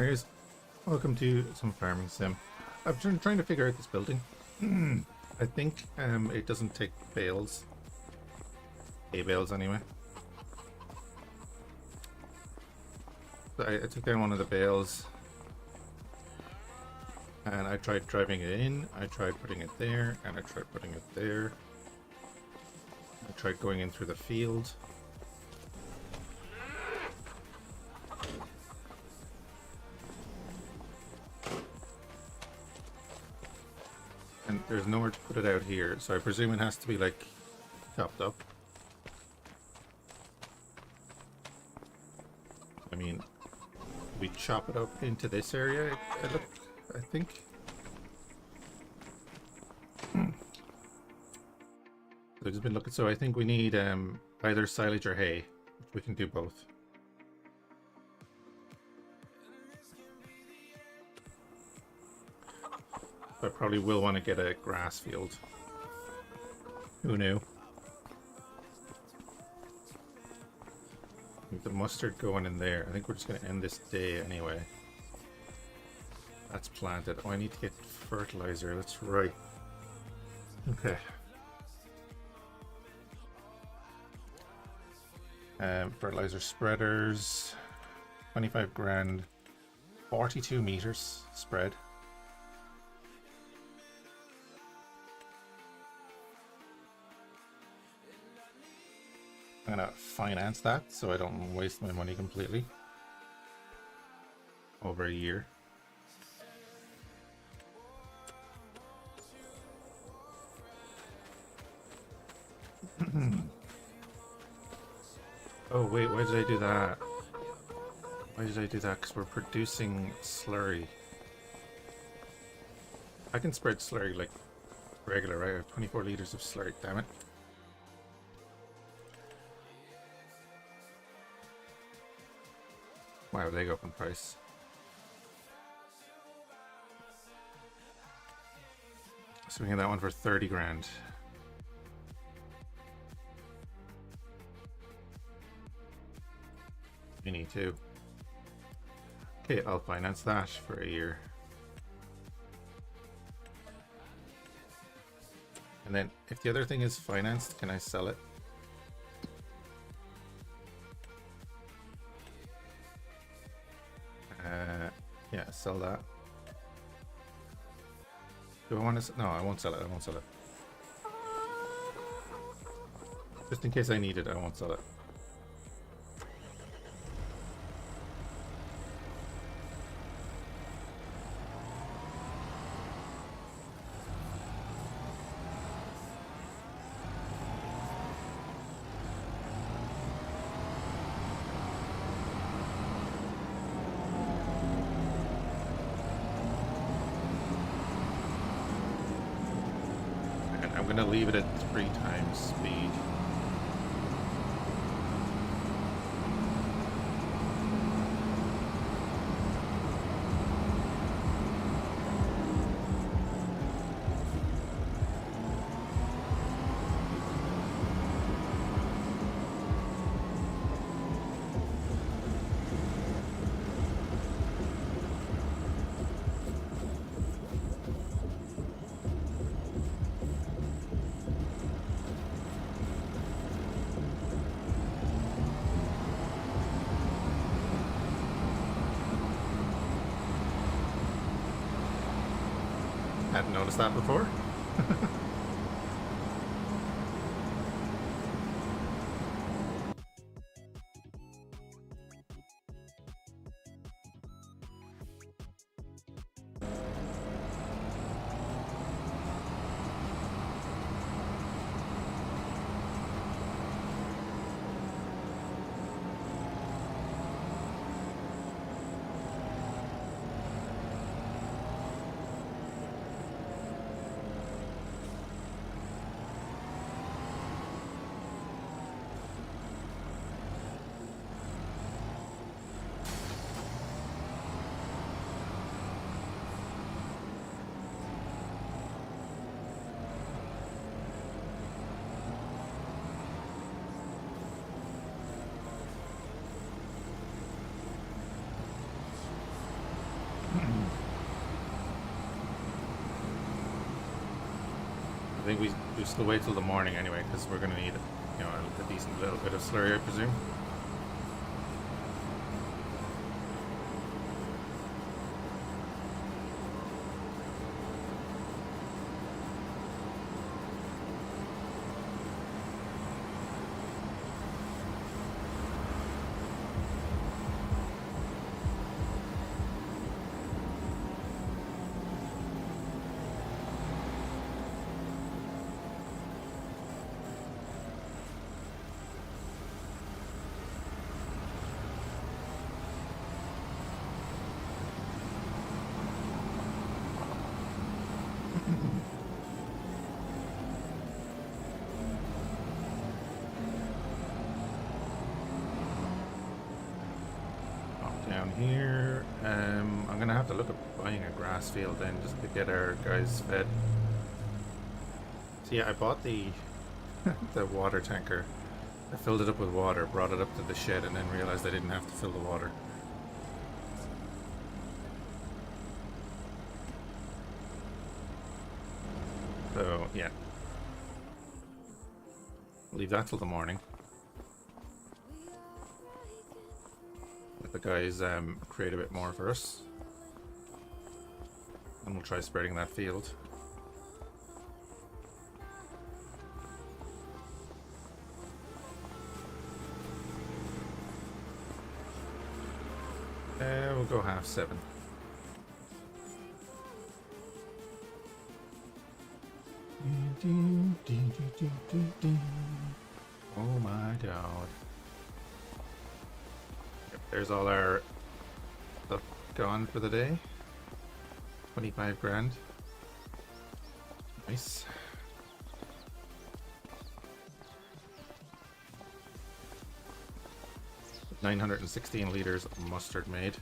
Anyways, welcome to some farming sim. I've been trying to figure out this building. I think it doesn't take bales. Hay bales anyway. So I took down one of the bales and I tried driving it in, I tried putting it there, and I tried putting it there. I tried going in through the field. And there's nowhere to put it out here, so I presume it has to be like chopped up. I mean, we chop it up into this area, I think. I've just been looking, so I think we need either silage or hay, which we can do both. I probably will want to get a grass field. Who knew? With the mustard going in there, I think we're just going to end this day anyway. That's planted. Oh, I need to get fertilizer. That's right. Okay. Fertilizer spreaders. 25 grand. 42 meters spread. I'm gonna finance that so I don't waste my money completely over a year. Oh wait, why did I do that? Why did I do that? Because we're producing slurry. I can spread slurry like regular, right? I have 24 liters of slurry, damn it. Wow, they go up in price. So we get that one for 30 grand. We need to. Okay, I'll finance that for a year. And then if the other thing is financed, can I sell it? Yeah, sell that. Do I want to? No, I won't sell it. I won't sell it. Just in case I need it, I won't sell it. I'm gonna leave it at 3 times speed. Hadn't noticed that before. I think we still wait till the morning anyway, because we're going to need, you know, a decent little bit of slurry, I presume. Down here, I'm gonna have to look at buying a grass field then, just to get our guys fed. So yeah, I bought the the water tanker. I filled it up with water, brought it up to the shed, and then realized I didn't have to fill the water. So yeah, leave that till the morning. The guys create a bit more for us, and we'll try spreading that field. We'll go 7:30. Oh my god. There's all our stuff gone for the day. 25 grand. Nice. $916 liters of mustard made.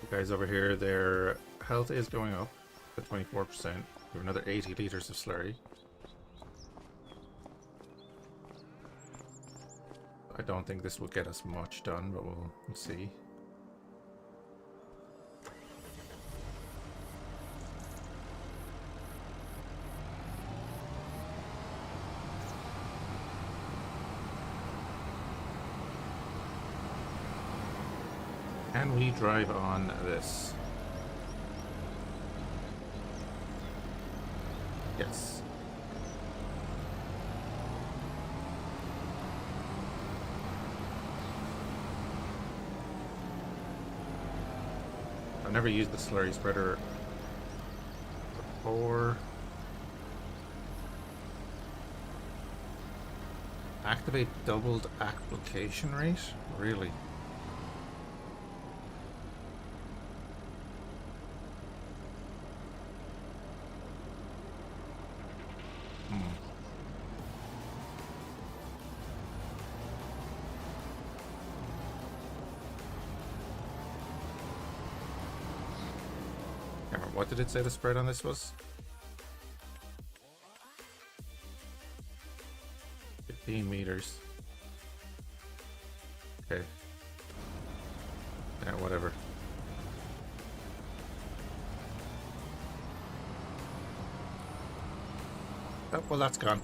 The guys over here, their health is going up to 24%. We have another 80 liters of slurry. I don't think this will get us much done, but we'll see. Can we drive on this? Yes. I've never used the slurry spreader before. Activate doubled application rate? Really? What did it say the spread on this was? 15 meters. Okay. Yeah, whatever. Oh, well, that's gone.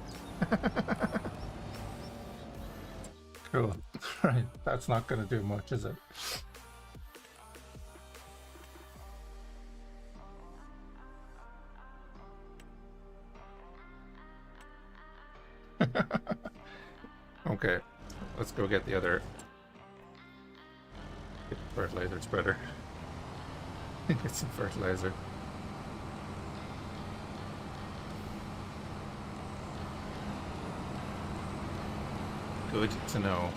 Cool. Right, that's not going to do much, is it? Okay, let's go get the other fertilizer spreader. Get some fertilizer. Good to know.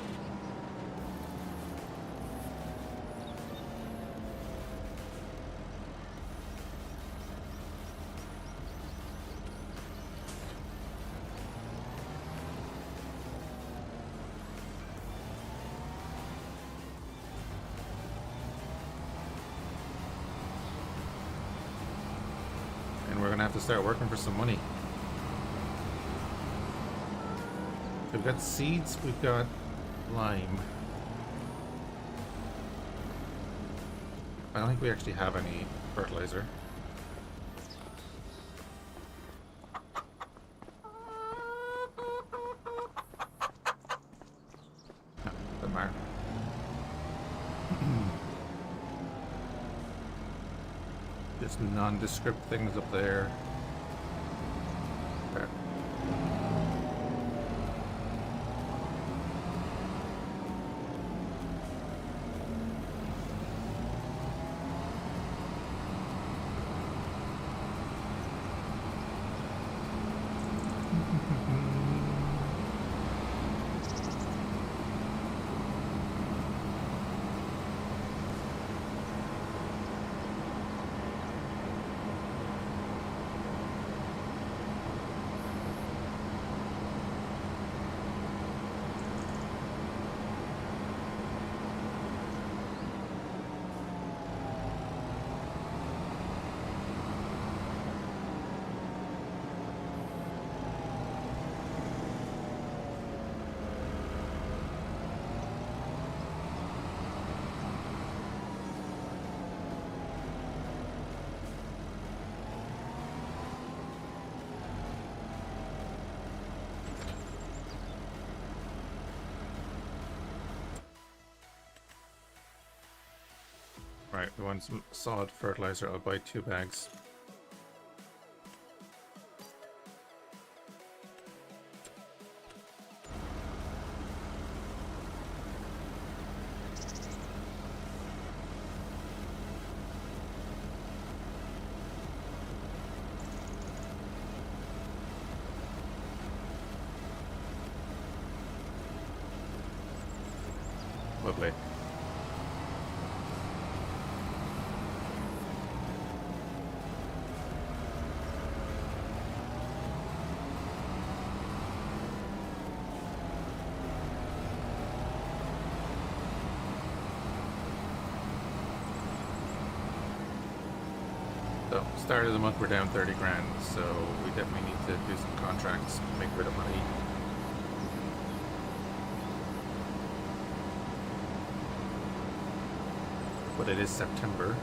Have to start working for some money. We've got seeds, we've got lime. I don't think we actually have any fertilizer. No, doesn't matter. Just nondescript things up there. Okay. Right, we want some solid fertilizer. I'll buy 2 bags. Lovely. So, start of the month we're down 30 grand, so we definitely need to do some contracts, make a bit of money. But it is September.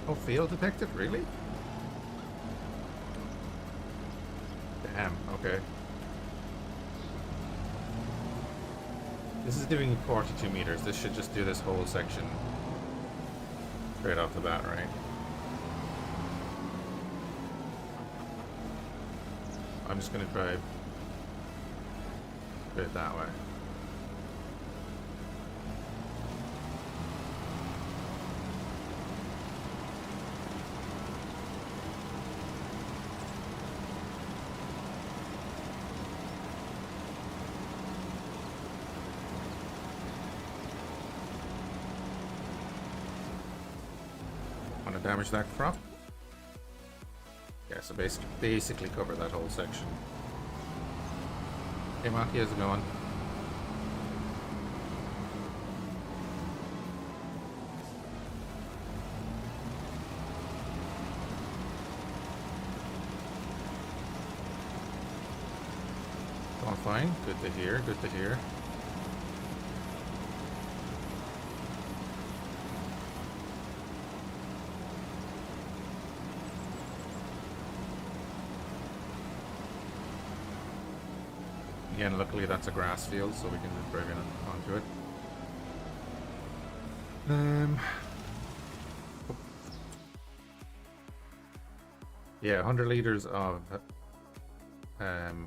Oh, field detected? Really? Damn, okay. This is doing 42 meters. This should just do this whole section straight off the bat, right? I'm just gonna drive it that way. Want to damage that crop? Yeah, so basically cover that whole section. Hey Maki, how's it going? All fine, good to hear, good to hear. Again, luckily that's a grass field, so we can just drive in onto it. Yeah, 100 liters of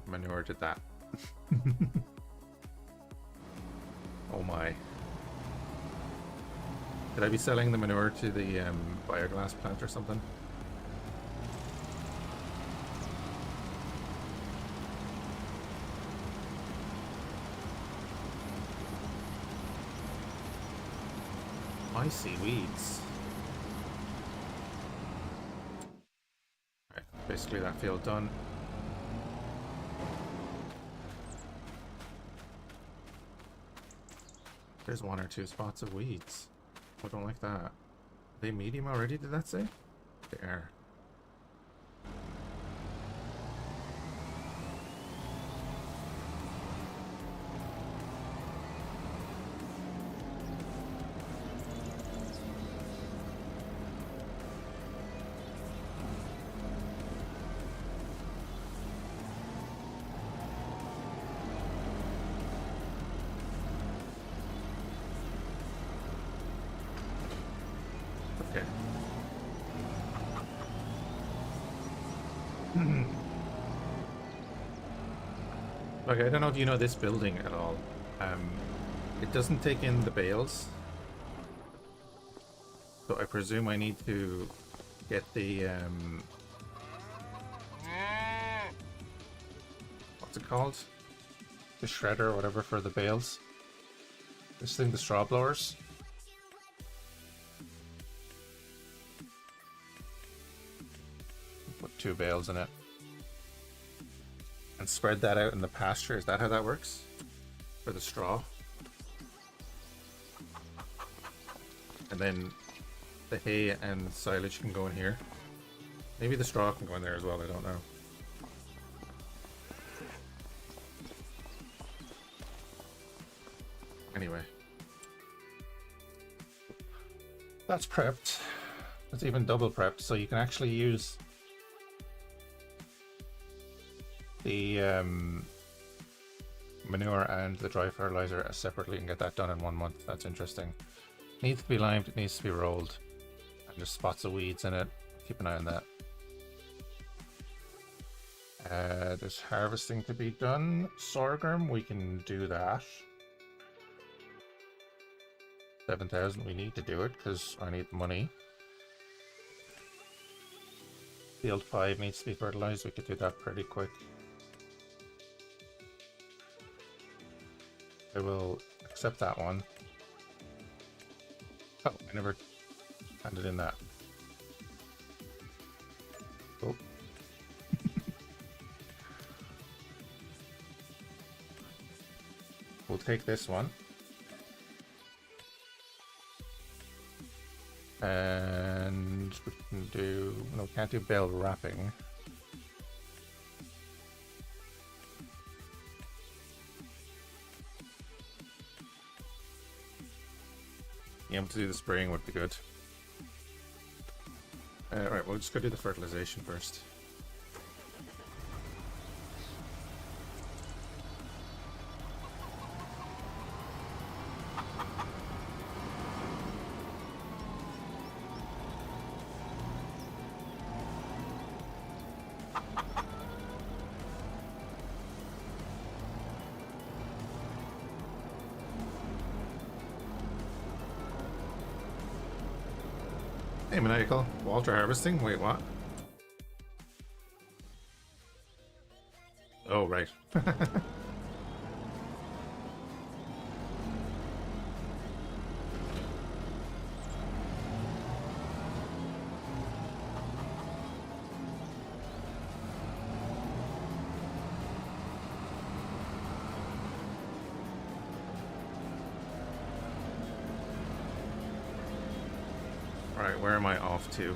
manure did that. Oh my. Could I be selling the manure to the biogas plant or something? I see weeds. Basically that field done. There's 1 or 2 spots of weeds. I don't like that. Are they medium already, did that say? They are. Okay. Okay, I don't know if you know this building at all. It doesn't take in the bales. So I presume I need to get the, what's it called? The shredder or whatever for the bales. This thing, the straw blowers. Put 2 bales in it. And spread that out in the pasture. Is that how that works? For the straw? And then the hay and silage can go in here. Maybe the straw can go in there as well, I don't know. Anyway. That's prepped. It's even double prepped, so you can actually use the manure and the dry fertilizer separately and get that done in 1 month. That's interesting. Needs to be limed, it needs to be rolled. And there's spots of weeds in it. Keep an eye on that. There's harvesting to be done. Sorghum, we can do that. 7,000, we need to do it because I need money. Field 5 needs to be fertilized, we could do that pretty quick. I will accept that one. Oh, I never handed in that. Oh. We'll take this one. And we can do... no, we can't do bale wrapping. Being able to do the spraying would be good. Right, we'll just go do the fertilization first. Hey, Maniacal. Walter harvesting? Wait, what? Oh, right. Alright, where am I off to?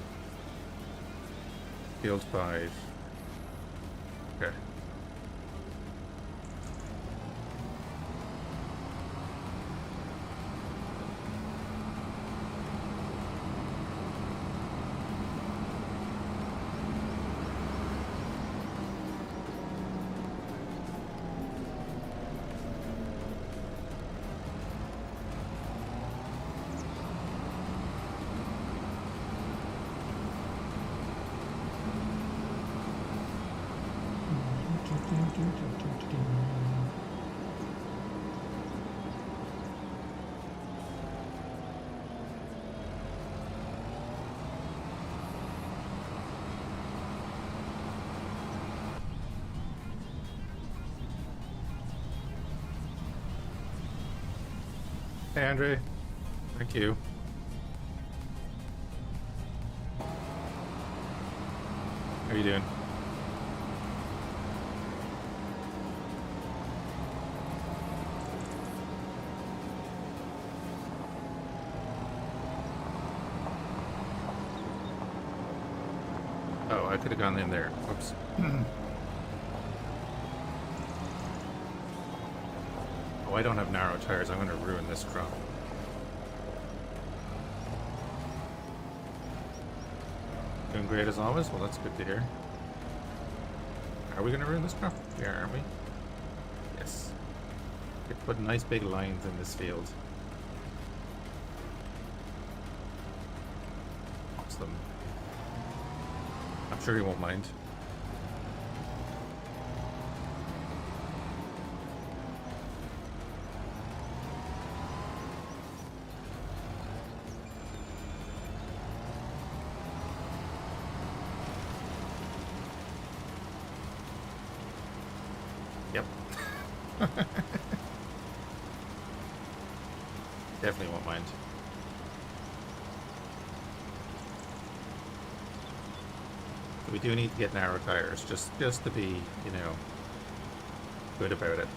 Field 5. Okay. Hey, Andre. Thank you. are you doing? Oh, I could have gone in there. Whoops. Oh, I don't have narrow tires. I'm going to ruin this crop. Doing great as always? Well, that's good to hear. Are we going to ruin this crop? Yeah, aren't we? Yes. Get to put nice big lines in this field. Awesome. I'm sure he won't mind. Yep. Definitely won't mind. We do need to get narrow tires, just to be, you know, good about it.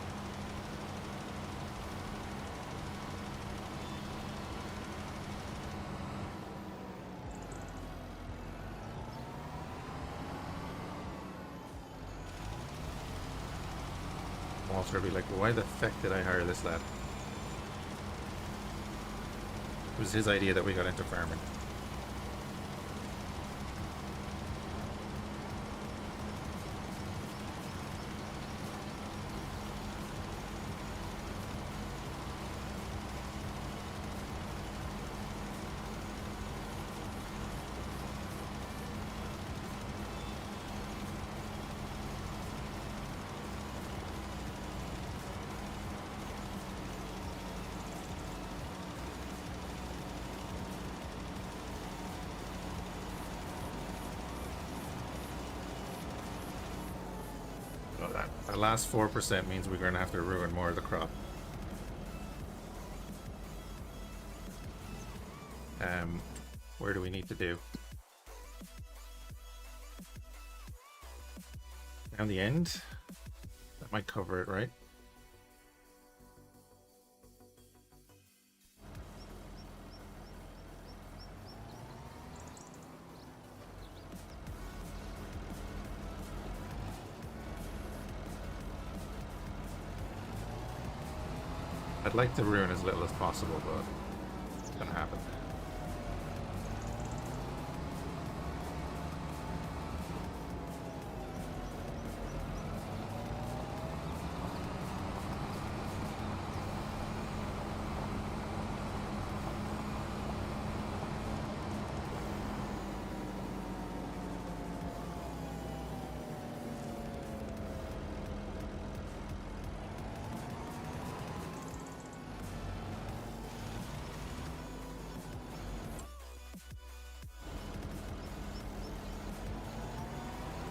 Walter will be like, why the feck did I hire this lad? It was his idea that we got into farming. That last 4% means we're going to have to ruin more of the crop. Where do we need to do? Down the end? That might cover it, right? I'd like to ruin as little as possible, but it's gonna happen.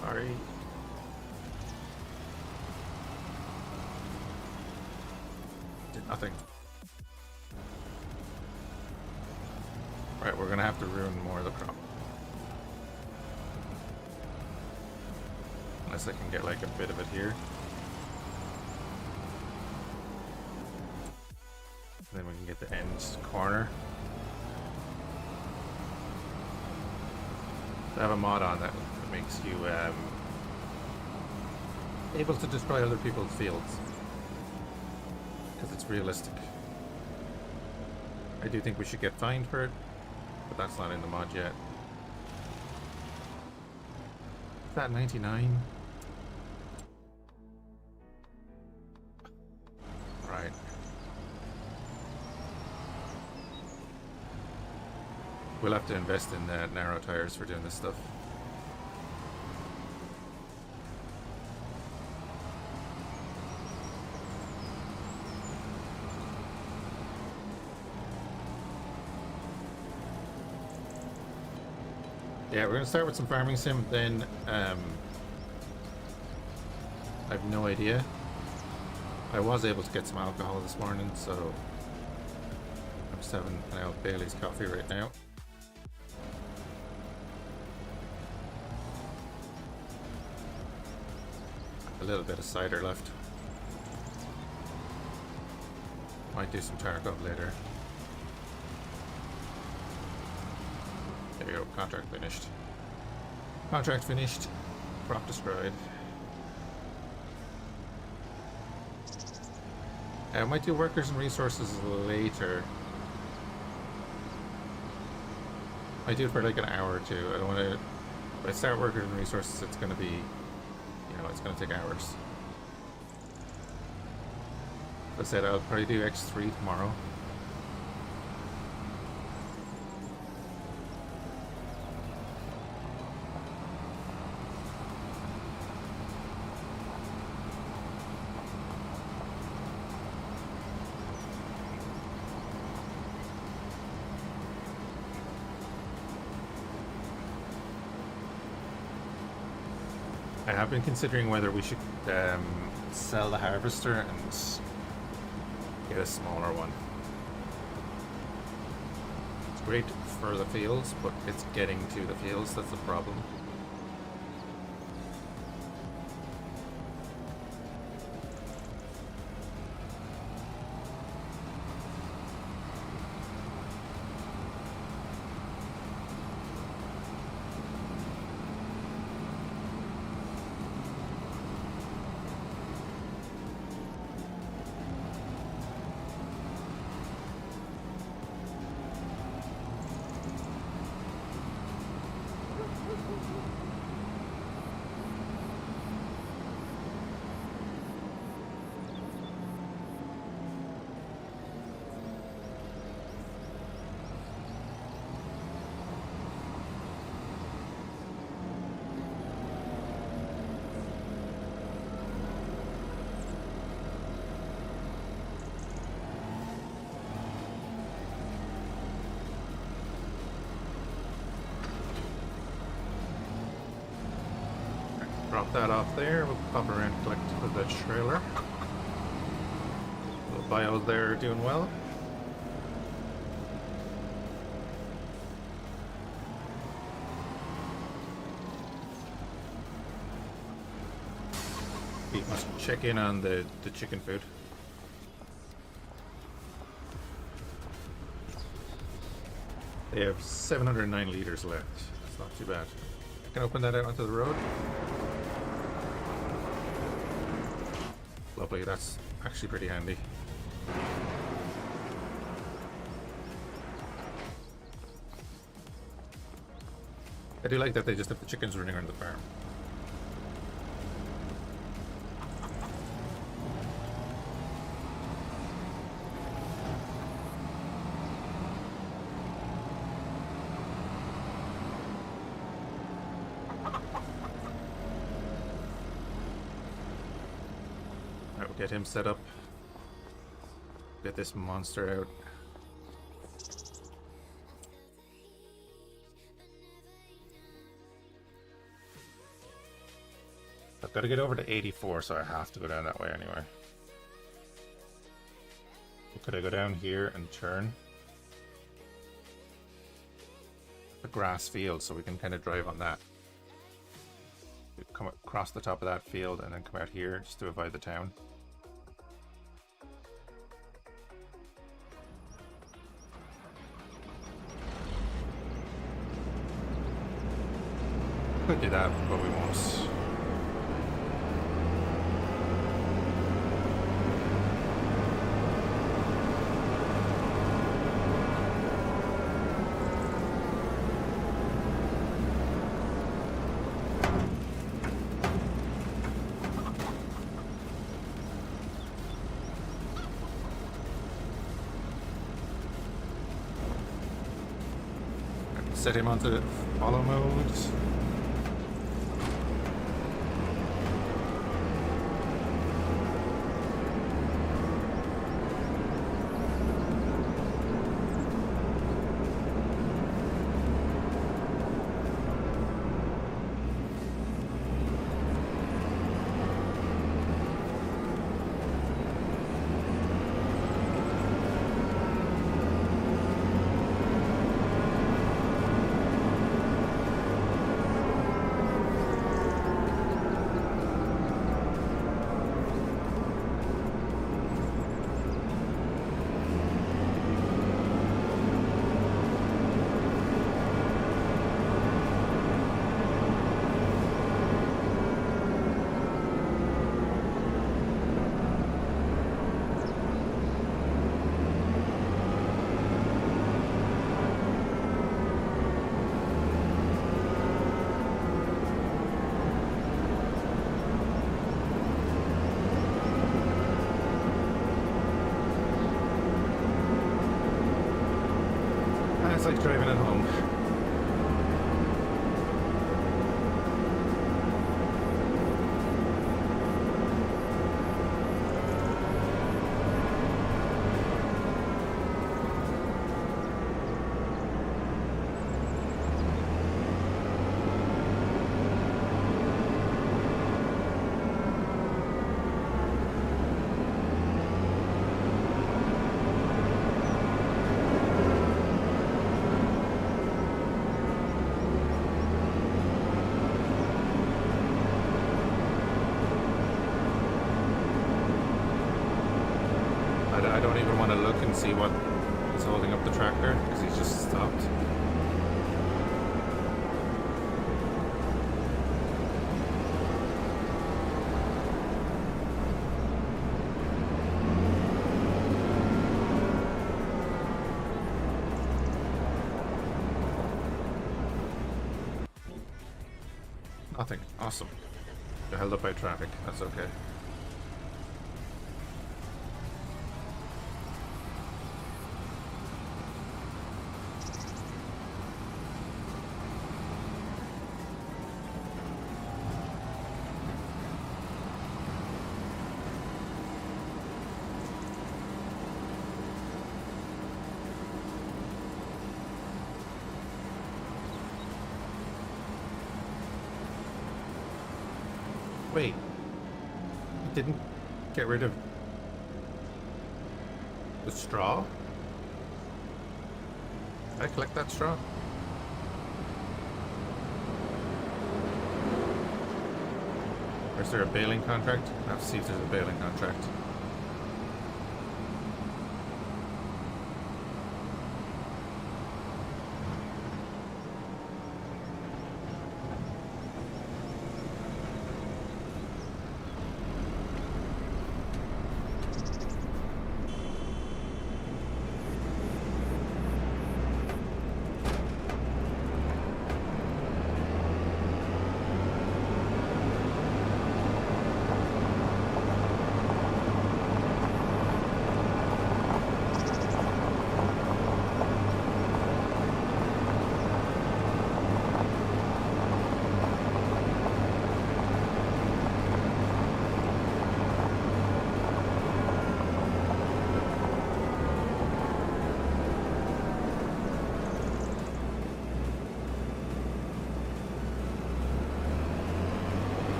Sorry. Did nothing. Right, we're gonna have to ruin more of the crop. Unless I can get like a bit of it here. Then we can get the end corner. I have a mod on that makes you able to destroy other people's fields because it's realistic. I do think we should get fined for it, but that's not in the mod yet. Is that 99? Right. We'll have to invest in narrow tires for doing this stuff. Yeah, we're going to start with some farming sim, then I have no idea. I was able to get some alcohol this morning, so I'm just having an old Bailey's coffee right now. A little bit of cider left. Might do some Tarkov later. There you go, contract finished. Contract finished. Crop destroyed. I might do workers and resources later. I do it for like an hour or two. I don't want to. If I start workers and resources, it's going to be, you know, it's going to take hours. As I said, I'll probably do X3 tomorrow. I have been considering whether we should sell the harvester and get a smaller one. It's great for the fields, but it's getting to the fields that's the problem. Drop that off there. We'll pop around and collect the trailer. The bios there are doing well. We must check in on the chicken food. They have 709 liters left. That's not too bad. I can open that out onto the road. Lovely, that's actually pretty handy. I do like that they just have the chickens running around the farm. Get him set up. Get this monster out. I've got to get over to 84, so I have to go down that way anyway. Could I go down here and turn? A grass field, so we can kind of drive on that. Come across the top of that field and then come out here just to avoid the town. Could do that, but we won't. Set him onto follow mode. see what is holding up the tractor because he's just stopped. Nothing. Awesome. You're held up by traffic. That's okay. Wait, it didn't get rid of the straw? Did I collect that straw? Or is there a baling contract? I have to see if there's a baling contract.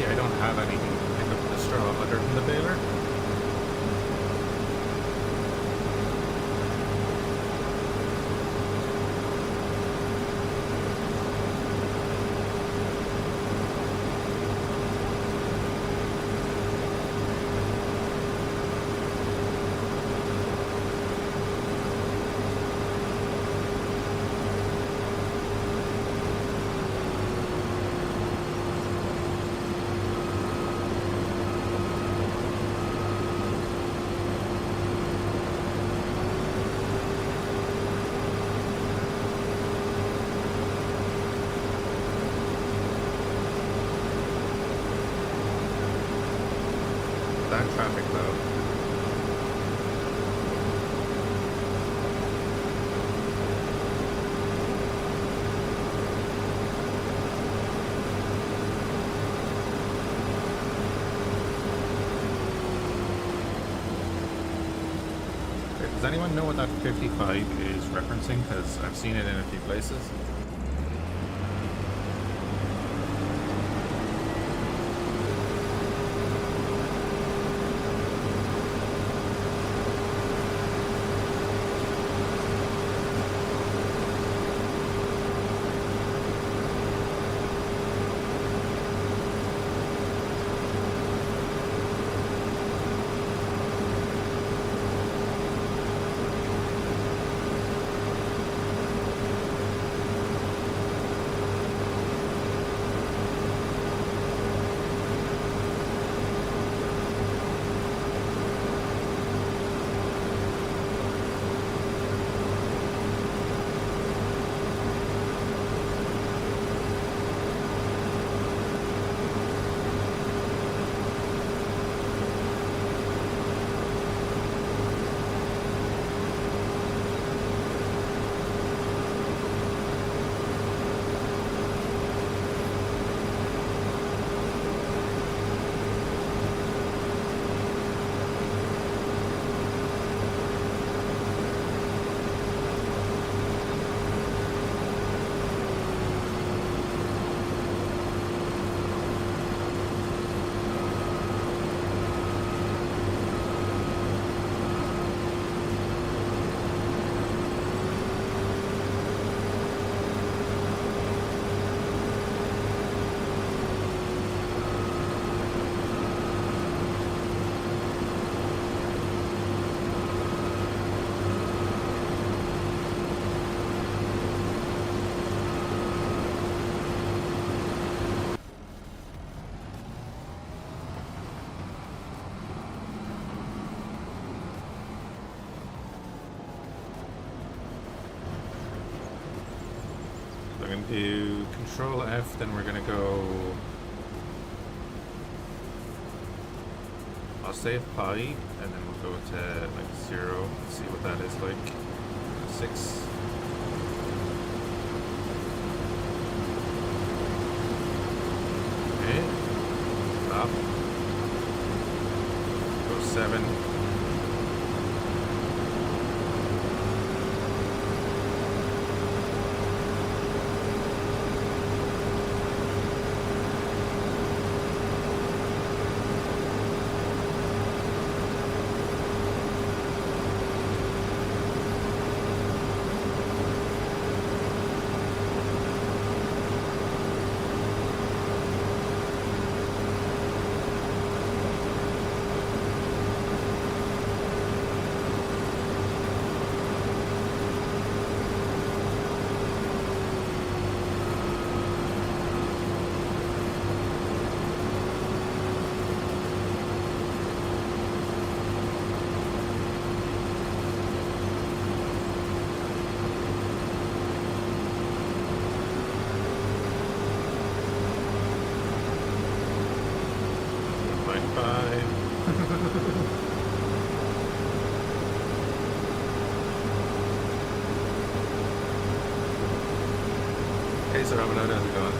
I don't have anything to pick up the straw other than the baler. That traffic though. Does anyone know what that 55 is referencing? Because I've seen it in a few places. do Control F, then we're gonna go. I'll save pi, and then we'll go to like 0. Let's see what that is like. 6. Okay. Stop. Go 7. Hey, Sir Ramon, how's it going?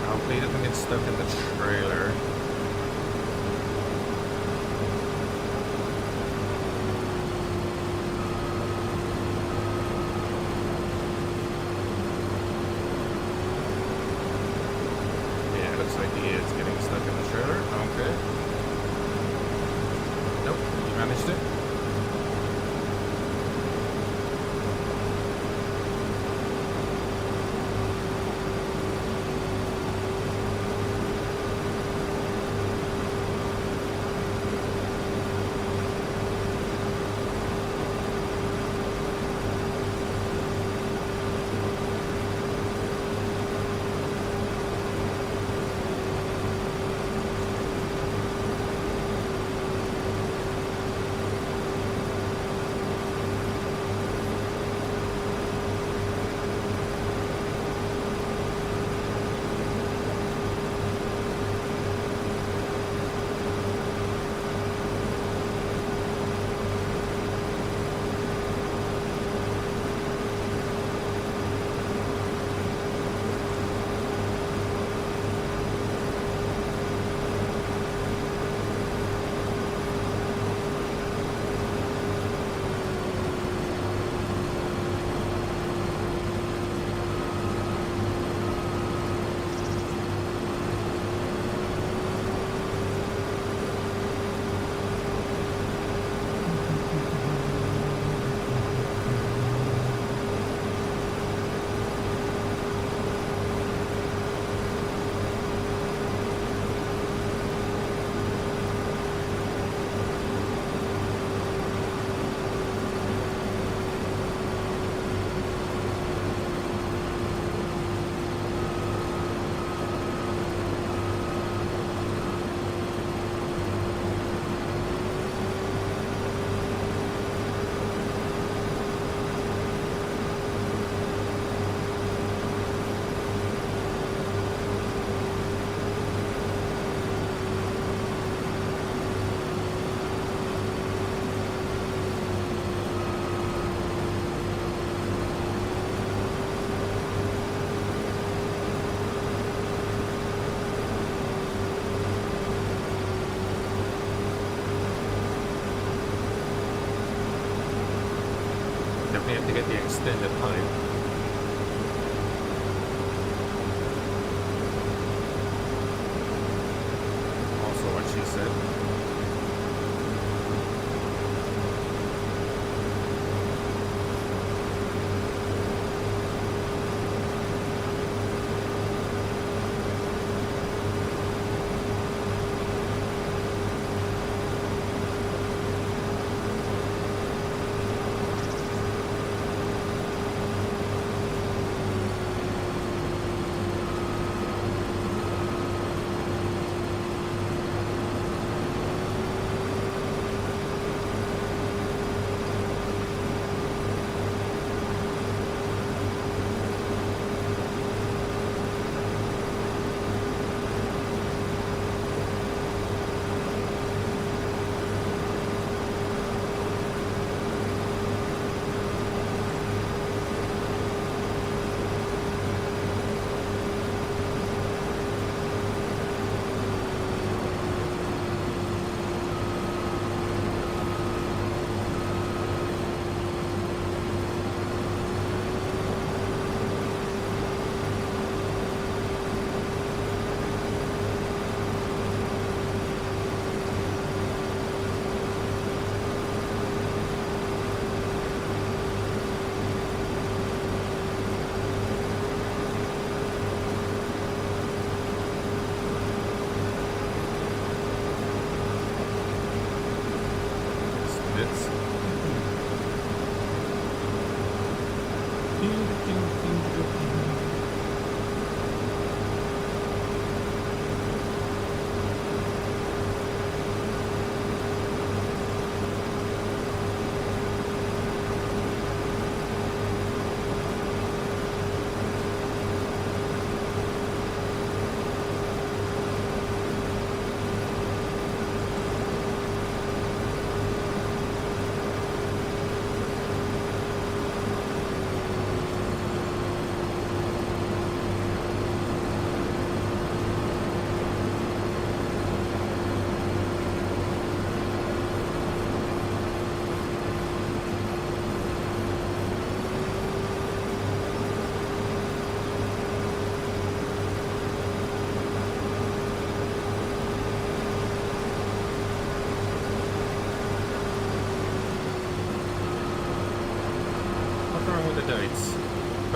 Hopefully it doesn't get stuck in the trailer. Yeah, it looks like he is getting stuck in the trailer. Okay. Nope, he managed it.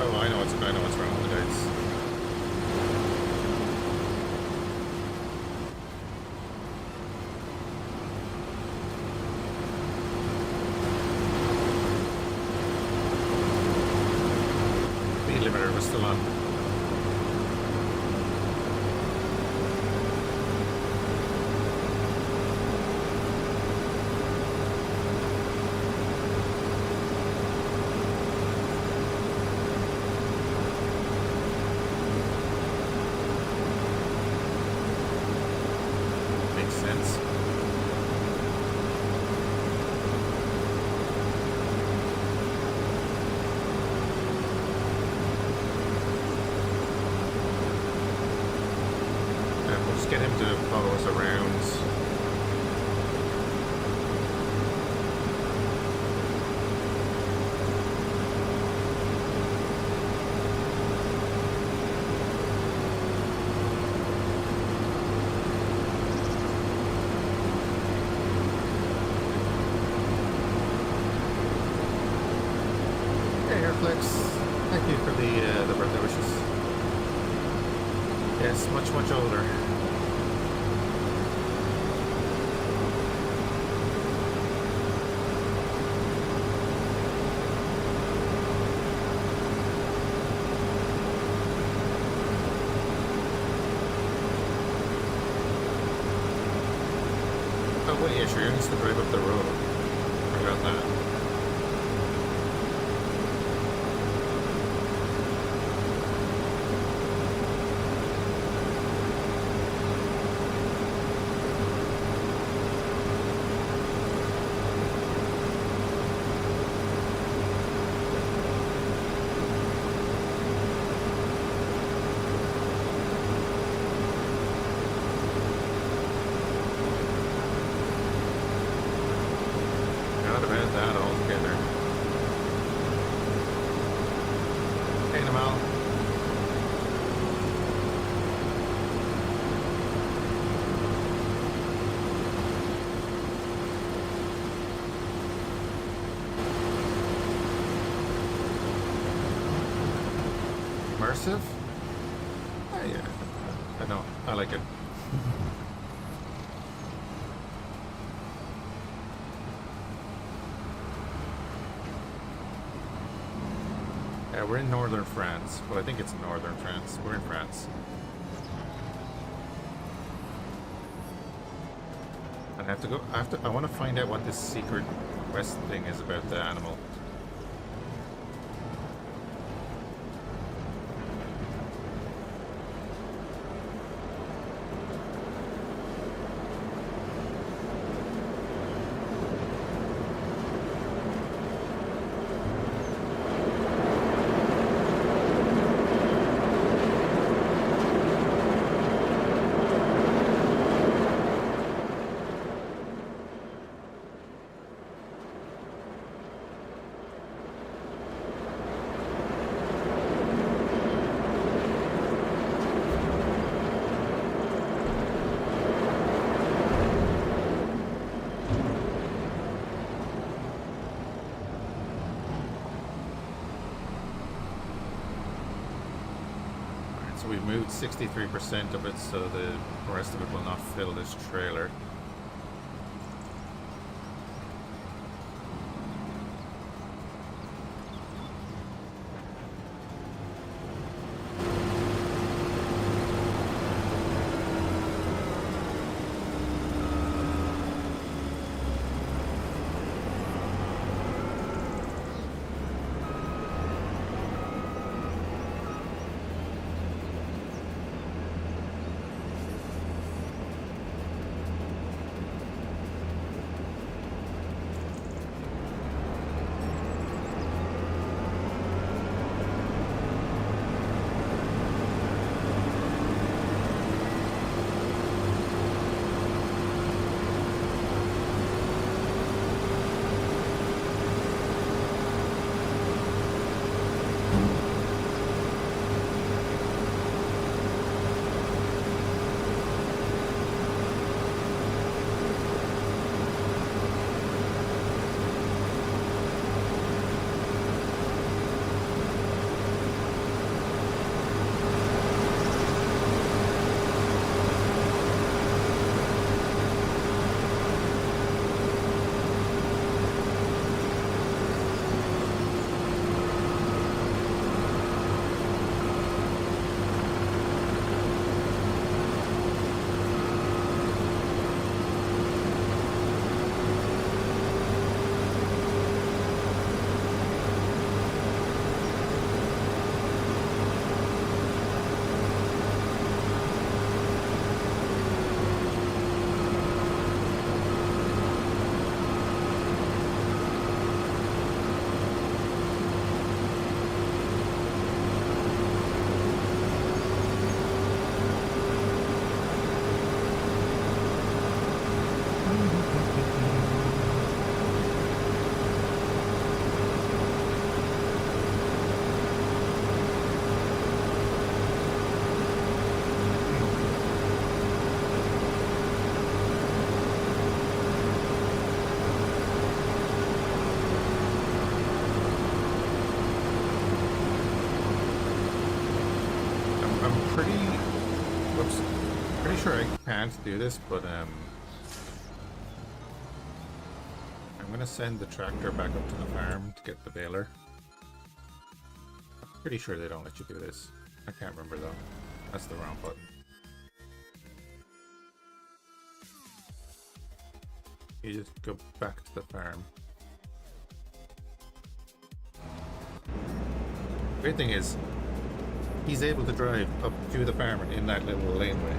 Oh, I know what's wrong with the guys. Speed limiter was still on. Makes sense. And we'll just get him to follow us around. Hey, Airflex. Thank you for the birthday wishes. Yes, much older. Oh wait, yeah, sure, you need to drive up the road. I got that. Not about that altogether. Hey, Namal. Immersive? Oh, yeah. I know. I like it. Yeah, we're in northern France. Well, I think it's northern France. We're in France. And I have to go. I want to find out what this secret quest thing is about the animal. So we've moved 63% of it, so the rest of it will not fill this trailer. Whoops. Pretty sure I can't do this, but I'm gonna send the tractor back up to the farm to get the baler. I'm pretty sure they don't let you do this. I can't remember though. That's the wrong button. You just go back to the farm. Great thing is, he's able to drive up to the farm in that little laneway.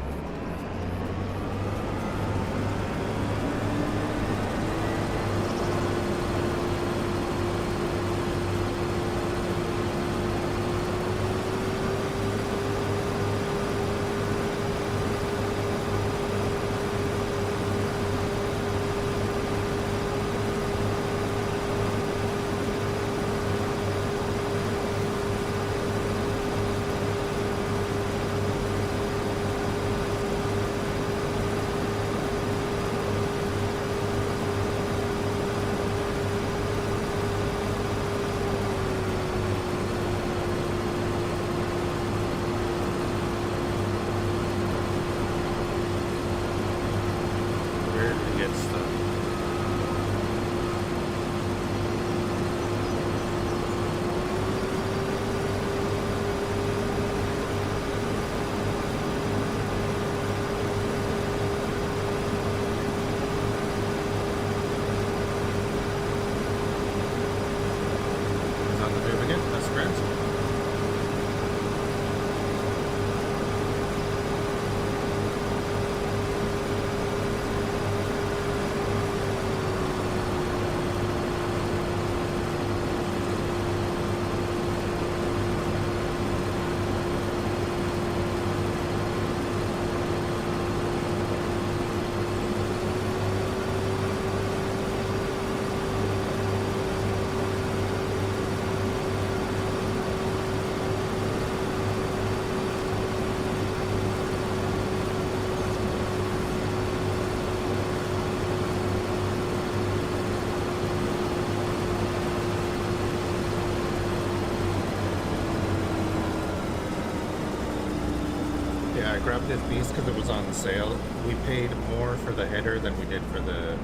I grabbed this beast because it was on sale. We paid more for the header than we did for the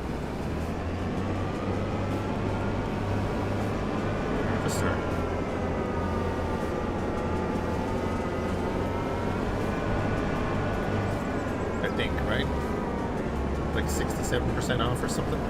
harvester. I think, right? Like 67% off or something.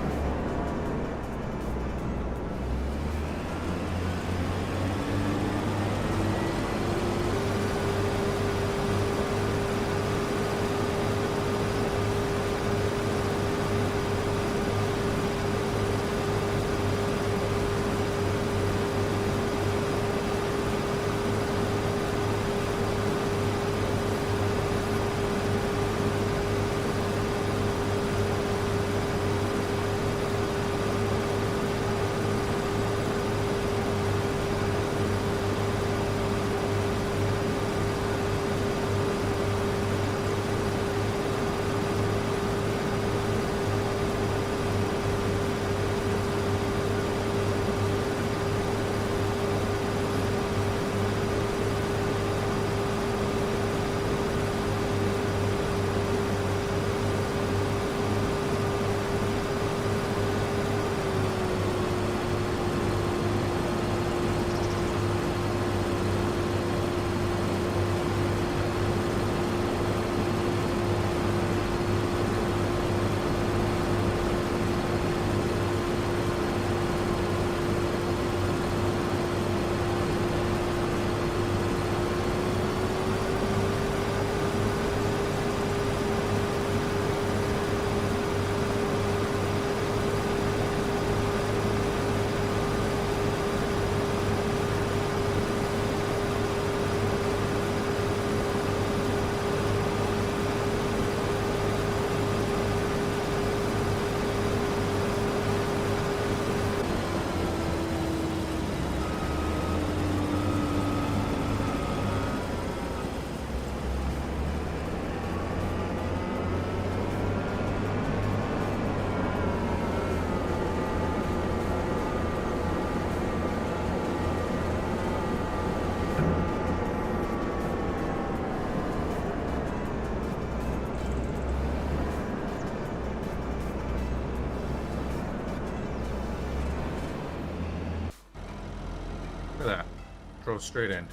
Drove straight in.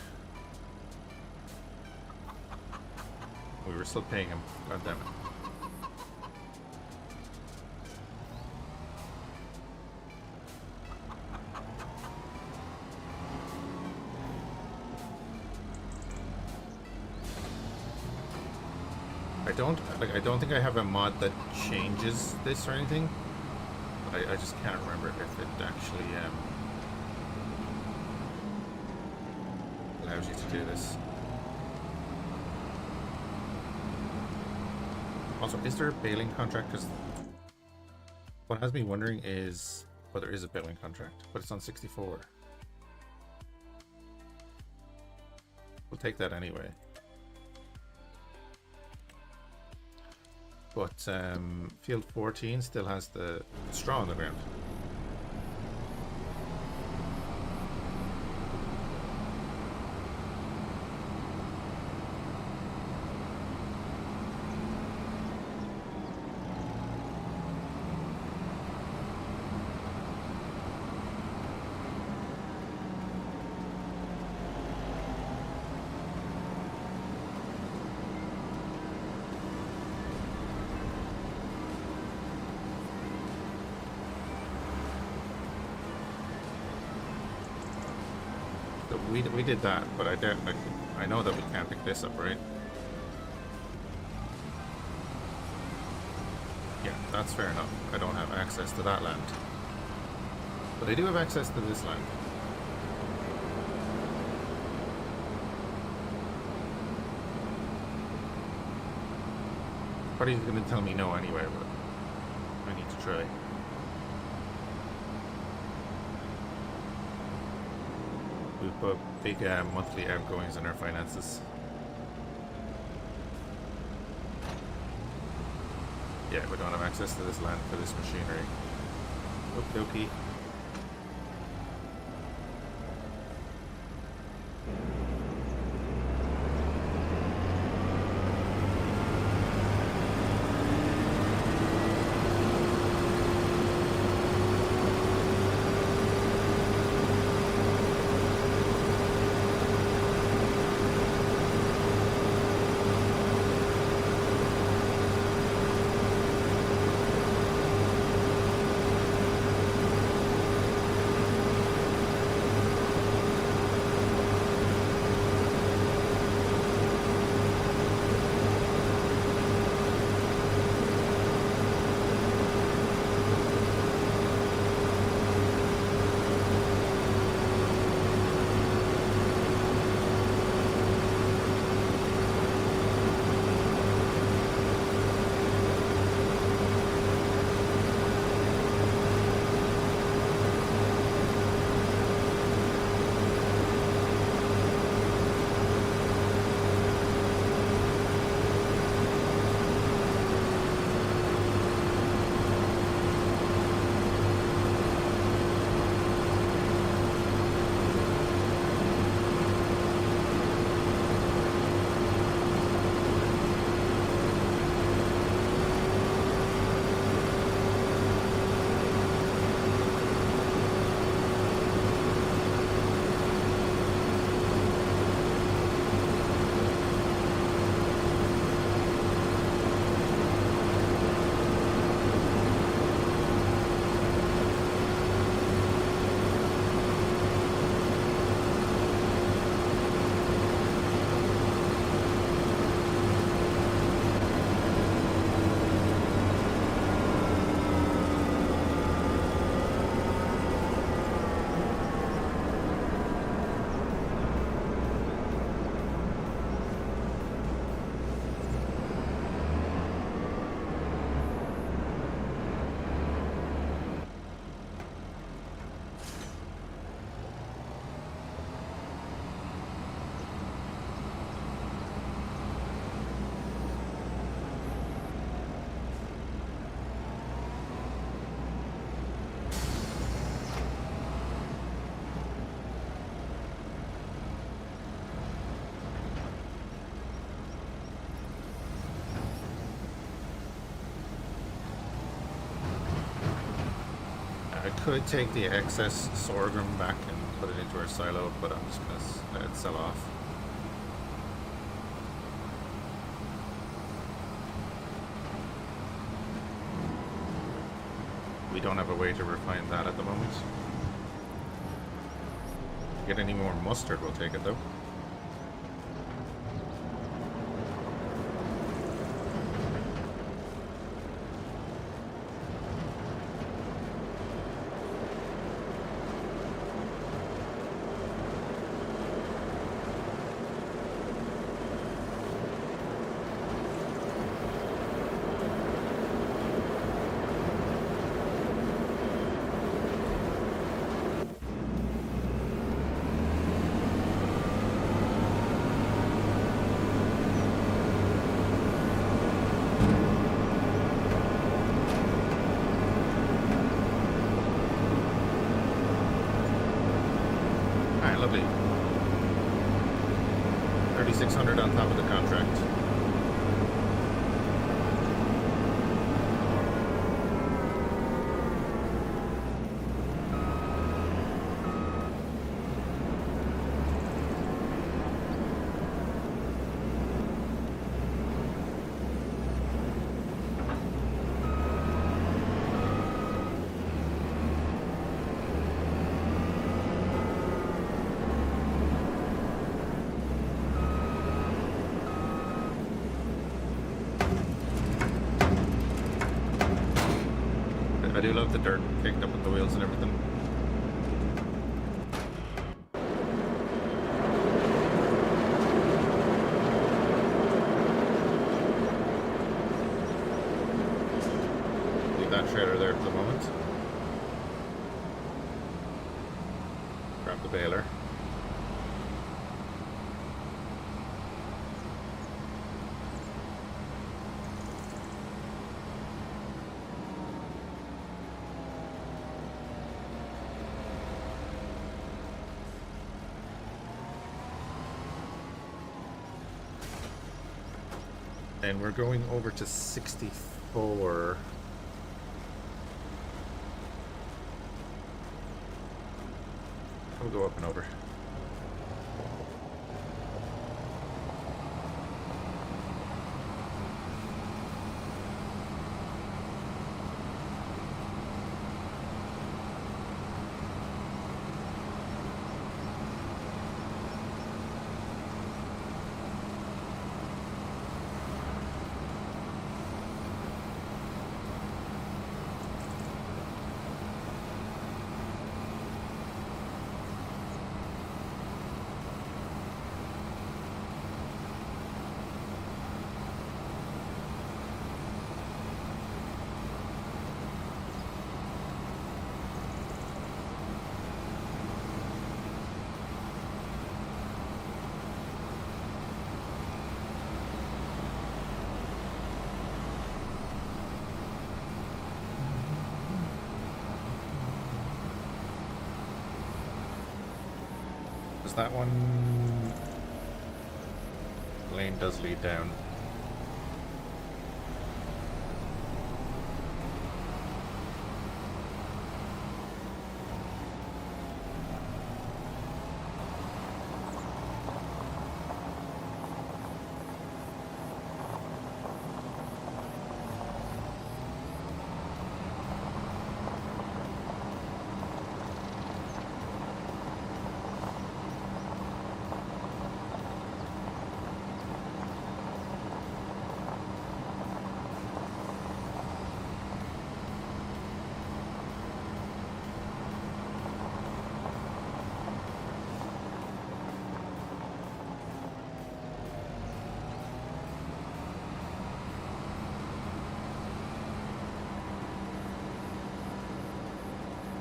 We were still paying him. God damn it. I don't think I have a mod that changes this or anything. But I just can't remember if it actually allows you to do this. Also, is there a bailing contract? Because what has me wondering is, well, there is a bailing contract, but it's on 64. We'll take that anyway. But field 14 still has the straw on the ground. We did that, but I don't. I know that we can't pick this up, right? Yeah, that's fair enough. I don't have access to that land, but I do have access to this land. Probably going to tell me no anyway, but I need to try. We put big monthly outgoings in our finances. Yeah, we don't have access to this land for this machinery. Okie dokie. I could take the excess sorghum back and put it into our silo, but I'm just going to let it sell off. We don't have a way to refine that at the moment. Get any more mustard, we'll take it though. Lovely. 3,600 on top of the contract. I do love the dirt kicked up with the wheels and everything. Leave that trailer there for the moment. Grab the baler. And we're going over to 64. We'll go up and over. That one lane does lead down.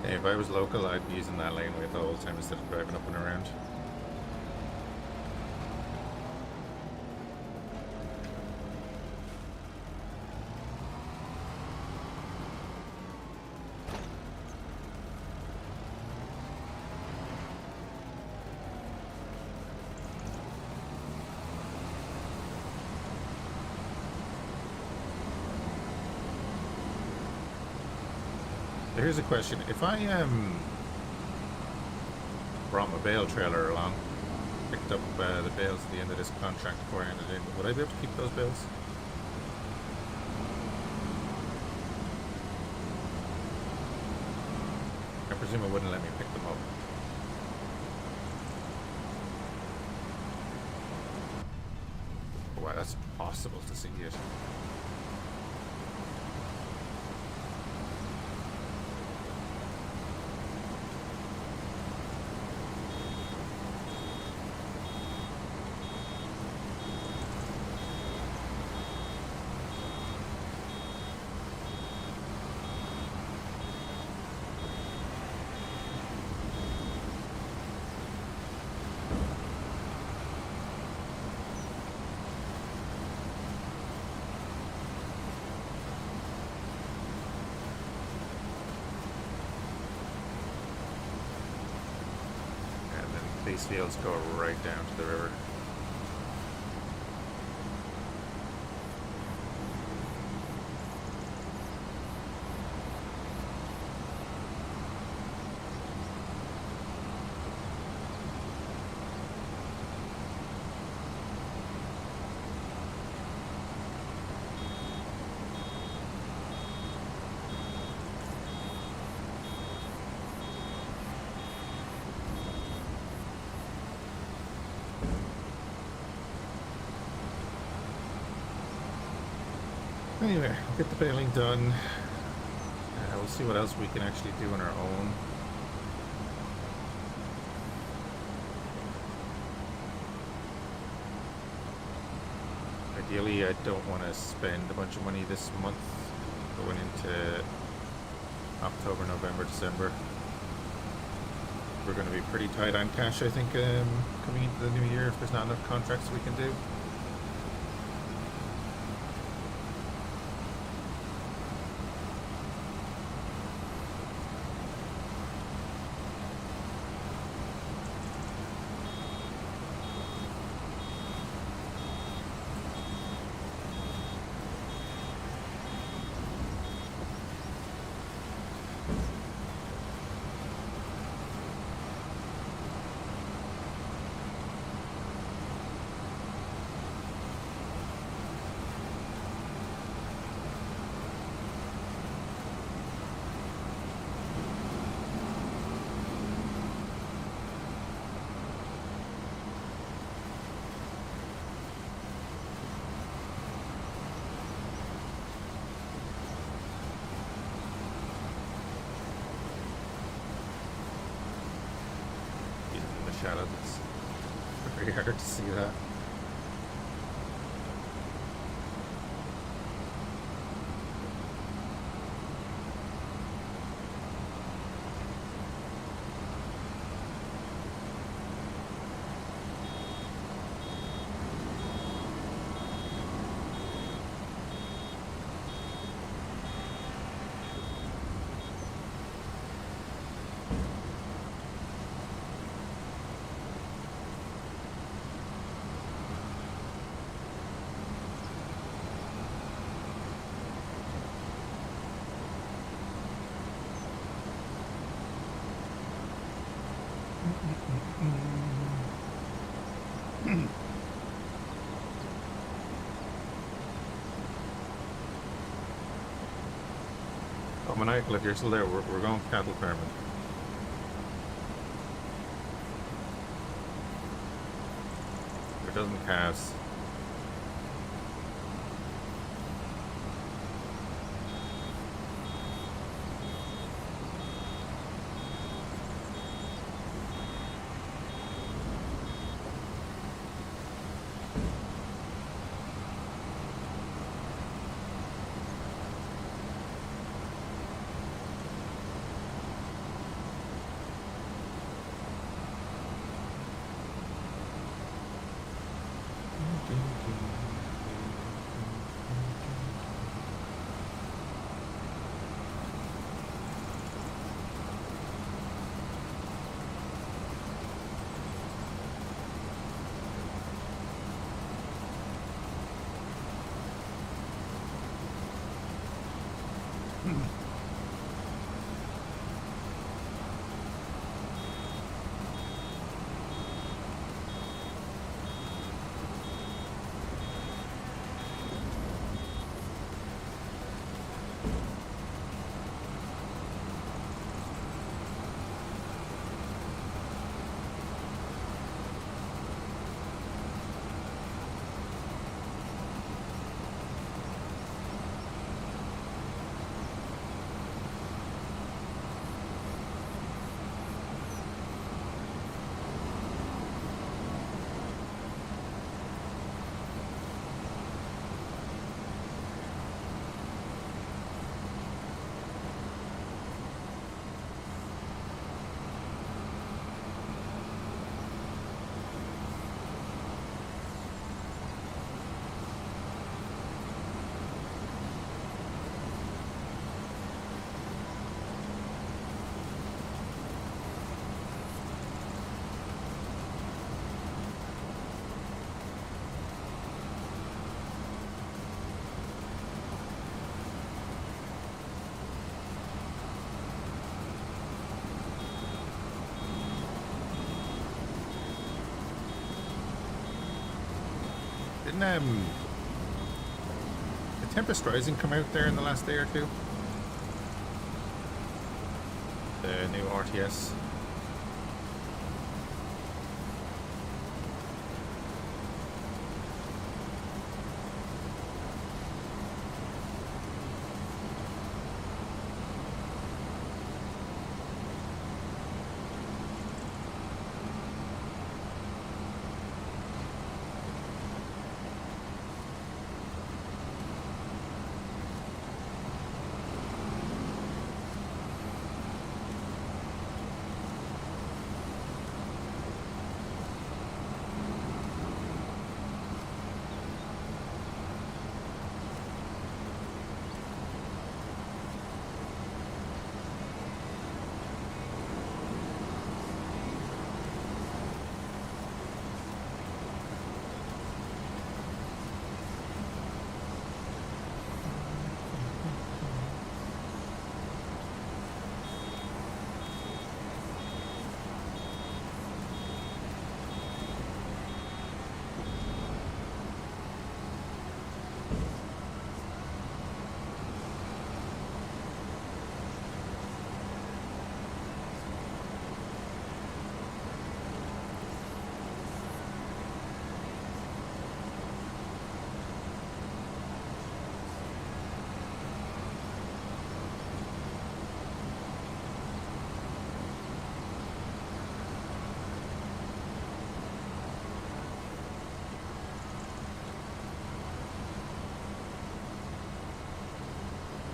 If I was local, I'd be using that laneway the whole time instead of driving up and around. Here's a question. If I brought my bale trailer along. Picked up the bales at the end of this contract before I ended in. Would I be able to keep those bales? I presume it wouldn't let me pick them up. Wow, that's impossible to see it. These fields go right down to the river. Anyway, we'll get the baling done. We'll see what else we can actually do on our own. Ideally, I don't want to spend a bunch of money this month going into October, November, December. We're going to be pretty tight on cash, I think, coming into the new year if there's not enough contracts we can do. Shadow, it's very hard to see that. Oh, Maniacal, if you're still there, we're going cattle farming. There doesn't calves. Didn't did Tempest Rising come out there in the last day or two? The new RTS.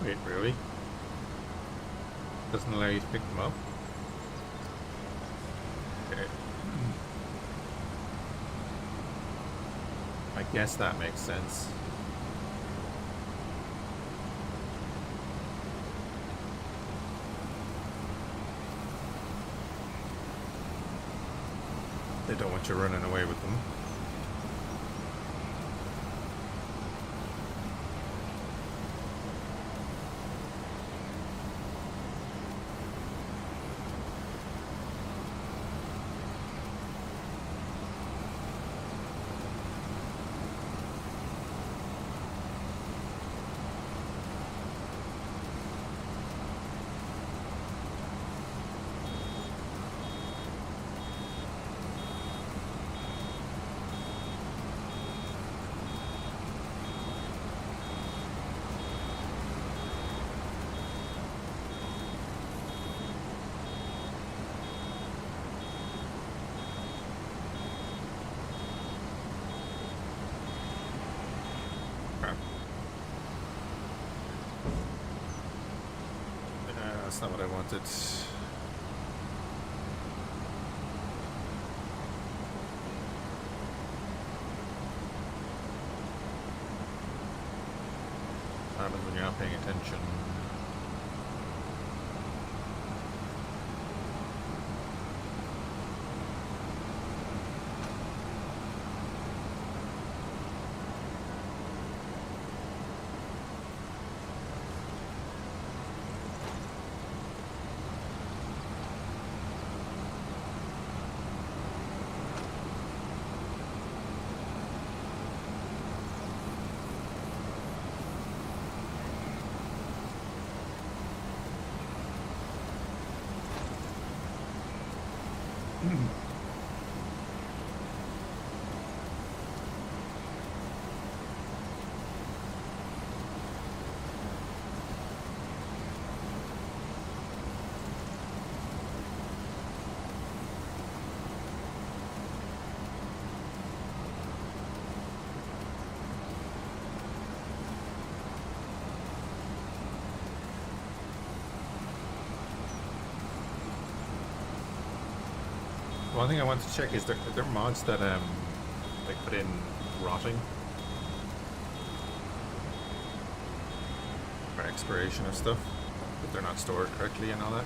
Wait, really? Doesn't allow you to pick them up? Okay. I guess that makes sense. They don't want you running away with them. That's not what I wanted. What happens when you're not paying attention? One thing I want to check is there mods that like put in rotting for expiration of stuff, but they're not stored correctly and all that.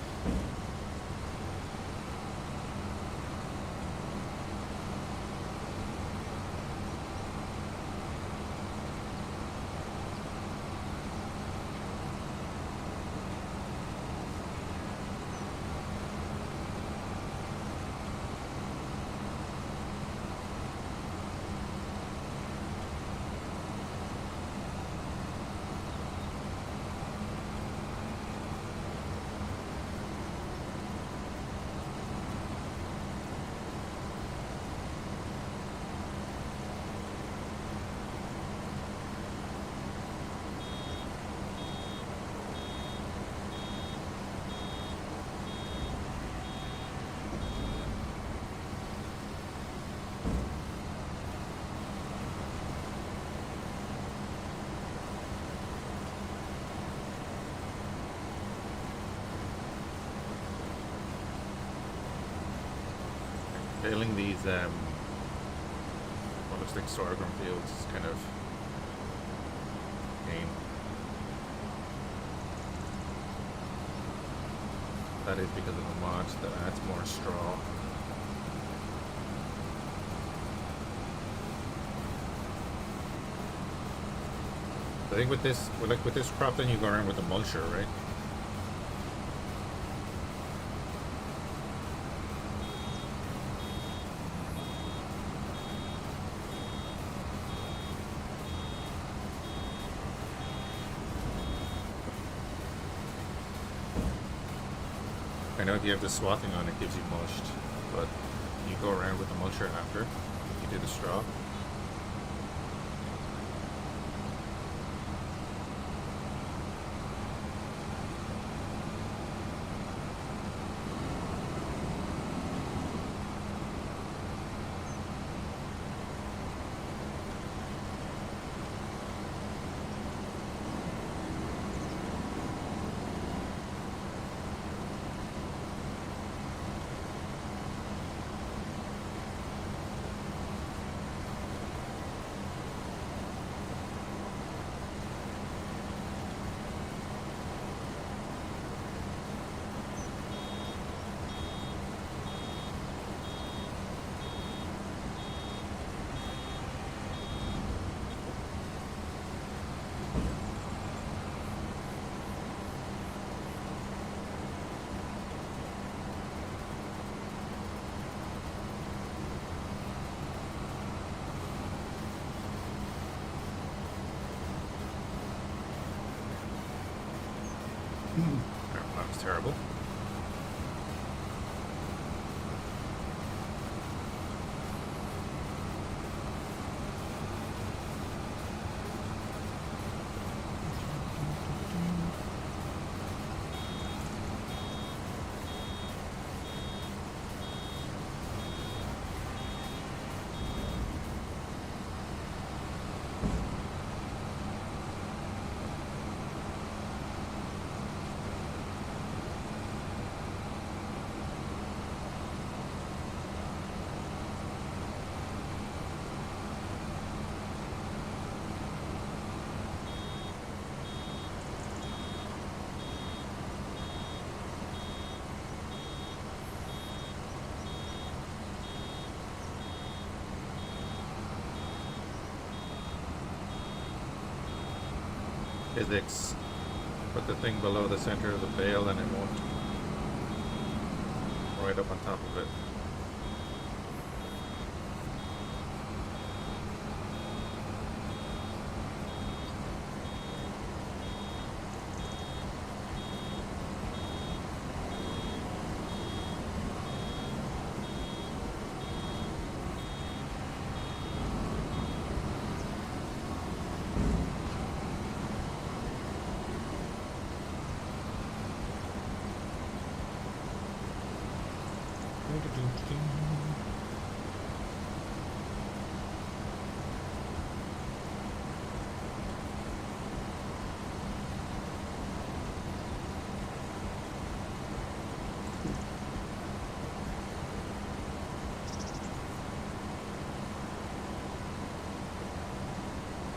Failing these what looks like sorghum fields is kind of pain. That is because of the mod that adds more straw. I think with this, like with this crop, then you go around with the mulcher, right? I know if you have the swathing on, it gives you mulched, but you go around with the mulcher after you do the straw. That was terrible. Physics. Put the thing below the center of the bale and it won't. Right up on top of it.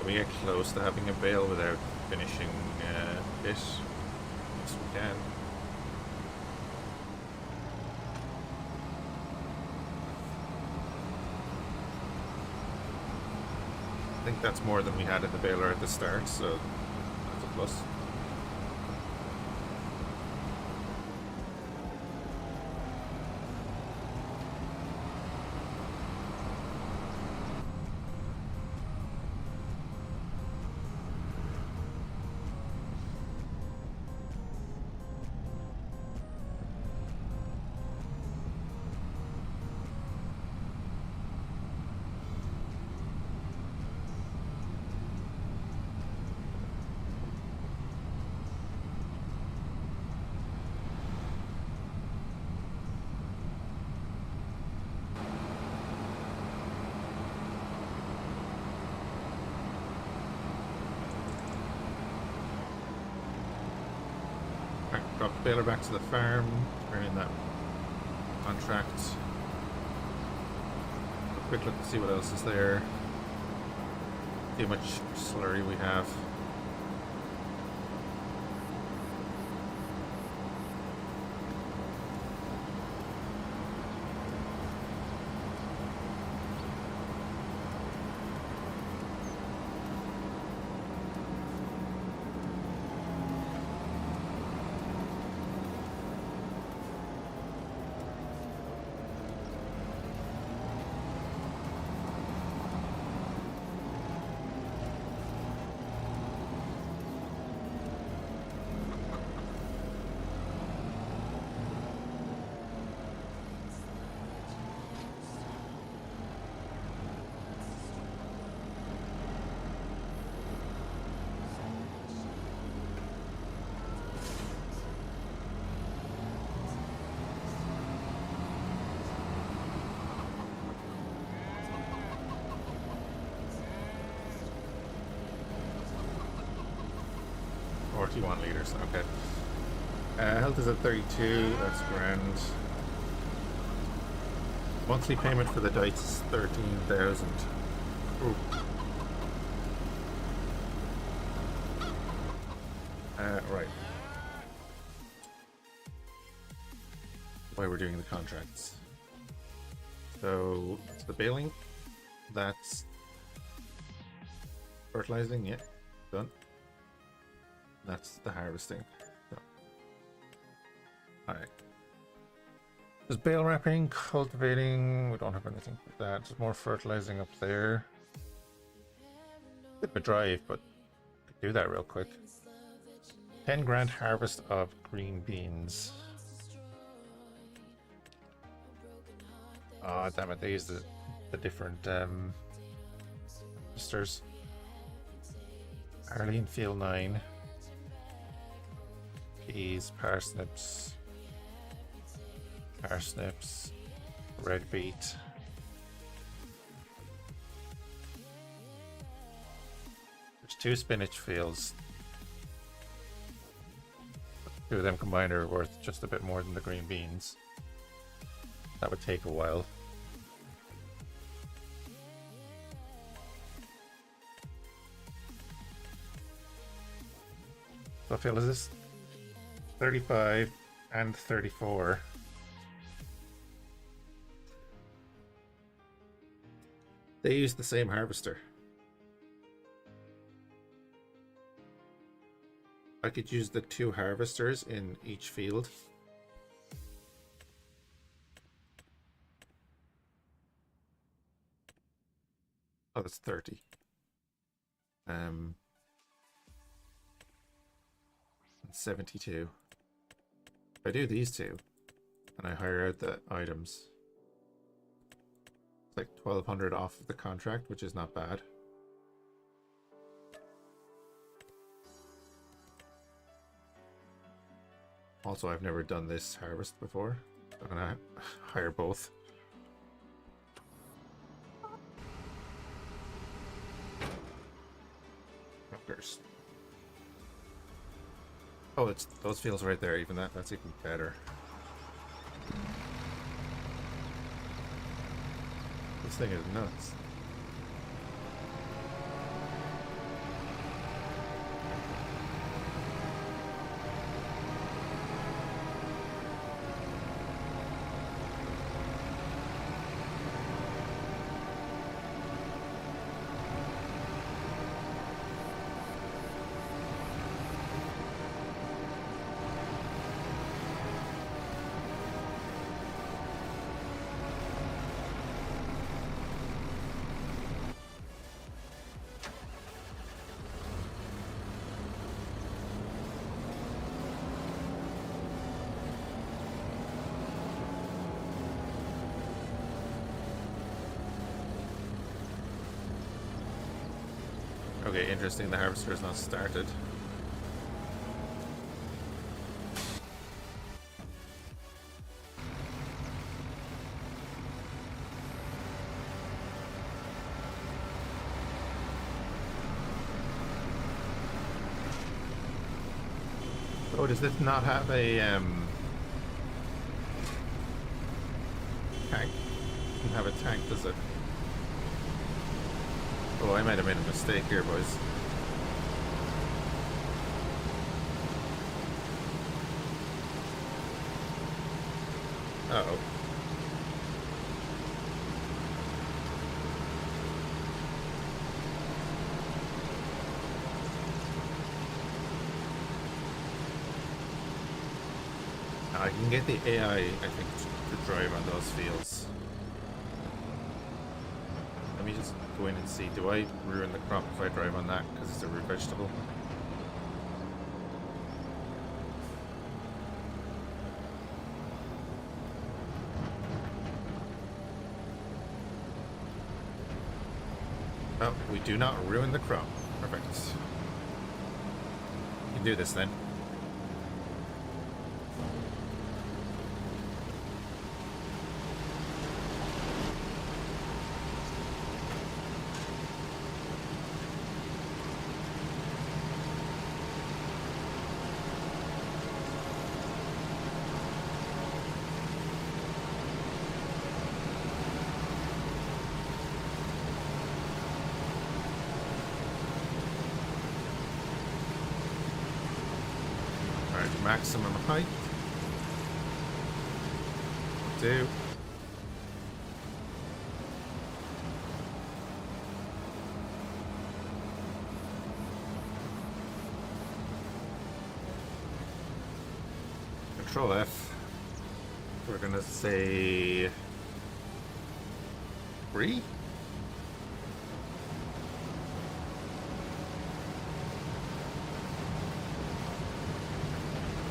We get close to having a bale without finishing this. Yes, we can. I think that's more than we had in the baler at the start, so that's a plus. Drop the baler back to the farm, turn in that contract. quick look to see what else is there. See how much slurry we have. $41 okay. Health is at 32, that's grand. Monthly payment for the dice is 13,000. Right. Why we're doing the contracts. So, it's the baling. That's fertilizing, yeah, done. That's the harvesting. So. Alright. There's bale wrapping, cultivating. We don't have anything for that. There's more fertilizing up there. Bit of a drive, but could do that real quick. 10 grand harvest of green beans. Oh, damn it. They use the different registers. Arlene Field 9. Peas, parsnips, red beet. There's 2 spinach fields. 2 of them combined are worth just a bit more than the green beans. That would take a while. What field is this? 35 and 34. They use the same harvester. I could use the 2 harvesters in each field. Oh, that's 30. 72. If I do these 2 and I hire out the items, it's like 1,200 off of the contract, which is not bad. Also, I've never done this harvest before. I'm gonna hire both. Fuckers. Oh, it's those fields right there. Even that's even better. This thing is nuts. Okay, interesting. The harvester is not started. Oh, does this not have a tank? It doesn't have a tank, does it? I might have made a mistake here, boys. Uh-oh. I can get the AI, I think, to drive on those fields. Let me just go in and see. Do I ruin the crop if I drive on that because it's a root vegetable? Oh, we do not ruin the crop. Perfect. We can do this then. Maximum height. 2. Control F. We're gonna say 3.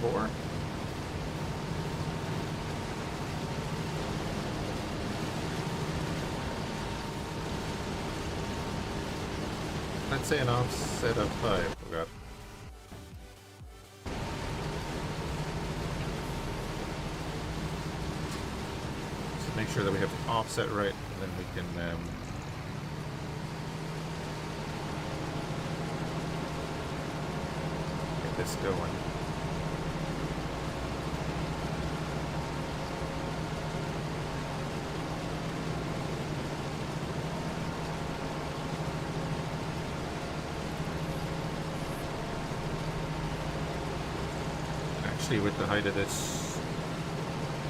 4. Let's say an offset of 5. Oh god. Just make sure that we have the offset right, and then we can get this going. Actually, with the height of this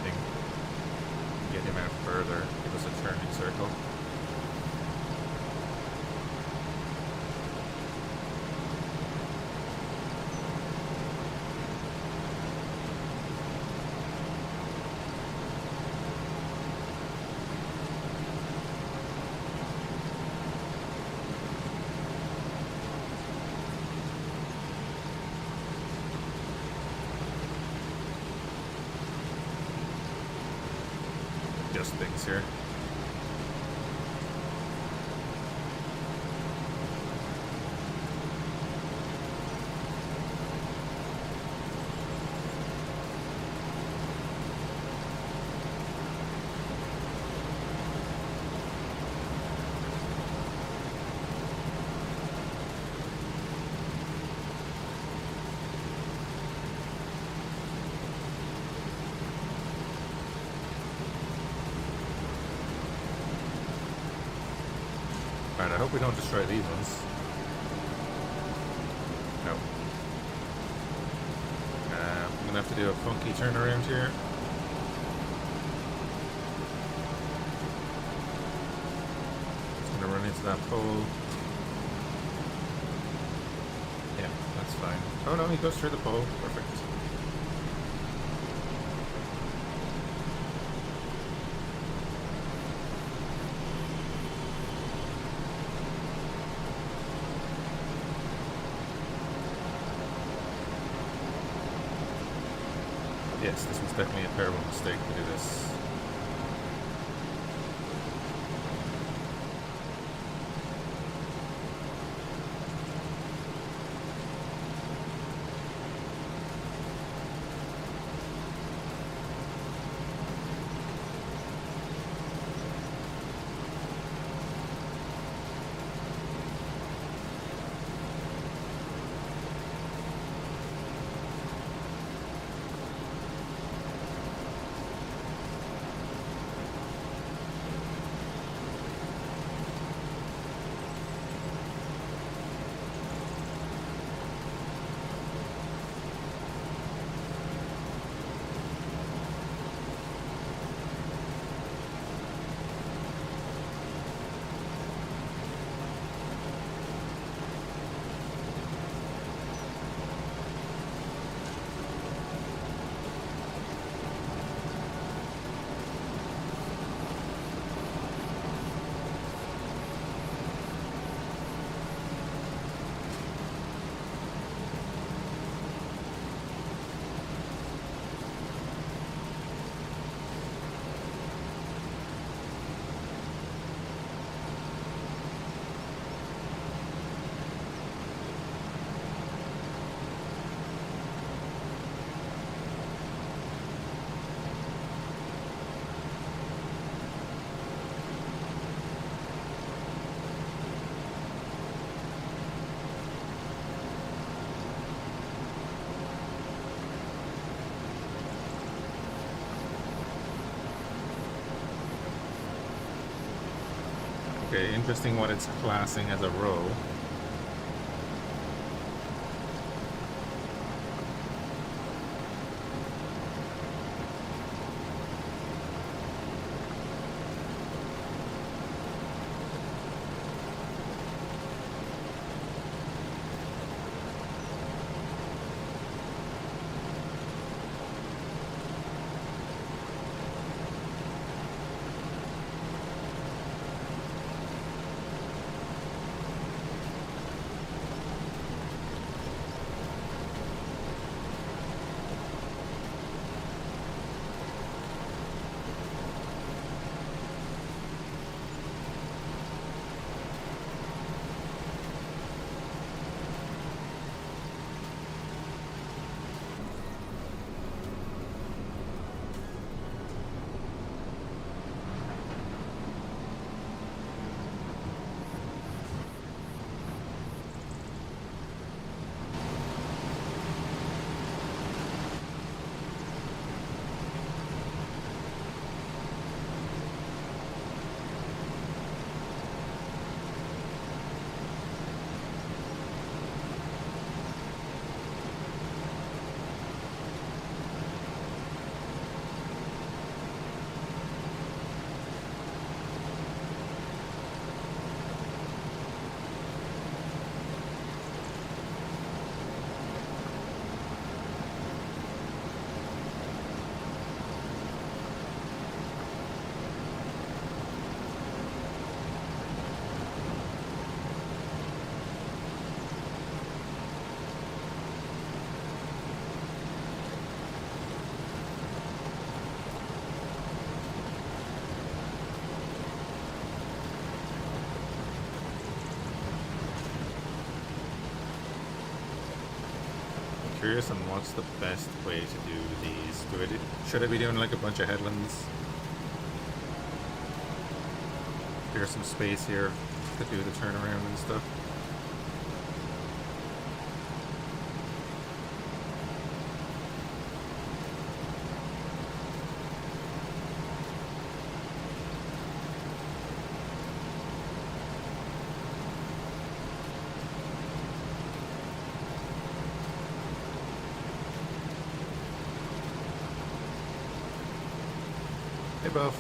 thing, get him out further, give us a turning circle. Things here. Alright, I hope we don't destroy these ones. No. I'm gonna have to do a funky turnaround here. Just gonna run into that pole. Yeah, that's fine. Oh no, he goes through the pole. Perfect. Yes, this was definitely a terrible mistake to do this. Okay, interesting what it's classing as a row. Curious on what's the best way to do these. Should I be doing like a bunch of headlands? There's some space here to do the turnaround and stuff. Hey, Buff.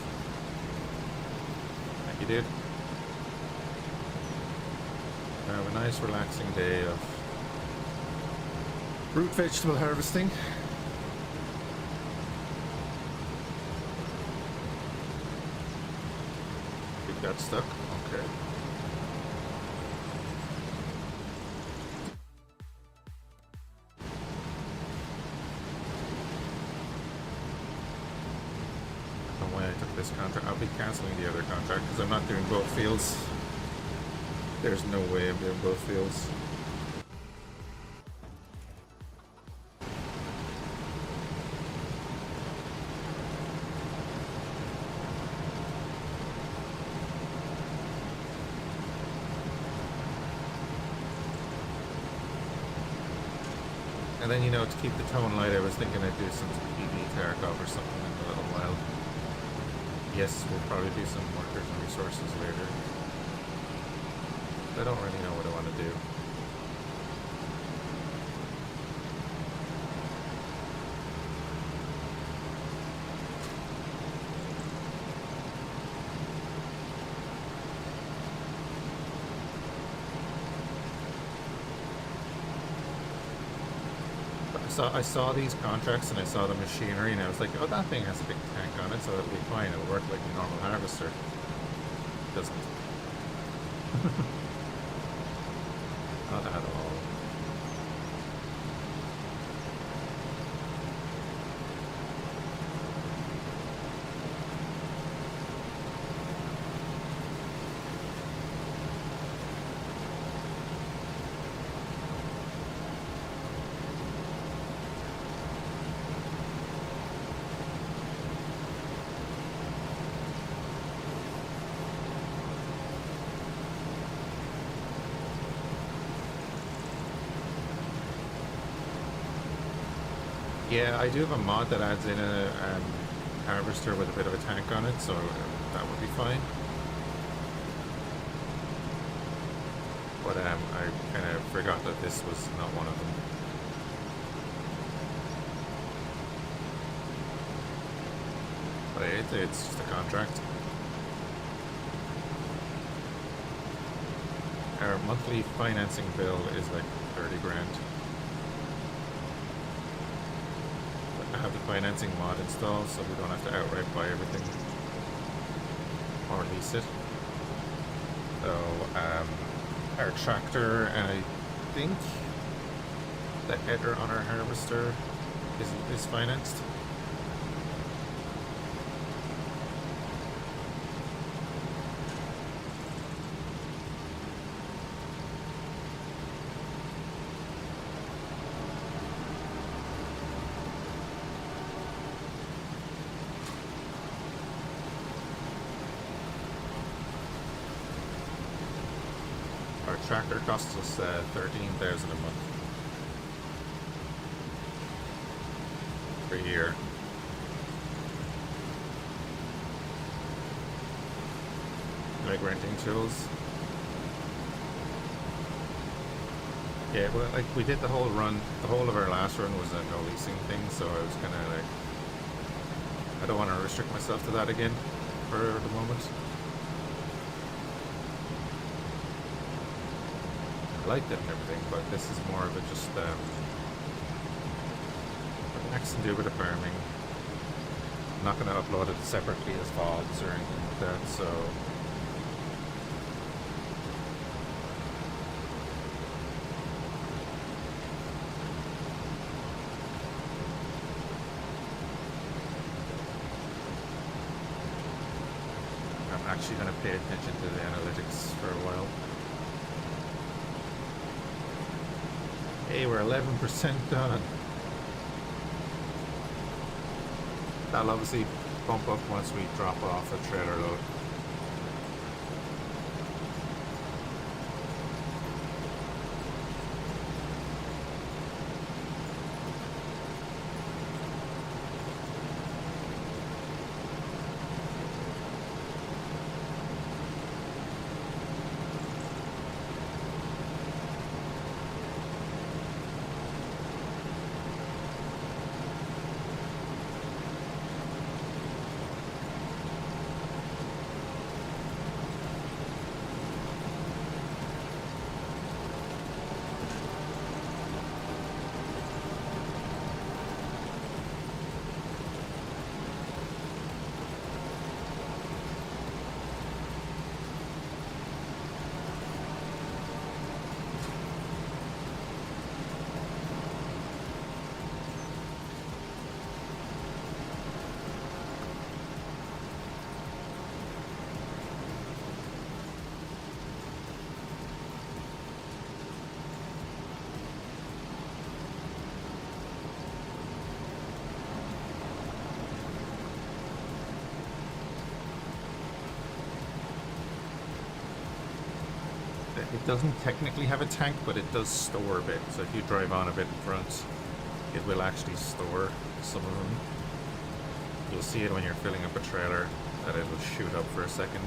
Thank you, dude. Have a nice, relaxing day of root vegetable harvesting. You got stuck? Okay. This contract. I'll be cancelling the other contract because I'm not doing both fields. There's no way I'm doing both fields. And then, you know, to keep the tone light, I was thinking I'd do some PV Tarkov or something in a little while. Yes, we'll probably do some workers and resources later. I don't really know what I want to do. I saw these contracts and I saw the machinery and I was like, oh, that thing has a big tank on it, so it'll be fine. It'll work like a normal harvester. It doesn't. Not at all. Yeah, I do have a mod that adds in a harvester with a bit of a tank on it, so that would be fine. But I kind of forgot that this was not one of them. But it's just a contract. Our monthly financing bill is like 30 grand. But I have the financing mod installed, so we don't have to outright buy everything or lease it. So our tractor, and I think the header on our harvester is financed. Our tractor costs us $13,000 a month per year. Like renting tools. Yeah, well, like we did the whole run. The whole of our last run was a no leasing thing, so I was kind of like, I don't want to restrict myself to that again for the moment. I liked it and everything, but this is more of a just relax and do a bit of farming. I'm not going to upload it separately as VODs or anything like that, so I'm actually going to pay attention to the analytics for a while. Hey, we're 11% done. That'll obviously bump up once we drop off a trailer load. It doesn't technically have a tank, but it does store a bit. So if you drive on a bit in front, it will actually store some of them. You'll see it when you're filling up a trailer, that it will shoot up for a second.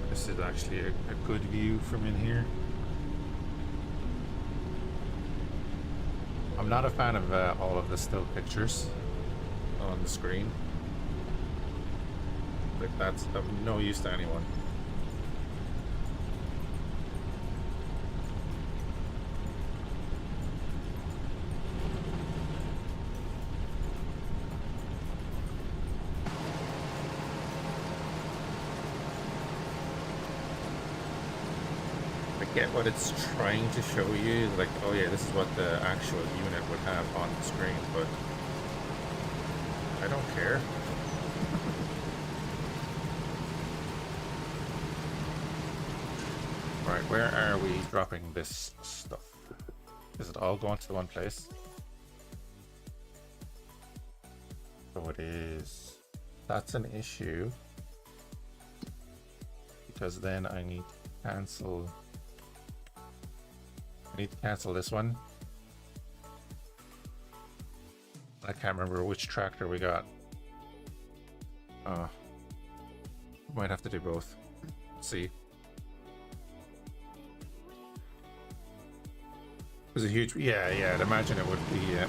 This is actually a good view from in here. I'm not a fan of all of the still pictures on the screen. Like, that's of no use to anyone. Get what it's trying to show you, like, oh yeah, this is what the actual unit would have on the screen, but I don't care. Alright, where are we dropping this stuff? Is it all going to the one place? So it is. That's an issue. Because then I need to cancel. I need to cancel this one. I can't remember which tractor we got. Might have to do both. Let's see. It was a huge. Yeah, I'd imagine it would be.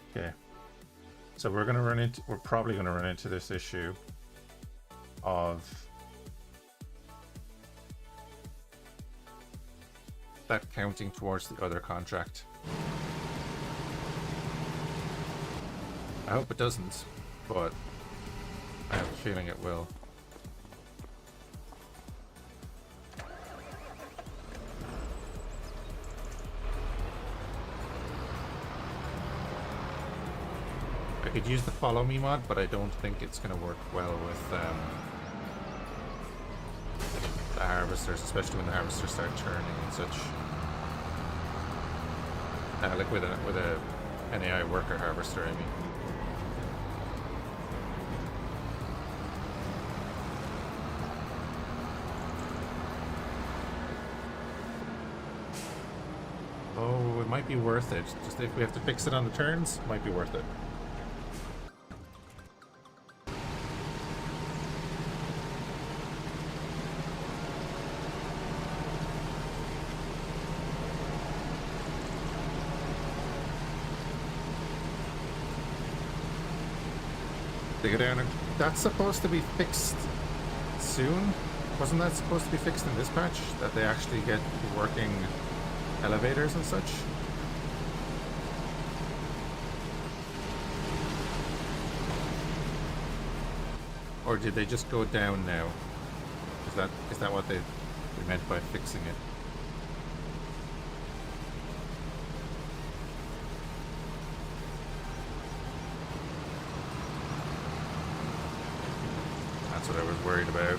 Okay. So we're probably gonna run into this issue of that counting towards the other contract. I hope it doesn't, but I have a feeling it will. I could use the follow me mod, but I don't think it's going to work well with the harvesters, especially when the harvesters start turning and such. Like with an AI worker harvester, I mean. Oh, it might be worth it. Just if we have to fix it on the turns, it might be worth it. They go down and that's supposed to be fixed soon? Wasn't that supposed to be fixed in this patch? That they actually get working elevators and such? Or did they just go down now? Is that what they meant by fixing it? That's what I was worried about.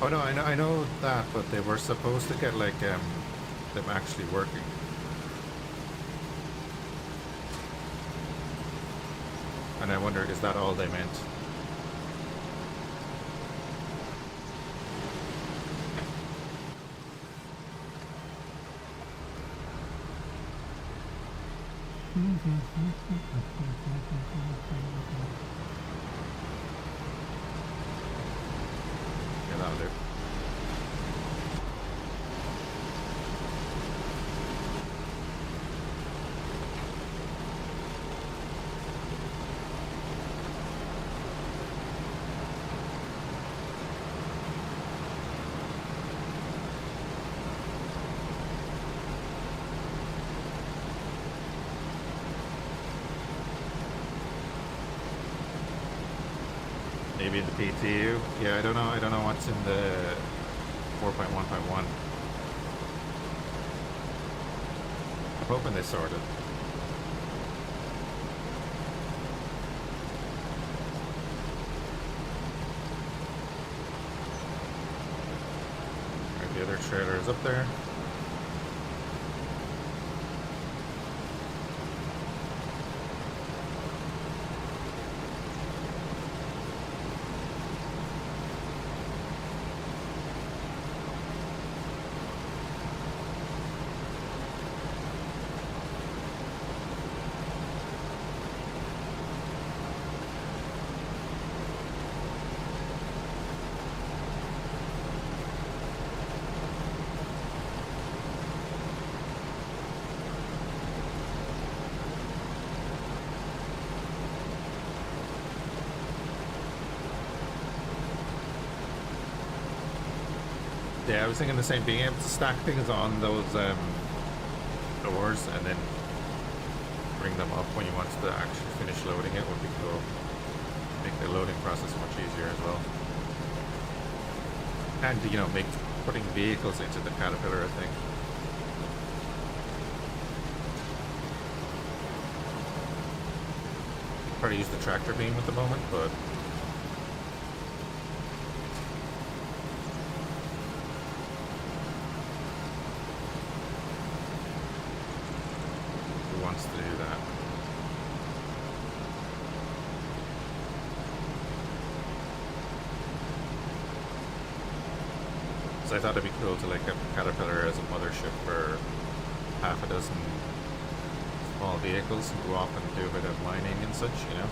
Oh no, I know that, but they were supposed to get like them actually working. And I wonder, is that all they meant? Yeah, that'll do. Maybe in the PTU. Yeah, I don't know what's in the 4.1.1. I'm hoping they sort it. Alright, the other trailer is up there. Yeah, I was thinking the same. Being able to stack things on those doors and then bring them up when you want to actually finish loading it would be cool. Make the loading process much easier as well. And, you know, make putting vehicles into the Caterpillar a thing. try to use the tractor beam at the moment, but who wants to do that? So I thought it'd be cool to like have Caterpillar as a mothership for half a dozen small vehicles and go off and do a bit of mining and such, you know?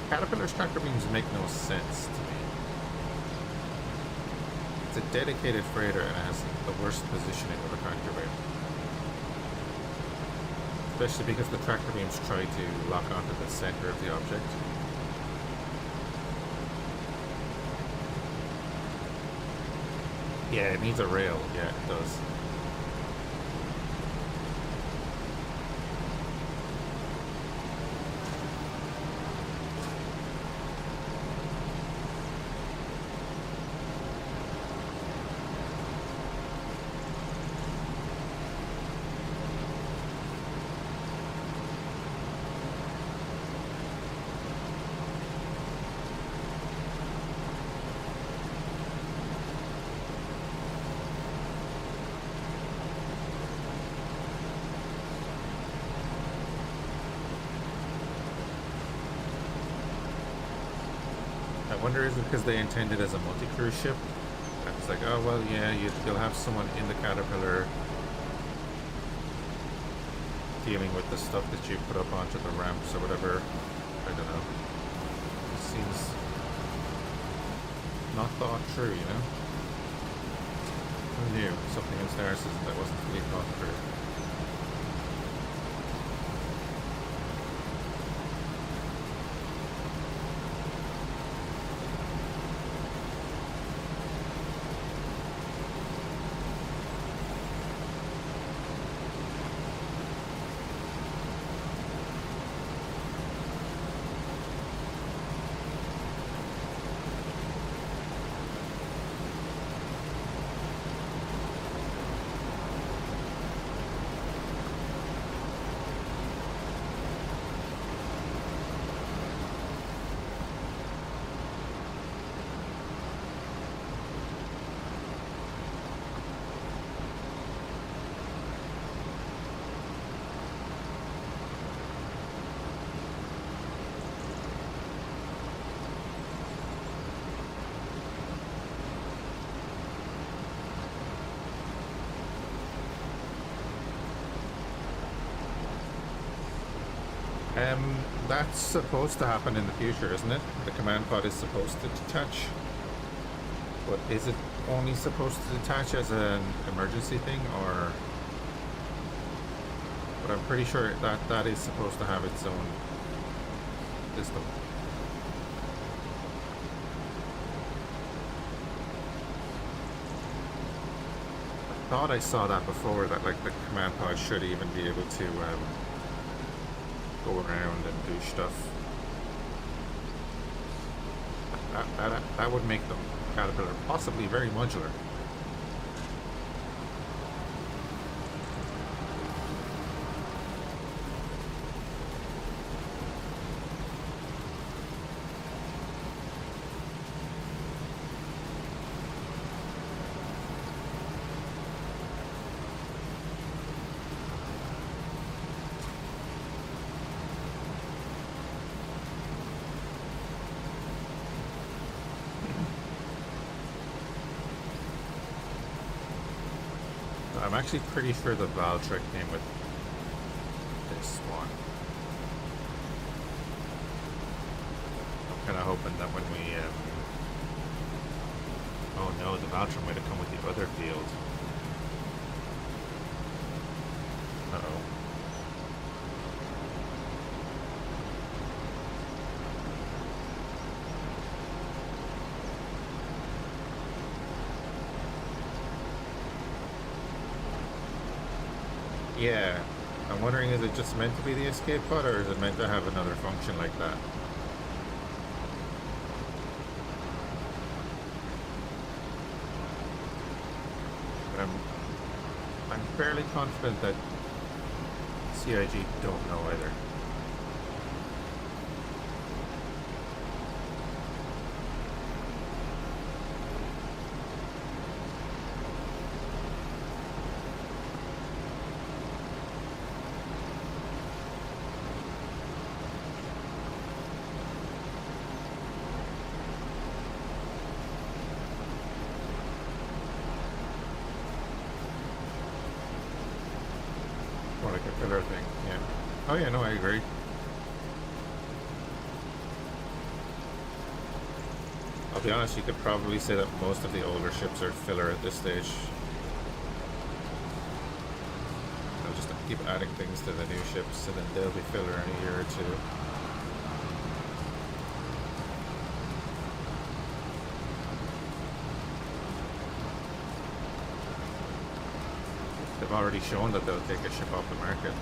Caterpillar's tractor beams make no sense to me. It's a dedicated freighter and it has the worst positioning of a tractor beam. Especially because the tractor beams try to lock onto the center of the object. Yeah, it needs a rail. Yeah, it does. I wonder is it because they intended as a multi-cruise ship? It's like, oh well, yeah, you'll have someone in the Caterpillar dealing with the stuff that you put up onto the ramps or whatever. I don't know. It seems not thought through, you know? Who knew? Something in Star System that wasn't really thought through. That's supposed to happen in the future, isn't it? The command pod is supposed to detach. But is it only supposed to detach as an emergency thing, or... But I'm pretty sure that is supposed to have its own system. I thought I saw that before, that like the command pod should even be able to go around and do stuff. That would make the Caterpillar possibly very modular. I'm actually pretty sure the Battletech came with this one. I'm kind of hoping that when we... Oh no, the Battletech might have come with the other field. Uh-oh. Yeah, I'm wondering, is it just meant to be the escape pod, or is it meant to have another function like that? I'm fairly confident that CIG don't know either. More like a filler thing, yeah. Oh yeah, no, I agree. I'll be honest, you could probably say that most of the older ships are filler at this stage. They'll just keep adding things to the new ships, and then they'll be filler in a year or two. They've already shown that they'll take a ship off the market.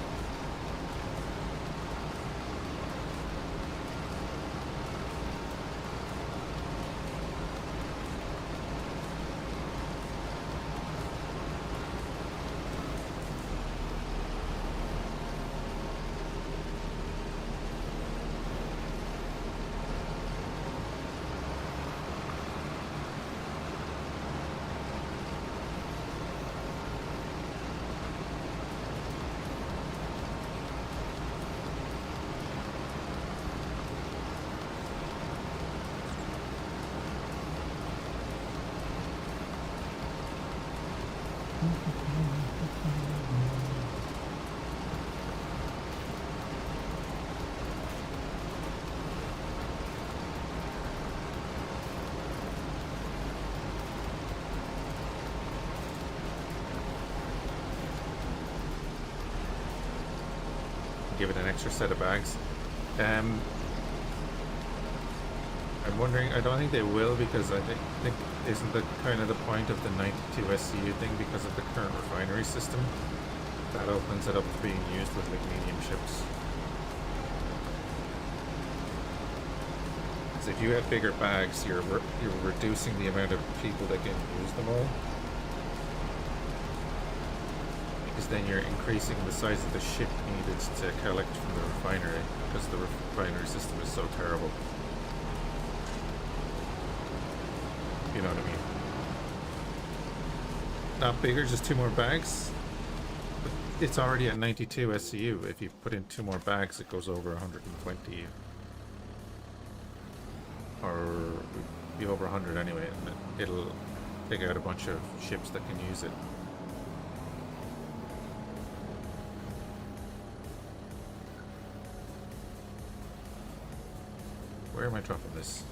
Give it an extra set of bags. I'm wondering, I don't think they will, because I think isn't the kind of the point of the 92 SCU thing because of the current refinery system? That opens it up to being used with like medium ships. So if you have bigger bags, you're reducing the amount of people that can use them all. Because then you're increasing the size of the ship needed to collect from the refinery, because the refinery system is so terrible. You know what I mean? Not bigger, just 2 more bags. But it's already at 92 SCU. If you put in 2 more bags, it goes over 120. Or be over 100 anyway, and it'll take out a bunch of ships that can use it. Where am I dropping this?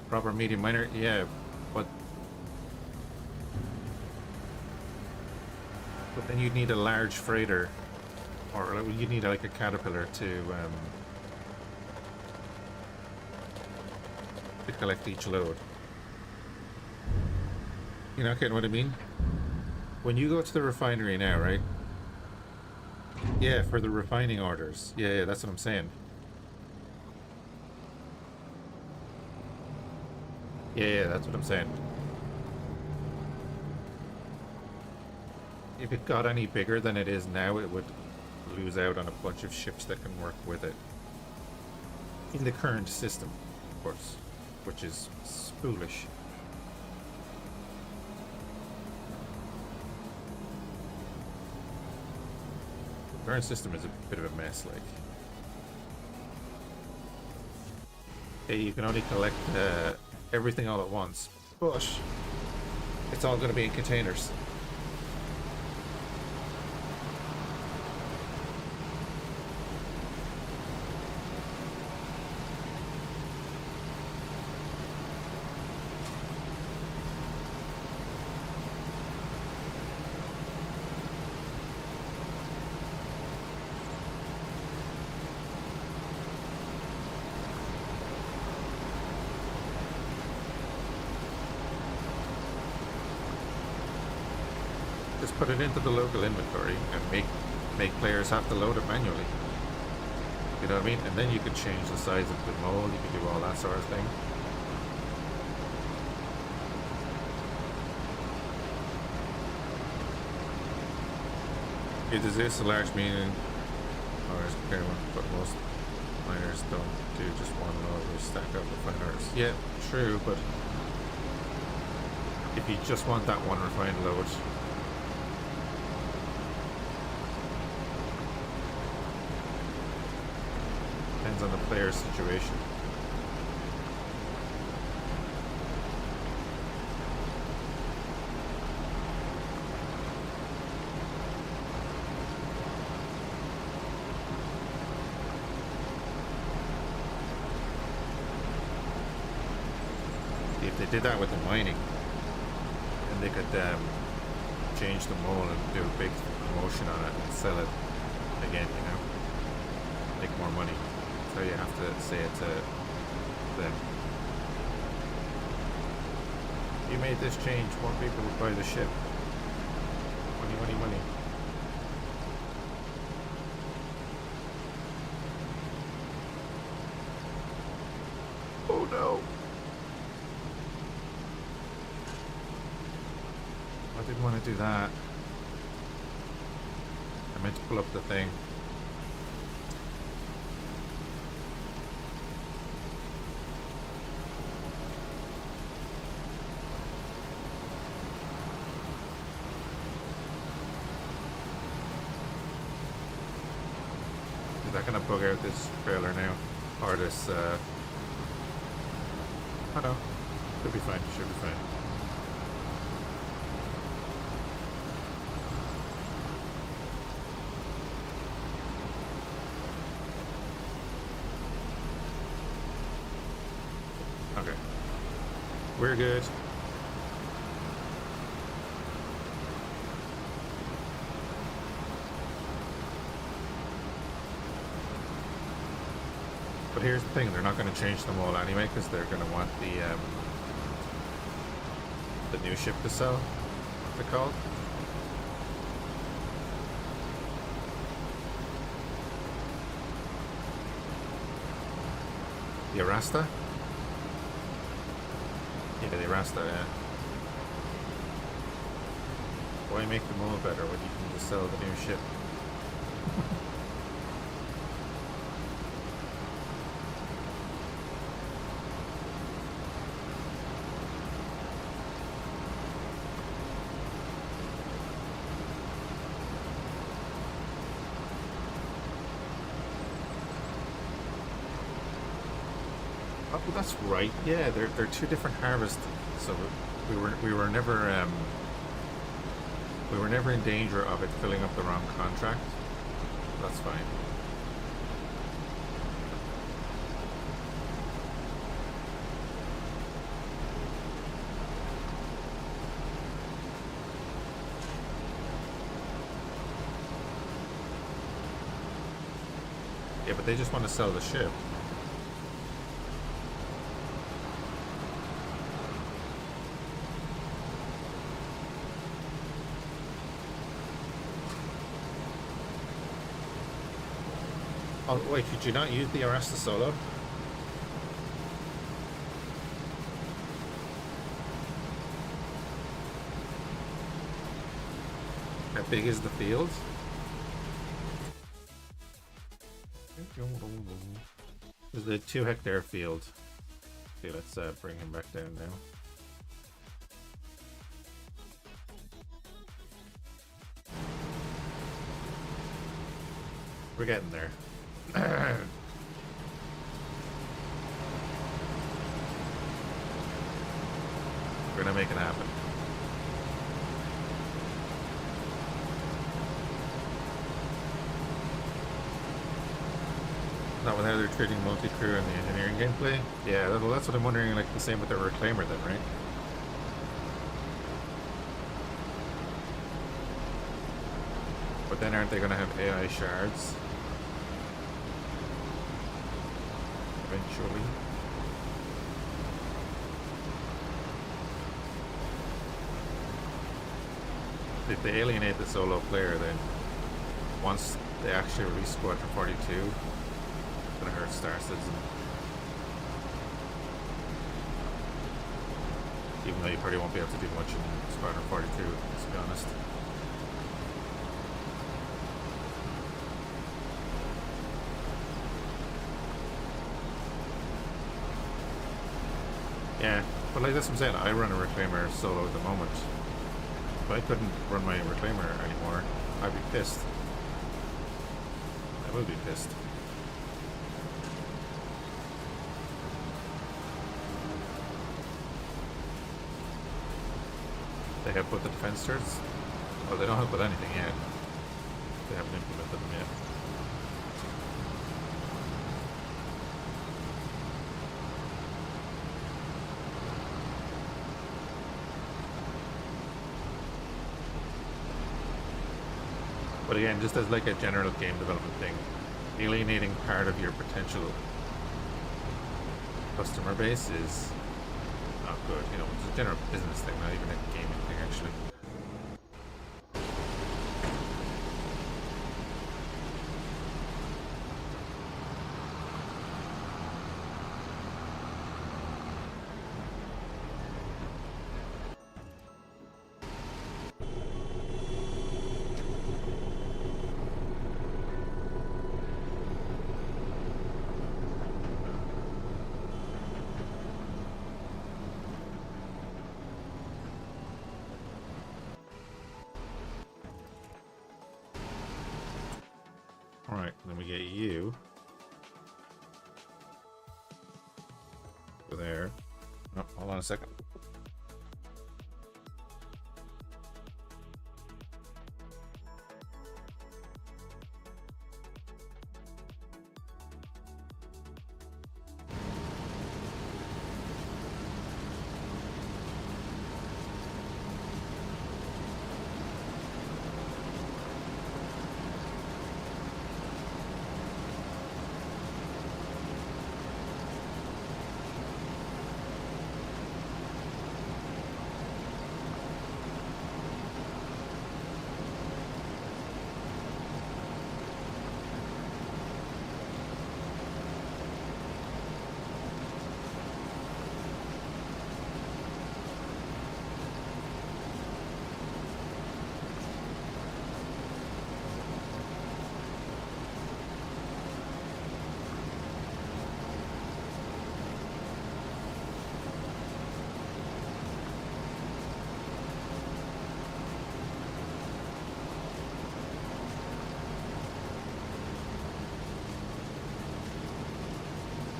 Proper medium minor? Yeah, but then you'd need a large freighter, or you'd need like a caterpillar to collect each load. You know, getting what I mean? When you go to the refinery now, right? Yeah, for the refining orders. Yeah, that's what I'm saying. Yeah, that's what I'm saying. If it got any bigger than it is now, it would lose out on a bunch of ships that can work with it. In the current system, of course, which is foolish. The current system is a bit of a mess, like. Yeah, you can only collect everything all at once, but it's all going to be in containers. Just put it into the local inventory and make players have to load it manually. You know what I mean? And then you could change the size of the mold, you could do all that sort of thing. It exists a large meaning, or is compared one, but most miners don't do just one load or stack up refined ores. Yeah, true, but if you just want that one refined load, depends on the player's situation. If they did that with the mining, and they could change the mold and do a big promotion on it and sell it again, you know, make more money. That's how you have to say it to them. You made this change, more people would buy the ship. Money, money, money. Oh no! I didn't want to do that. I meant to pull up the thing. Is that going to bug out this trailer now? Or this, oh no. Should be fine, should be fine. Okay. We're good. But here's the thing, they're not going to change them all anyway, because they're going to want the new ship to sell, what's it called? The Arasta? Yeah, the Arasta, yeah. Why make the mold better when you can just sell the new ship? Oh, that's right. Yeah, they're two different harvests. So we were never in danger of it filling up the wrong contract. That's fine. Yeah, but they just want to sell the ship. Oh, wait, could you not use the Arasta solo? How big is the field? There's a 2-hectare field. Okay, let's bring him back down now. We're getting there. We're gonna make it happen. Not with how they're treating multi-crew and the engineering gameplay. Yeah, well, that's what I'm wondering, like the same with the Reclaimer then, right? But then aren't they gonna have AI shards? Eventually. If they alienate the solo player, then once they actually release Squadron 42, it's gonna hurt Star Citizen. Even though you probably won't be able to do much in Squadron 42, let's be honest. Yeah, but like that's what I'm saying. I run a reclaimer solo at the moment. If I couldn't run my reclaimer anymore, I'd be pissed. I will be pissed. They have put the defense turrets. Well, they don't have put anything yet. They haven't implemented them yet. But again, just as like a general game development thing, alienating part of your potential customer base is not good. You know, it's a general business thing, not even a gaming thing, actually. Alright, then we get you. Over there. Oh, hold on a second.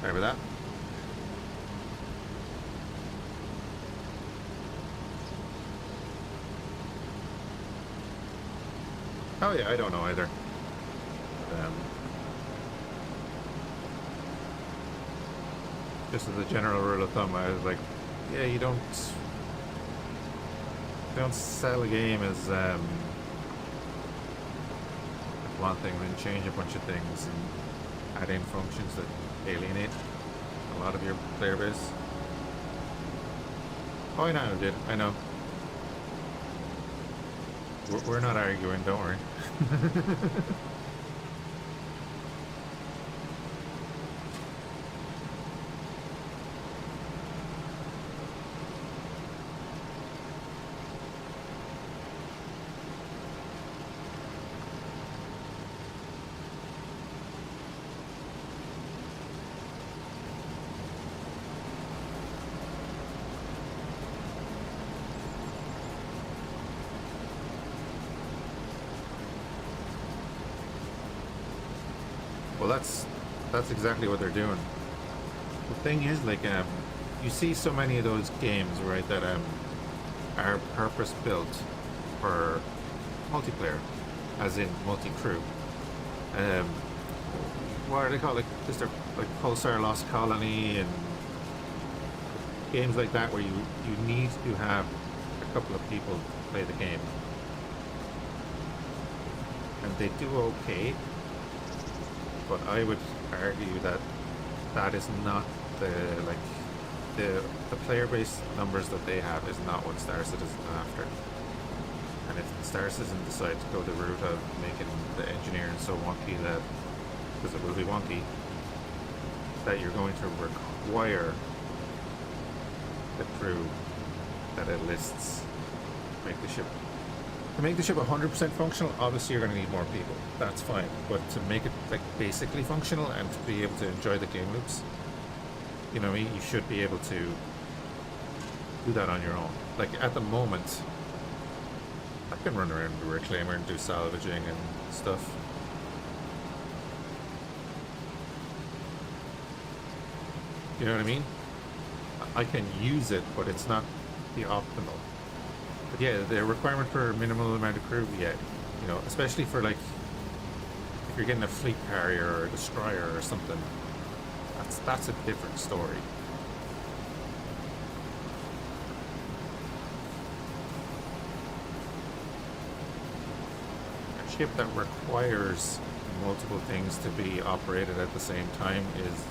Sorry about that. Oh yeah, I don't know either. Just as a general rule of thumb, I was like, yeah, you don't sell a game as one thing, then change a bunch of things and add in functions that alienate a lot of your player base. Oh, I know, dude. I know. We're not arguing, don't worry. Well, that's exactly what they're doing. The thing is, like, you see so many of those games, right, that are purpose built for multiplayer, as in multi-crew. What are they called? Like, just like Pulsar Lost Colony and games like that, where you need to have a couple of people play the game, and they do okay. But I would argue that that is not the player base numbers that they have is not what Star Citizen is after. And if Star Citizen decide to go the route of making the engineering so wonky that, because it will be wonky, that you're going to require the crew that it lists make the ship. To make the ship 100% functional, obviously you're going to need more people. That's fine. But to make it like basically functional and to be able to enjoy the game loops, you know, you should be able to do that on your own. Like at the moment, I can run around with a reclaimer and do salvaging and stuff. You know what I mean? I can use it, but it's not the optimal. But yeah, the requirement for a minimal amount of crew, yeah, you know, especially for like if you're getting a fleet carrier or a destroyer or something, that's a different story. A ship that requires multiple things to be operated at the same time is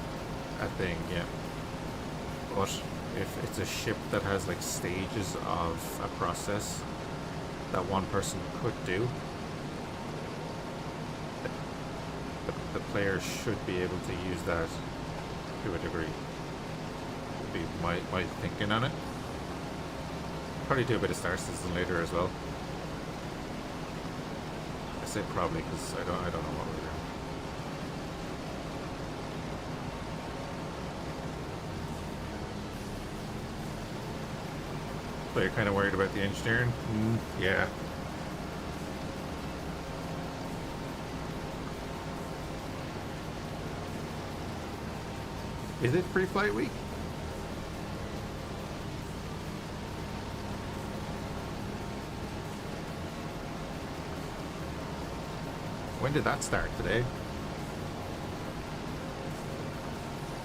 a thing, yeah. But if it's a ship that has like stages of a process that one person could do, the player should be able to use that to a degree. Would be my thinking on it. Probably do a bit of Star Citizen later as well. I say probably because I don't know what we're doing. So you're kind of worried about the engineering? Yeah. Is it free flight week? When did that start? Today?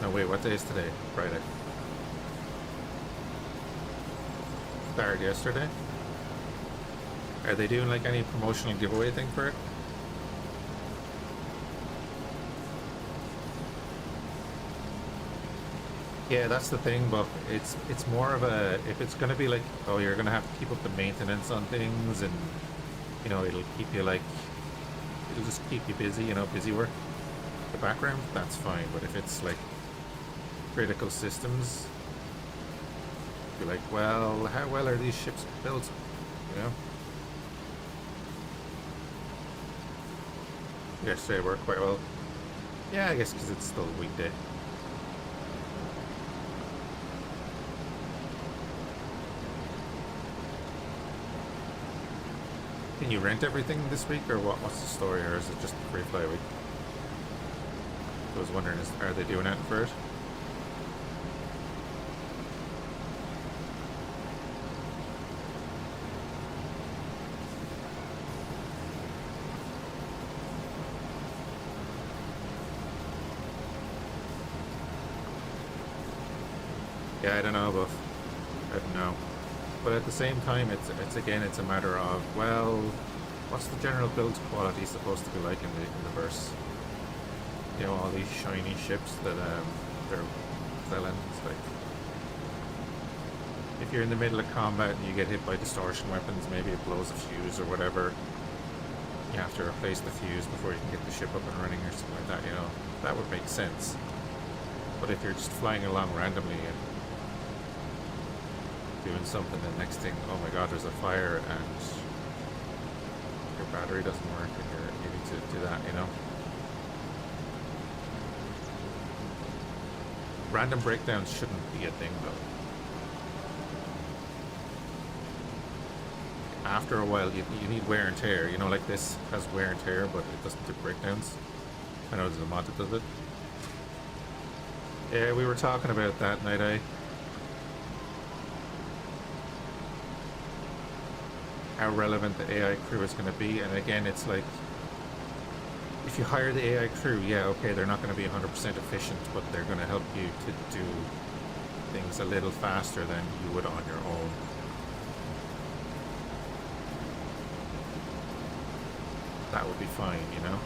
No, wait, what day is today? Friday. Started yesterday? Are they doing like any promotional giveaway thing for it? Yeah, that's the thing, but it's more of a, if it's gonna be like, oh, you're gonna have to keep up the maintenance on things, and you know, it'll keep you like, it'll just keep you busy, you know, busy work. The background, that's fine, but if it's like critical systems, you're like, well, how well are these ships built? You know? Yesterday worked quite well. Yeah, I guess because it's still a weekday. Can you rent everything this week, or what? What's the story, or is it just free fly week? I was wondering, are they doing that for it? Yeah, I don't know, but I don't know. But at the same time, it's again, it's a matter of, well, what's the general build quality supposed to be like in the verse? You know, all these shiny ships that they're selling. It's like, if you're in the middle of combat and you get hit by distortion weapons, maybe it blows a fuse or whatever. You have to replace the fuse before you can get the ship up and running or something like that. You know, that would make sense. But if you're just flying along randomly and doing something, the next thing, oh my god, there's a fire and your battery doesn't work, and you need to do that, you know. Random breakdowns shouldn't be a thing though. After a while, you need wear and tear, you know, like this has wear and tear, but it doesn't do breakdowns. I know there's a mod that does it. Yeah, we were talking about that, Night Eye. How relevant the AI crew is going to be, and again, it's like, if you hire the AI crew, yeah, okay, they're not going to be 100% efficient, but they're going to help you to do things a little faster than you would on your own. That would be fine, you know?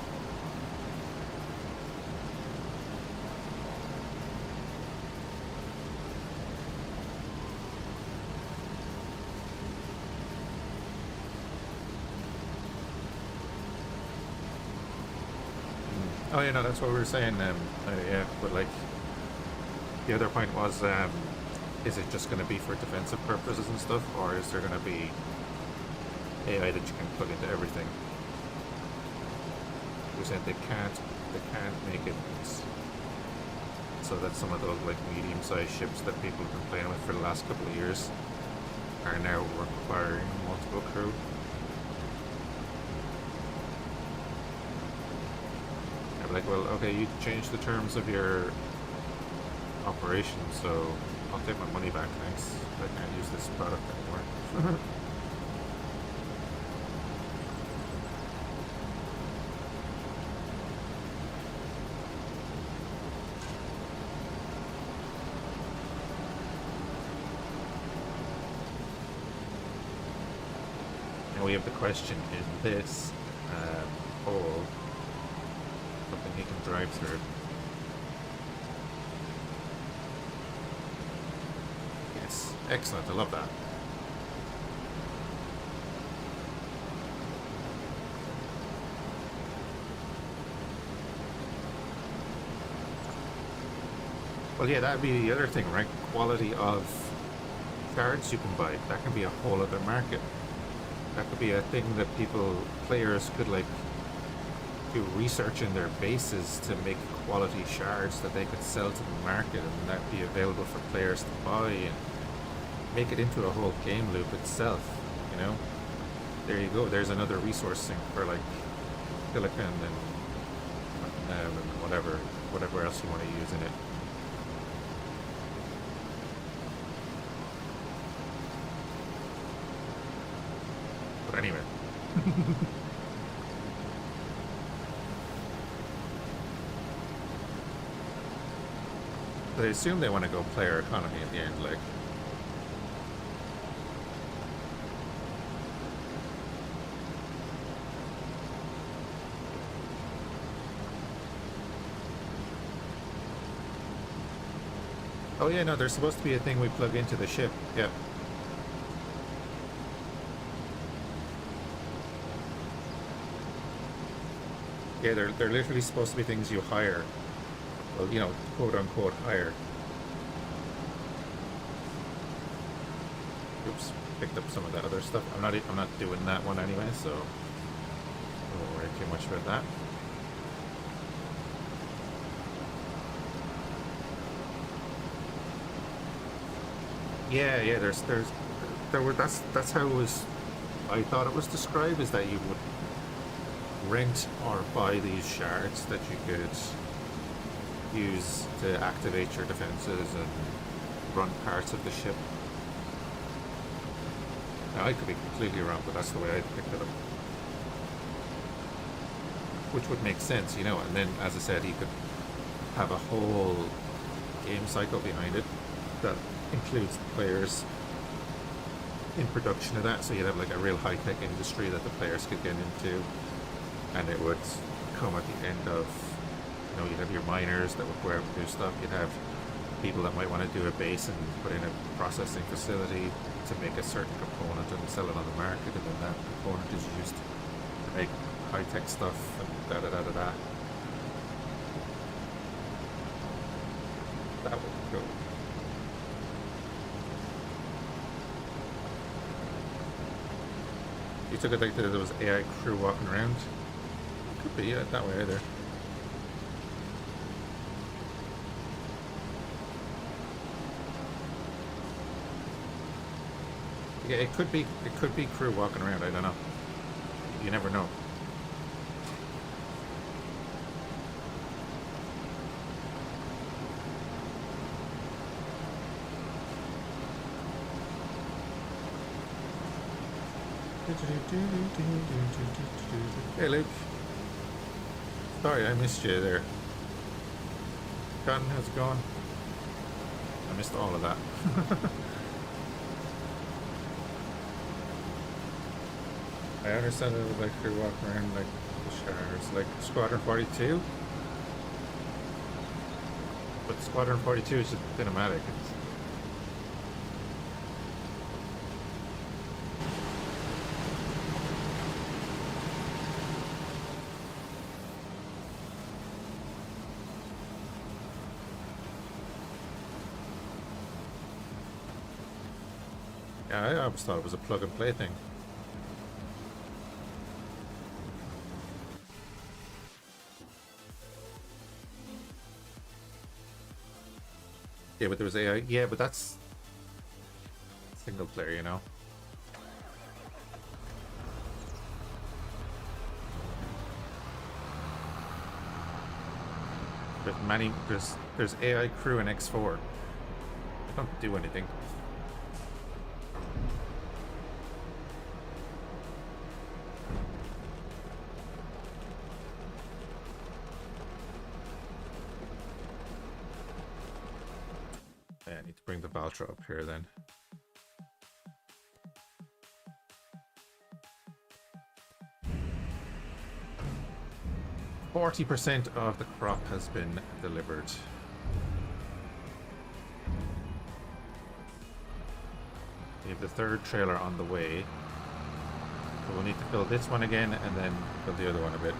Oh, yeah, no, that's what we were saying. Yeah, but like, the other point was, is it just going to be for defensive purposes and stuff, or is there going to be AI that you can plug into everything? We said they can't make it so that some of those like medium-sized ships that people have been playing with for the last couple of years are now requiring multiple crew. I'm like, well, okay, you changed the terms of your operation, so I'll take my money back, thanks. I can't use this product anymore. And we have the question, is this hole something he can drive through? Yes, excellent, I love that. Well, yeah, that'd be the other thing, right? Quality of cards you can buy. That can be a whole other market. That could be a thing that players could like do research in their bases to make quality shards that they could sell to the market, and that be available for players to buy and make it into a whole game loop itself. You know, there you go. There's another resourcing for like silicon and whatever else you want to use in it. But anyway. But I assume they want to go player economy at the end, like. Oh yeah, no, there's supposed to be a thing we plug into the ship. Yep. Yeah, they're literally supposed to be things you hire. Well, you know, quote unquote hire. Oops, picked up some of that other stuff. I'm not doing that one anyway, so I won't worry too much about that. Yeah, that's how it was. I thought it was described, is that you would rent or buy these shards that you could use to activate your defenses and run parts of the ship. Now, I could be completely wrong, but that's the way I picked it up. Which would make sense, you know, and then, as I said, you could have a whole game cycle behind it that includes the players in production of that, so you'd have like a real high-tech industry that the players could get into, and it would come at the end of, you know, you'd have your miners that would go out and do stuff, you'd have people that might want to do a base and put in a processing facility to make a certain component and sell it on the market, and then that component is used to make high-tech stuff and da-da-da-da-da. That would be cool. You took it like that there was AI crew walking around? Could be, yeah, that way either. Yeah, it could be crew walking around, I don't know. You never know. Hey Luke. Sorry, I missed you there. Con, how's it going? I missed all of that. I understand it was like you're walking around like the shards, like Squadron 42. But Squadron 42 is just cinematic. It's... Yeah, I always thought it was a plug and play thing. Yeah, but there was AI. Yeah, but that's single player, you know. There's AI crew in X4. They don't do anything. Yeah, I need to bring the Valtra up here then. %40 of the crop has been delivered. We have the third trailer on the way. So we'll need to fill this one again and then fill the other one a bit.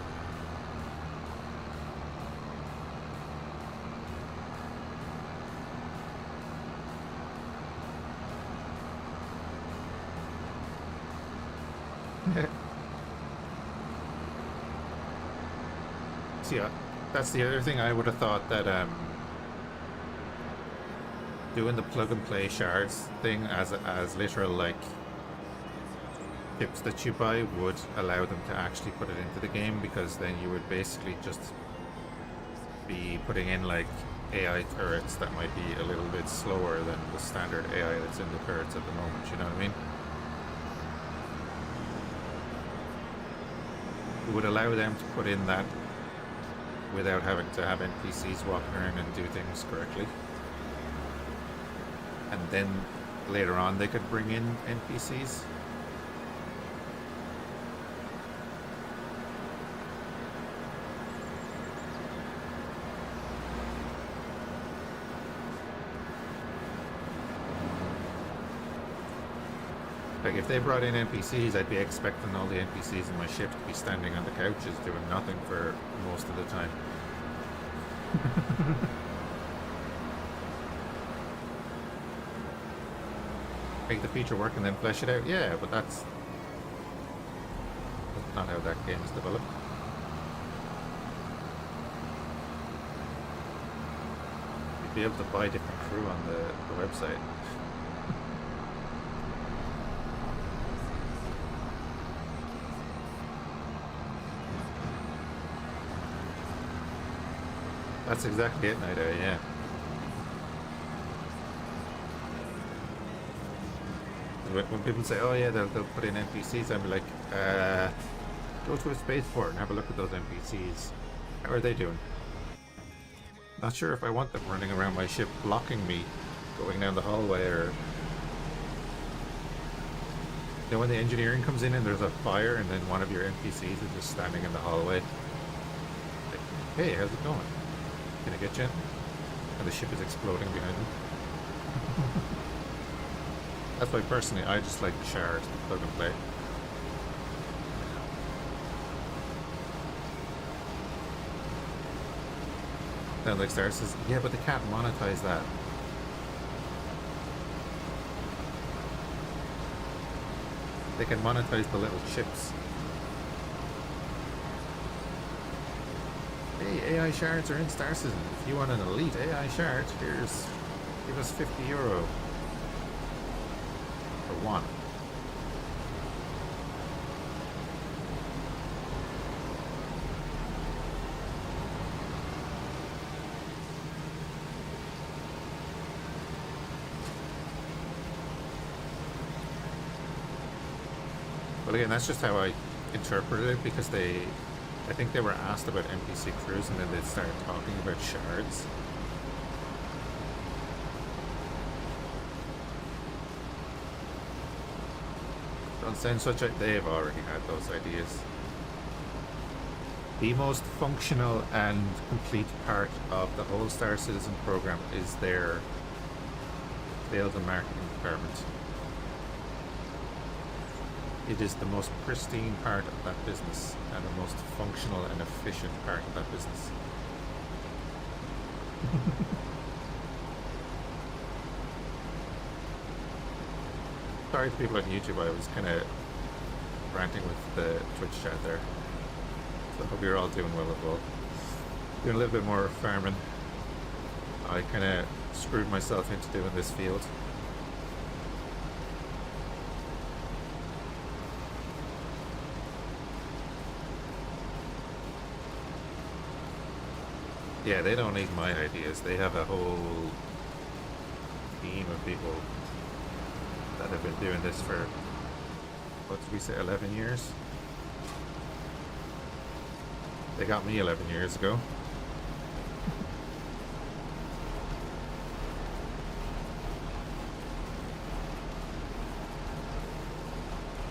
See, that's the other thing I would have thought, that doing the plug and play shards thing as literal like chips that you buy would allow them to actually put it into the game, because then you would basically just be putting in like AI turrets that might be a little bit slower than the standard AI that's in the turrets at the moment, you know what I mean? It would allow them to put in that without having to have NPCs walk around and do things correctly. And then later on they could bring in NPCs. Like if they brought in NPCs, I'd be expecting all the NPCs in my ship to be standing on the couches doing nothing for most of the time. Make the feature work and then flesh it out. Yeah, but that's not how that game is developed. You'd be able to buy different crew on the website. That's exactly it, Night Owl, yeah. When people say, oh yeah, they'll put in NPCs, I'll be like, go to a spaceport and have a look at those NPCs. How are they doing? Not sure if I want them running around my ship blocking me going down the hallway, or... You know, when the engineering comes in and there's a fire and then one of your NPCs is just standing in the hallway. Like, hey, how's it going? Can I get you? And the ship is exploding behind them. That's why personally I just like the shards, the plug and play. Then like Star says, yeah, but they can't monetize that. They can monetize the little chips. Hey, AI shards are in Star Citizen. If you want an elite AI shard, give us €50 for one. But again, that's just how I interpreted it, because I think they were asked about NPC crews and then they started talking about shards. Don't sound such a... They've already had those ideas. The most functional and complete part of the whole Star Citizen program is their sales and marketing department. It is the most pristine part of that business and the most functional and efficient part of that business. Sorry to people on YouTube, I was kind of ranting with the Twitch chat there. So I hope you're all doing well as well. Doing a little bit more farming. I kind of screwed myself into doing this field. Yeah, they don't need my ideas. They have a whole team of people that have been doing this for, what did we say, 11 years? They got me 11 years ago.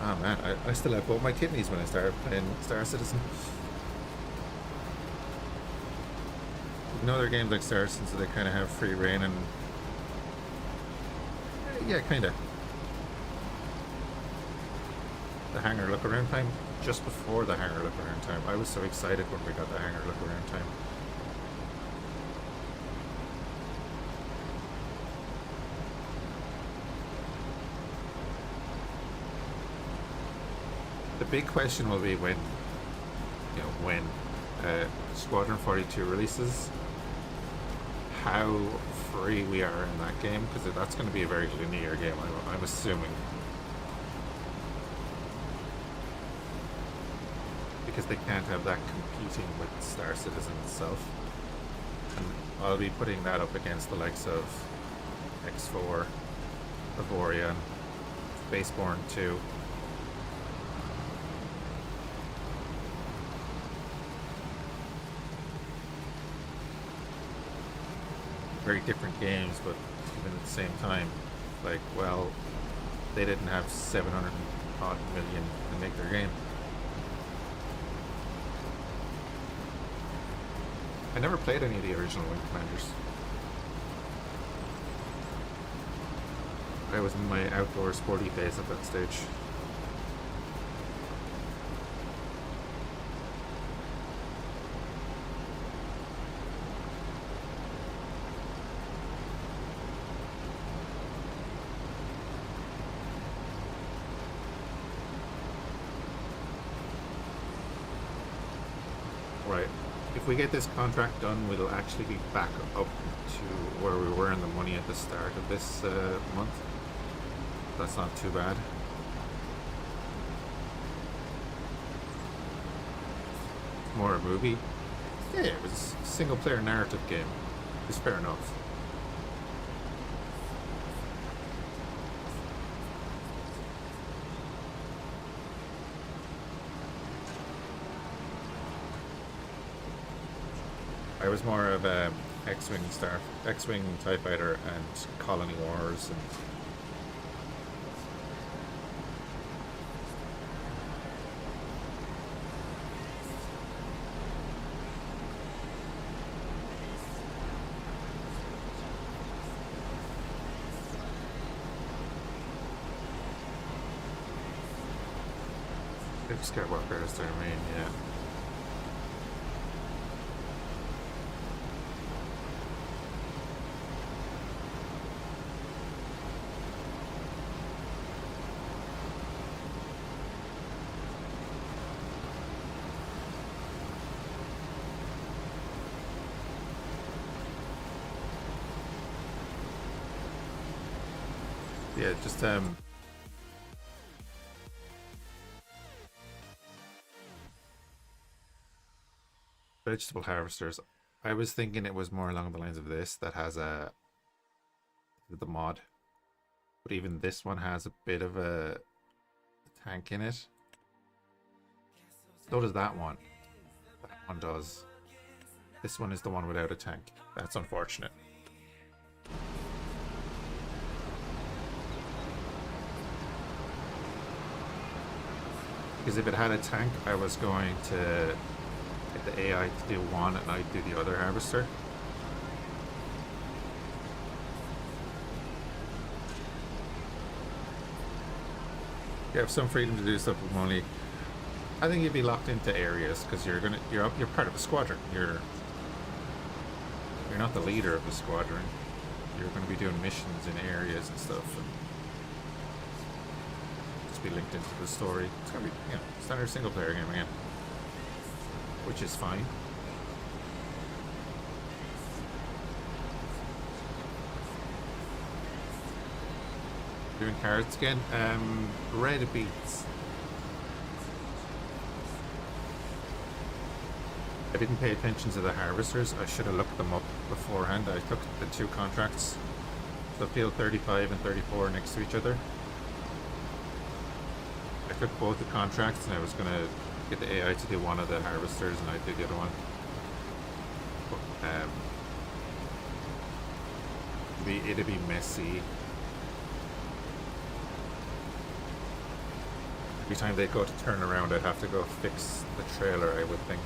Oh man, I still have both my kidneys when I started playing Star Citizen. You know, other games like Star Citizen, so they kind of have free reign and... yeah, kind of. The hangar look around time, just before the hangar look around time. I was so excited when we got the hangar look around time. The big question will be when, you know, when Squadron 42 releases, how free we are in that game, because that's going to be a very linear game, I'm assuming. Because they can't have that competing with Star Citizen itself. And I'll be putting that up against the likes of X4, Avoria, Baseborn 2. Very different games, but even at the same time, like, well, they didn't have 700 odd million to make their game. I never played any of the original Wing Commanders. I was in my outdoor sporty phase at that stage. Right. If we get this contract done, we'll actually be back up to where we were in the money at the start of this month. That's not too bad. More a movie. Yeah, it was a single player narrative game. It's fair enough. I was more of a X-Wing TIE Fighter and Colony Wars and Luke Skywalker is their main, yeah. Yeah, just vegetable harvesters. I was thinking it was more along the lines of this that has the mod, but even this one has a bit of a tank in it. So does that one. That one does. This one is the one without a tank. That's unfortunate. Because if it had a tank, I was going to get the AI to do one and I'd do the other harvester. You have some freedom to do stuff with money. I think you'd be locked into areas because you're part of a squadron. You're not the leader of the squadron. You're going to be doing missions in areas and stuff. And be linked into the story. It's gonna be, you know, standard single player game again, which is fine. Doing carrots again. Red beets. I didn't pay attention to the harvesters. I should have looked them up beforehand. I took the 2 contracts. So field 35 and 34 next to each other. I took both the contracts and I was going to get the AI to do one of the harvesters and I did the other one. But, it'd be messy. Every time they go to turn around, I'd have to go fix the trailer, I would think.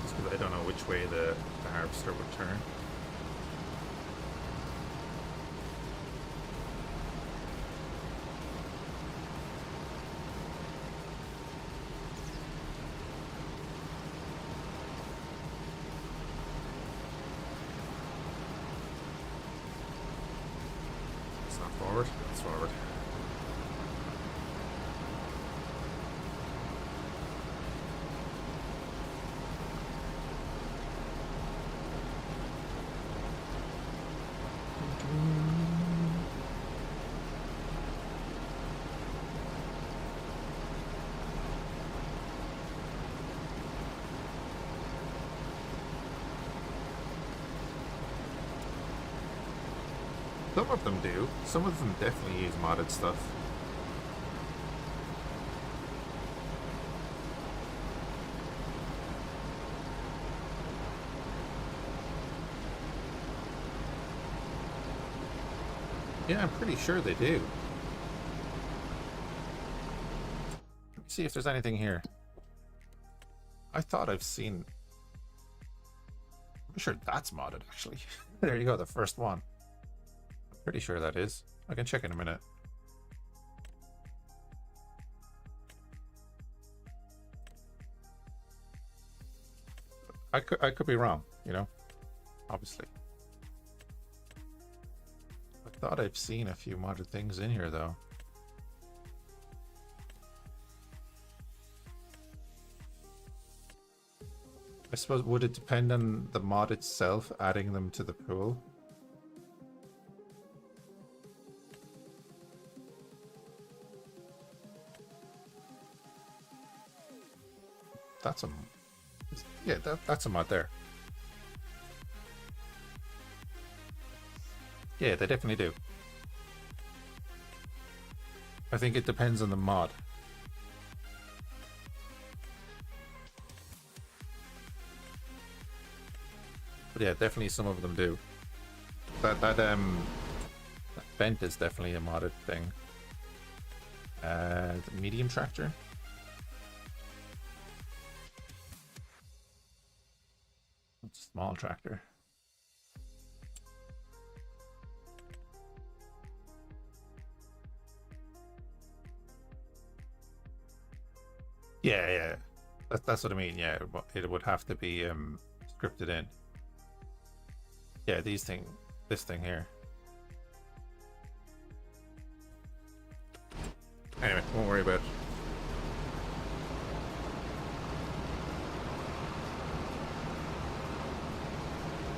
Just because I don't know which way the harvester would turn. Forward. It's forward. Some of them do. Some of them definitely use modded stuff. Yeah, I'm pretty sure they do. Let me see if there's anything here. I thought I've seen... I'm sure that's modded, actually. There you go, the first one. Pretty sure that is. I can check in a minute. I could be wrong, you know, obviously. I thought I've seen a few modded things in here though. I suppose, would it depend on the mod itself adding them to the pool? That's a... Yeah, that's a mod there. Yeah, they definitely do. I think it depends on the mod. But yeah, definitely some of them do. That vent is definitely a modded thing. The medium tractor. Small tractor. Yeah. That's what I mean. Yeah, it would have to be scripted in. Yeah, this thing here. Anyway, won't worry about it.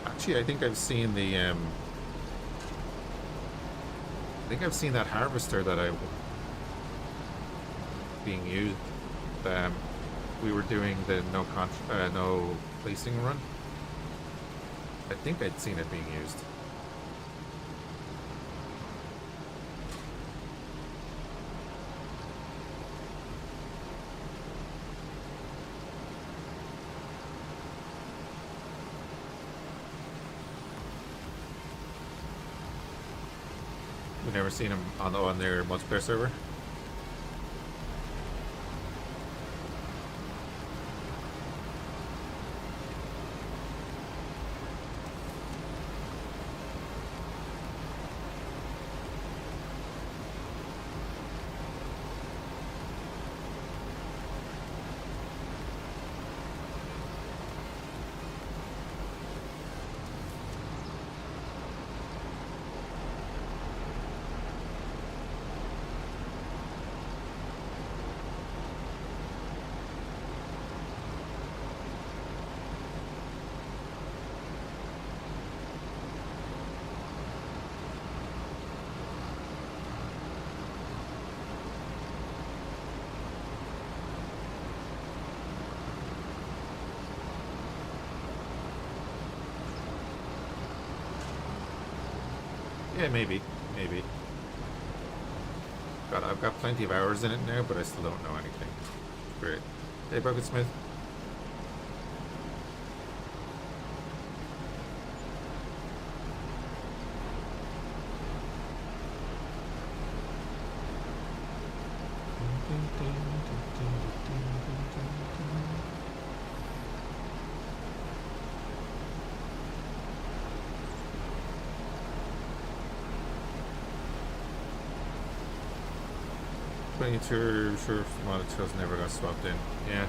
Actually, I think I've seen the I think I've seen that harvester that being used. We were doing the no placing run. I think I'd seen it being used. We've never seen them on their multiplayer server. Yeah, maybe. Maybe. God, I've got plenty of hours in it now, but I still don't know anything. Great. Hey, Broken Smith. Sure, molecules never got swapped in. Yeah.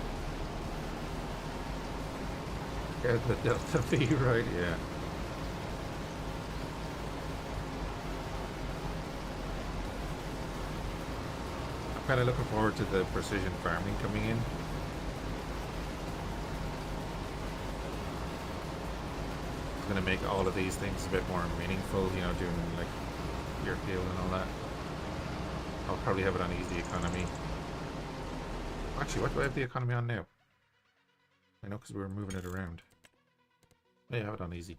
Yeah, the Delta V, right? Yeah. I'm kind of looking forward to the precision farming coming in. It's going to make all of these things a bit more meaningful, you know, doing like your field and all that. I'll probably have it on easy economy. Actually, what do I have the economy on now? I know because we were moving it around. Yeah, I have it on easy.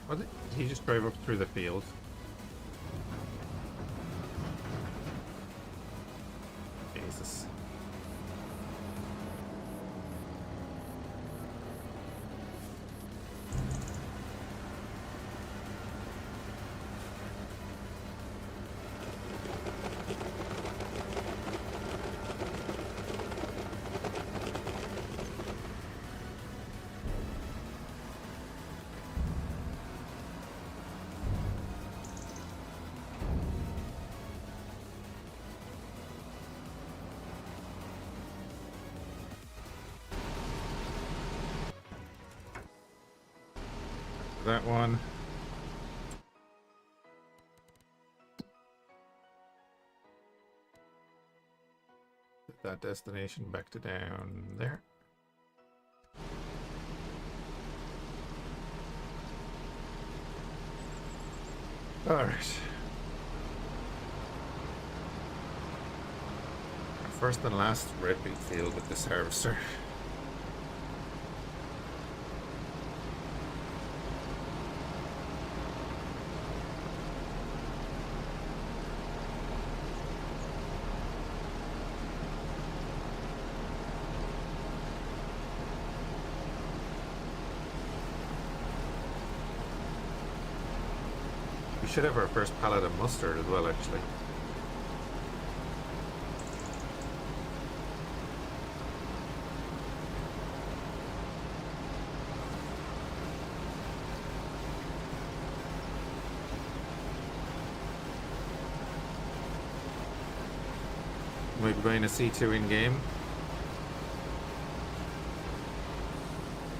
What did he just drive up through the field? Jesus. That one. Put that destination back to down there. All right. Our first and last red wheat field with this harvester. We should have our first pallet of mustard as well, actually. Might be buying a C2 in game.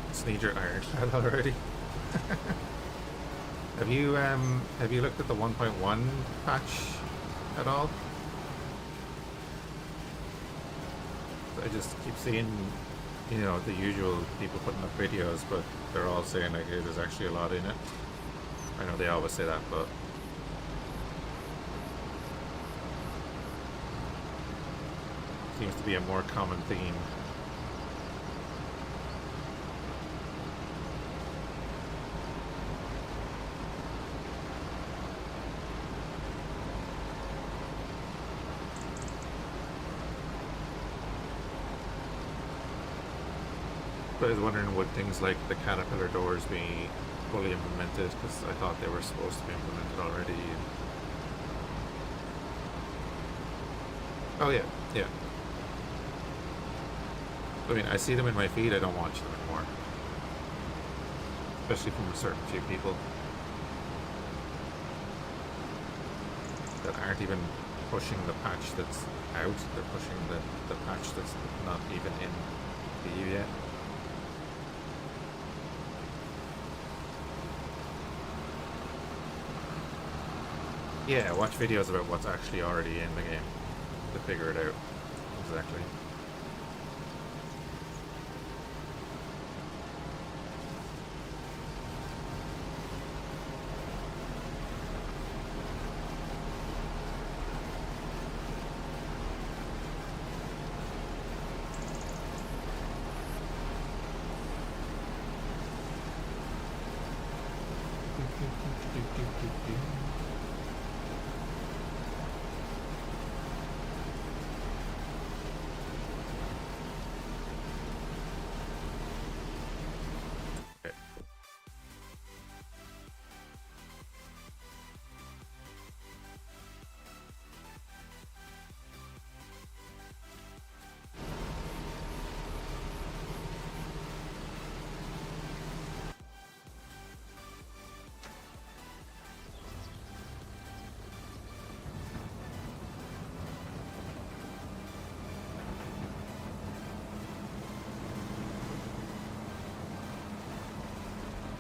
Just need your ironclad already. Have you looked at the 1.1 patch at all? I just keep seeing you know, the usual people putting up videos, but they're all saying like, hey, there's actually a lot in it. I know they always say that, but seems to be a more common theme. I was wondering, would things like the caterpillar doors be fully implemented? Because I thought they were supposed to be implemented already. Oh yeah, yeah. I mean, I see them in my feed, I don't watch them anymore. Especially from a certain few people that aren't even pushing the patch that's out, they're pushing the patch that's not even in the EU yet. Yeah, watch videos about what's actually already in the game to figure it out. Exactly.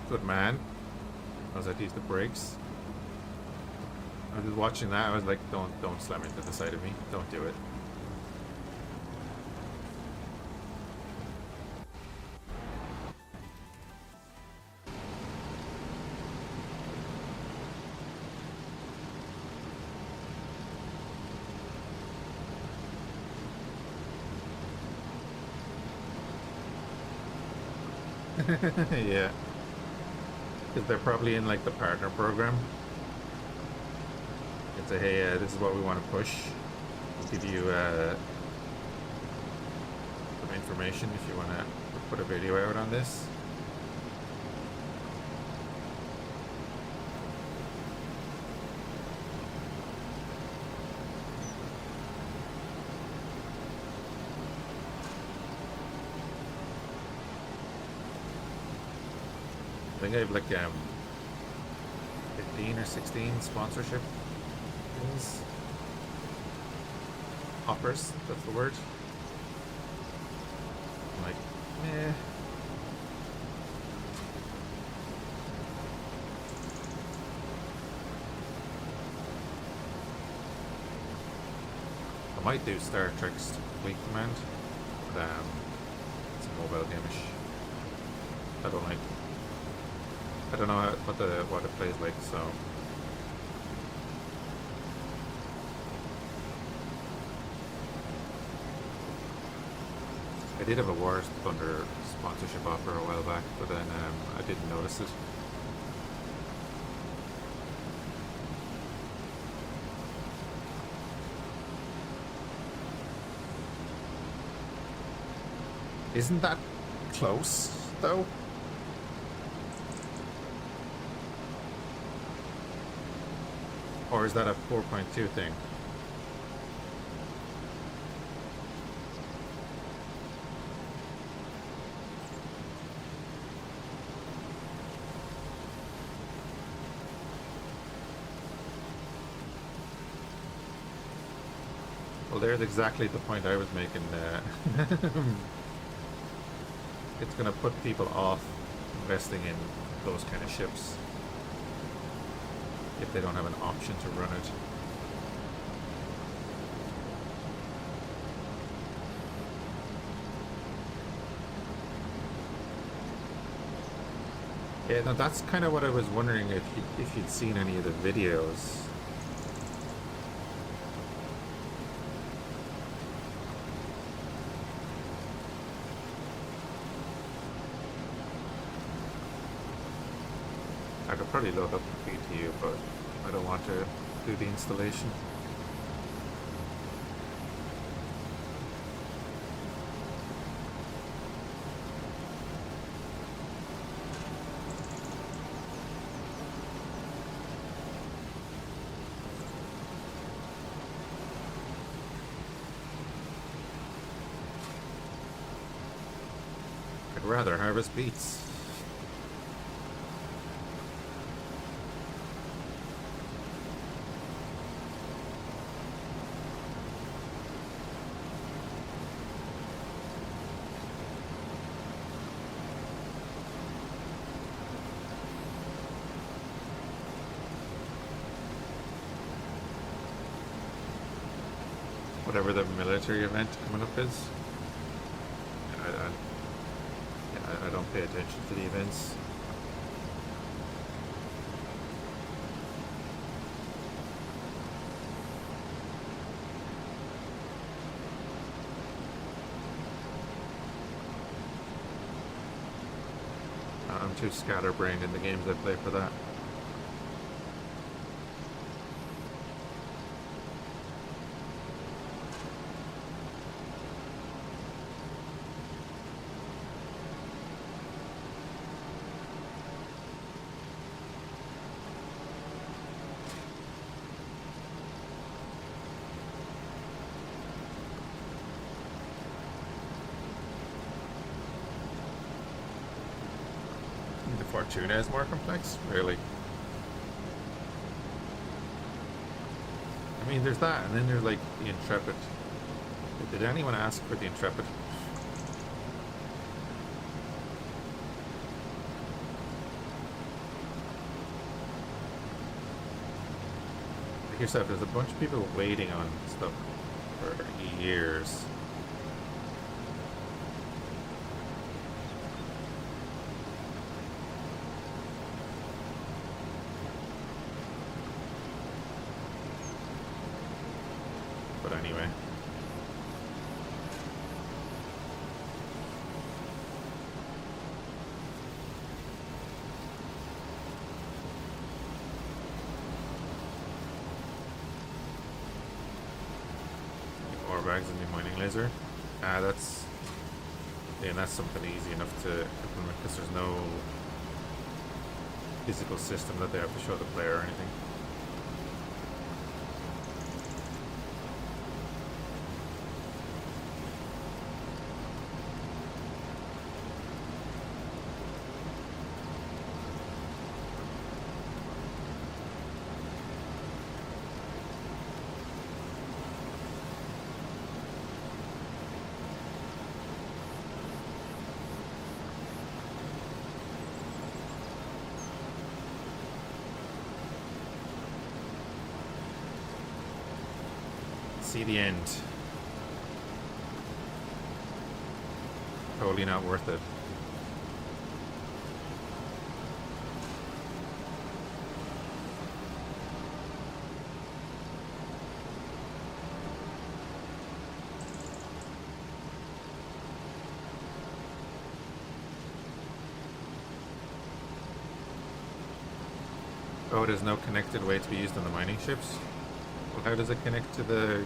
Good man. I was like, use the brakes. I was watching that. I was like, don't slam into the side of me. Don't do it. Yeah. Because they're probably in like the partner program. And say, hey, this is what we want to push. We'll give you some information if you want to put a video out on this. I think I have like 15 or 16 sponsorship things. Offers, that's the word. I'm like, eh. I might do Star Trek's Fleet Command, but it's a mobile game-ish. I don't know what it plays like, so I did have a War Thunder sponsorship offer a while back, but then I didn't notice it. Isn't that close, though? Or is that a 4.2 thing? Well, there's exactly the point I was making. It's going to put people off investing in those kind of ships if they don't have an option to run it. Yeah, no, that's kind of what I was wondering if you'd seen any of the videos. I could probably load up the feed to you, but I don't want to do the installation. I'd rather harvest beets. Whatever the military event coming up is. I don't pay attention to the events. I'm too scatterbrained in the games I play for that. Fortuna is more complex? Really? I mean, there's that, and then there's like the Intrepid. Did anyone ask for the Intrepid? Like yourself, there's a bunch of people waiting on stuff for years. Anyway. Ore bags in the mining laser. That's something easy enough to implement because there's no physical system that they have to show the player or anything. See the end. Totally not worth it. Oh, there's no connected way to be used on the mining ships? Well, how does it connect to the...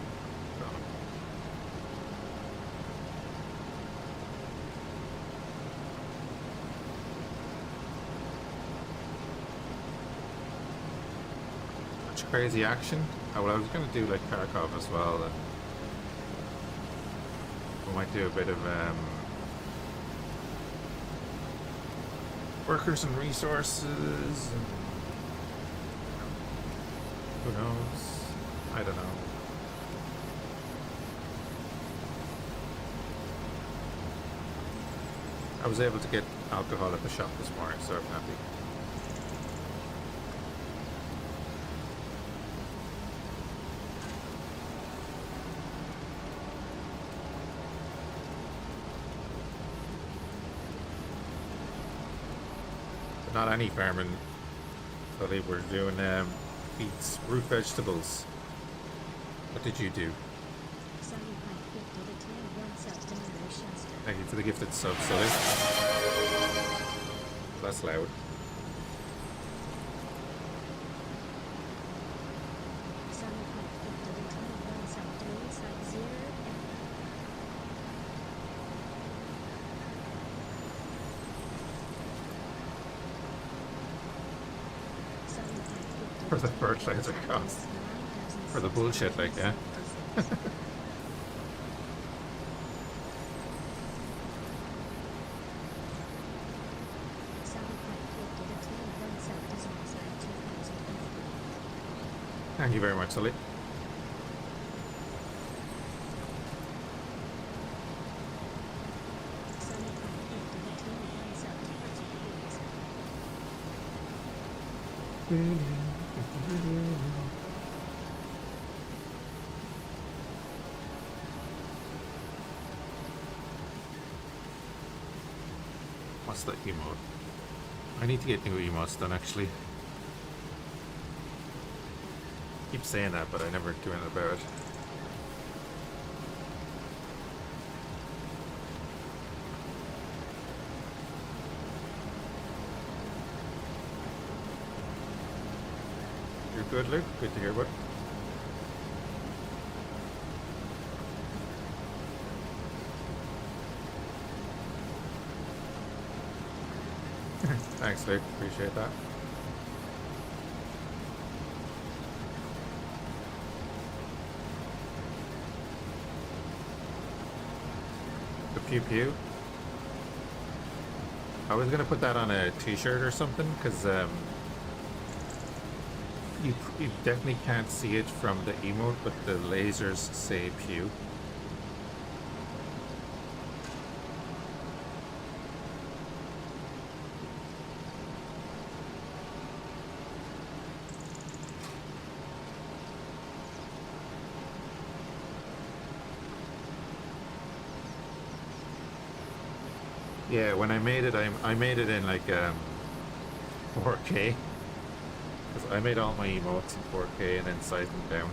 Crazy action. Oh, well, I was going to do like Kharkov as well. We might do a bit of workers and resources. And, who knows? I don't know. I was able to get alcohol at the shop this morning, so I'm happy. Not any farming. So they were doing beets, root vegetables. What did you do? Thank you for the gifted sub, Sully. That's loud. For the fertilizer cost. For the bullshit, like, yeah. Thank you very much, Sully. What's the emote? I need to get new emotes done, actually. Keep saying that, but I never do anything about it. You're good, Luke. Good to hear, bud. Thanks, Luke. Appreciate that. The pew pew. I was gonna put that on a t-shirt or something, because you definitely can't see it from the emote, but the lasers say pew. Yeah, when I made it, I made it in like 4K. Because I made all my emotes in 4K and then sized them down.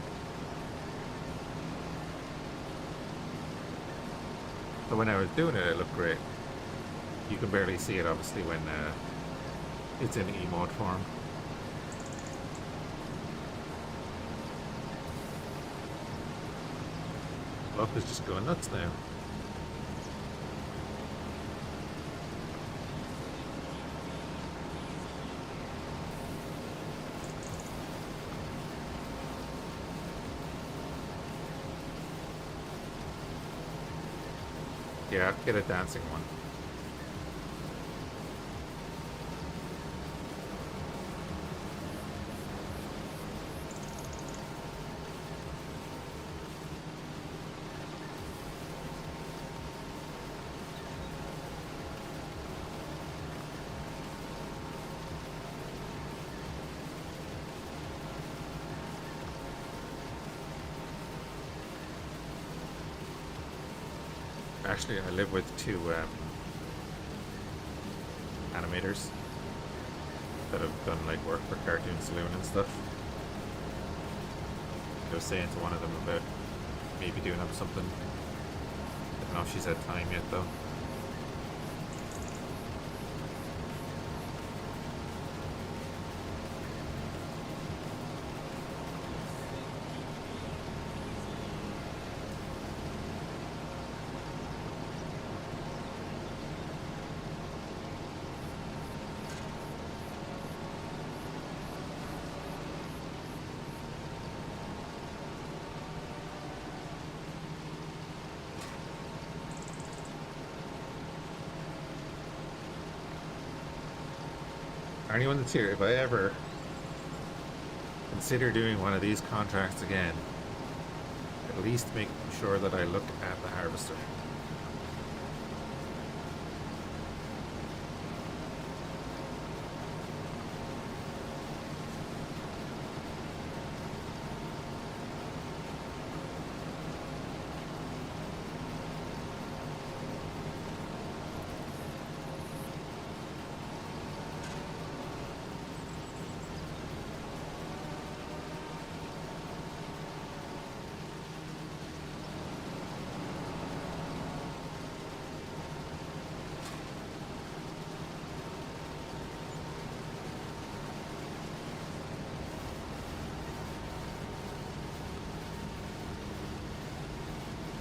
So when I was doing it, it looked great. You can barely see it, obviously, when it's in emote form. Luck is just going nuts now. Yeah, get a dancing one. Actually, I live with two animators that have done like work for Cartoon Saloon and stuff. I was saying to one of them about maybe doing up something. I don't know if she's had time yet though. Anyone that's here, if I ever consider doing one of these contracts again, at least make sure that I look at the harvester.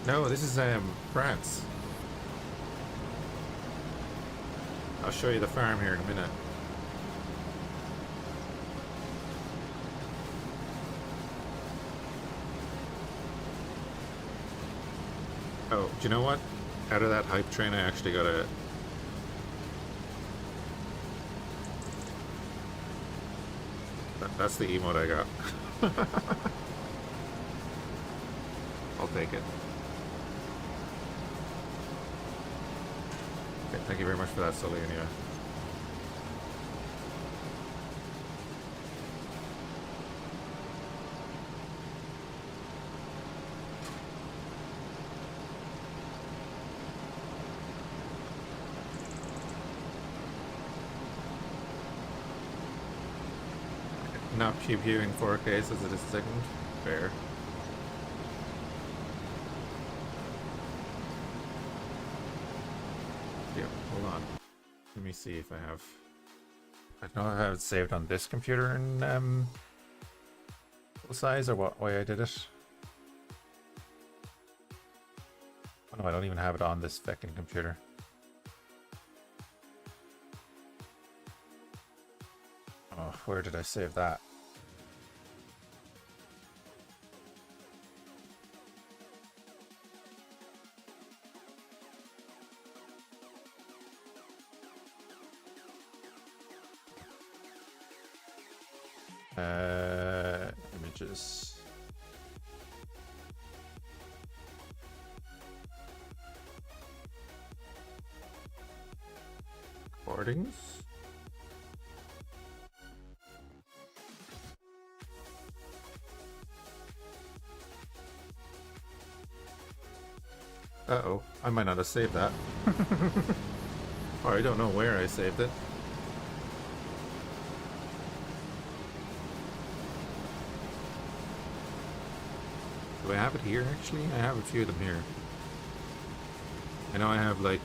No, this is France. I'll show you the farm here in a minute. Oh, do you know what? Out of that hype train, I actually got a... That's the emote I got. I'll take it. Okay, thank you very much for that, Sully, anyway. Not pew-pew in 4K as it is second. Fair. Yeah, hold on. Let me see if I have... I don't know if I have it saved on this computer in full size or what way I did it. Oh no, I don't even have it on this fucking computer. Oh, where did I save that? Images. Recordings. Uh-oh, I might not have saved that. Or I don't know where I saved it. Do I have it here, actually? I have a few of them here. I know I have, like,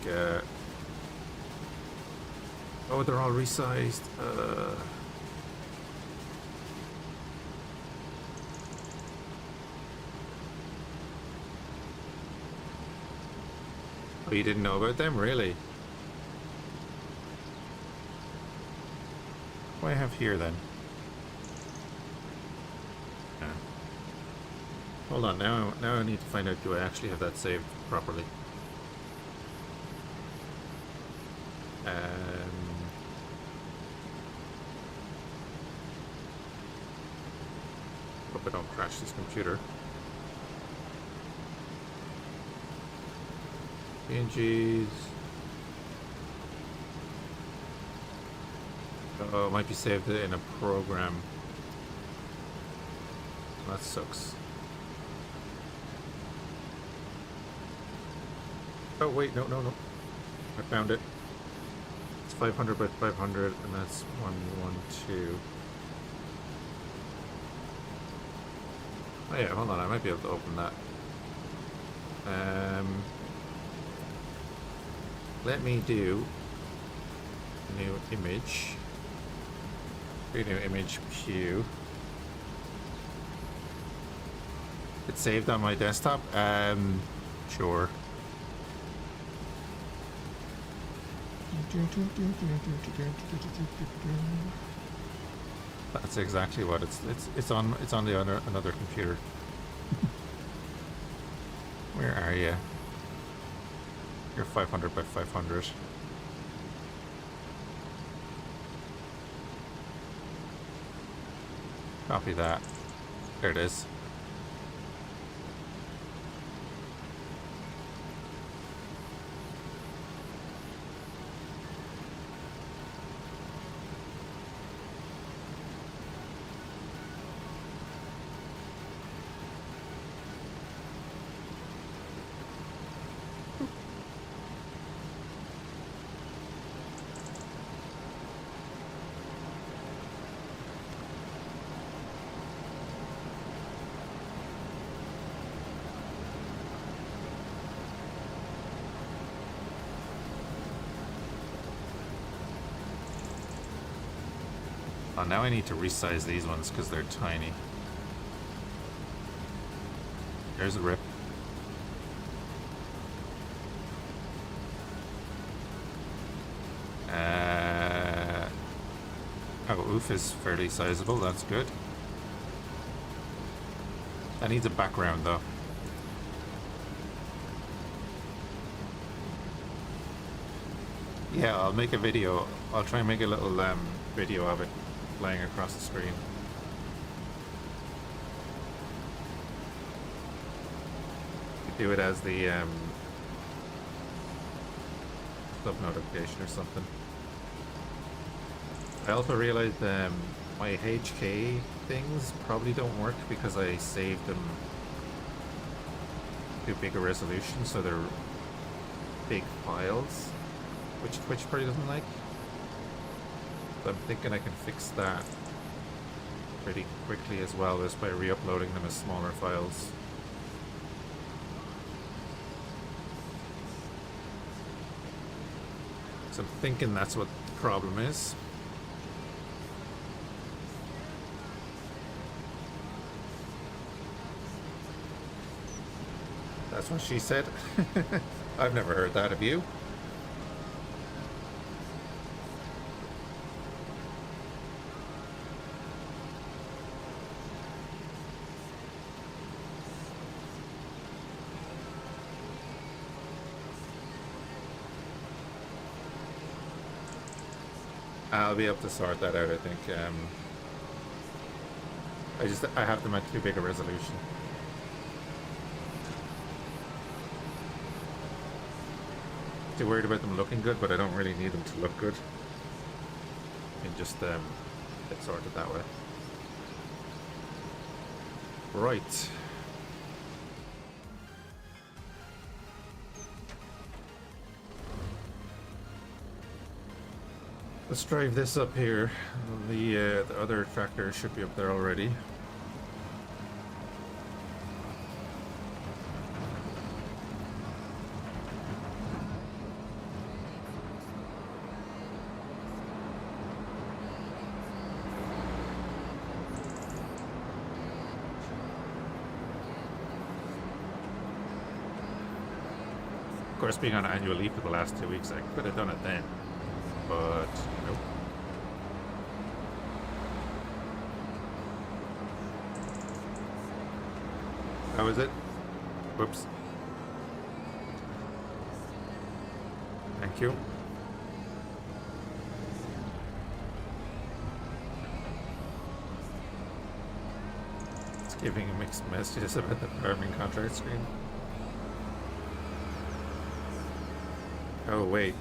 oh, they're all resized. Oh, you didn't know about them? Really? What do I have here, then? Hold on, now I need to find out, do I actually have that saved properly? Hope I don't crash this computer. PNGs. Oh, it might be saved in a program. That sucks. Oh wait, no. I found it. It's 500 by 500, and that's 112. Oh yeah, hold on, I might be able to open that. Let me do a new image. Create a new image queue. It's saved on my desktop. Sure. That's exactly what it's on the another computer. Where are you? You're 500 by 500. Copy that. There it is. Oh, now I need to resize these ones because they're tiny. There's a rip. roof is fairly sizable, that's good. That needs a background though. Yeah, I'll make a video. I'll try and make a little video of it flying across the screen. Do it as the sub notification or something. I also realized my HK things probably don't work because I saved them to bigger resolution, so they're big files, which Twitch probably doesn't like. So I'm thinking I can fix that pretty quickly as well, just by re-uploading them as smaller files. So I'm thinking that's what the problem is. That's what she said. I've never heard that of you. I'll be able to sort that out, I think. I have them at too big a resolution. Too worried about them looking good, but I don't really need them to look good. You can just get sorted that way. Right. Let's drive this up here. The other tractor should be up there already. Of course, being on annual leave for the last 2 weeks, I could have done it then, but nope. How is it? Whoops. Thank you. It's giving mixed messages about the farming contract screen. Oh, wait.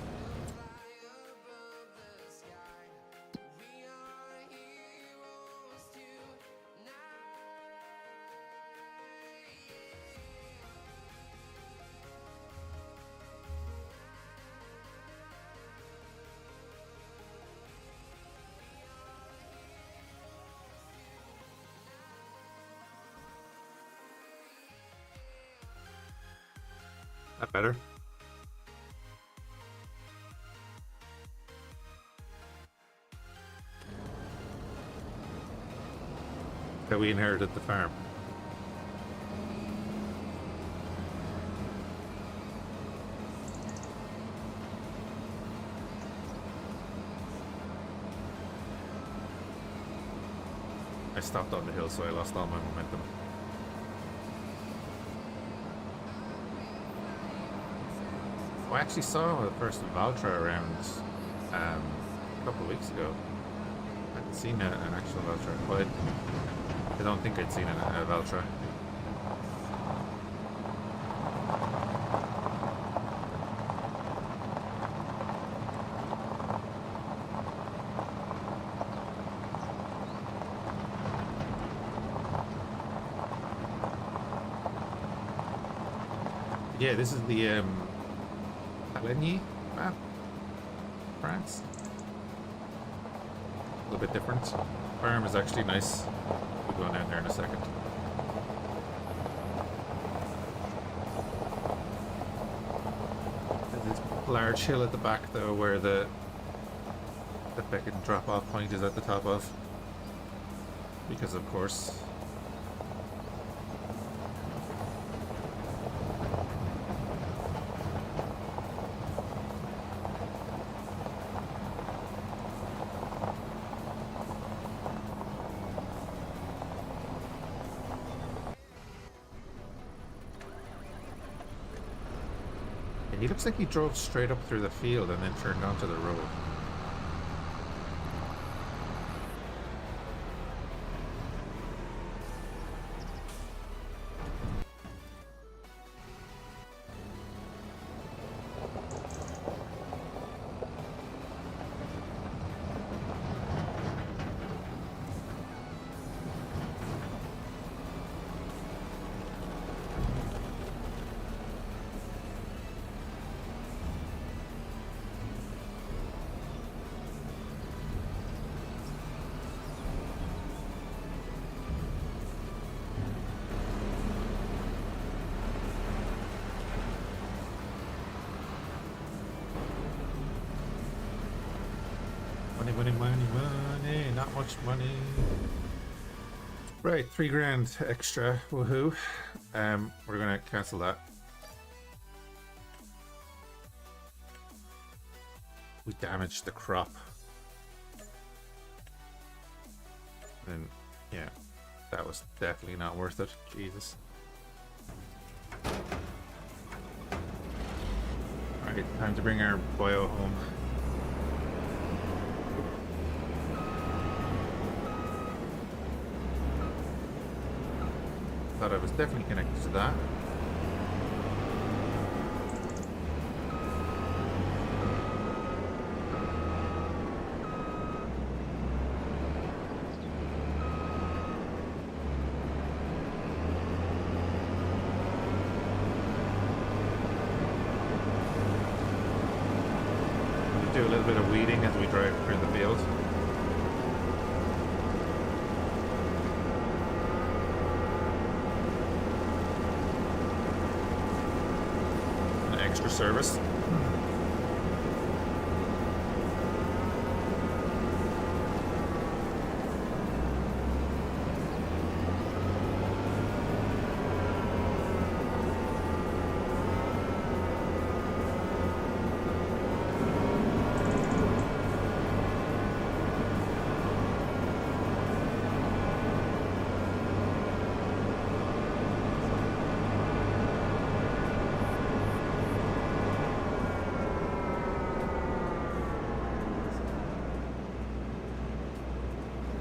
That better? That we inherited the farm. I stopped on the hill, so I lost all my momentum. I actually saw the first Valtra around a couple of weeks ago. I hadn't seen an actual Valtra, but I don't think I'd seen a Valtra. Yeah, this is the Paligny map, France. A little bit different. Farm is actually nice. We'll go down there in a second. There's this large hill at the back though, where the fucking drop-off point is at the top of. Because of course. He looks like he drove straight up through the field and then turned onto the road. Money, not much money. Right, $3,000 extra, woohoo. We're gonna cancel that. We damaged the crop. And yeah, that was definitely not worth it. Jesus. Alright, time to bring our boyo home. Thought I was definitely connected to that. Do a little bit of weeding as we drive through the field. Extra service.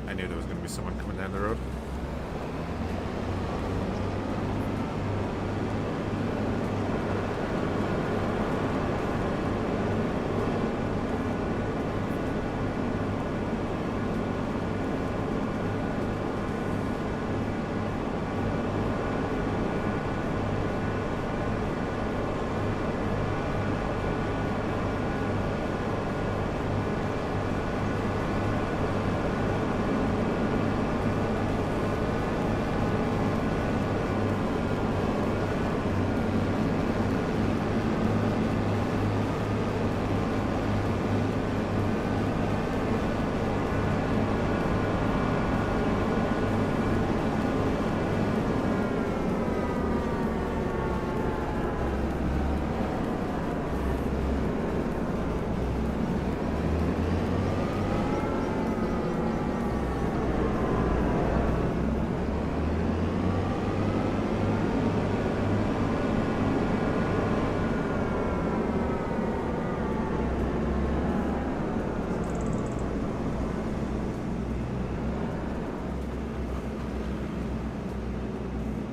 I knew there was going to be someone coming down the road.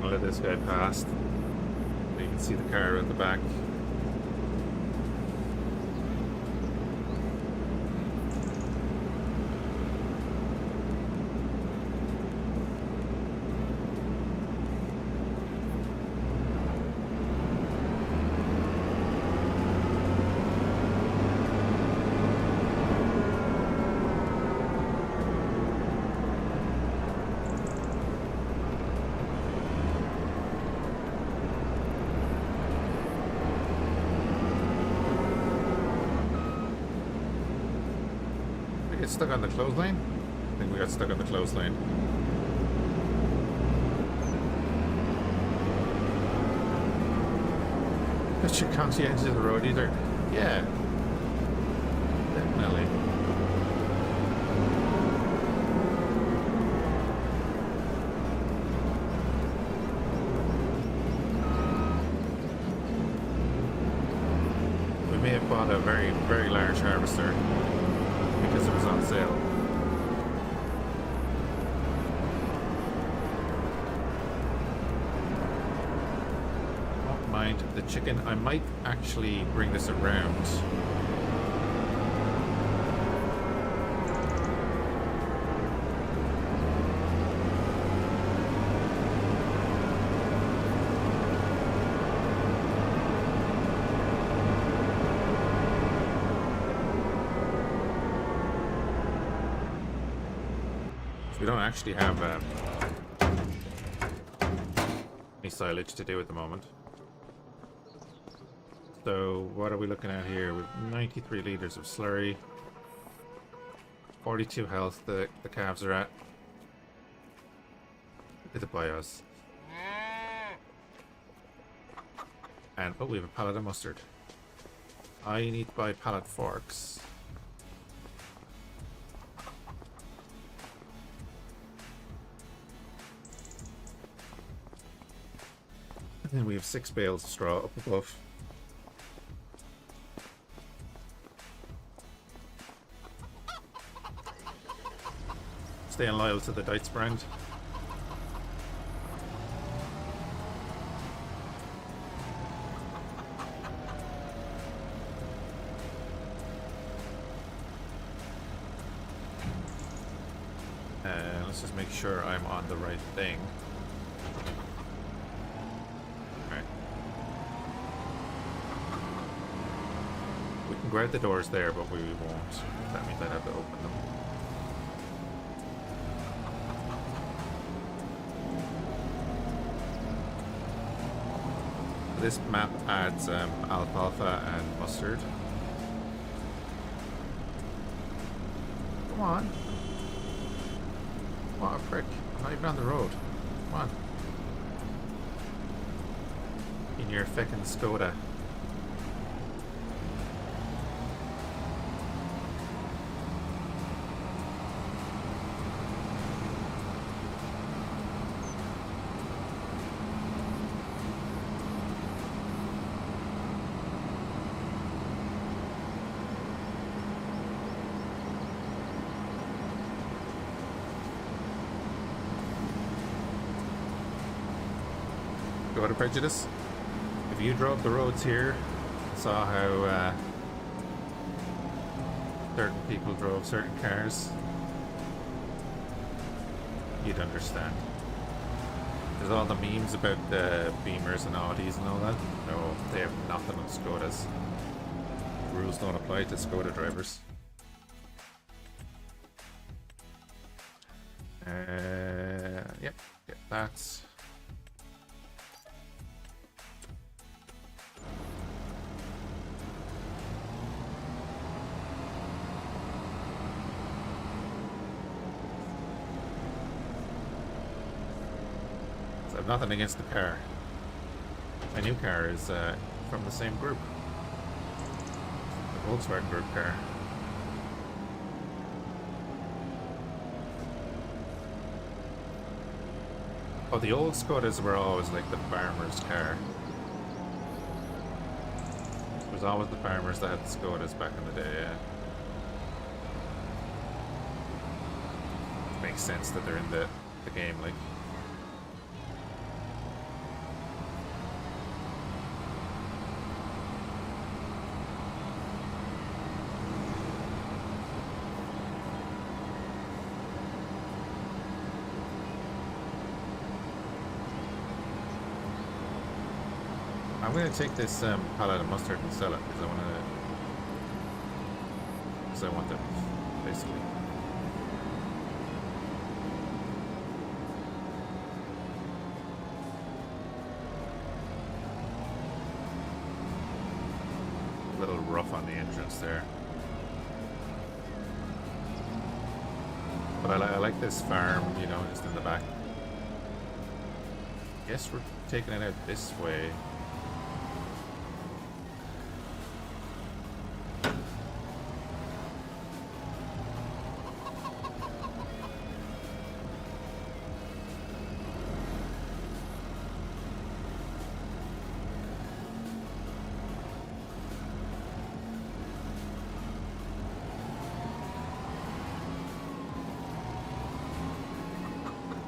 Let this guy past. You can see the car at the back. Get stuck on the clothesline? I think we got stuck on the clothesline. That should conscientious of the road either. Yeah. Definitely. may have bought a very, very large harvester because it was on sale. Don't mind the chicken. I might actually bring this around. We don't actually have any silage to do at the moment. So what are we looking at here? With 93 liters of slurry, 42 health the calves are at. Look at the bios. And oh, we have a pallet of mustard. I need to buy pallet forks. And we have 6 bales of straw up above. Staying loyal to the Dites brand. And let's just make sure I'm on the right thing. Grab the doors there, but we won't. That means I'd have to open them. This map adds alfalfa and mustard. Come on. What a prick. I'm not even on the road. Come on. In your feckin' Skoda. Go to prejudice. If you drove the roads here, saw how certain people drove certain cars, you'd understand. There's all the memes about the Beamers and Audis and all that. No, they have nothing on Skodas. The rules don't apply to Skoda drivers. Yep, that's. Nothing against the car. My new car is from the same group. The Volkswagen Group car. Oh, the old Skodas were always like the farmer's car. It was always the farmers that had the Skodas back in the day, yeah. Makes sense that they're in the game, like. I'm going to take this pallet of mustard and sell it because I want it, basically. A little rough on the entrance there. But I like this farm, you know, just in the back. Guess we're taking it out this way.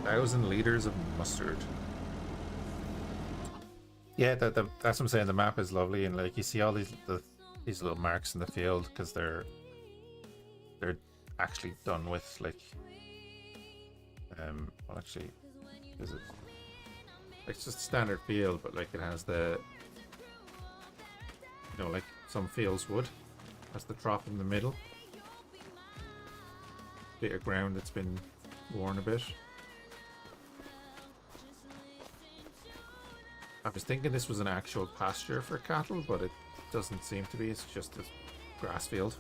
1,000 liters of mustard. Yeah, that's what I'm saying. The map is lovely, and like you see all these little marks in the field because they're actually done with like well actually is it it's just a standard field, but like it has the like some fields would has the trough in the middle, bit of ground that's been worn a bit. I was thinking this was an actual pasture for cattle, but it doesn't seem to be. It's just a grass field.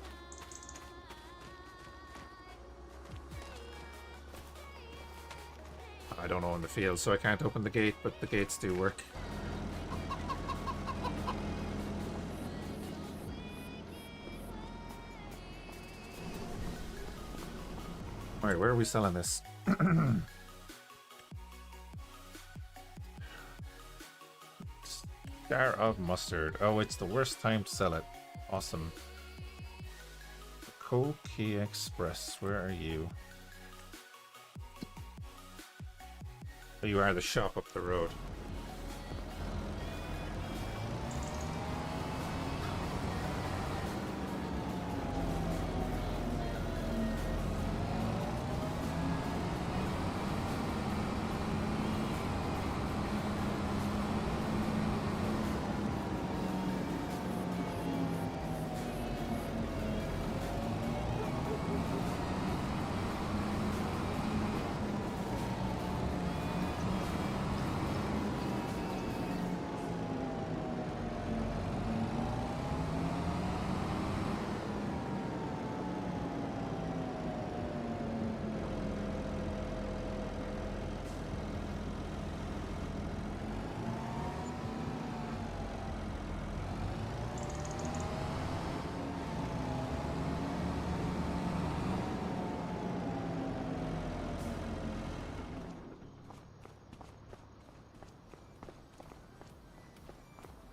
I don't know in the field, so I can't open the gate, but the gates do work. Alright, where are we selling this? Jar of mustard. Oh, it's the worst time to sell it. Awesome. Koki Express, where are you? Oh, you are the shop up the road.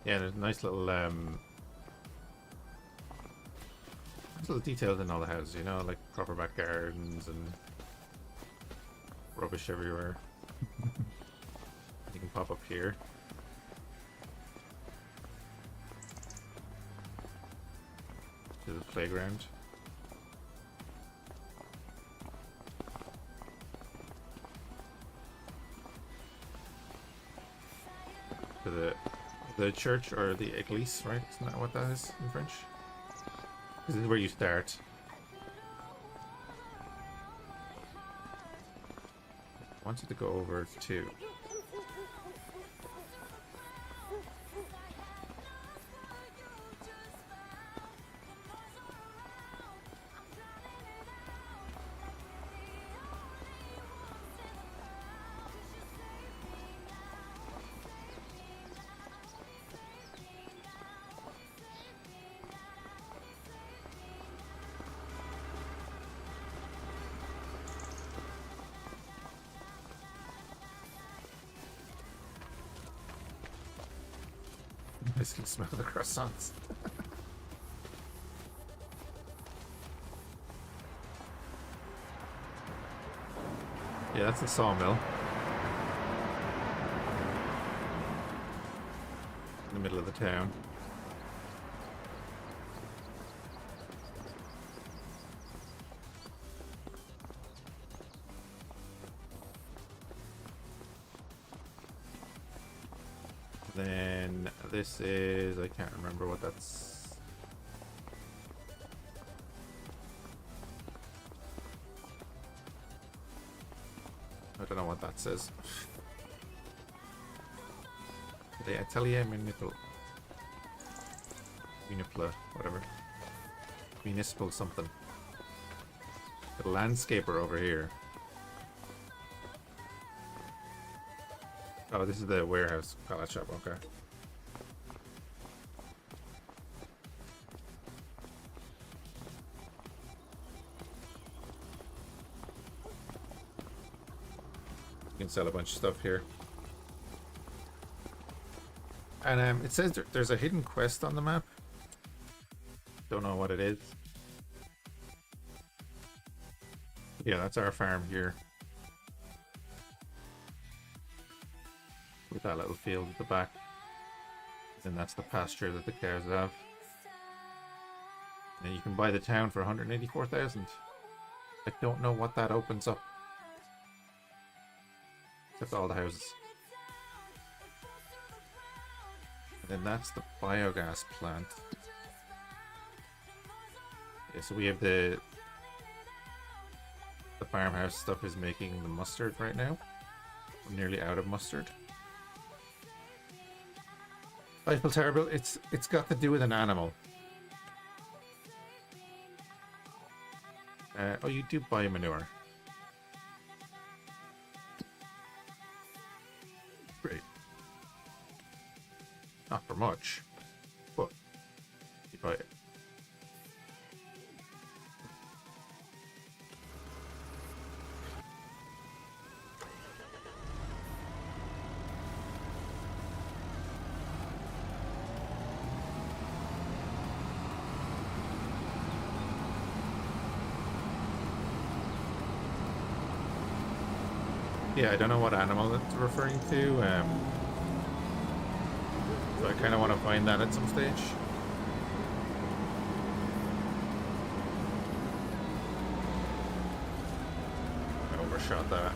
Yeah, there's nice little details in all the houses, like proper back gardens and rubbish everywhere. You can pop up here. To the playground. To the church, or the église, right? Isn't that what that is in French? This is where you start. I want you to go over to... I can smell the croissants. Yeah, that's a sawmill. In the middle of the town. Then this is, I can't remember what that's. I don't know what that says. The Atelier Municipal, whatever. Municipal something. The landscaper over here. Oh, this is the warehouse pallet shop, okay. You can sell a bunch of stuff here. And it says there's a hidden quest on the map. Don't know what it is. Yeah, that's our farm here. with that little field at the back. And that's the pasture that the cows have. And you can buy the town for 184,000. I don't know what that opens up. Except all the houses. And then that's the biogas plant. Yeah, so we have the farmhouse stuff is making the mustard right now. We're nearly out of mustard. Eiffel Tower build, it's got to do with an animal. Oh, you do buy manure. Great. Not for much, but you buy it. Yeah, I don't know what animal it's referring to, so I kind of want to find that at some stage. I overshot that.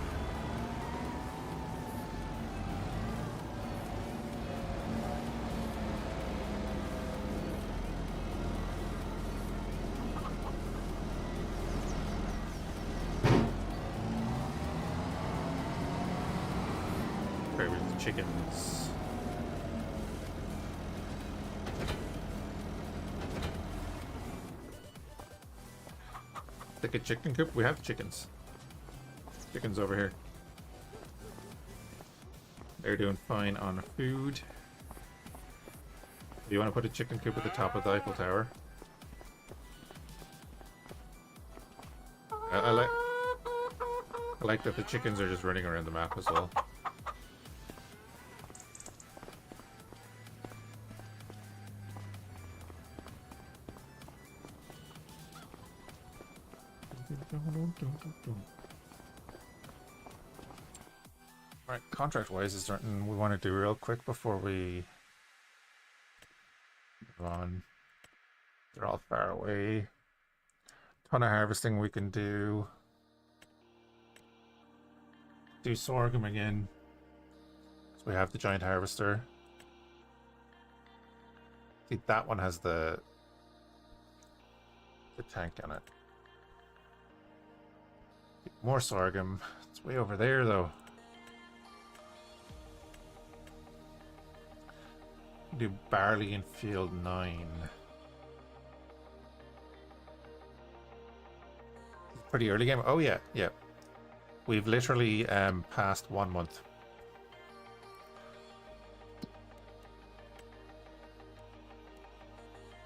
Chickens. Take a chicken coop? We have chickens. Chickens over here. They're doing fine on food. Do you want to put a chicken coop at the top of the Eiffel Tower? I like that the chickens are just running around the map as well. Right, contract-wise, is there something we want to do real quick before we move on? They're all far away. Ton of harvesting we can do. Do sorghum again. So we have the giant harvester. See, that one has the tank on it. More sorghum. It's way over there, though. Do barley in field 9. Pretty early game. Oh yeah, yeah. We've literally passed 1 month.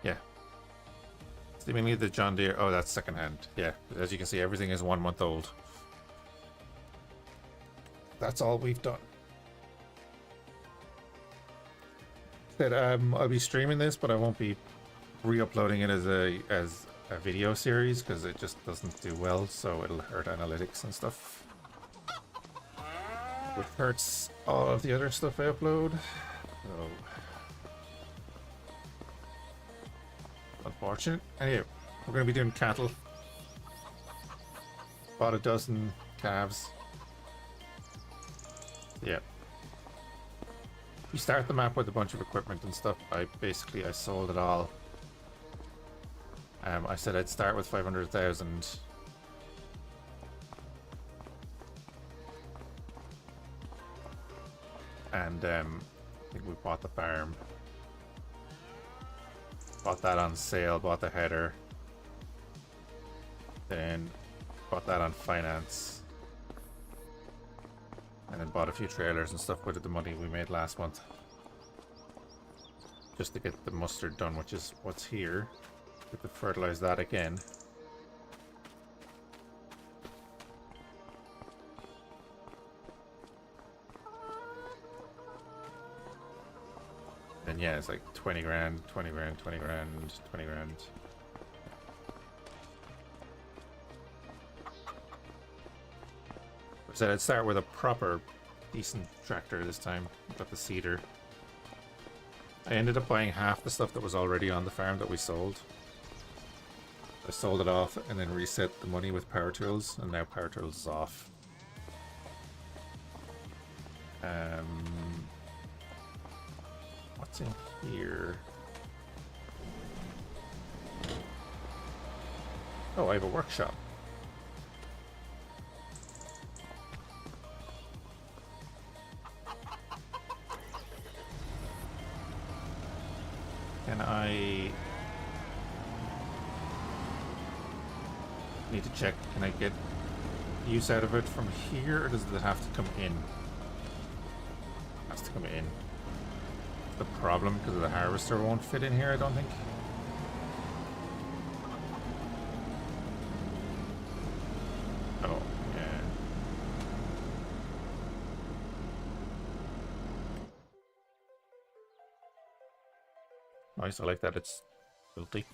Yeah. Seemingly the John Deere. Oh, that's secondhand. Yeah. As you can see, everything is 1 month old. That's all we've done. I'll be streaming this, but I won't be re-uploading it as a video series because it just doesn't do well, so it'll hurt analytics and stuff. Which hurts all of the other stuff I upload. So unfortunate. Anyway, we're going to be doing cattle. Bought a dozen calves. Yeah. You start the map with a bunch of equipment and stuff. I sold it all. I said I'd start with 500,000. And I think we bought the farm. Bought that on sale, bought the header. Then bought that on finance. And then bought a few trailers and stuff with the money we made last month. Just to get the mustard done, which is what's here. We have to fertilize that again. And yeah, it's like 20 grand, 20 grand, 20 grand, 20 grand. I said I'd start with a proper decent tractor this time. Got the Cedar. I ended up buying half the stuff that was already on the farm that we sold. I sold it off and then reset the money with power tools, and now power tools is off. What's in here? Oh, I have a workshop. Can I... Need to check, can I get use out of it from here, or does it have to come in? It has to come in. The problem, because the harvester won't fit in here, I don't think. Oh, yeah. Nice, I like that it's filthy.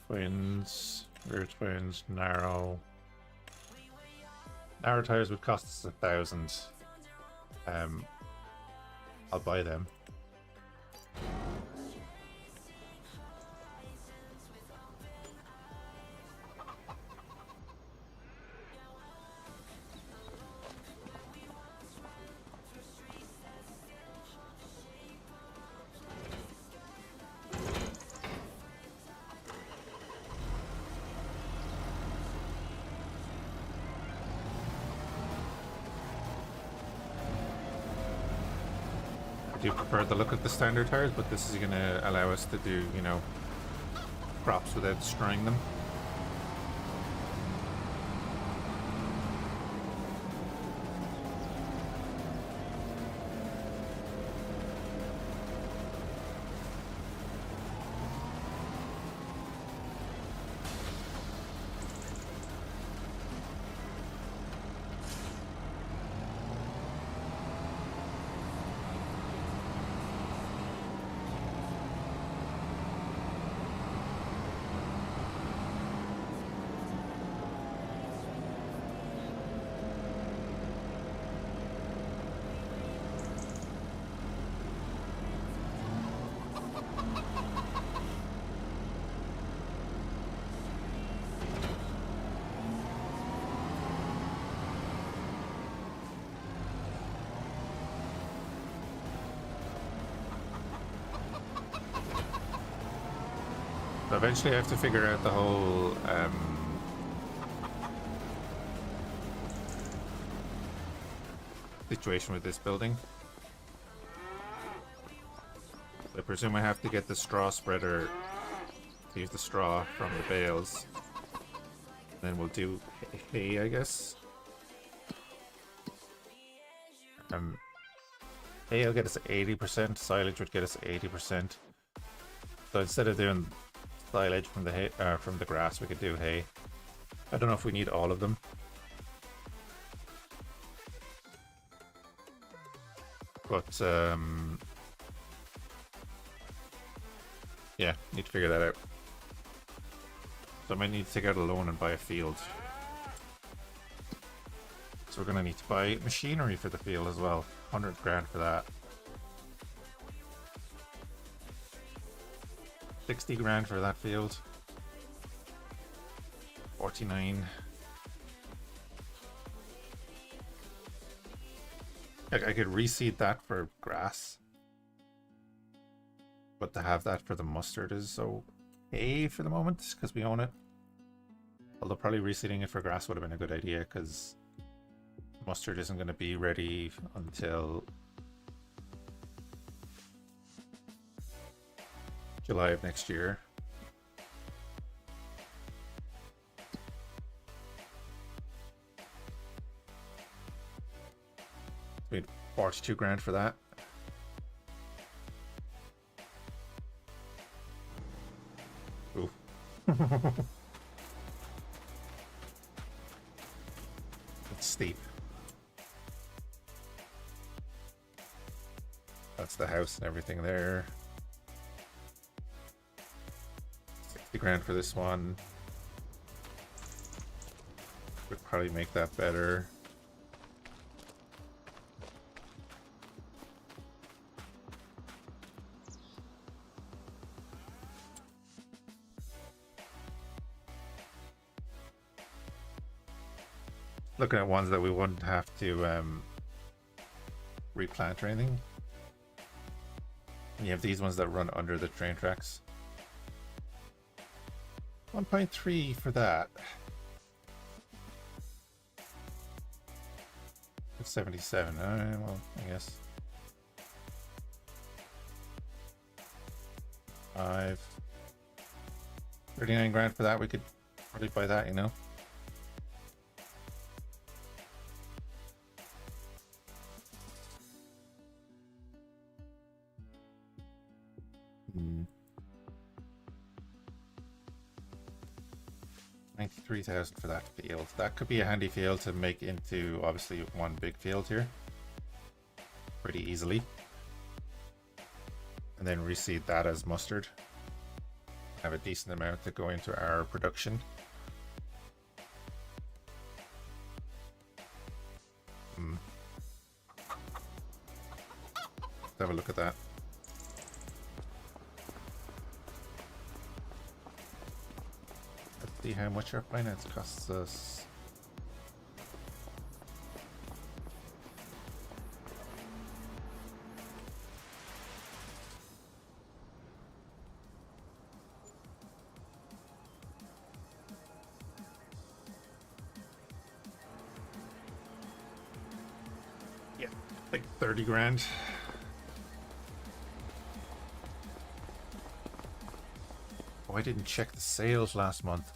Twins, rear twins, narrow. Narrow tires would cost us 1,000. I'll buy them. I do prefer the look of the standard tires, but this is going to allow us to do, you know, crops without destroying them. So eventually I have to figure out the whole situation with this building. I presume I have to get the straw spreader to use the straw from the bales. Then we'll do hay, I guess. Hay will get us 80%, silage would get us 80%. So instead of doing silage from the hay, from the grass, we could do hay. I don't know if we need all of them. But yeah, need to figure that out. So I might need to take out a loan and buy a field. So we're gonna need to buy machinery for the field as well. 100 grand for that. 60 grand for that field. 49. I could reseed that for grass. But to have that for the mustard is okay for the moment, because we own it. Although probably reseeding it for grass would have been a good idea, because mustard isn't going to be ready until July of next year. We had 42 grand for that. Ooh. It's steep. That's the house and everything there. grand for this one. Would probably make that better. Looking at ones that we wouldn't have to replant or anything. And you have these ones that run under the train tracks. 1.3 for that. 77. Alright, well, I guess. 5. 39 grand for that. We could probably buy that, you know. Hmm. 93,000 for that field. That could be a handy field to make into, obviously, one big field here. Pretty easily. And then reseed that as mustard. Have a decent amount to go into our production. Let's have a look at that. Let's see how much our finance costs us. Yeah, like 30 grand. Oh, I didn't check the sales last month.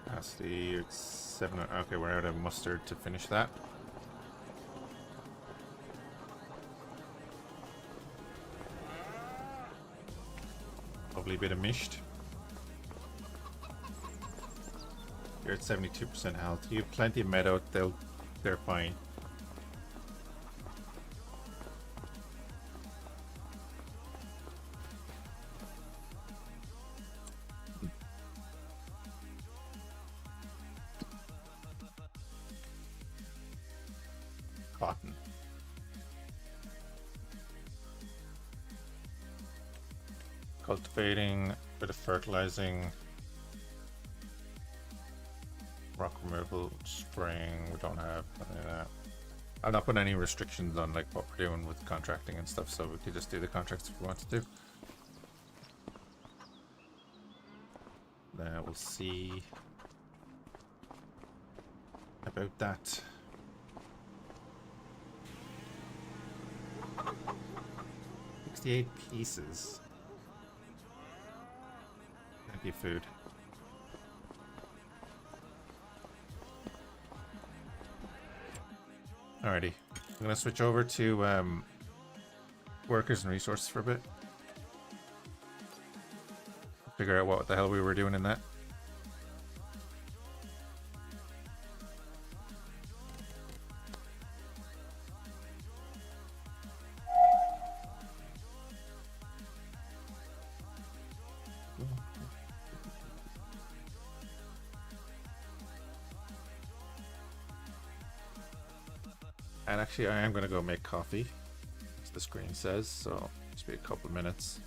Capacity, it's 7. Okay, we're out of mustard to finish that. Lovely bit of mished. You're at 72% health. You have plenty of meadow. They're fine. Cotton. Cultivating, bit of fertilizing. Rock removal, spraying, we don't have any of that. I'm not putting any restrictions on like what we're doing with contracting and stuff, so we could just do the contracts if we wanted to. Now we'll see about that. $68 pieces. Plenty of food. Alrighty, I'm gonna switch over to workers and resources for a bit. Figure out what the hell we were doing in that. And actually, I am going to go make coffee, as the screen says, so just be a couple of minutes.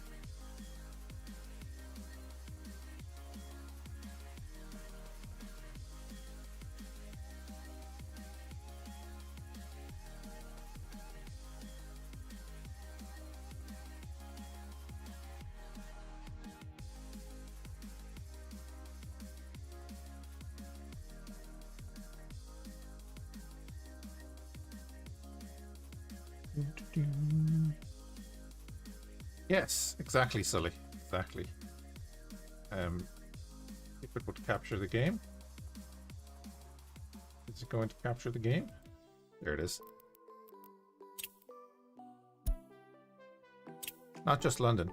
Yes, exactly, Sully. Exactly. If it would capture the game. Is it going to capture the game? There it is. Not just London.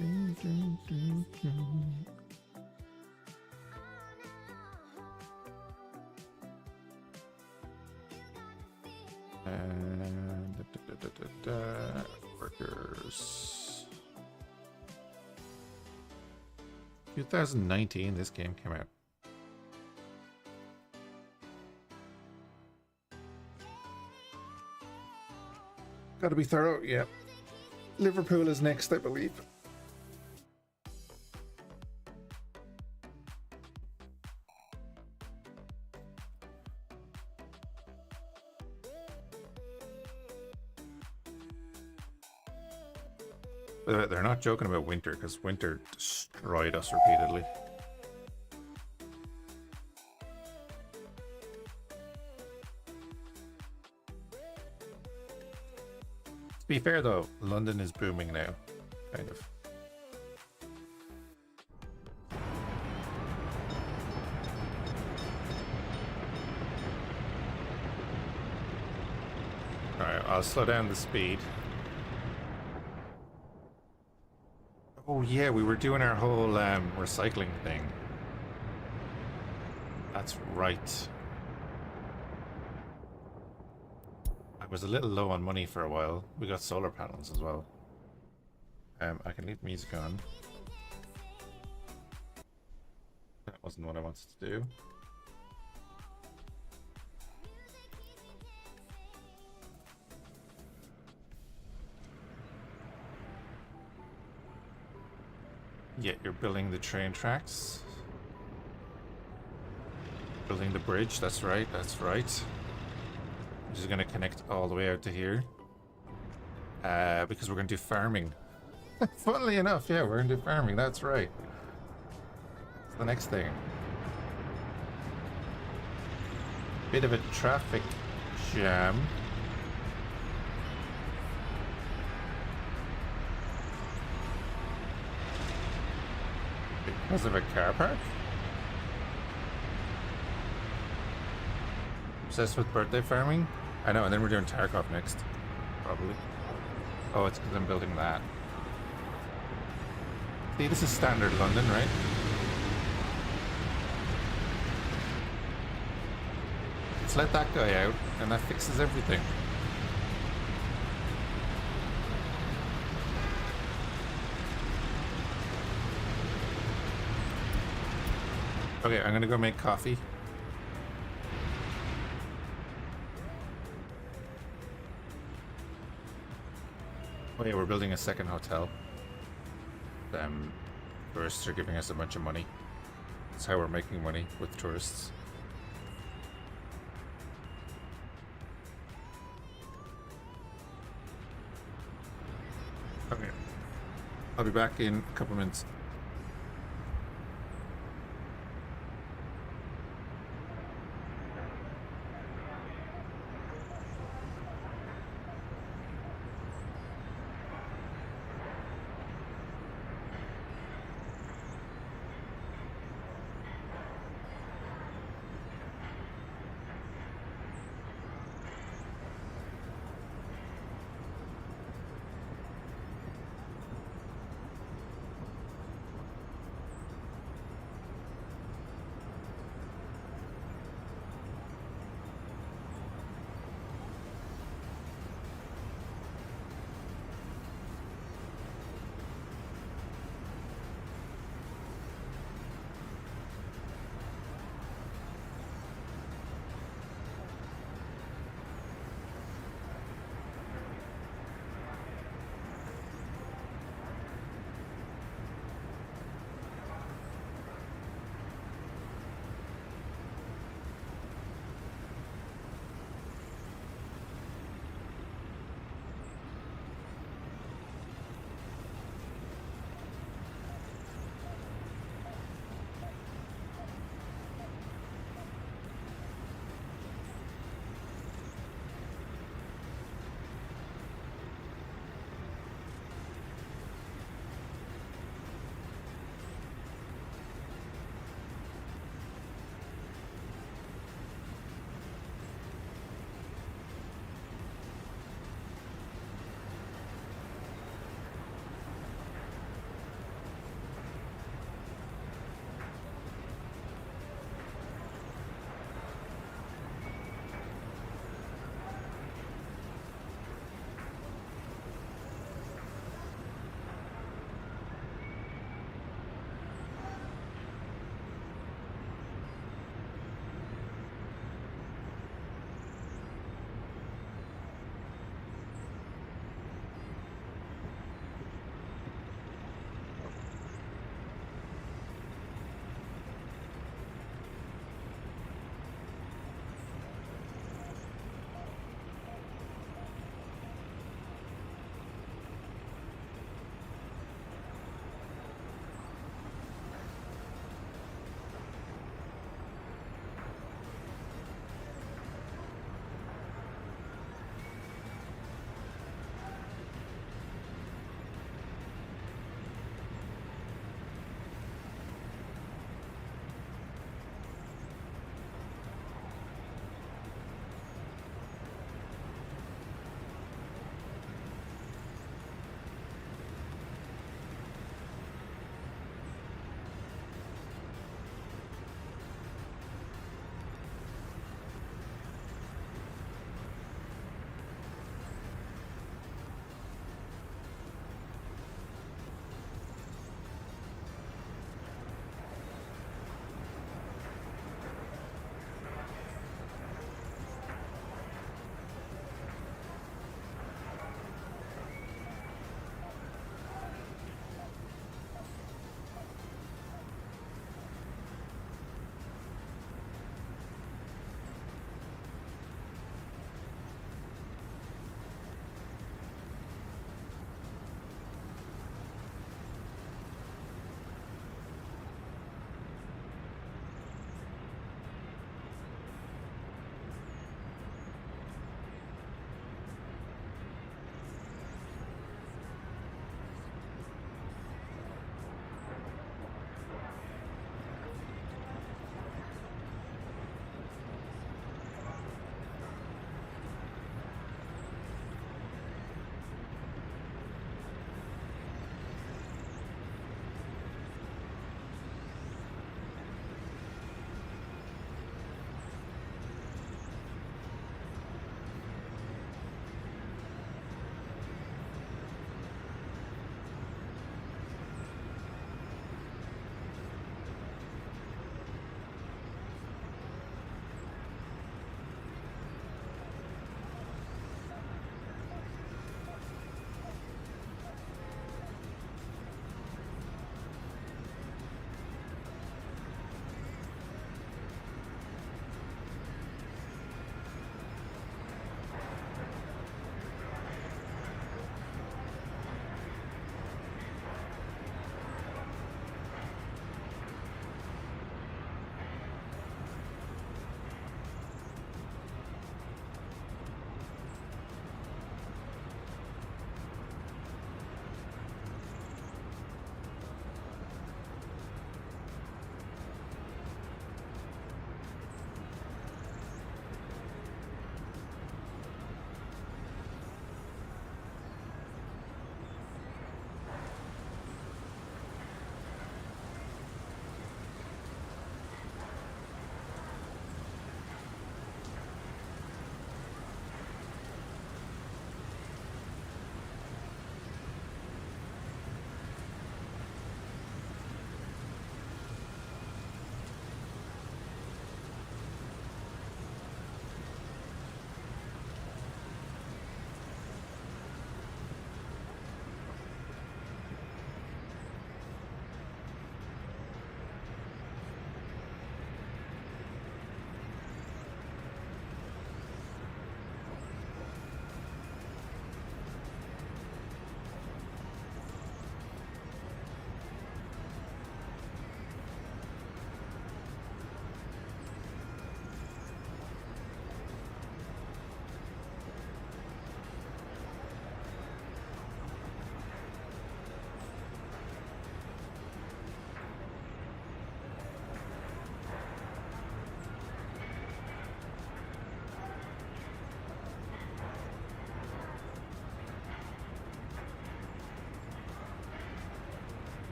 And workers. 2019, this game came out. Gotta be thorough, yeah. Liverpool is next, I believe. They're not joking about winter, because winter destroyed us repeatedly. To be fair though, London is booming now, kind of. Alright, I'll slow down the speed. Oh yeah, we were doing our whole recycling thing. That's right. I was a little low on money for a while. We got solar panels as well. I can leave music on. That wasn't what I wanted to do. Yeah, you're building the train tracks. Building the bridge, that's right, that's right. Which is going to connect all the way out to here. Because we're going to do farming. Funnily enough, yeah, we're going to do farming, that's right. That's the next thing. Bit of a traffic jam. Because of a car park? Obsessed with birthday farming? I know, and then we're doing Tarkov next. Probably. Oh, it's because I'm building that. See, this is standard London, right? Let's let that guy out, and that fixes everything. Okay, I'm gonna go make coffee. Oh yeah, we're building a second hotel. Tourists are giving us a bunch of money. That's how we're making money with tourists. Okay. I'll be back in a couple minutes.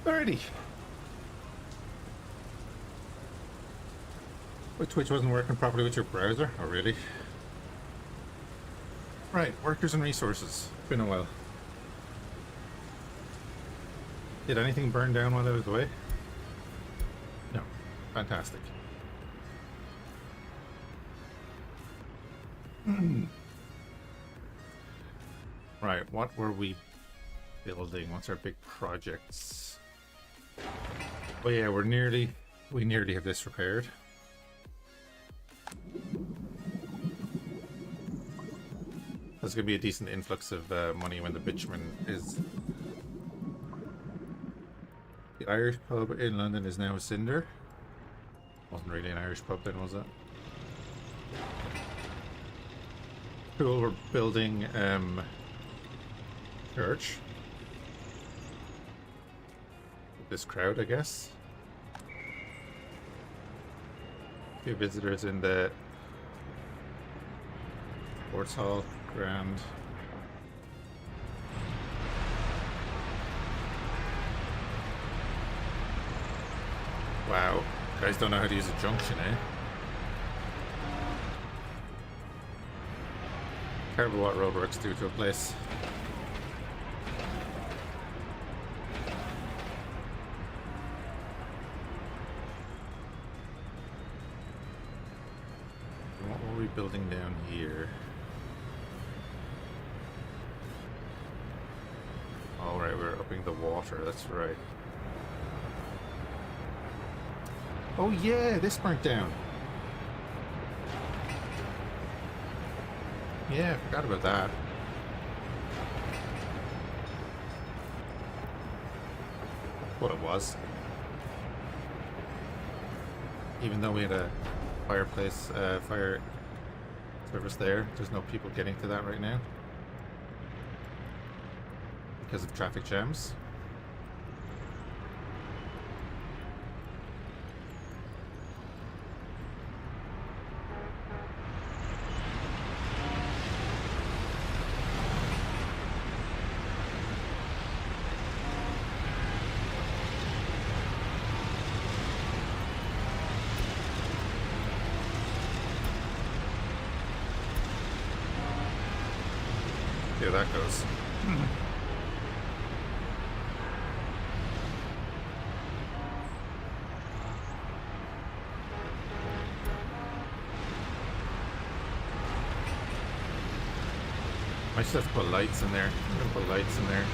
Alrighty. Twitch wasn't working properly with your browser? Oh, really? Right, workers and resources. Been a while. Did anything burn down while I was away? No. Fantastic. Right, what were we building? What's our big projects? Oh yeah, we nearly have this repaired. There's going to be a decent influx of money when the bitumen is... The Irish pub in London is now a cinder. Wasn't really an Irish pub then, was it? Cool, we're building church. With this crowd, I guess. A few visitors in the sports hall. Grand. Wow, guys don't know how to use a junction, eh? Terrible what roadworks do to a place. What were we building down here? Alright, we're upping the water, that's right. Oh yeah, this burnt down. Yeah, I forgot about that. What it was. Even though we had a fireplace, fire service there, there's no people getting to that right now. Because of traffic jams. See how that goes. I just have to put lights in there. I'm gonna put lights in there.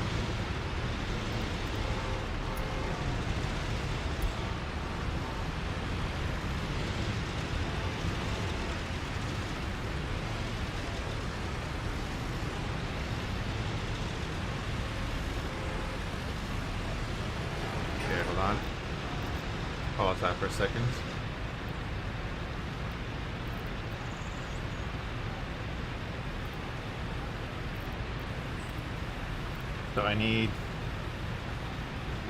Okay, hold on. Pause that for a second. So I need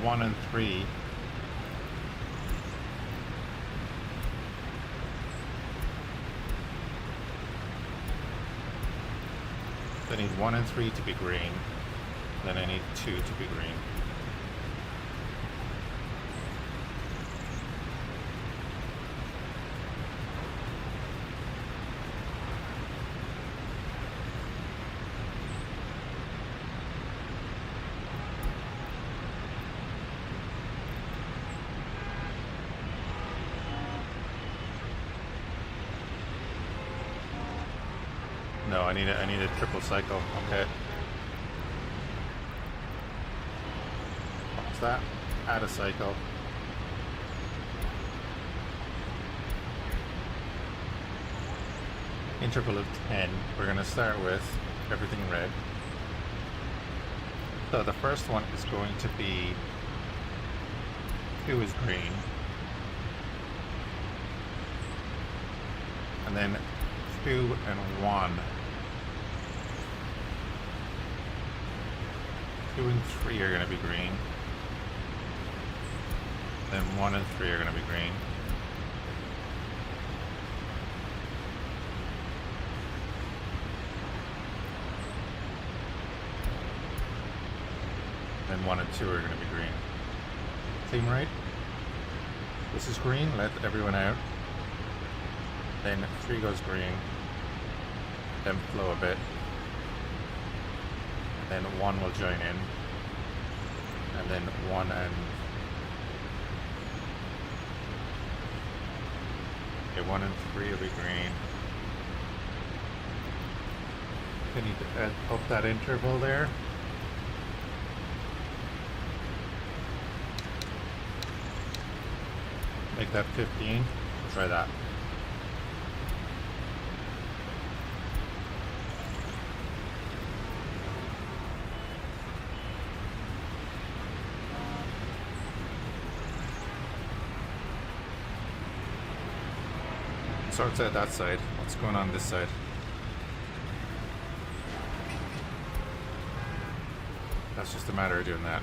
1 and 3. I need 1 and 3 to be green. Then I need 2 to be green. No, I need a triple cycle. Okay. What's that? Add a cycle. Interval of 10. We're gonna start with everything red. So the first one is going to be 2 is green. And then 2 and 1. 2 and 3 are going to be green. Then 1 and 3 are going to be green. Then 1 and 2 are going to be green. theme right. This is green, let everyone out. Then 3 goes green. Then flow a bit. And then 1 will join in. And then 1 and... Okay, 1 and 3 will be green. I need to add up that interval there. Make that 15. Try that. Sorts out that side. What's going on this side? That's just a matter of doing that.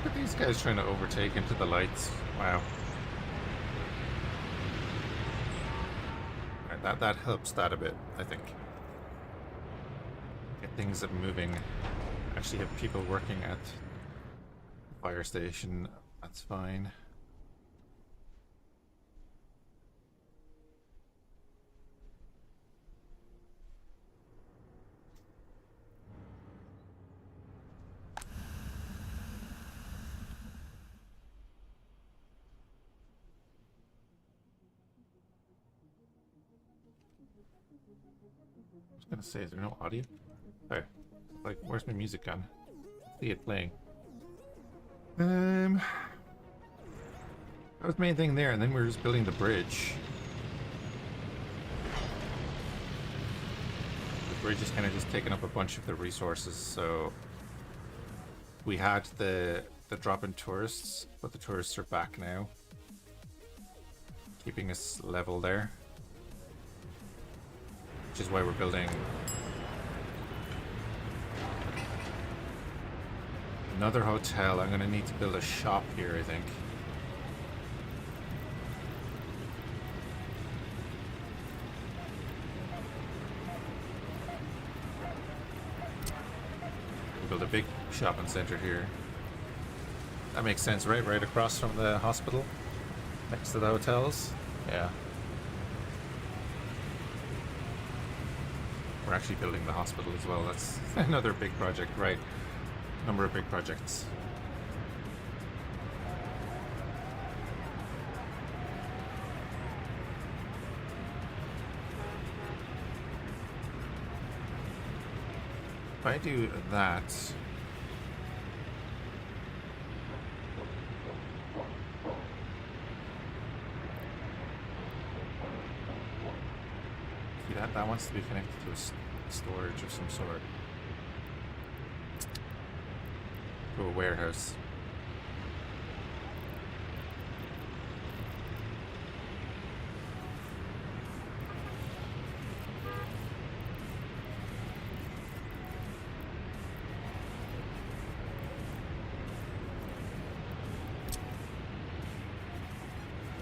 Look at these guys trying to overtake into the lights. Wow. Right, that helps that a bit, I think. Get things moving. Actually have people working at the fire station. That's fine. I was gonna say, is there no audio? There. Like, where's my music gone? See it playing. That was the main thing there, and then we were just building the bridge. The bridge is kind of just taking up a bunch of the resources, so we had the drop in tourists, but the tourists are back now, keeping us level there. Which is why we're building another hotel. I'm going to need to build a shop here, I think. We'll build a big shopping center here. That makes sense, right? Right across from the hospital, next to the hotels. Yeah. We're actually building the hospital as well. That's another big project, right? Number of big projects. If I do that, see that wants to be connected to a storage of some sort. To a warehouse.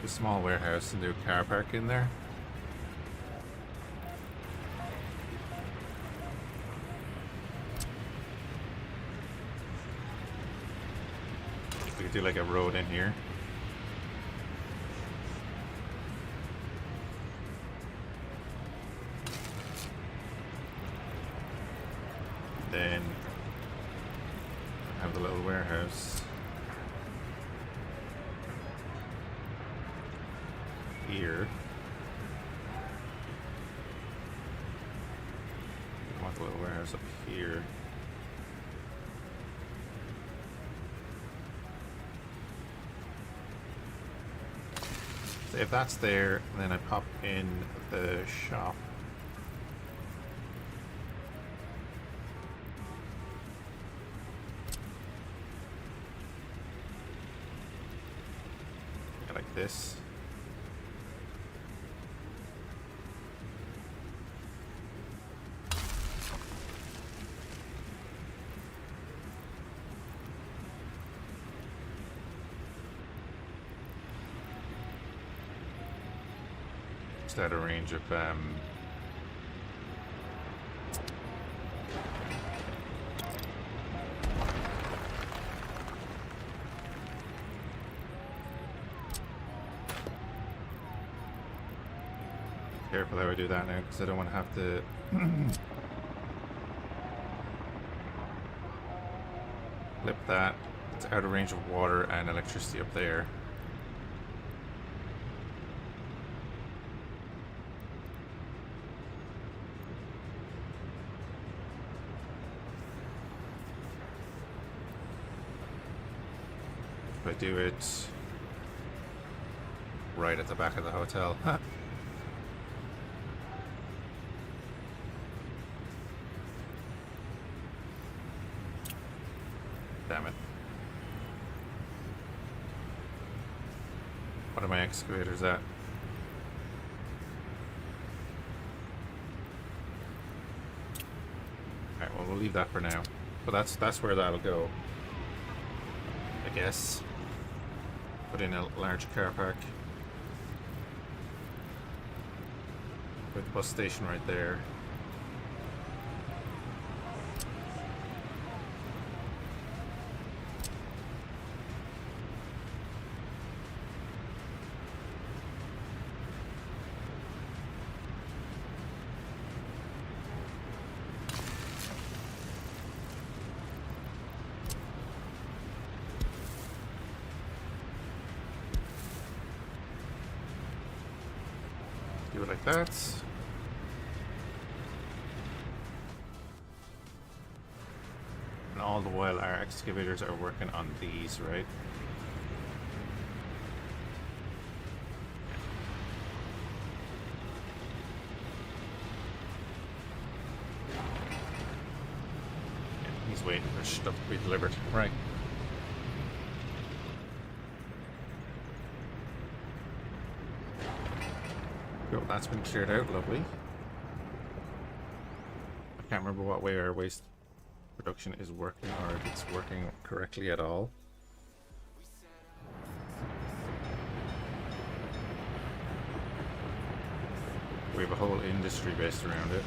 A small warehouse and do a car park in there. We could do like a road in here. Then have the little warehouse here. I want the little warehouse up here. So if that's there, then I pop in the shop. this. Just out of range of careful how I do that now, because I don't want to have to flip that. It's out of range of water and electricity up there. If I do it right at the back of the hotel. Damn it. What are my excavators at? Alright, well, we'll leave that for now. But that's where that'll go, I guess. Put in a large car park. Put the bus station right there. Do it like that. And all the while our excavators are working on these, right? Yeah, he's waiting for stuff to be delivered. Right. Cool, that's been cleared out, lovely. I can't remember what way our waste production is working, or if it's working correctly at all. We have a whole industry based around it.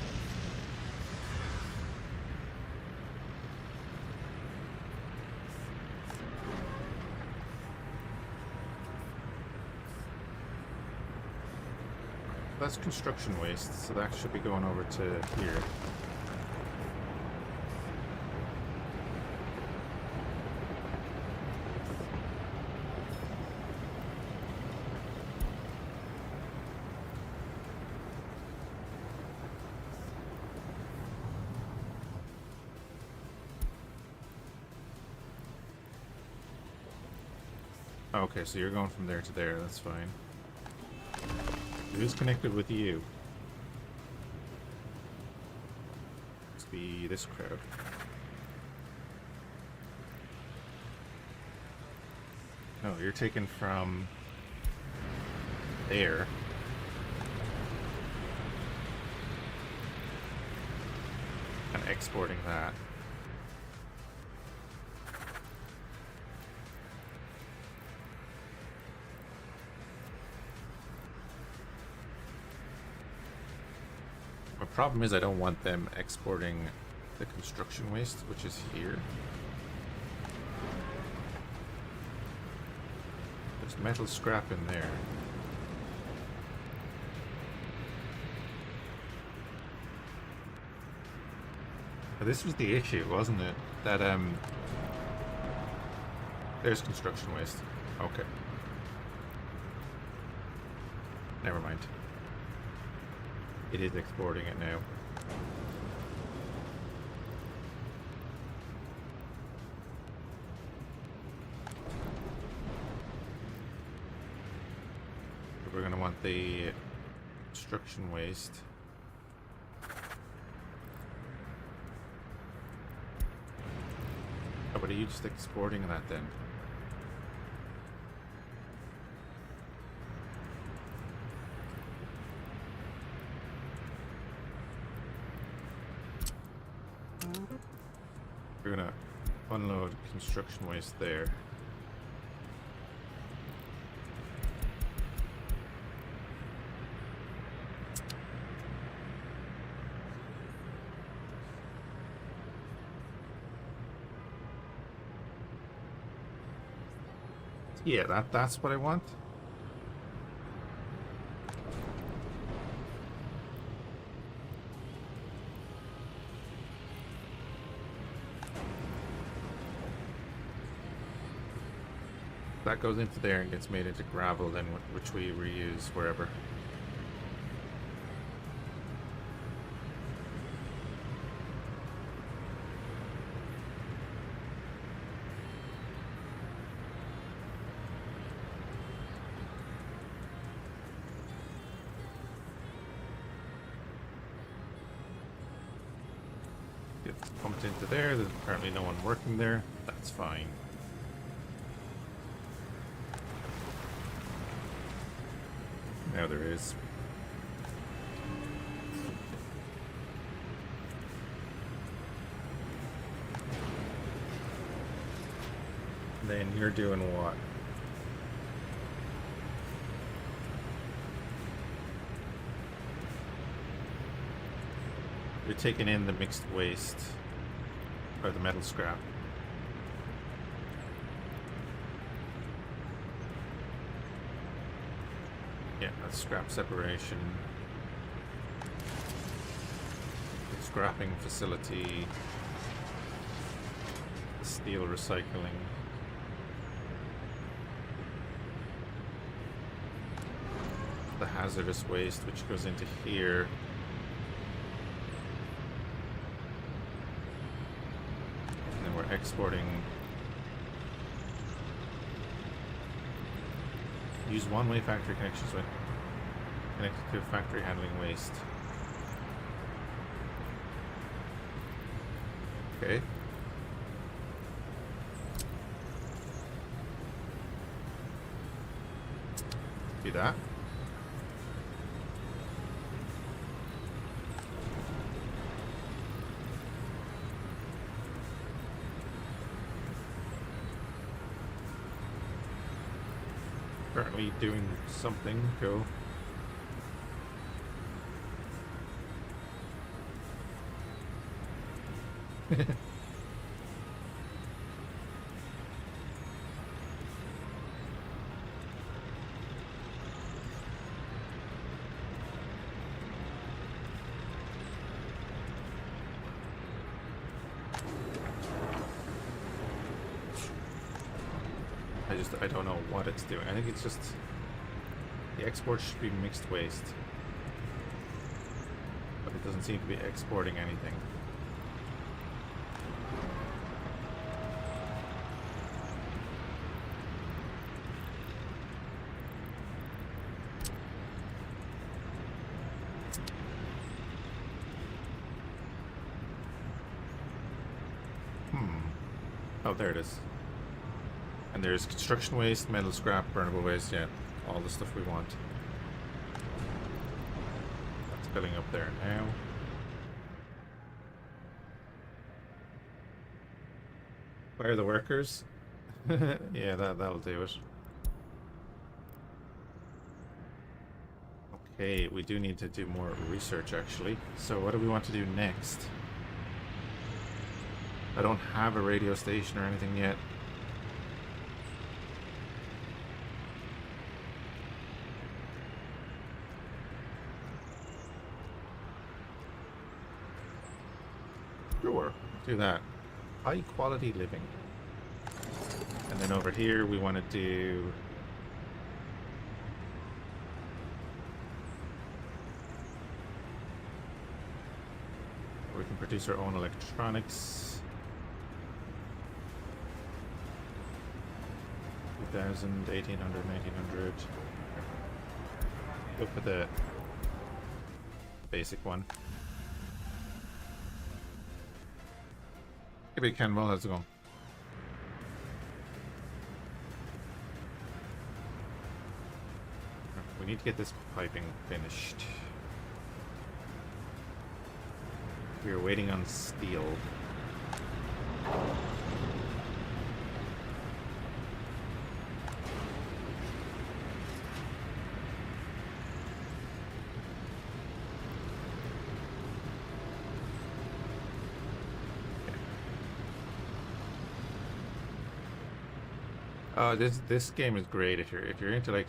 That's construction waste, so that should be going over to here. Okay, so you're going from there to there, that's fine. Who's connected with you? Must be this crowd. No, you're taken from there. And exporting that. My problem is I don't want them exporting the construction waste, which is here. There's metal scrap in there. But this was the issue, wasn't it? That, there's construction waste. Okay. Never mind. It is exporting it now. We're going to want the construction waste. Oh, but are you just exporting that then? We're gonna unload construction waste there. Yeah, that's what I want. That goes into there and gets made into gravel, then which we reuse wherever. Gets pumped into there. There's apparently no one working there. That's fine. Now there is. Then you're doing what? You're taking in the mixed waste, or the metal scrap. Yeah, that's scrap separation. Scrapping facility. Steel recycling. The hazardous waste, which goes into here. And then we're exporting. Use one-way factory connections when connected to factory handling waste. Okay. Do that. Currently doing something. Go. I don't know what it's doing. I think it's just the export should be mixed waste, but it doesn't seem to be exporting anything. Oh, there it is. And there's construction waste, metal scrap, burnable waste, yeah, all the stuff we want. That's filling up there now. Where are the workers? Yeah, that'll do it. Okay, we do need to do more research actually. So what do we want to do next? I don't have a radio station or anything yet. Sure, do that. High quality living. And then over here we want to do... we can produce our own electronics. 2000, 1800, 1900. Go for the basic one. Give it a cannonball, how's it going? We need to get this piping finished. We are waiting on steel. Oh, this game is great if you're into like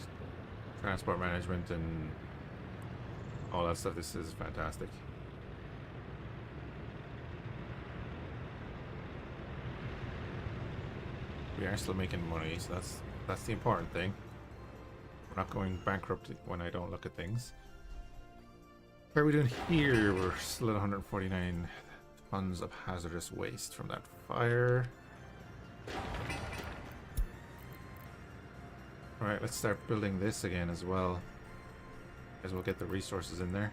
transport management and all that stuff. This is fantastic. We are still making money, so that's the important thing. We're not going bankrupt when I don't look at things. What are we doing here? We're still at 149 tons of hazardous waste from that fire. Alright, let's start building this again as well. As we'll get the resources in there.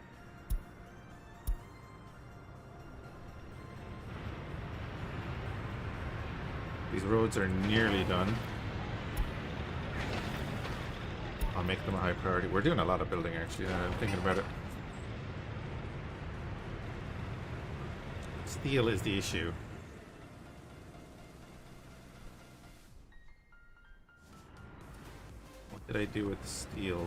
These roads are nearly done. I'll make them a high priority. We're doing a lot of building actually, now I'm thinking about it. Steel is the issue. What did I do with the steel?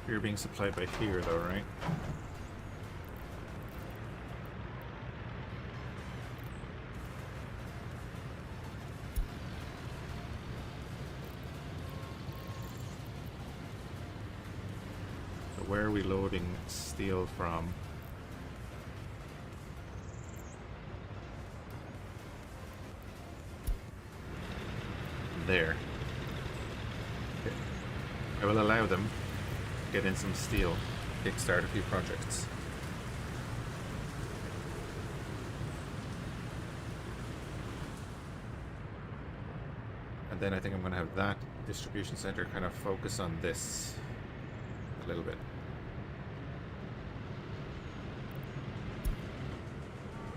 You're being supplied by here though, right? Where are we loading steel from? There. Okay. I will allow them to get in some steel, kickstart a few projects. And then I think I'm going to have that distribution center kind of focus on this a little bit.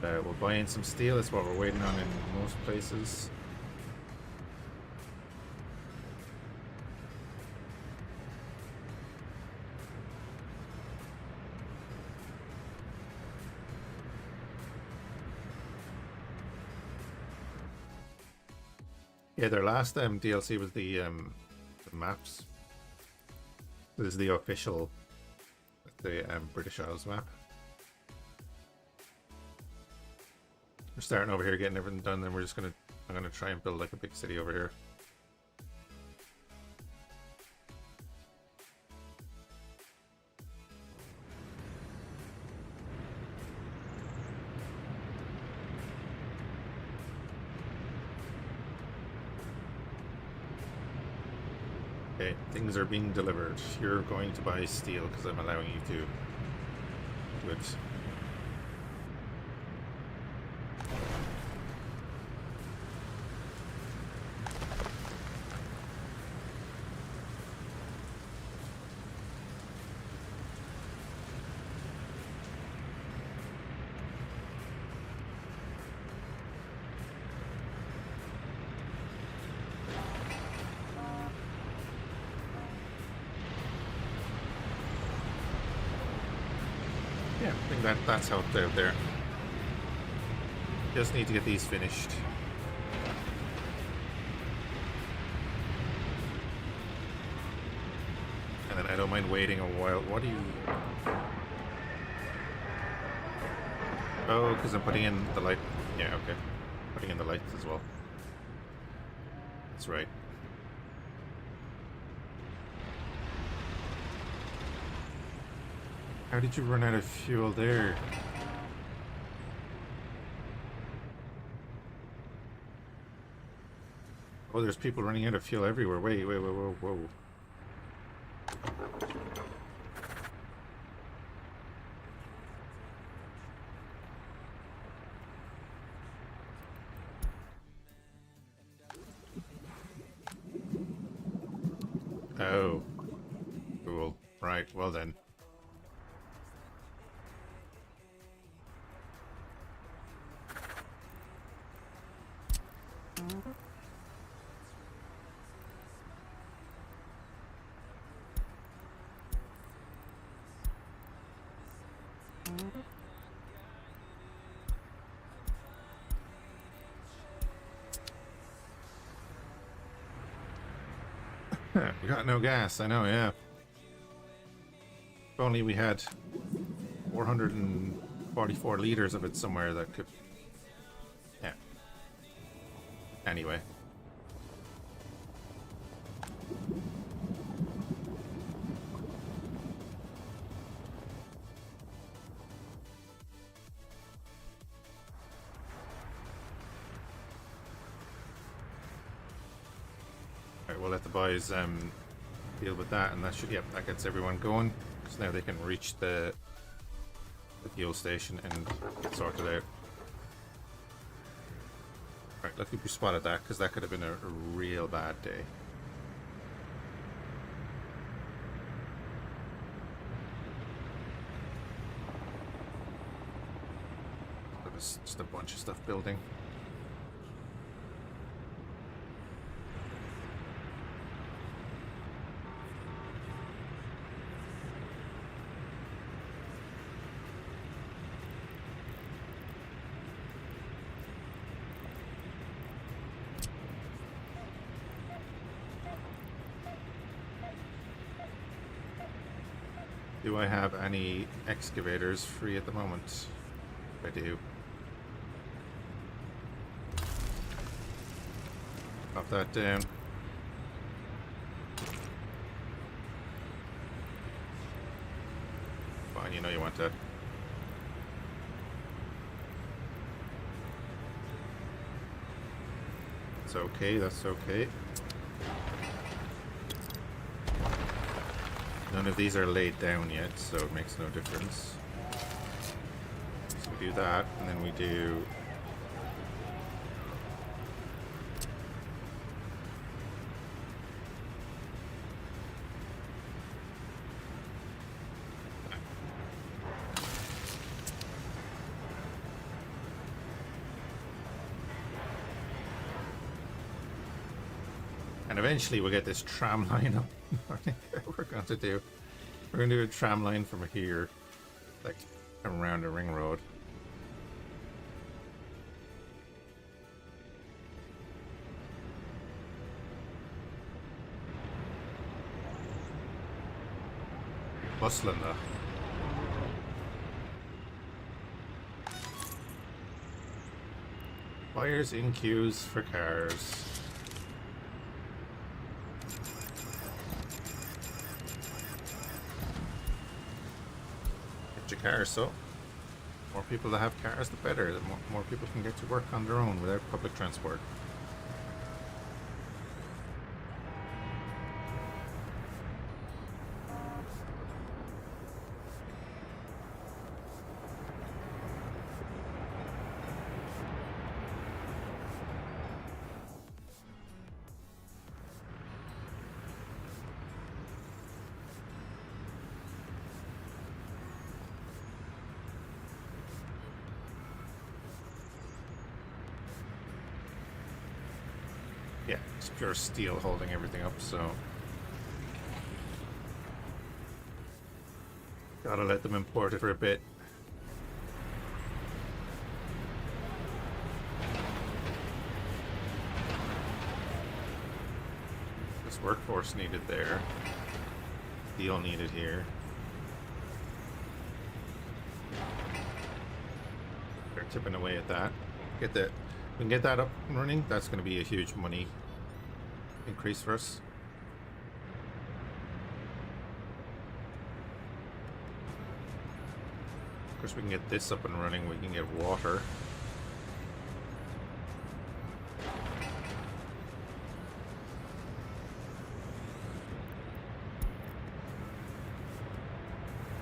We'll buy in some steel, that's what we're waiting on in most places. Yeah, their last DLC was the maps. This is the official, the British Isles map. We're starting over here, getting everything done, then I'm gonna try and build like a big city over here. Okay, things are being delivered. You're going to buy steel because I'm allowing you to. Good. Yeah, I think that's helped out there. Just need to get these finished. And then I don't mind waiting a while. What do you... Oh, because I'm putting in the light. Yeah, okay. Putting in the lights as well. That's right. How did you run out of fuel there? Oh, there's people running out of fuel everywhere. Wait, whoa, whoa. Oh. Cool. Right, well then. We got no gas, I know, yeah. If only we had 444 liters of it somewhere that could... Yeah. Anyway. Alright, we'll let the boys deal with that, and that should, yep, that gets everyone going. Because now they can reach the fuel station and get sorted out. Alright, lucky we spotted that, because that could have been a real bad day. There's just a bunch of stuff building. Do I have any excavators free at the moment? I do. Pop that down. Fine, you know you want that. That's okay, that's okay. None of these are laid down yet, so it makes no difference. So we do that, and then we do... And eventually we'll get this tram line up. I think we're going to do. We're going to do a tram line from here, like around a ring road. Bustling though. Buyers in queues for cars. Cars, so more people that have cars the better. The more people can get to work on their own without public transport. Yeah, it's pure steel holding everything up, so gotta let them import it for a bit. This workforce needed there. Steel needed here. They're tipping away at that. Get that. We can get that up and running. That's going to be a huge money increase for us. Of course, we can get this up and running. We can get water.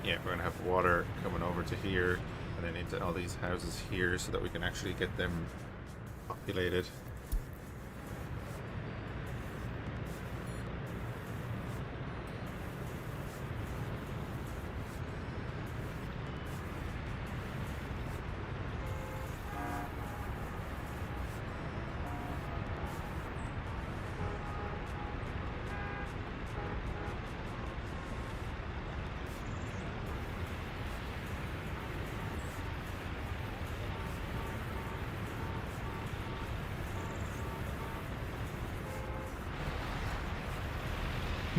Yeah, we're going to have water coming over to here and then into all these houses here so that we can actually get them populated.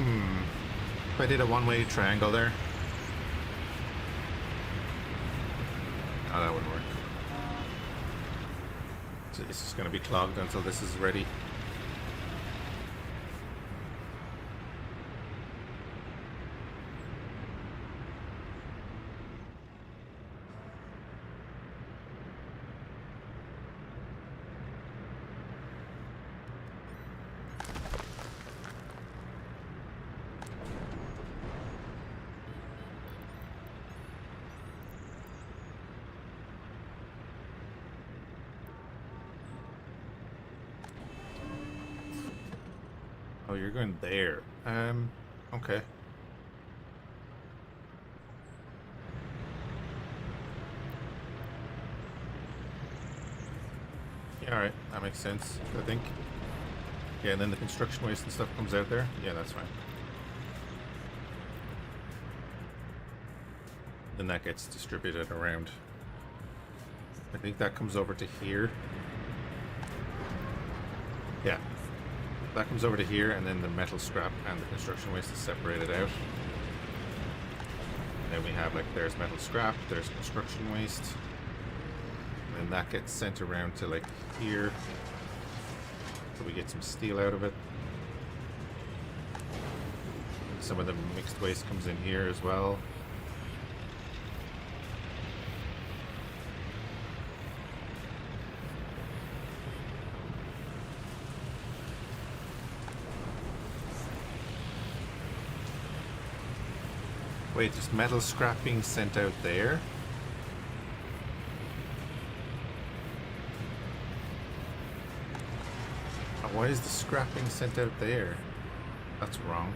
If I did a one-way triangle there. Oh, that wouldn't work. So it's just going to be clogged until this is ready. Oh, you're going there. Okay. Yeah, alright. That makes sense, I think. Yeah, and then the construction waste and stuff comes out there. Yeah, that's fine. Then that gets distributed around. I think that comes over to here. Yeah. That comes over to here, and then the metal scrap and the construction waste is separated out. And then we have, like, there's metal scrap, there's construction waste. And then that gets sent around to, like, here. So we get some steel out of it. Some of the mixed waste comes in here as well. Wait, there's metal scrap being sent out there? Why is the scrap being sent out there? That's wrong.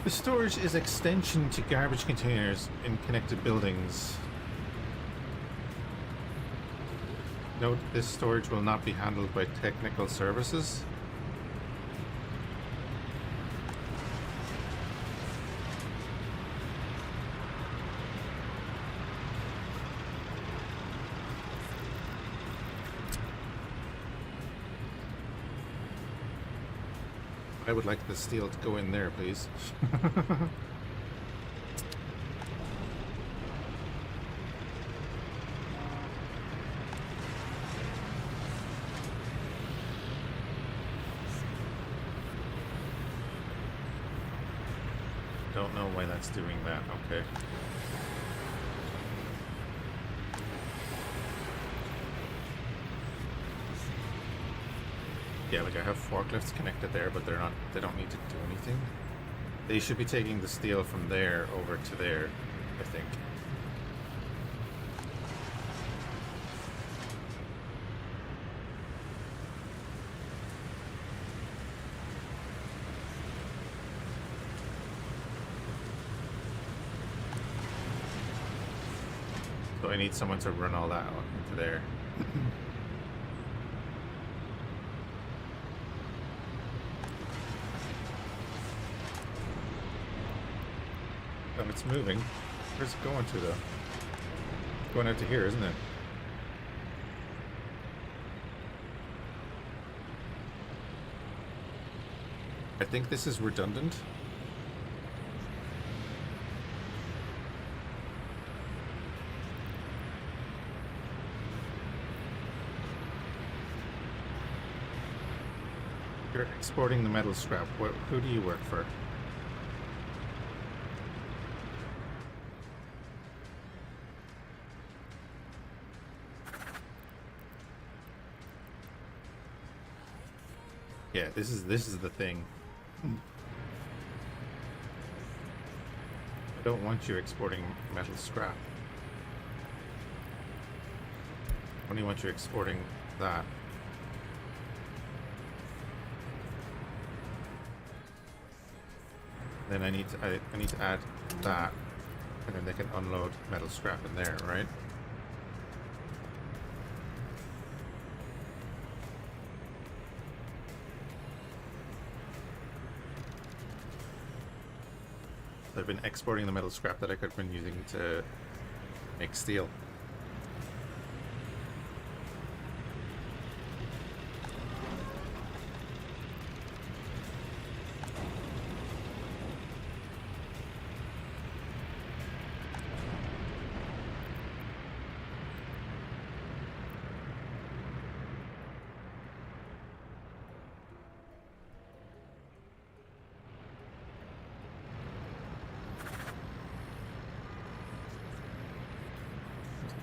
The storage is extension to garbage containers in connected buildings. Note this storage will not be handled by technical services. I would like the steel to go in there, please. Don't know why that's doing that. Okay. Yeah, like I have forklifts connected there, but they're not. They don't need to do anything. They should be taking the steel from there over to there, I think. So I need someone to run all that into there. Oh, it's moving. Where's it going to, though? It's going out to here, isn't it? I think this is redundant. You're exporting the metal scrap. Who do you work for? Yeah, this is the thing. I don't want you exporting metal scrap. I only want you exporting that. Then I need to add that, and then they can unload metal scrap in there, right? I've been exporting the metal scrap that I could have been using to make steel.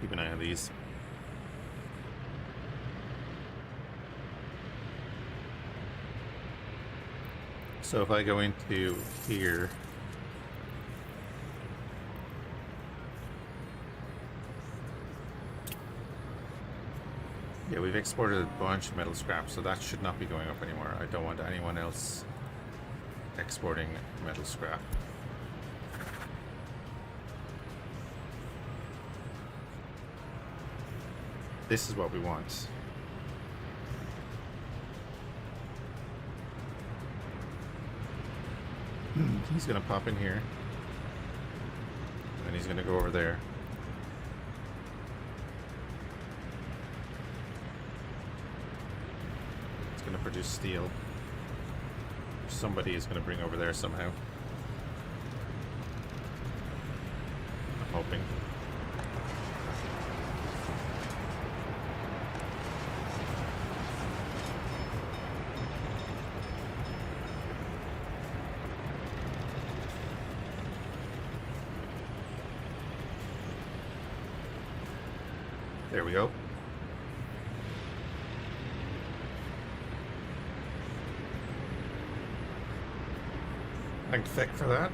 Keep an eye on these. So if I go into here, yeah, we've exported a bunch of metal scrap, so that should not be going up anymore. I don't want anyone else exporting metal scrap. This is what we want. He's gonna pop in here. And then he's gonna go over there. It's gonna produce steel. Somebody is gonna bring over there somehow. I'm hoping. There we go. Thank Thick for that.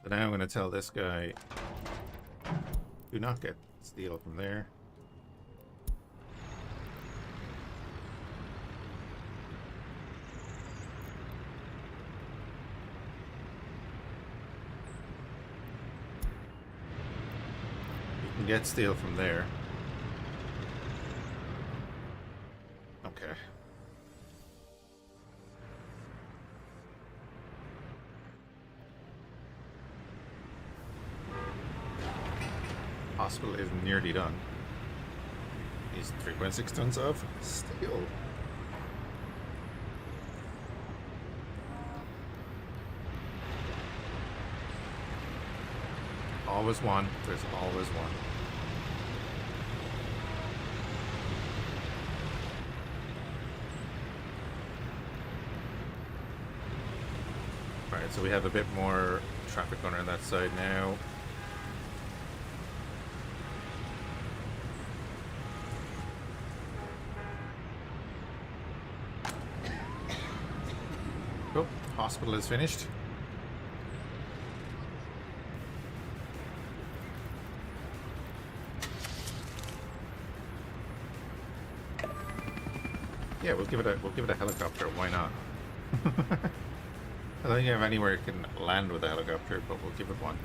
But now I'm going to tell this guy, do not get steel from there. Get steel from there. Okay. Hospital is nearly done. Needs 3.6 tons of steel. Always one. There's always one. Alright, so we have a bit more traffic going on that side now. Oh, hospital is finished. Yeah, we'll give it a helicopter. Why not? I don't think I have anywhere it can land with a helicopter, but we'll give it one.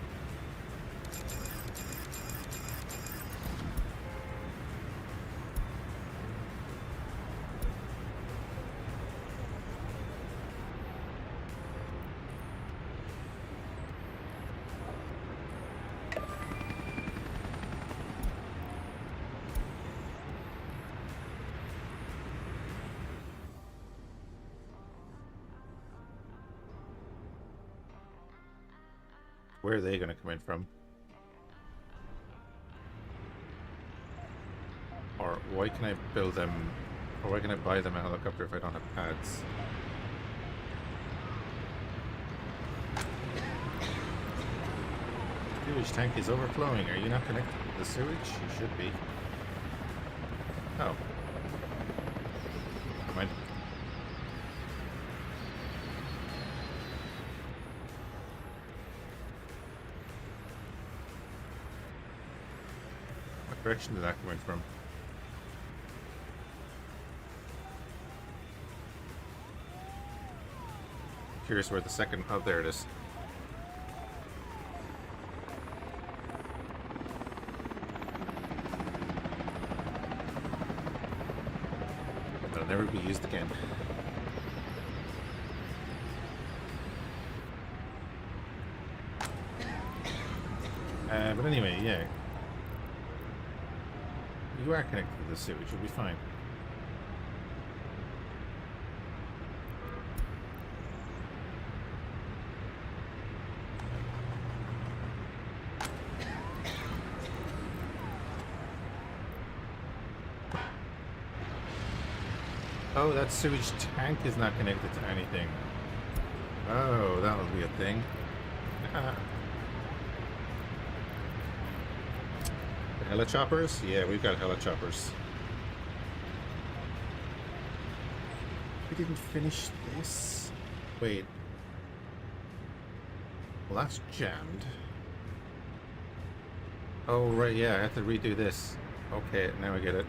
Where are they going to come in from? Or why can I build them, or why can I buy them a helicopter if I don't have pads? Sewage tank is overflowing. Are you not connected to the sewage? You should be. Oh. Never mind. What direction did that come in from? Curious where the second... Oh, there it is. That'll never be used again. But anyway, yeah. You are connected to the sewage, you'll be fine. Oh, that sewage tank is not connected to anything. Oh, that'll be a thing. The helichoppers? Yeah, we've got helichoppers. We didn't finish this. Wait. Well, that's jammed. Oh, right, yeah, I have to redo this. Okay, now I get it.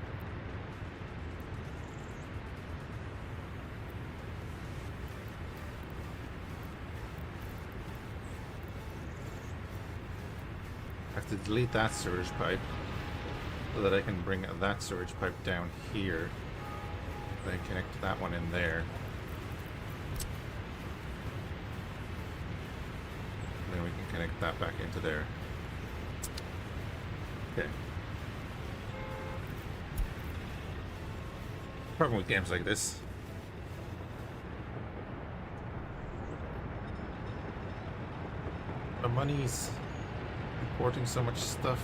I have to delete that sewage pipe so that I can bring that sewage pipe down here. Then connect that one in there. And then we can connect that back into there. Okay. Problem with games like this. The money's importing so much stuff.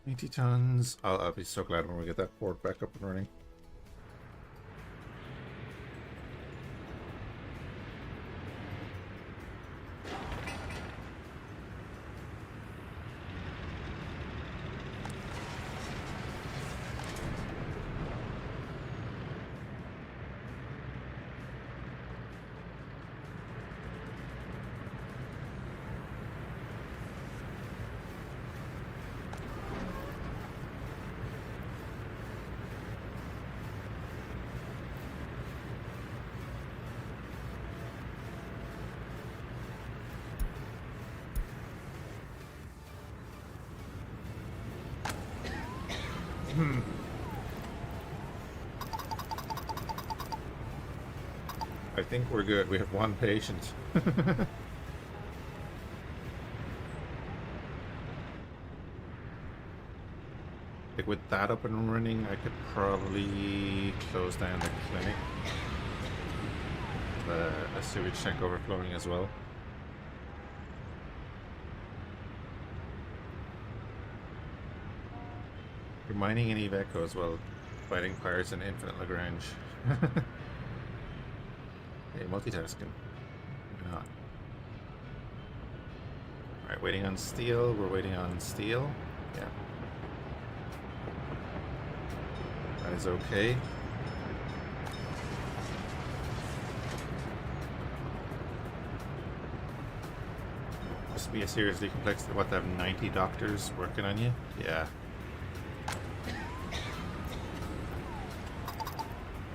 80 tons. I'll be so glad when we get that port back up and running. I think we're good. We have one patient. Like with that up and running, I could probably close down the clinic. A sewage tank overflowing as well. You're mining an Eve Echo as well, fighting pirates in Infinite Lagrange. Hey, multitasking. Why not? Alright, waiting on steel. We're waiting on steel. Yeah. That is okay. Must be a seriously complex. What, to have 90 doctors working on you? Yeah.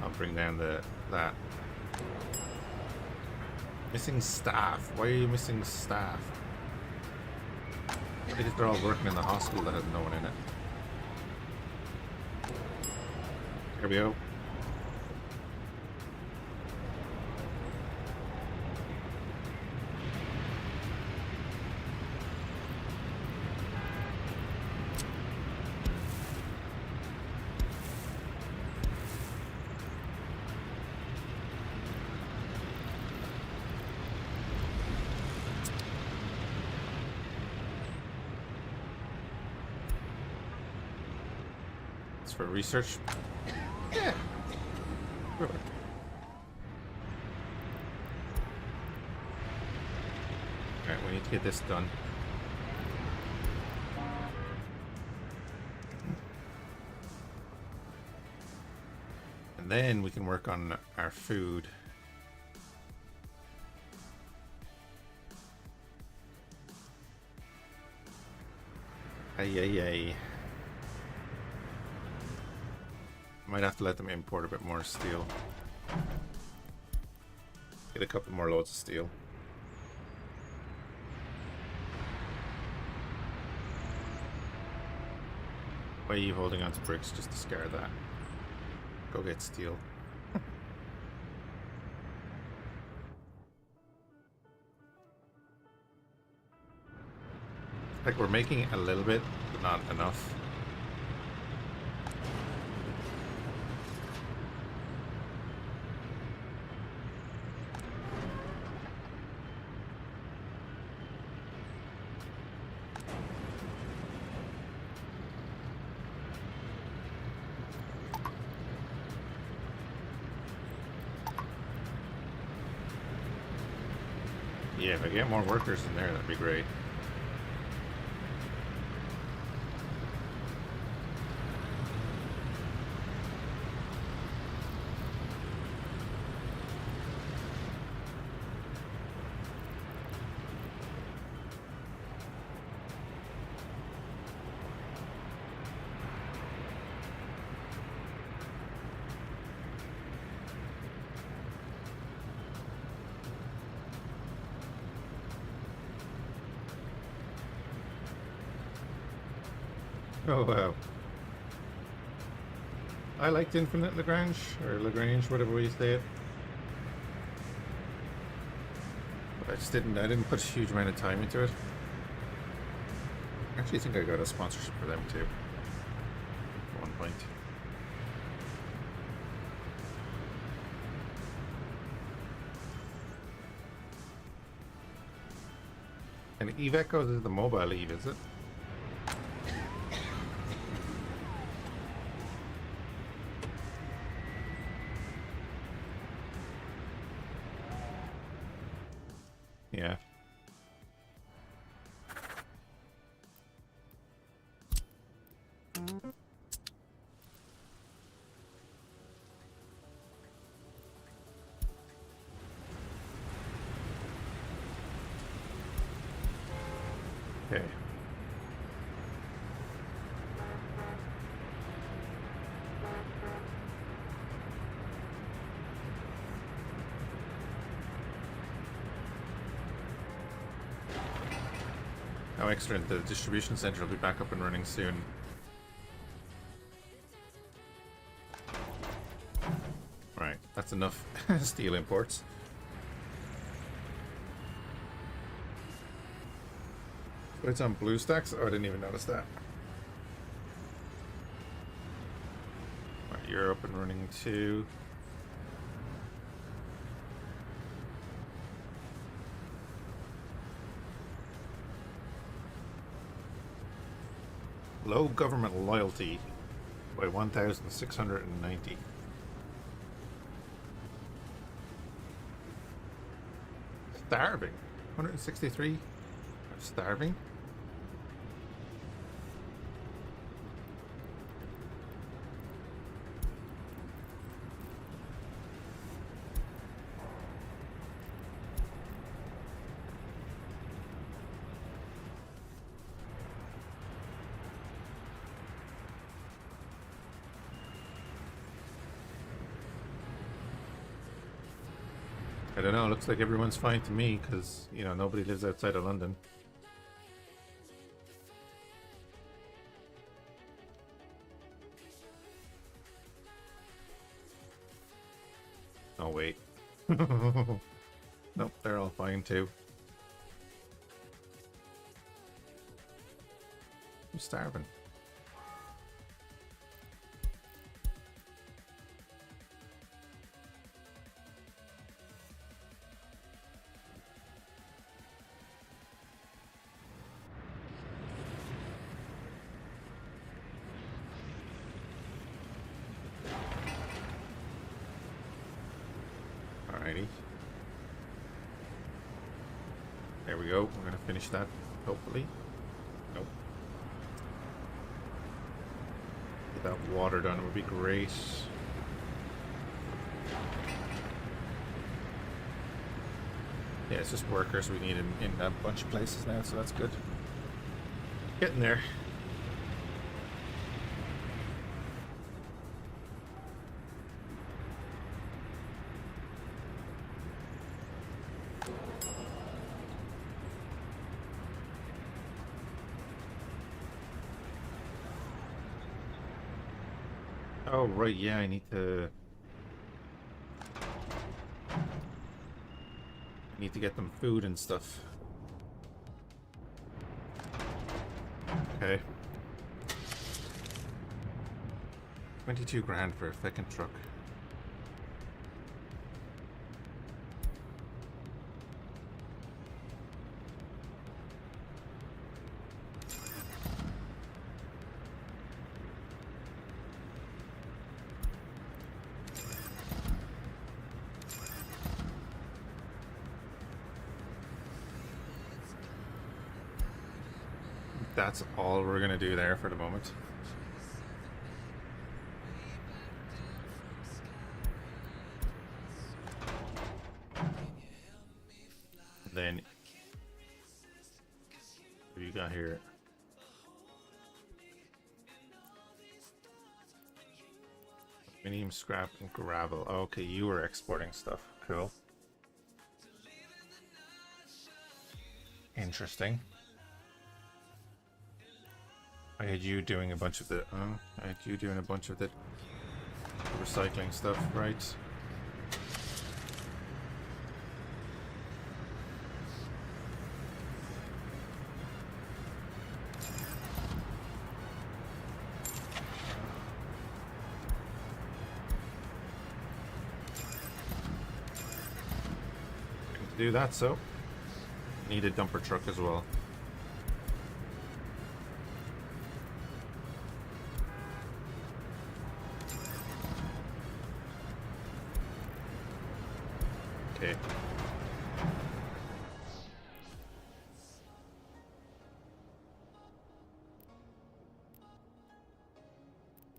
I'll bring down that. Missing staff. Why are you missing staff? I think they're all working in the hospital that has no one in it. Here we go. For research. Yeah. Sure. Alright, we need to get this done. And then we can work on our food. Ay. Might have to let them import a bit more steel. Get a couple more loads of steel. Why are you holding on to bricks? Just discard that. Go get steel. Like, we're making it a little bit, but not enough. Yeah, if I get more workers in there, that'd be great. Oh, wow. I liked Infinite Lagrange, or Lagrange, whatever way you say it. But I didn't put a huge amount of time into it. I actually think I got a sponsorship for them too. At one point. And Eve Echoes is the mobile Eve, is it? Yeah. Okay. Oh, excellent. The distribution center will be back up and running soon. Right, that's enough steel imports. But it's on BlueStacks? Oh, I didn't even notice that. Right, you're up and running too. Low government loyalty by 1,690. Starving. 163. Starving. I don't know, looks like everyone's fine to me, because, you know, nobody lives outside of London. Oh, wait. Nope, they're all fine too. I'm starving. Alrighty. There we go. We're gonna finish that, hopefully. Nope. Get that water done, it would be great. Yeah, it's just workers we need in a bunch of places now, so that's good. Getting there. Oh, right, yeah, I need to get them food and stuff. Okay. 22 grand for a fucking truck. That's all we're gonna do there for the moment. Then what do you got here? Medium scrap and gravel. Okay, you were exporting stuff. Cool. Interesting. I had you doing a bunch of the recycling stuff, right? To do that, so need a dumper truck as well. Okay.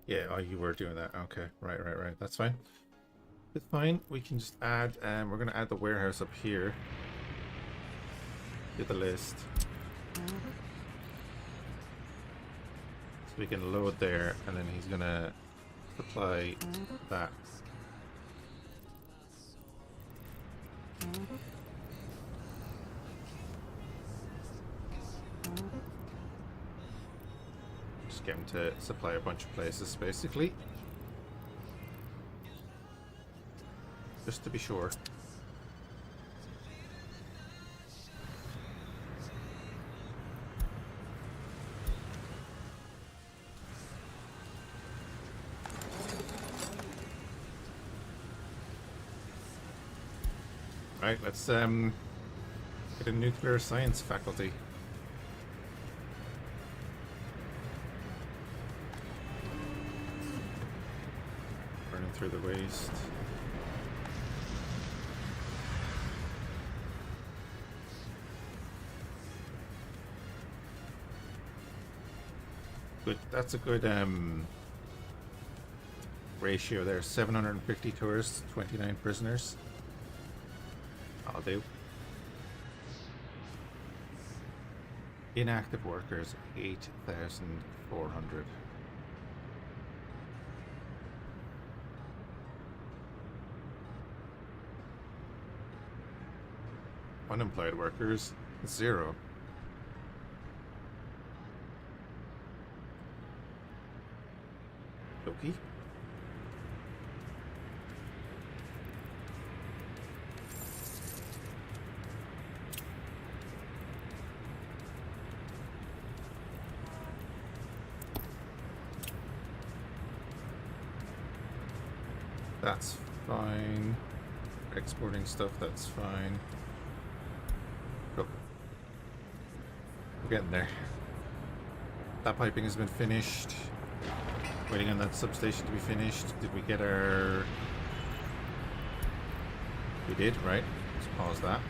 Yeah, oh, you were doing that. Okay, right. That's fine. It's fine. We can just add, we're going to add the warehouse up here to the list. So we can load there, and then he's going to supply that. Just get him to supply a bunch of places, basically. Just to be sure. Right, let's get a nuclear science faculty. Burning through the waste. Good, that's a good ratio there. 750 tourists, 29 prisoners. I'll do. Inactive workers, 8,400. Unemployed workers, 0. Okay. That's fine. Exporting stuff, that's fine. Cool. We're getting there. That piping has been finished. Waiting on that substation to be finished. Did we get our... We did, right? Let's pause that.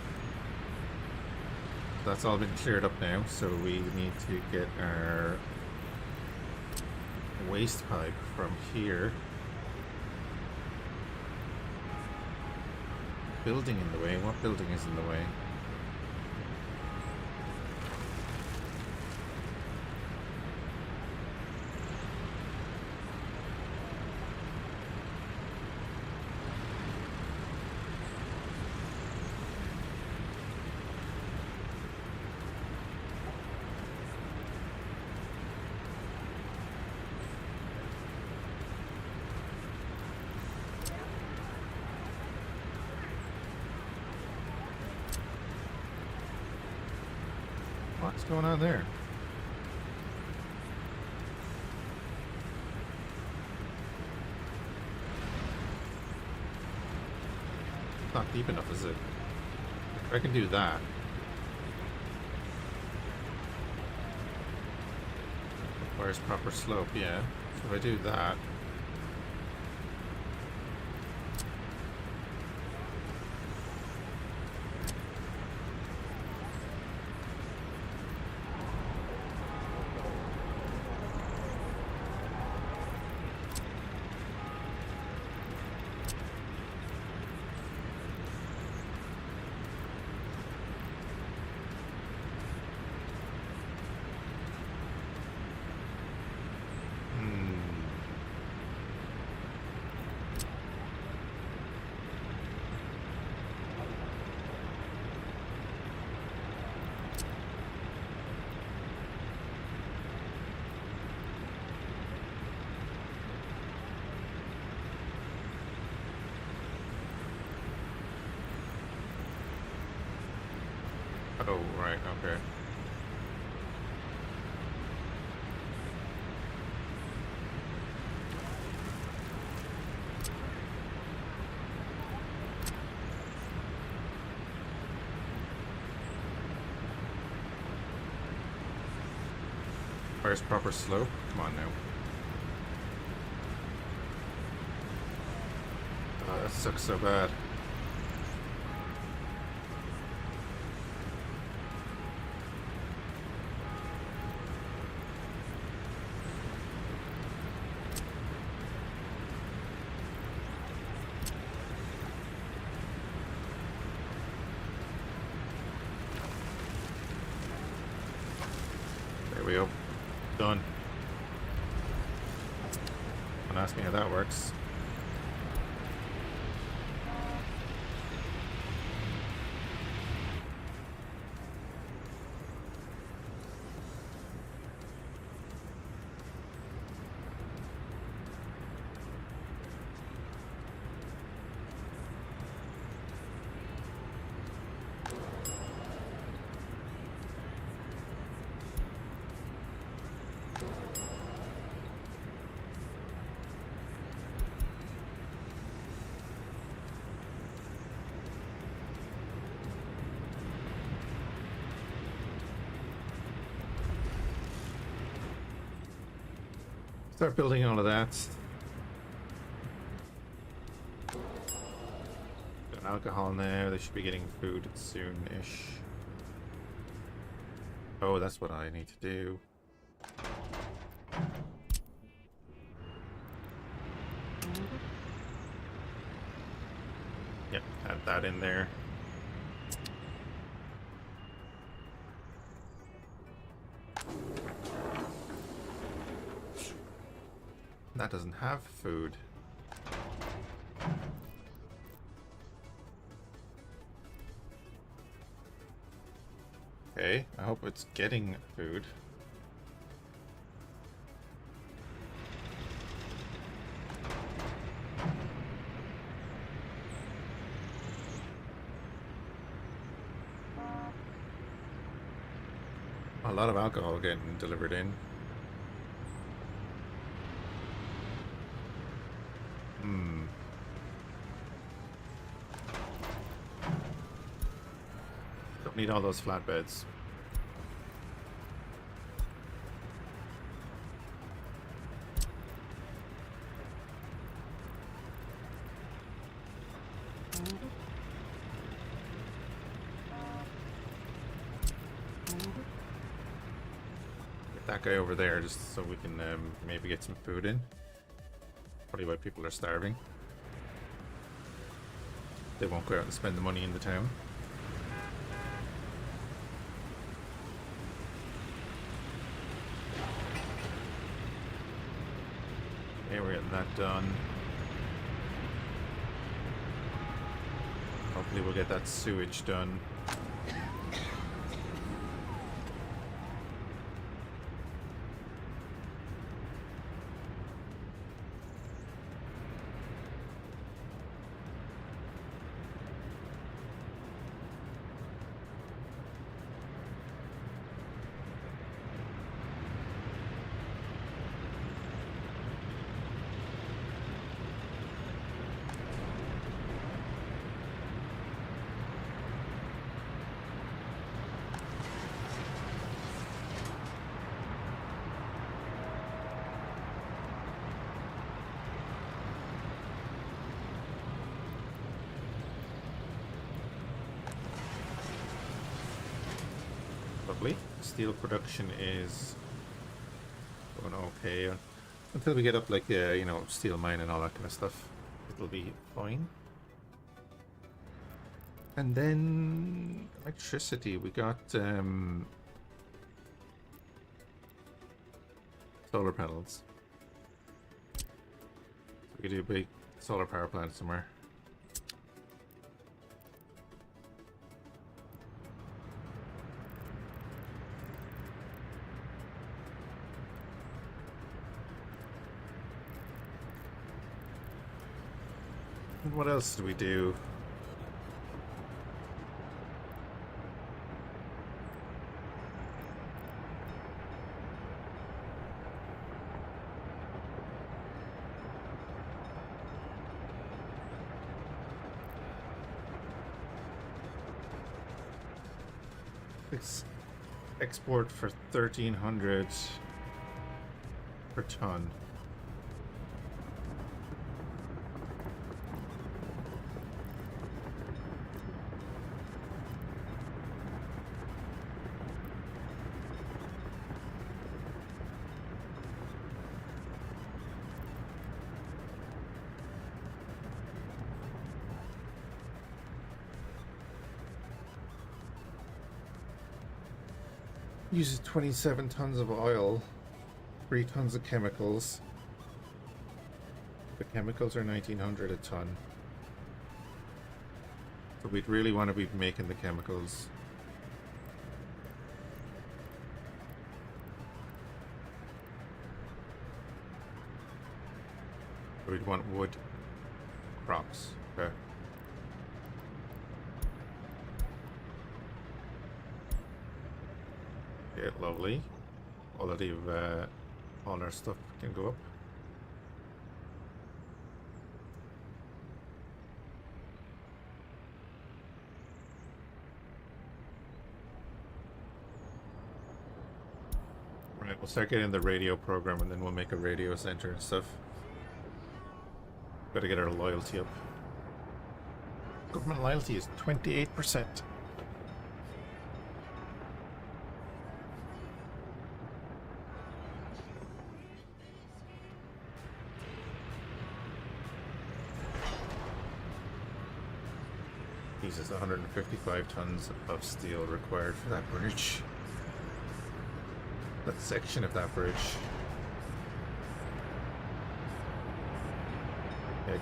That's all been cleared up now, so we need to get our waste pipe from here. Building in the way? What building is in the way? What's going on there? not deep enough, is it? I can do that. Requires proper slope, yeah. So if I do that... Oh, right, okay. Where's proper slope? Come on now. Oh, that sucks so bad. There we go. Done. Don't ask me how that works. Start building all of that. Got alcohol now. They should be getting food soon-ish. Oh, that's what I need to do. Yep, add that in there. That doesn't have food. Okay, I hope it's getting food. A lot of alcohol getting delivered in. Don't need all those flatbeds. Get that guy over there just so we can maybe get some food in. Probably why people are starving. They won't go out and spend the money in the town. Okay, we're getting that done. Hopefully we'll get that sewage done. steel production is going okay. Until we get up like, you know, steel mine and all that kind of stuff, it'll be fine. And then electricity, we got solar panels. So we could do a big solar power plant somewhere. And what else do we do? Export for 1,300 per ton. Uses 27 tons of oil, 3 tons of chemicals. The chemicals are 1,900 a ton. So we'd really want to be making the chemicals. We'd want wood crops. Okay. Okay, lovely. Quality of all our stuff can go up. Right, we'll start getting the radio program and then we'll make a radio center and stuff. Gotta get our loyalty up. Government loyalty is 28%. Jesus, 155 tons of steel required for that bridge. That section of that bridge. Yikes.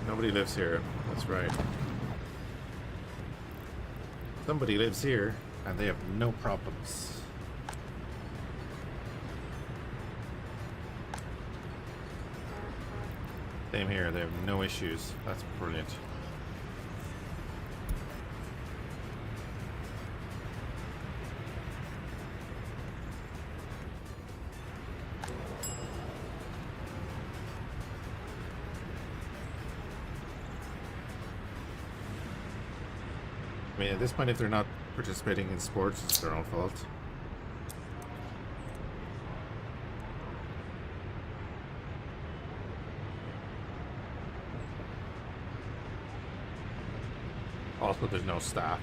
Nobody lives here. That's right. Somebody lives here, and they have no problems. Same here, they have no issues. That's brilliant. I mean, at this point, if they're not participating in sports, it's their own fault. Also, there's no staff.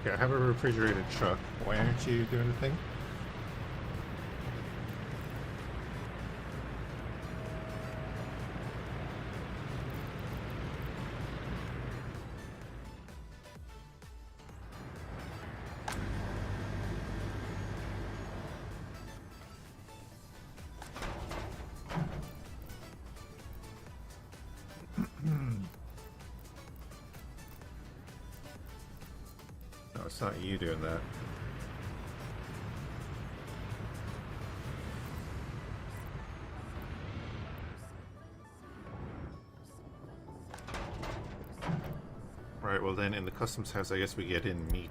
Yeah, I have a refrigerated truck. Why aren't you doing the thing? No, it's not you doing that. then in the customs house, I guess we get in meat.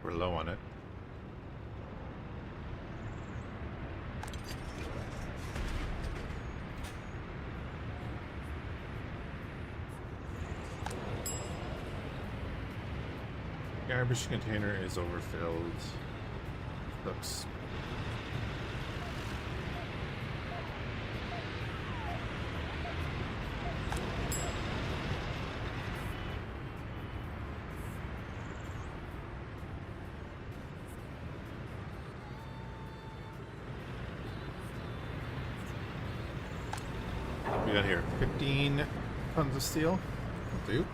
We're low on it. Garbage container is overfilled. Looks. We got here 15 tons of steel. Will do.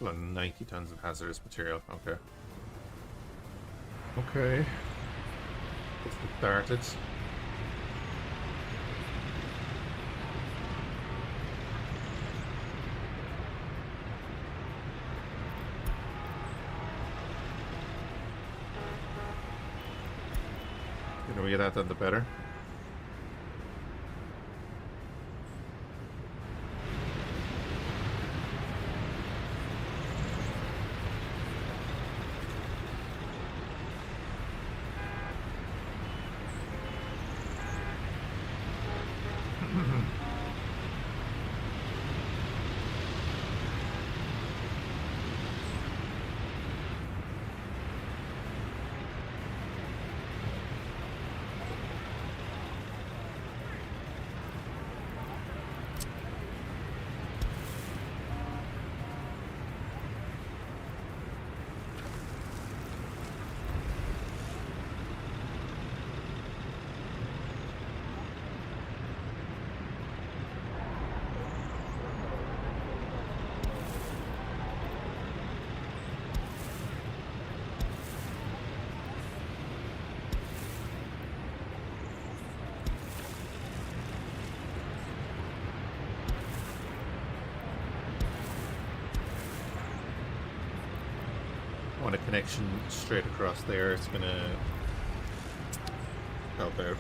Well, 90 tons of hazardous material. Okay. Okay. Let's get started. The sooner we get that done, the better. Want a connection straight across there. It's gonna help out.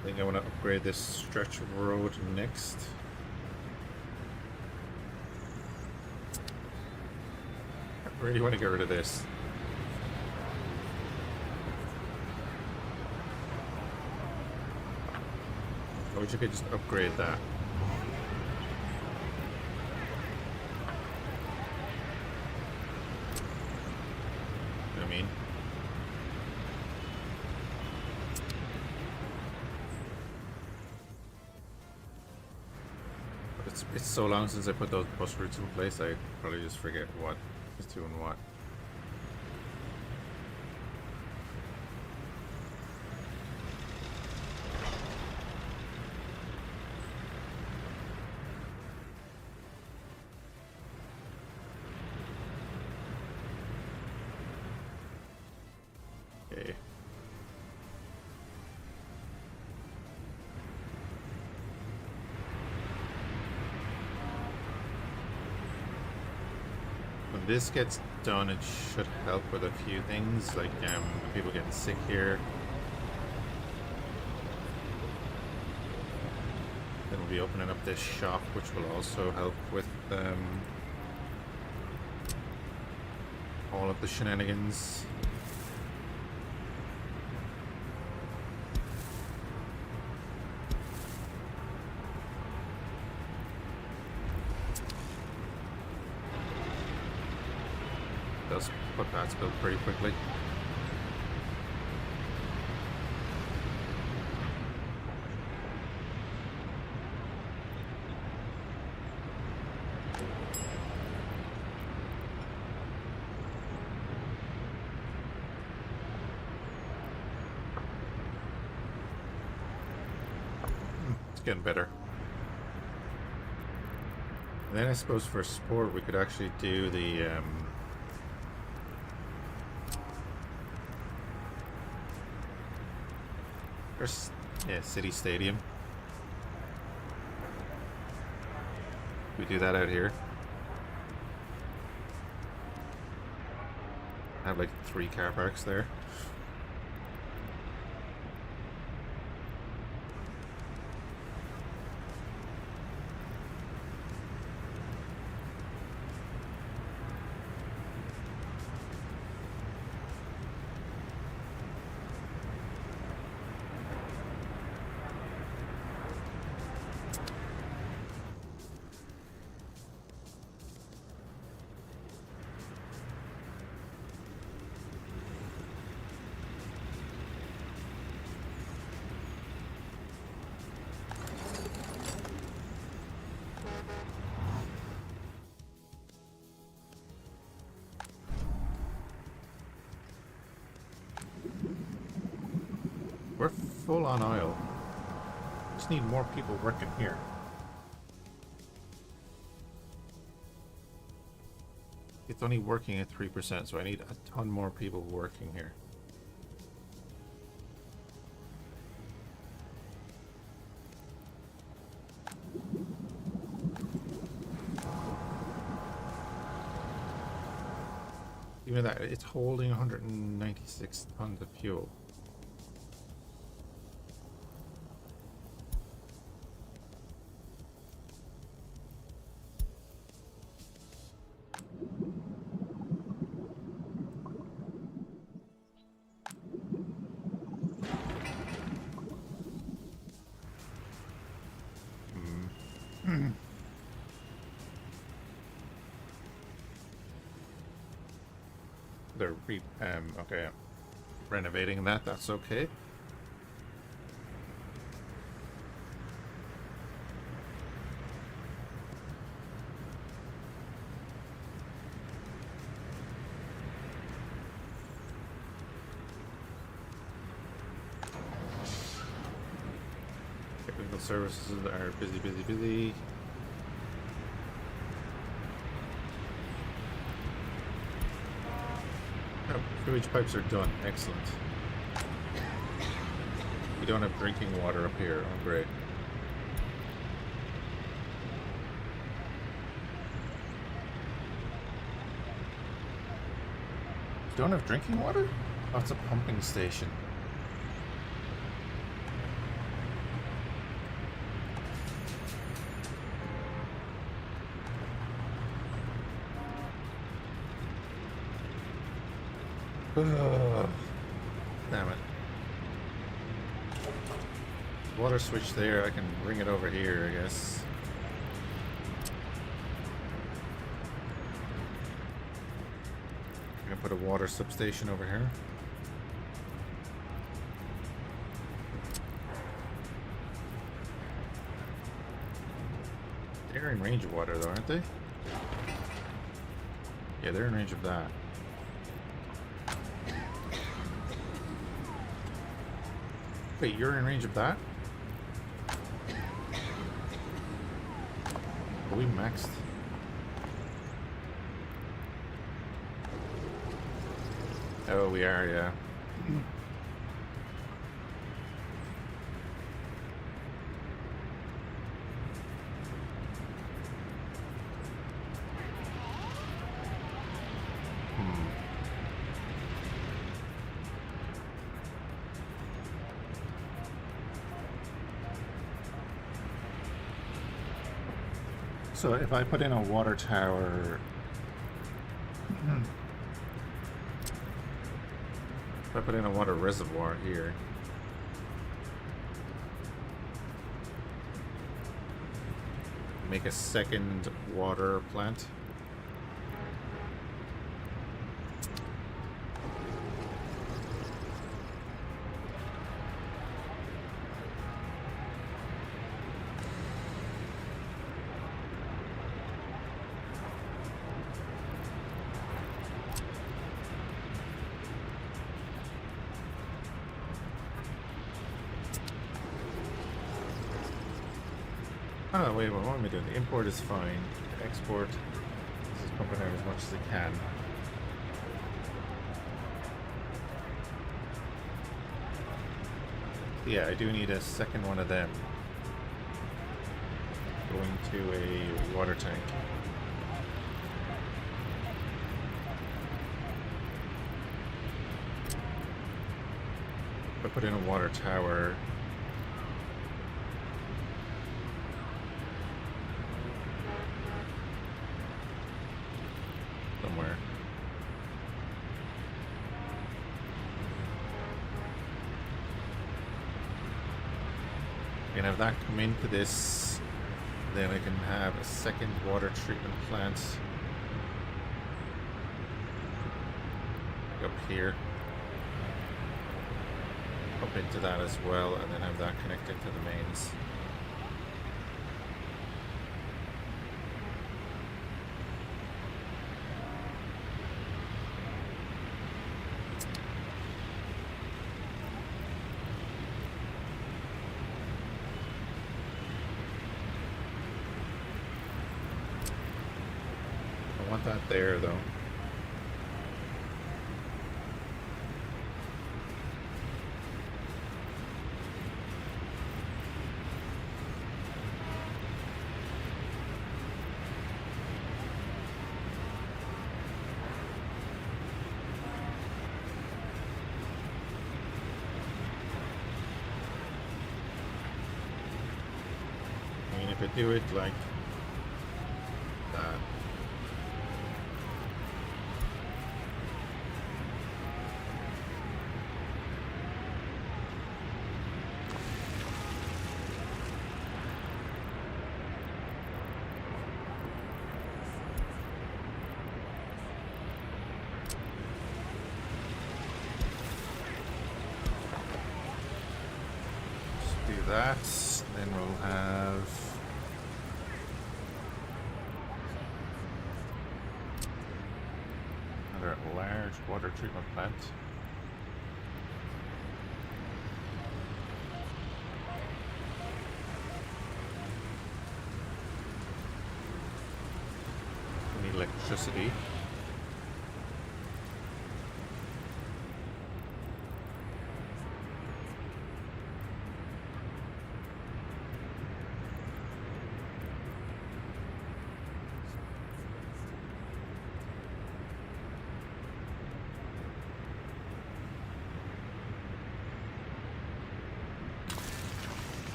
I think I want to upgrade this stretch of road next. I really want to get rid of this. I wish I could just upgrade that. You know what I mean? It's so long since I put those bus routes in place, I probably just forget what is doing what. Okay. When this gets done, it should help with a few things, like people getting sick here. Then we'll be opening up this shop, which will also help with all of the shenanigans. those footpaths built pretty quickly. It's getting better. And then I suppose for sport we could actually do the first, yeah, City Stadium. We do that out here. I have like 3 car parks there. We're full on oil. Just need more people working here. It's only working at 3%, so I need a ton more people working here. Even that, it's holding 196 tons of fuel. They're okay, renovating that. That's okay. Technical services are busy. Oh, sewage pipes are done. Excellent. We don't have drinking water up here. Oh, great. Don't have drinking water? Oh, it's a pumping station. Damn it. Water switch there, I can bring it over here, I guess. I'm gonna put a water substation over here. They're in range of water though, aren't they? Yeah, they're in range of that. Wait, you're in range of that? Are we maxed? Oh, we are, yeah. So if I put in a water tower, if I put in a water reservoir here, make a second water plant. Oh, wait, what am I doing? The import is fine. Export. This is pumping out as much as it can. Yeah, I do need a second one of them. Going to a water tank. If I put in a water tower, somewhere. I can have that come into this, then I can have a second water treatment plant up here, up into that as well, and then have that connected to the mains. I want that there though. I mean, if I do it like that. That, then we'll have another large water treatment plant. We need electricity.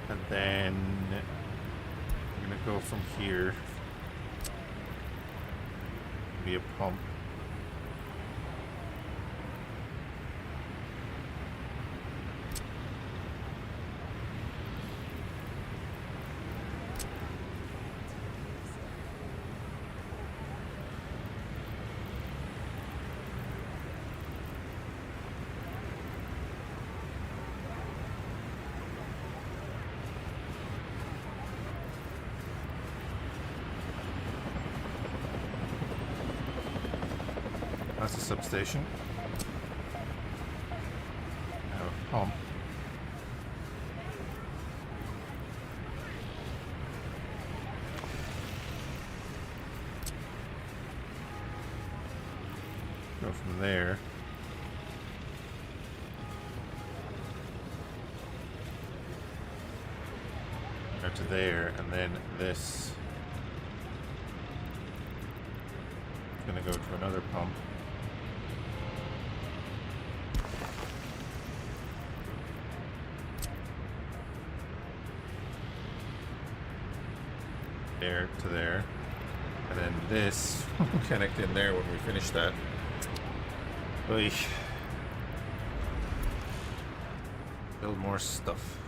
And then I'm going to go from here via pump. That's a substation. Now a pump. Go from there. Go to there, and then this is going to go to another pump. There to there, and then this will connect in there when we finish that. Oy. Build more stuff.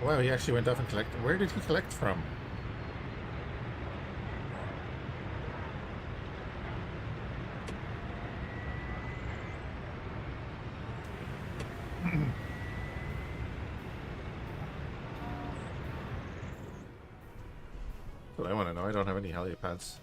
Wow, he actually went off and collected. Where did he collect from? Well, I want to know. I don't have any heliopads.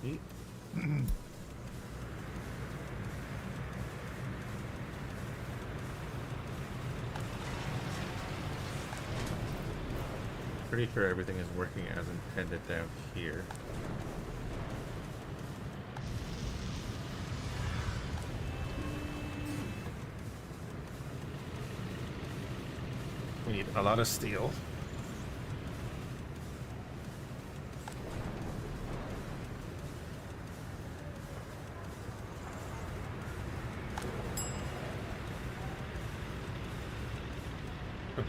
Yeet. Pretty sure everything is working as intended down here. We need a lot of steel.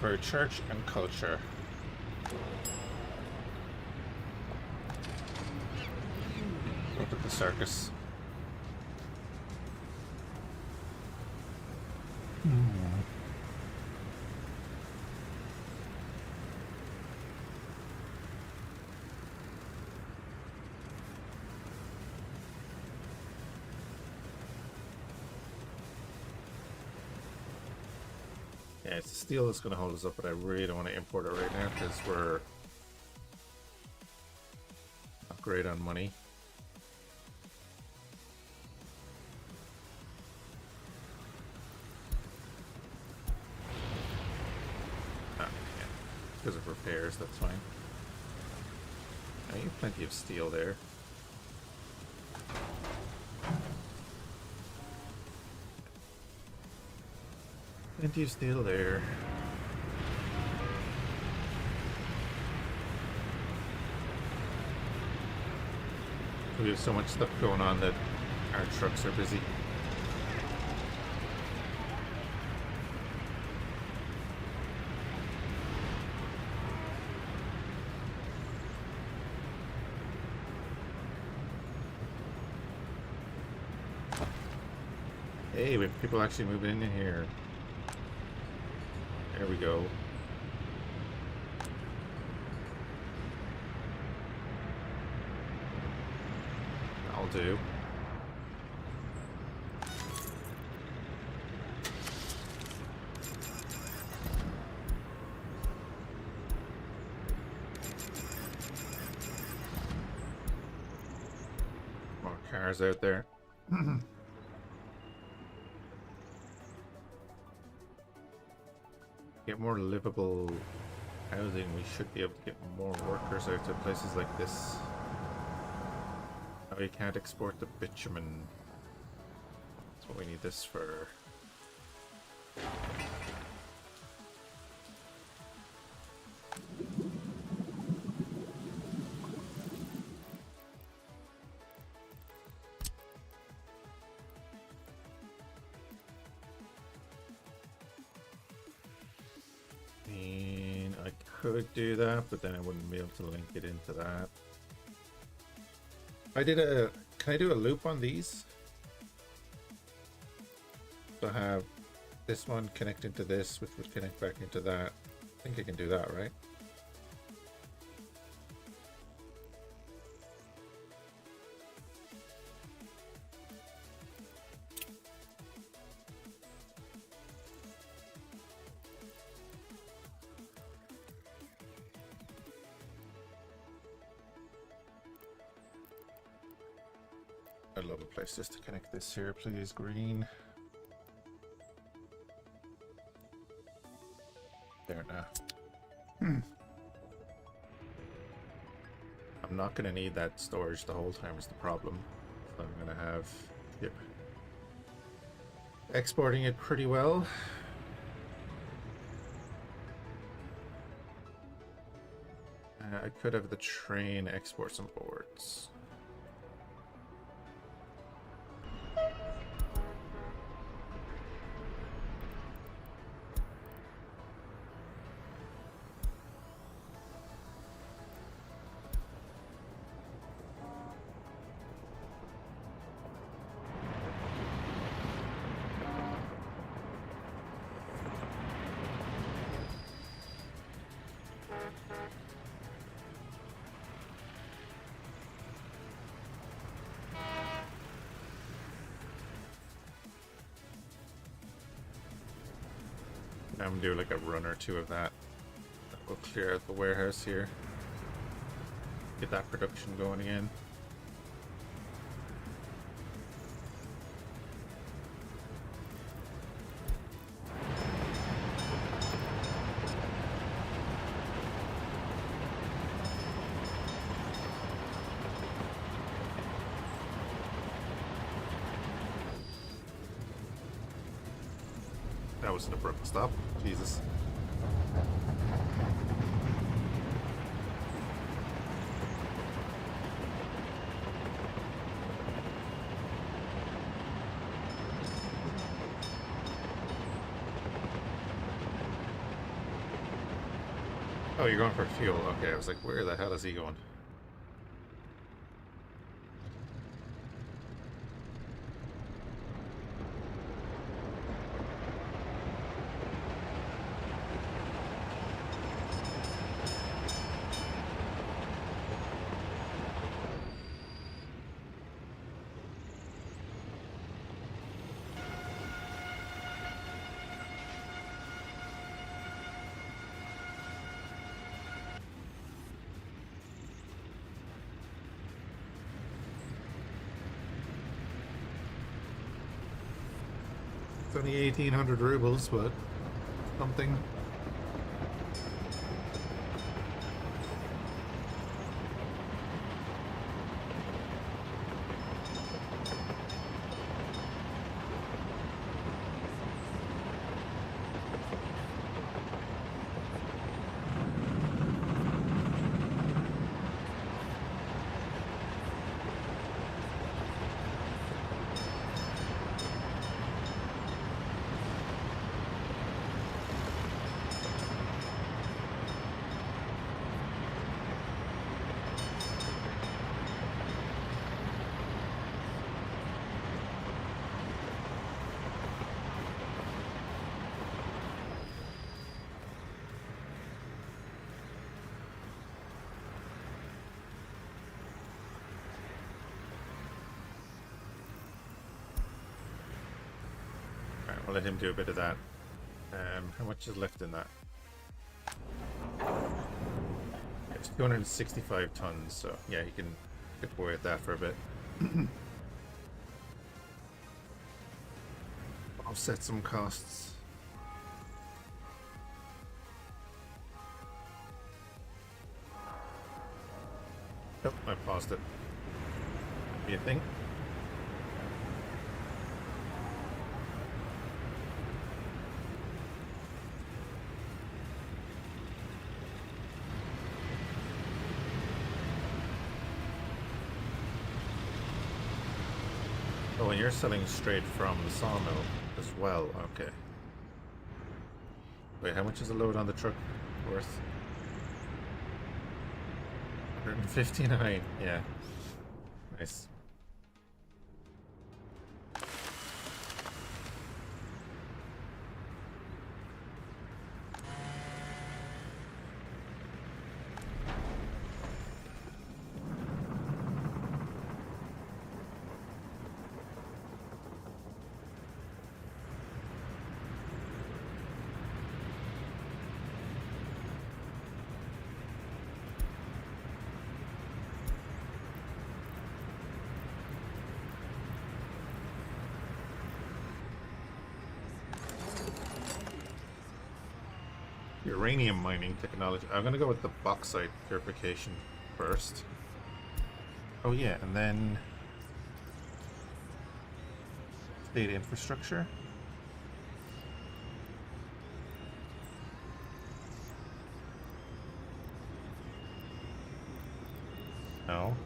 For church and culture. Look at the circus. Yeah, it's steel that's going to hold us up, but I really don't want to import it right now because we're not great on money. Ah, yeah. Because of repairs, that's fine. I have plenty of steel there. Plenty of steel there. We have so much stuff going on that our trucks are busy. Hey, we have people actually moving in here. There we go. I'll do. More cars out there. Get more livable housing, we should be able to get more workers out to places like this. Oh, you can't export the bitumen. That's what we need this for. I could do that, but then I wouldn't be able to link it into that. Can I do a loop on these? So I have this one connecting to this, which would connect back into that. I think I can do that, right? I'd love a place just to connect this here, please. Green. There now. I'm not going to need that storage the whole time is the problem. So I'm going to have... Yep. Exporting it pretty well. I could have the train export some boards. I'm gonna do like a run or two of that. We'll clear out the warehouse here. Get that production going again. close to the brook. Stop. Jesus. Oh, you're going for fuel. Okay, I was like, where the hell is he going? It's only 1,800 rubles, but something. I'll let him do a bit of that. How much is left in that? It's 265 tons, so yeah, he can get away with that for a bit. Offset some costs. Oh, I paused it. Be a thing. Oh, and you're selling straight from the sawmill as well. Okay. Wait, how much is a load on the truck worth? 159. Yeah. Nice. Uranium mining technology. I'm gonna go with the bauxite purification first. Oh yeah, and then data infrastructure. No.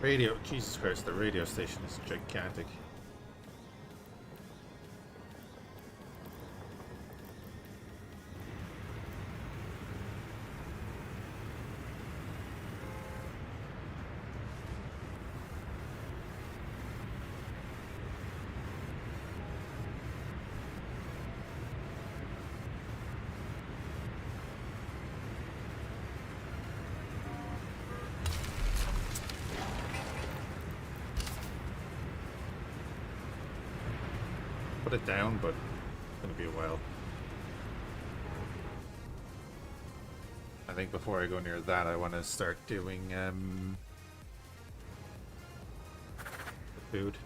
Radio, Jesus Christ, the radio station is gigantic. Put it down, but it's gonna be a while. I think before I go near that, I want to start doing the food.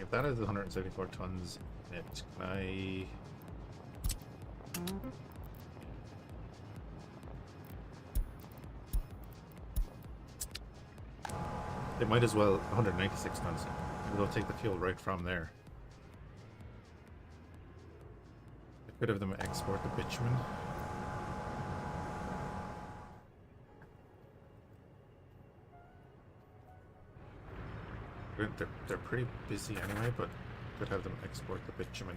If that is 174 tons in it, can I... They might as well 196 tons. We'll take the fuel right from there. I could have them export the bitumen. They're pretty busy anyway, but could have them export the bitumen.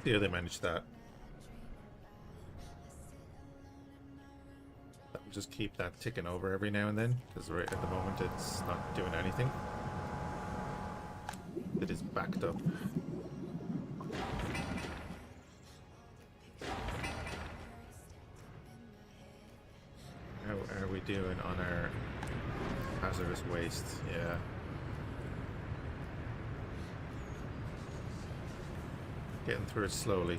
See how they manage that. That will just keep that ticking over every now and then, because right at the moment it's not doing anything. It is backed up. How are we doing on our hazardous waste? Yeah. Getting through it slowly.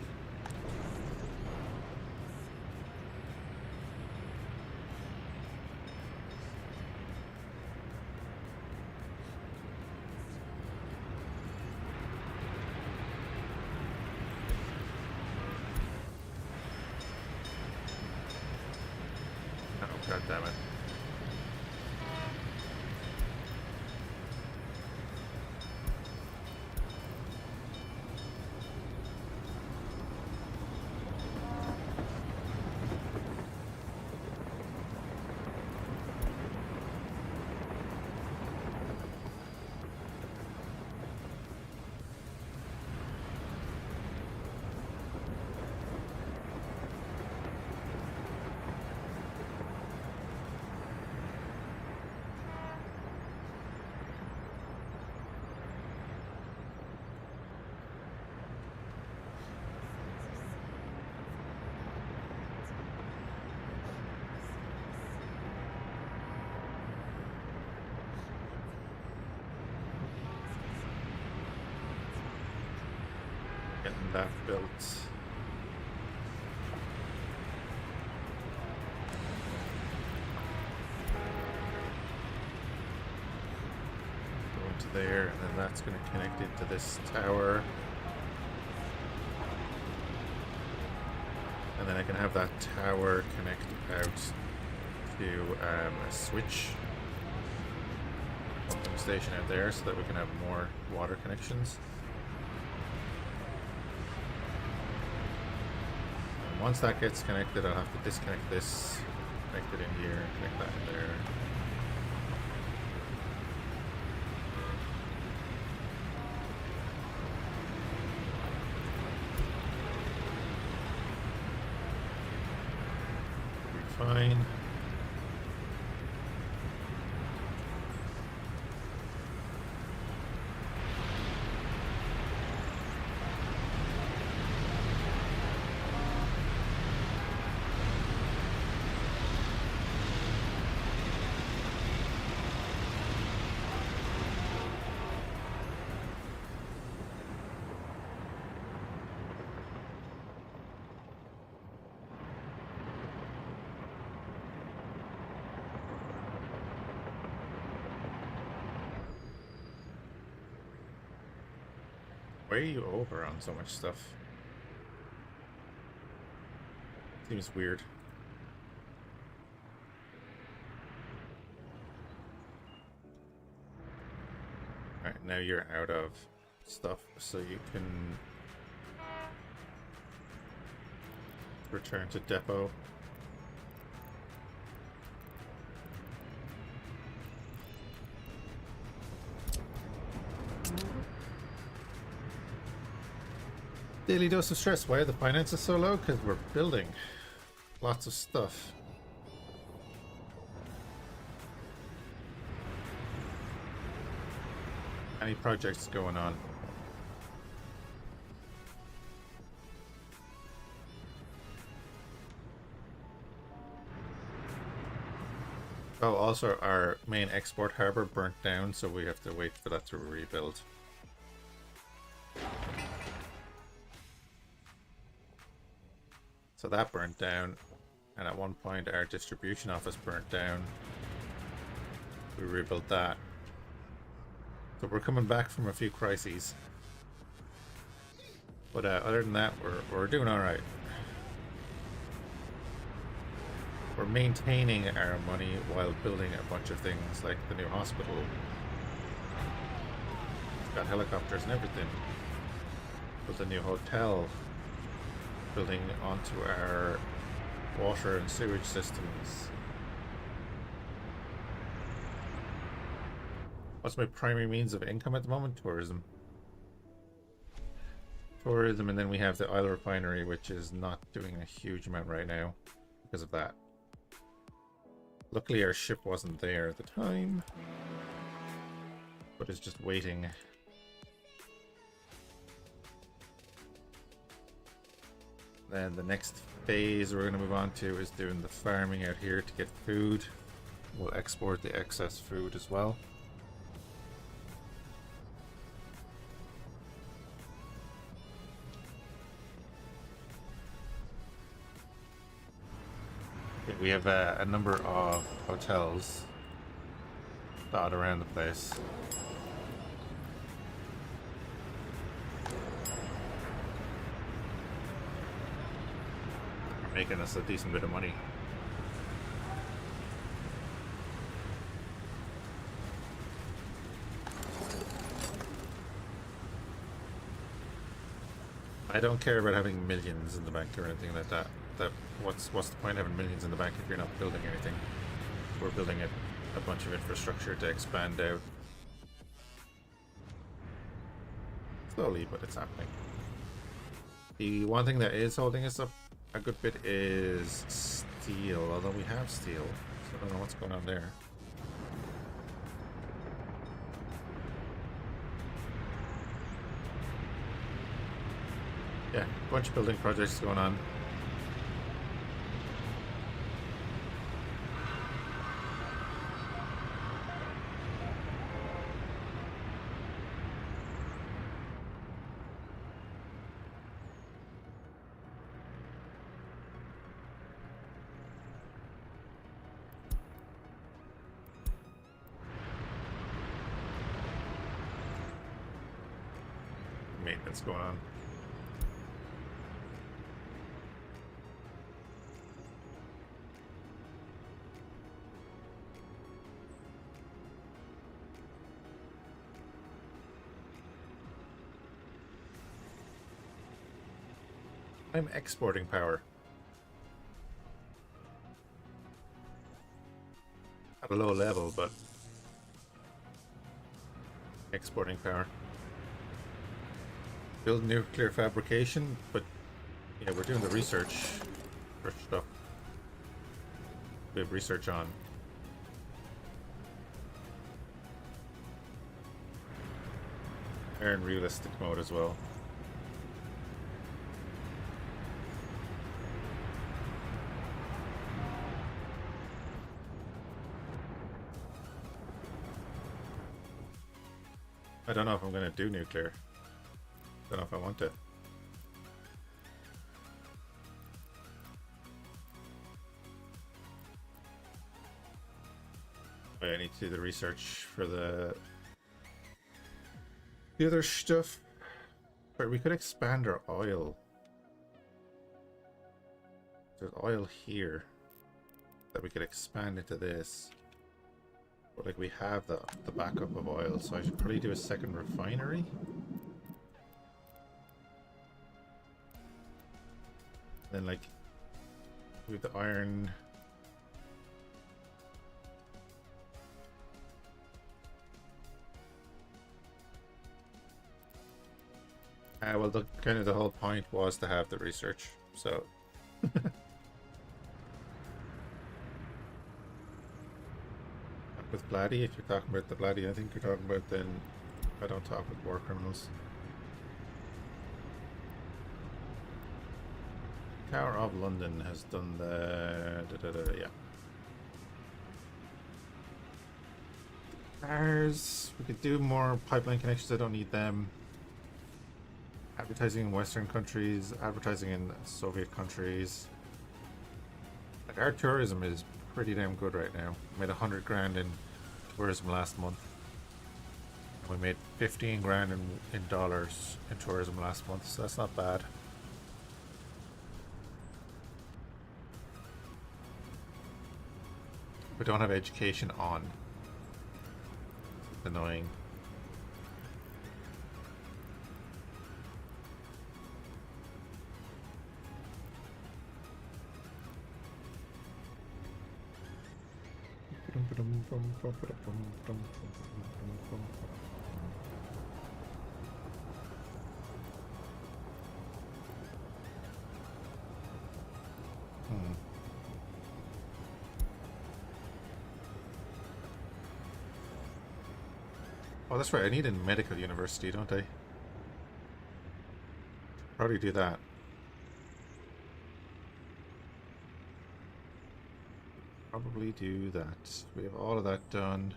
Oh, God damn it. Getting that built. Go into there, and then that's going to connect into this tower. And then I can have that tower connect out to a switch pumping station out there so that we can have more water connections. Once that gets connected, I'll have to disconnect this, connect it in here, connect that in there. It'll be fine. Why are you over on so much stuff? Seems weird. Alright, now you're out of stuff, so you can return to depot. Daily dose of stress. Why are the finances so low? Because we're building lots of stuff. Any projects going on? Oh, also our main export harbor burnt down, so we have to wait for that to rebuild. So that burnt down, and at one point our distribution office burnt down. We rebuilt that. So we're coming back from a few crises. But other than that, we're doing alright. We're maintaining our money while building a bunch of things like the new hospital. It's got helicopters and everything. Built a new hotel. Building onto our water and sewage systems. What's my primary means of income at the moment? Tourism. Tourism, and then we have the oil refinery, which is not doing a huge amount right now because of that. Luckily our ship wasn't there at the time, but it's just waiting. Then the next phase we're going to move on to is doing the farming out here to get food. We'll export the excess food as well. We have a number of hotels dotted around the place. They're making us a decent bit of money. I don't care about having millions in the bank or anything like that. What's the point of having millions in the bank if you're not building anything? We're building a bunch of infrastructure to expand out. Slowly, but it's happening. The one thing that is holding us up a good bit is steel, although we have steel, so I don't know what's going on there. Yeah, a bunch of building projects going on. Maintenance going on. I'm exporting power. At a low level, but exporting power. Build nuclear fabrication, but yeah, we're doing the research for stuff we have research on. They're in realistic mode as well. I don't know if I'm going to do nuclear. Don't know if I want to. I need to do the research for the other stuff. But we could expand our oil. There's oil here that we could expand into this. But like we have the backup of oil, so I should probably do a second refinery. Then like with the iron. Well, the kind of the whole point was to have the research, so. With Bloody, if you're talking about the Bloody, I think you're talking about, then I don't talk with war criminals. Tower of London has done the yeah. Cars, we could do more pipeline connections. I don't need them. Have Advertising in Western countries, advertising in Soviet countries. Like our tourism is pretty damn good right now. We made 100 grand in tourism last month. We made 15 grand in dollars in tourism last month, so that's not bad. We don't have education on. It's annoying. Oh, that's right. I need a medical university, don't I? Probably do that. Probably do that. We have all of that done.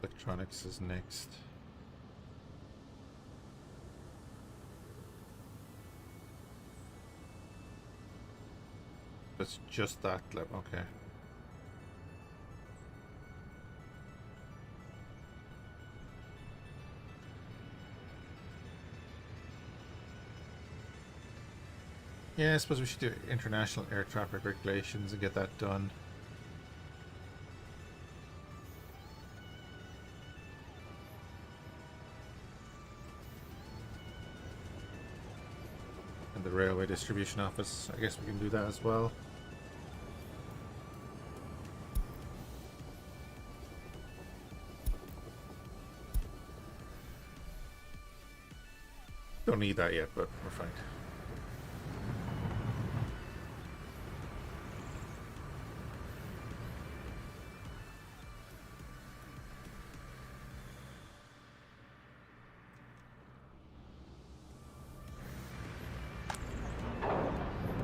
Electronics is next. It's just that level. Okay. Yeah, I suppose we should do international air traffic regulations and get that done. And the railway distribution office, I guess we can do that as well. Don't need that yet, but we're fine.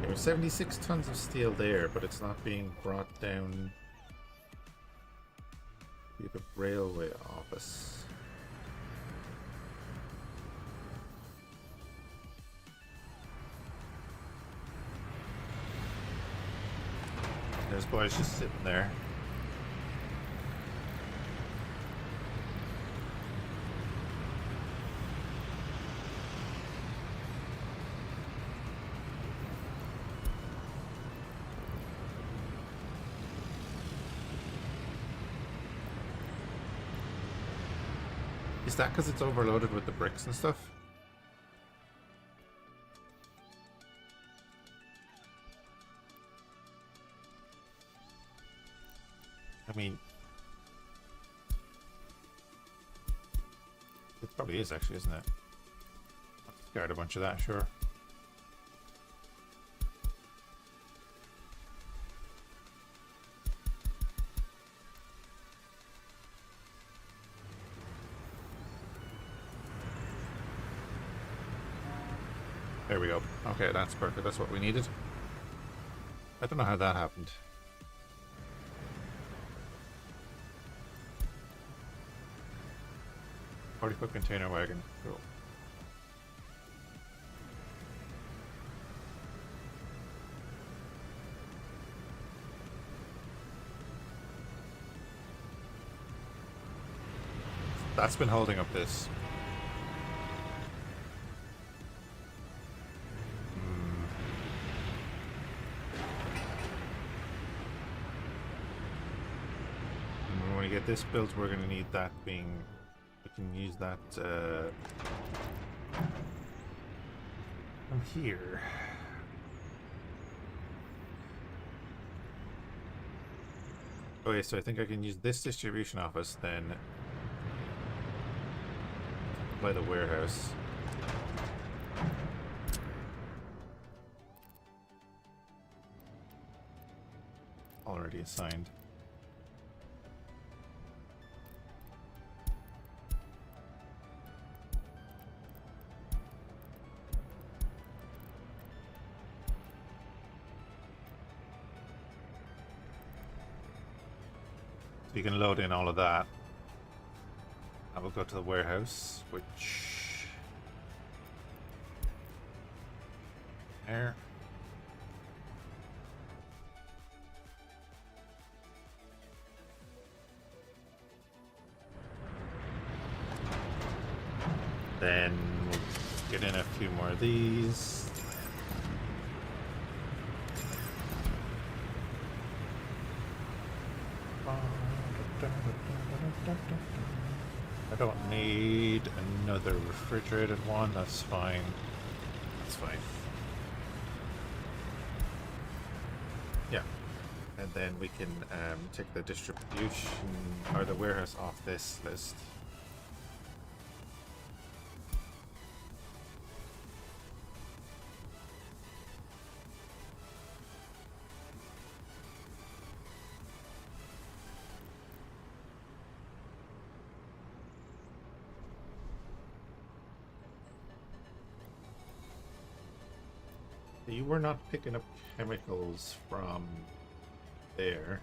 There's 76 tons of steel there, but it's not being brought down to the railway office. There's boys just sitting there. Is that because it's overloaded with the bricks and stuff? I mean, it probably is actually, isn't it? I'll discard a bunch of that, sure. There we go. Okay, that's perfect. That's what we needed. I don't know how that happened. Foot container wagon. Cool. That's been holding up this. And when we get this built, we're going to need that being... We can use that from here. Okay, so I think I can use this distribution office then by the warehouse. Already assigned. You can load in all of that. I will go to the warehouse, which There. Then we'll get in a few more of these. I don't need another refrigerated one, that's fine. That's fine. Yeah. And then we can take the distribution or the warehouse off this list. You were not picking up chemicals from there.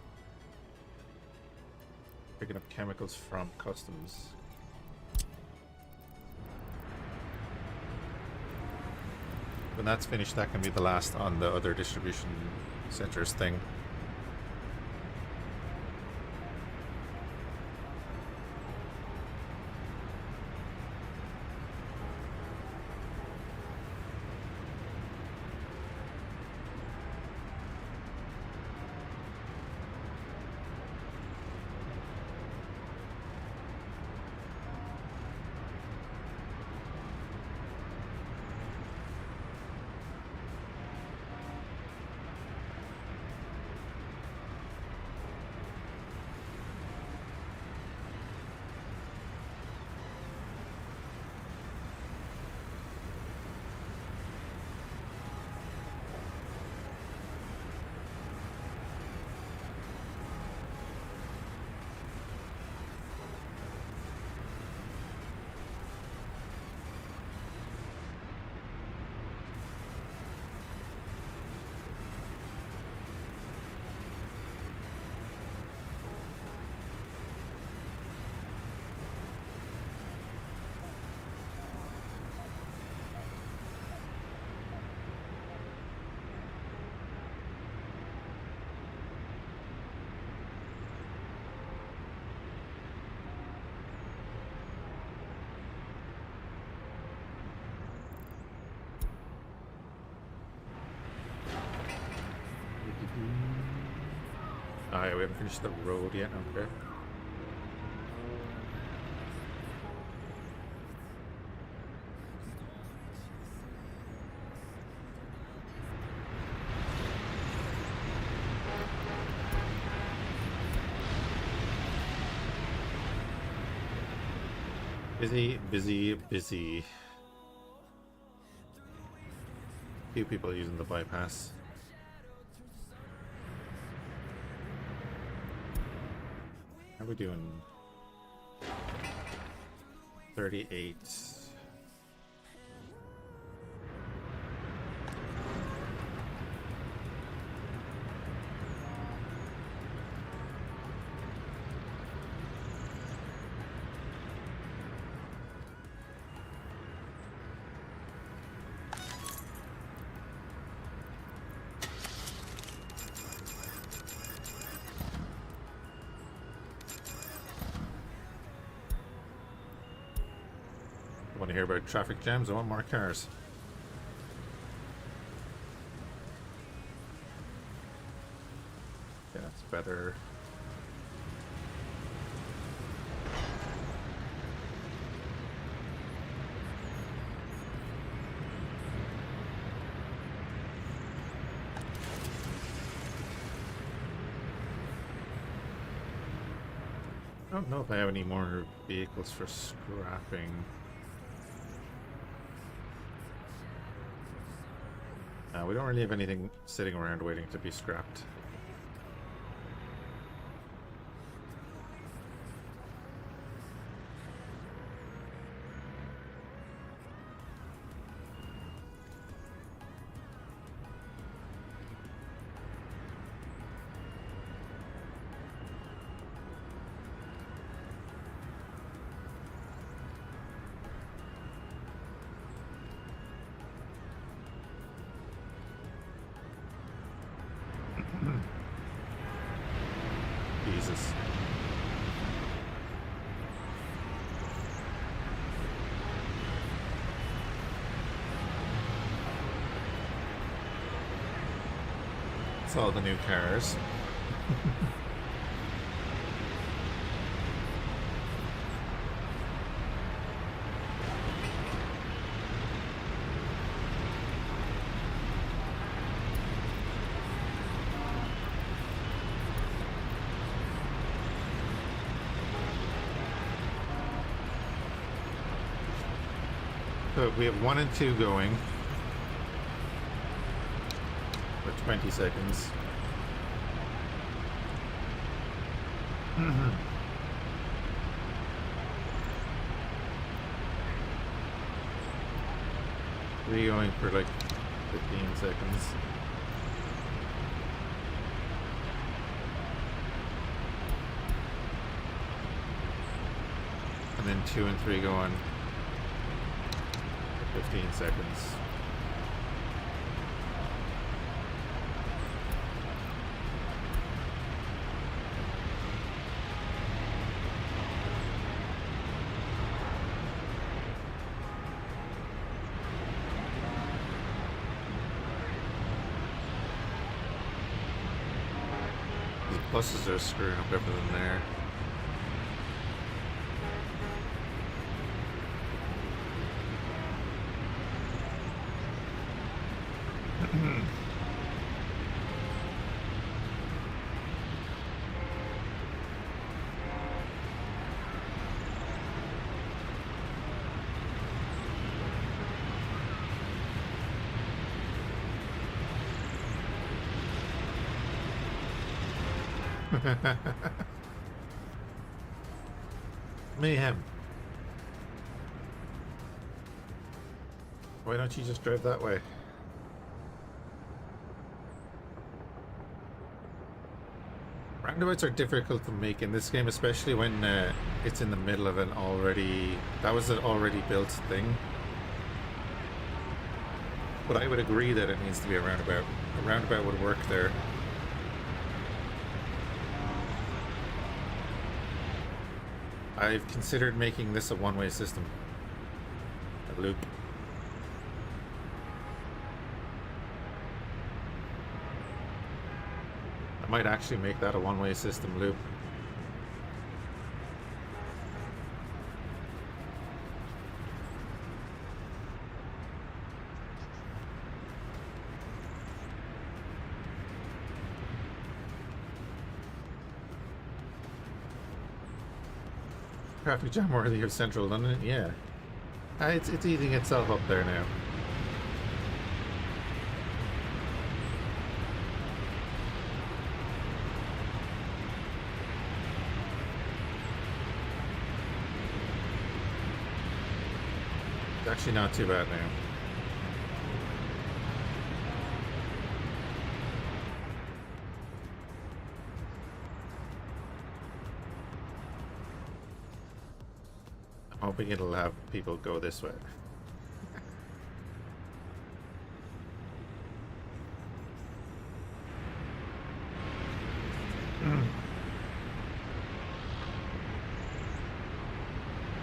Picking up chemicals from customs. When that's finished, that can be the last on the other distribution centers thing. Oh, yeah, we haven't finished the road yet, okay. Busy, busy, busy. Few people using the bypass. How are we doing? 38. Want to hear about traffic jams? I want more cars. Yeah, that's better. I don't know if I have any more vehicles for scrapping. We don't really have anything sitting around waiting to be scrapped. Jesus. It's all the new cars. So we have 1 and 2 going for 20 seconds. Three going for like 15 seconds. And then 2 and 3 going 15 seconds. These buses are screwing up everything there. Mayhem. Why don't you just drive that way? Roundabouts are difficult to make in this game, especially when it's in the middle of an already... That was an already built thing. But I would agree that it needs to be a roundabout. A roundabout would work there. I've considered making this a one-way system. A loop. I might actually make that a one-way system loop. Traffic jam worthy of central London, yeah. It's eating itself up there now. It's actually not too bad now. Hoping it'll have people go this way.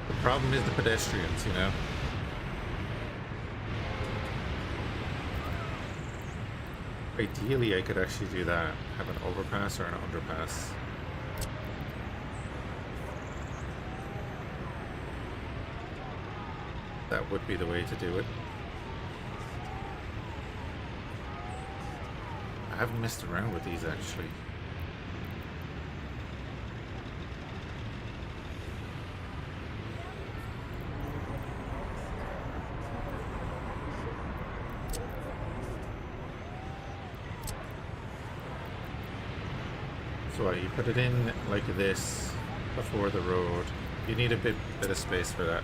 The problem is the pedestrians, you know? Ideally, I could actually do that. Have an overpass or an underpass. That would be the way to do it. I haven't messed around with these actually. So you put it in like this before the road. You need a bit of space for that.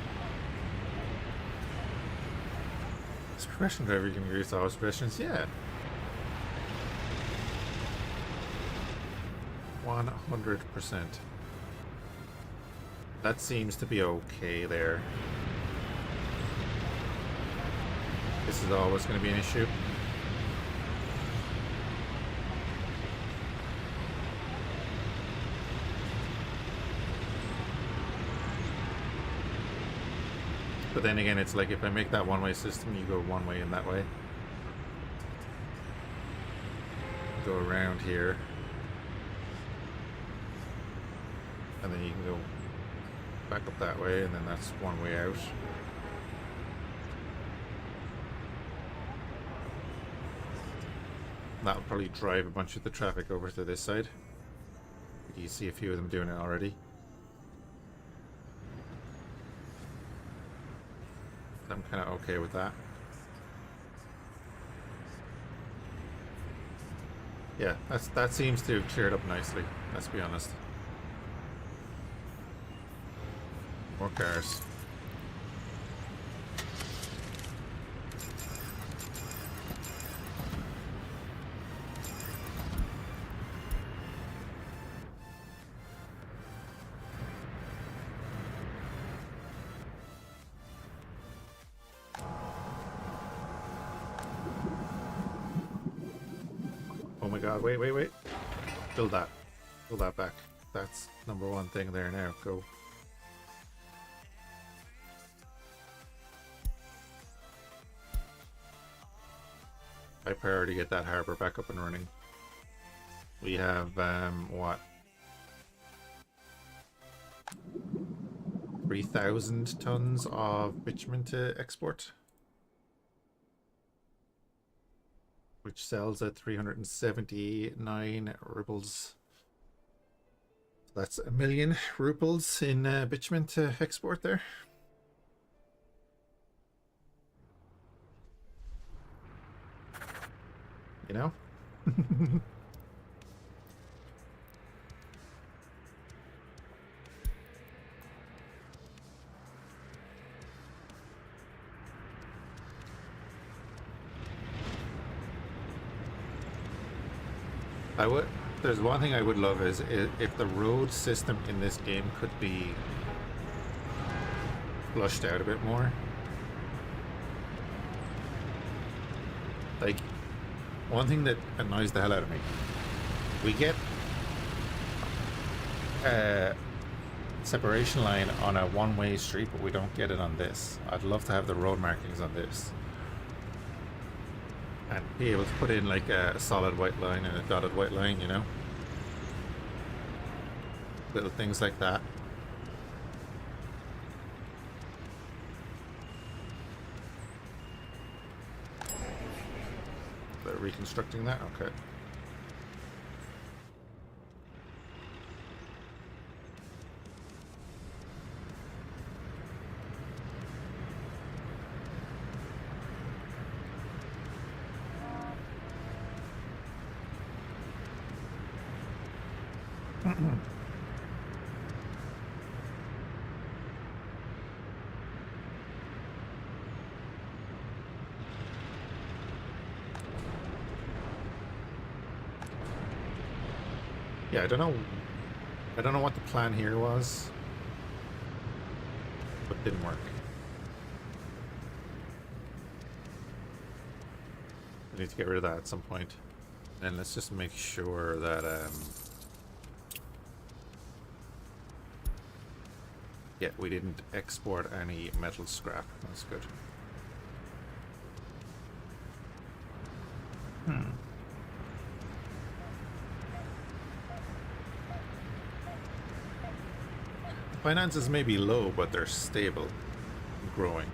Progression driver, you can use all progressions, yeah. 100%. That seems to be okay there. This is always going to be an issue. But then again, it's like if I make that one-way system, you go one way and that way. Go around here. And then you can go back up that way, and then that's one way out. That'll probably drive a bunch of the traffic over to this side. You see a few of them doing it already. I'm kind of okay with that. Yeah, that seems to have cleared up nicely, let's be honest. More cars. Oh my god, wait. Build that. Build that back. That's number one thing there now. Go. High priority, get that harbor back up and running. We have, what? 3,000 tons of bitumen to export. Which sells at 379 rubles. So that's 1 million rubles in bitumen to export there. You know? There's one thing I would love is if the road system in this game could be flushed out a bit more. Like, one thing that annoys the hell out of me, we get a separation line on a one-way street, but we don't get it on this. I'd love to have the road markings on this. And be able to put in like a solid white line and a dotted white line, you know? Little things like that. They're reconstructing that? Okay. Yeah, I don't know what the plan here was, but it didn't work. I need to get rid of that at some point. And let's just make sure that yeah, we didn't export any metal scrap. That's good. Finances may be low, but they're stable and growing.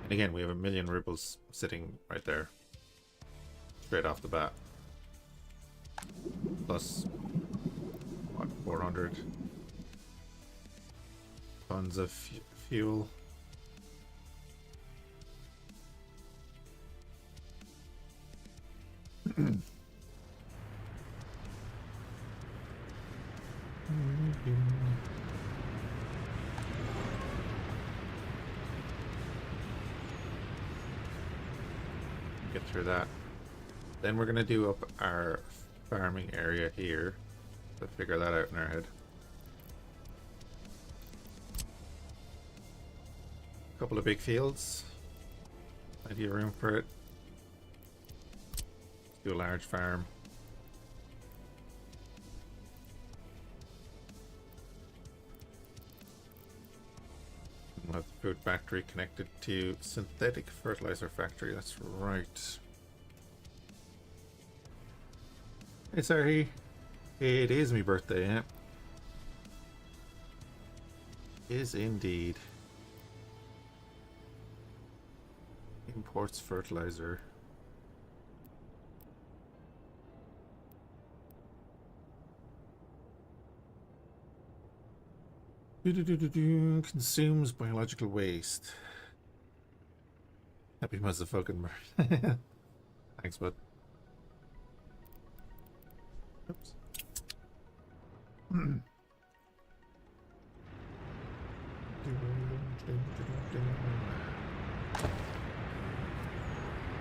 And again, we have 1 million rubles sitting right there, straight off the bat. Plus, what, 400 tons of fuel. Get through that. Then we're gonna do up our farming area here to figure that out in our head. A couple of big fields. Plenty of room for it. Do a large farm. food factory connected to synthetic fertilizer factory. That's right. Hey, sorry. It is my birthday, yeah. Is indeed. Imports fertilizer. Consumes biological waste. Happy motherfucking bird. Thanks, bud. Oops.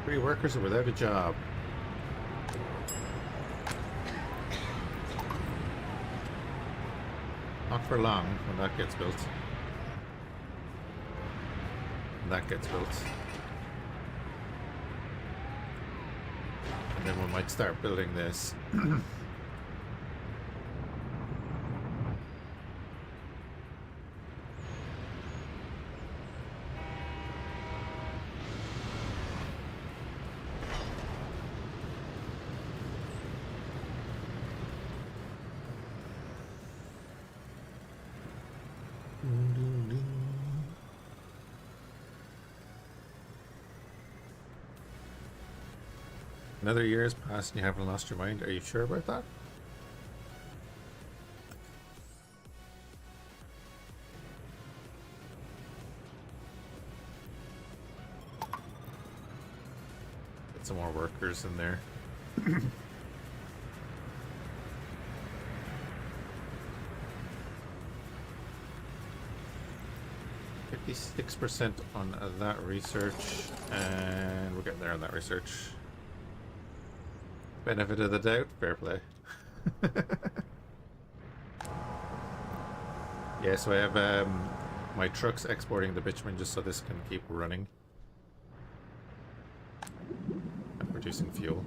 3 workers are without a job. Not for long when that gets built. When that gets built. And then we might start building this. Another year has passed and you haven't lost your mind. Are you sure about that? Get some more workers in there. 56% on that research, and we're getting there on that research. Benefit of the doubt, fair play. Yeah, so I have my trucks exporting the bitumen just so this can keep running and producing fuel.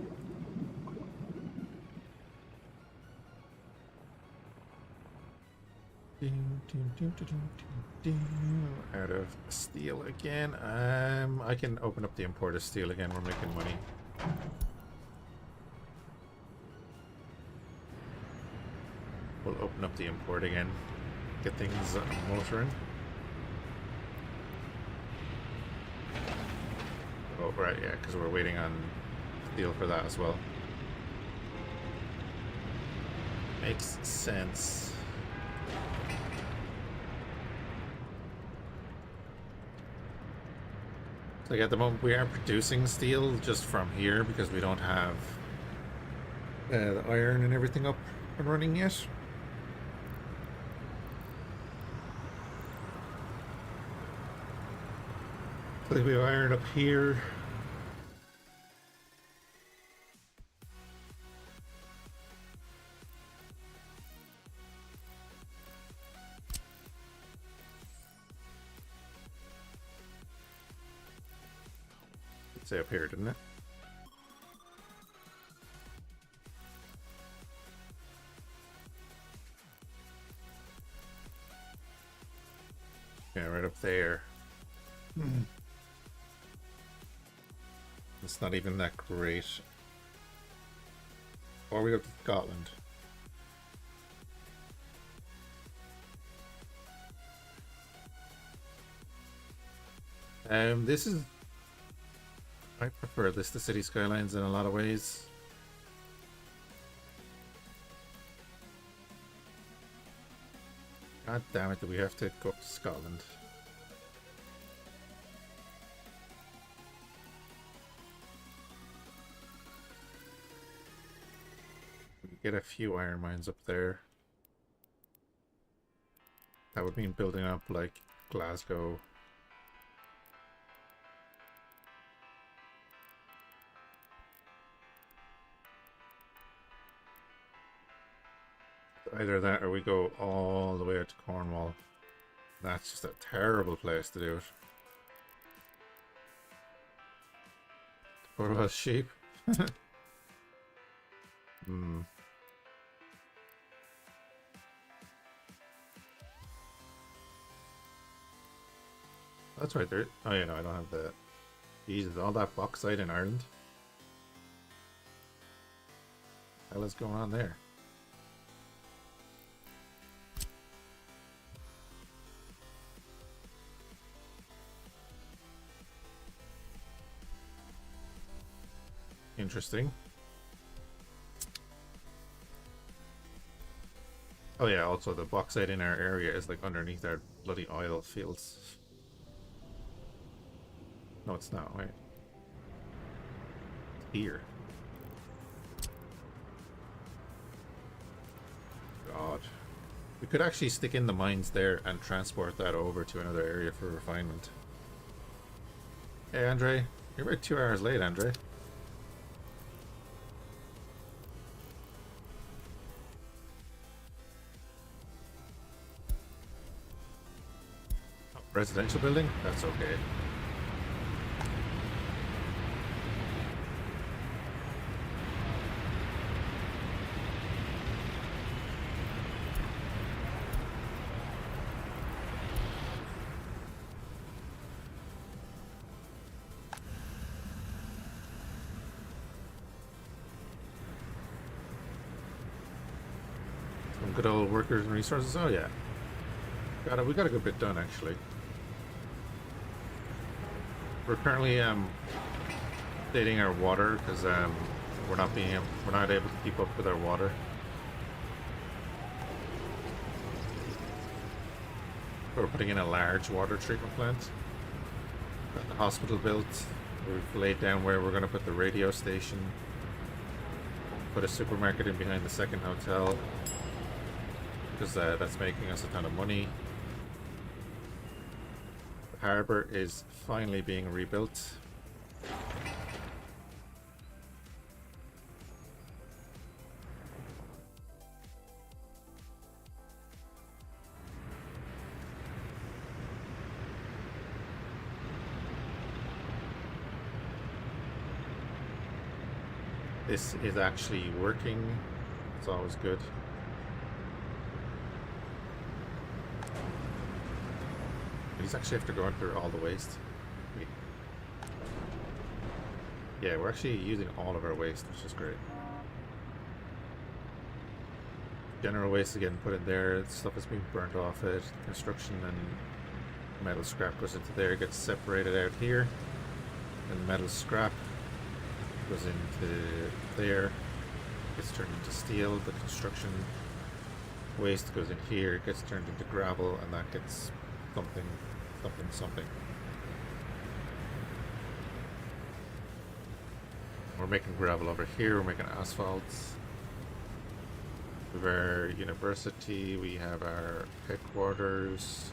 Out of steel again. I can open up the import of steel again. We're making money. We'll open up the import again. Get things motoring. Oh, right, yeah, because we're waiting on steel for that as well. Makes sense. Like at the moment we are producing steel just from here because we don't have the iron and everything up and running yet. So we have iron up here. Say up here, didn't it? Yeah, right up there. It's not even that great. Or we go to Scotland. This is... I prefer this to City Skylines in a lot of ways. God damn it, do we have to go up to Scotland? We get a few iron mines up there. That would mean building up like Glasgow. Either that or we go all the way out to Cornwall. That's just a terrible place to do it. What about sheep? That's right there. Oh yeah, no, I don't have the. Jesus, all that bauxite in Ireland. What the hell is going on there? Interesting. Oh yeah, also the bauxite in our area is like underneath our bloody oil fields. No, it's not. Wait. It's here. God. We could actually stick in the mines there and transport that over to another area for refinement. Hey, Andre. You're about 2 hours late, Andre. Oh, residential building? That's okay. Some good old workers and resources. Oh yeah. We got a good bit done actually. We're currently updating our water because we're not able to keep up with our water. We're putting in a large water treatment plant. Got the hospital built. We've laid down where we're going to put the radio station. Put a supermarket in behind the second hotel because that's making us a ton of money. The harbor is finally being rebuilt. This is actually working. It's always good. He's actually after going through all the waste. Yeah, we're actually using all of our waste, which is great. General waste is getting put in there. Stuff is being burnt off it. Construction and metal scrap goes into there. Gets separated out here. And metal scrap goes into there. Gets turned into steel. The construction waste goes in here. Gets turned into gravel, and that gets something. We're making gravel over here. We're making asphalt. We have our university. We have our headquarters.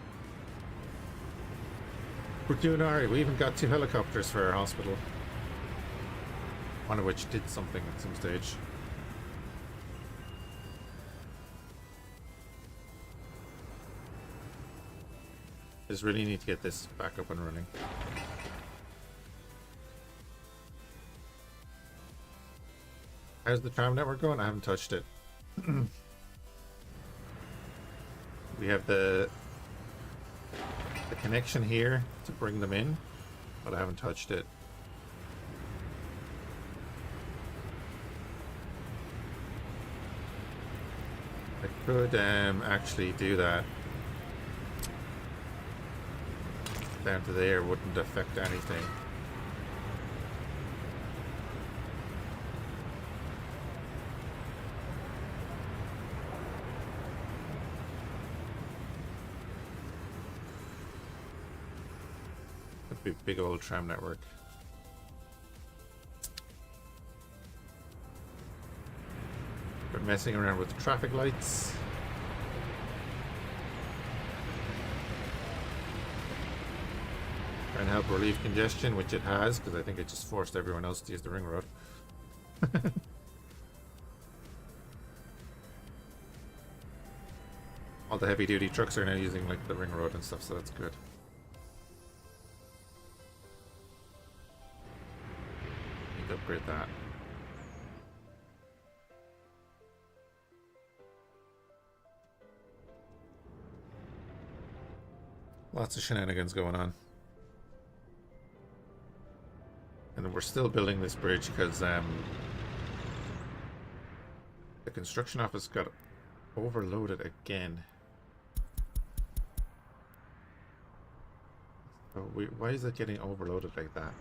We're doing alright. We even got 2 helicopters for our hospital. One of which did something at some stage. Just really need to get this back up and running. How's the tram network going? I haven't touched it. We have the connection here to bring them in, but I haven't touched it. I could actually do that. Down to there wouldn't affect anything. That'd be a big old tram network. We're messing around with traffic lights. And help relieve congestion, which it has, because I think it just forced everyone else to use the ring road. All the heavy duty trucks are now using like the ring road and stuff, so that's good. Need to upgrade that. Lots of shenanigans going on. we're still building this bridge because the construction office got overloaded again. Oh, why is it getting overloaded like that?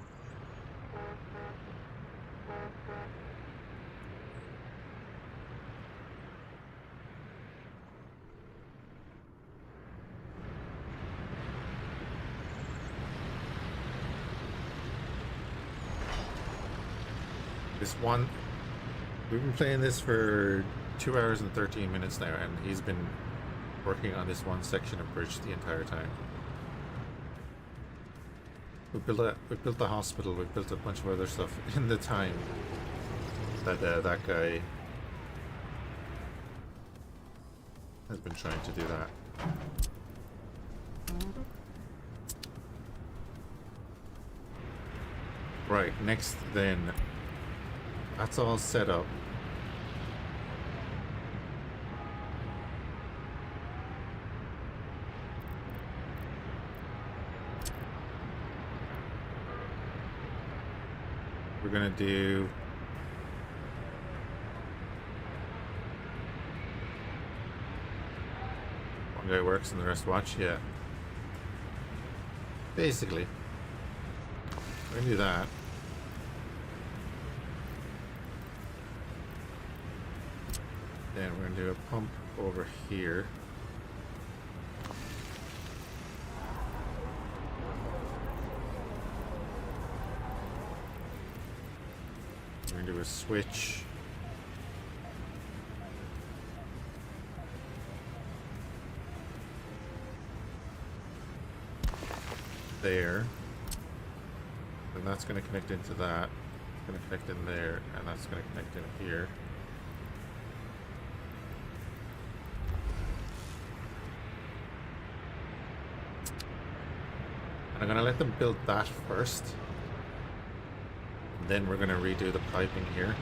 This one, we've been playing this for 2 hours and 13 minutes now, and he's been working on this one section of bridge the entire time. We built the hospital, we built a bunch of other stuff in the time that that guy has been trying to do that. Right, next then, that's all set up. We're gonna do one guy works and the rest watch, yeah. Basically. We're gonna do that. Then we're gonna do a pump over here. We're gonna do a switch. There. And that's gonna connect into that. It's gonna connect in there, and that's gonna connect in here. I'm gonna let them build that first. Then we're gonna redo the piping here.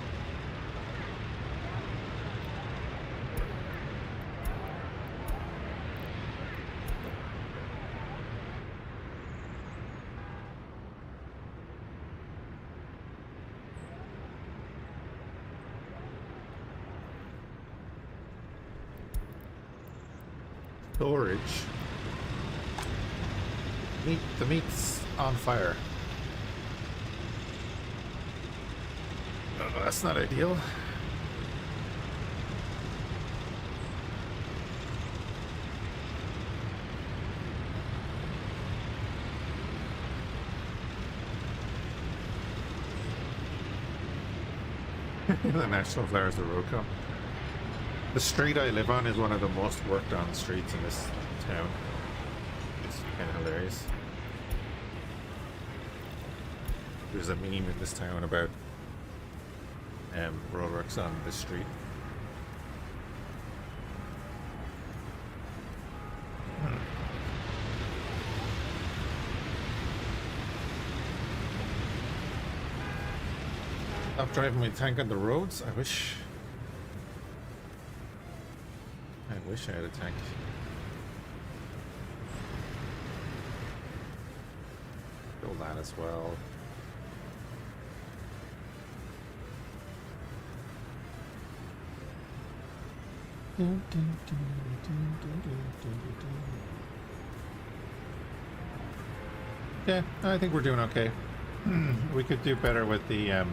Storage. The meat's on fire. Oh, that's not ideal. The national flowers, the road come. The street I live on is one of the most worked on streets in this town. It's kind of hilarious. There's a meme in this town about roadworks on this street. Stop driving my tank on the roads. I wish I had a tank. Build that as well. Yeah, I think we're doing okay. We could do better with the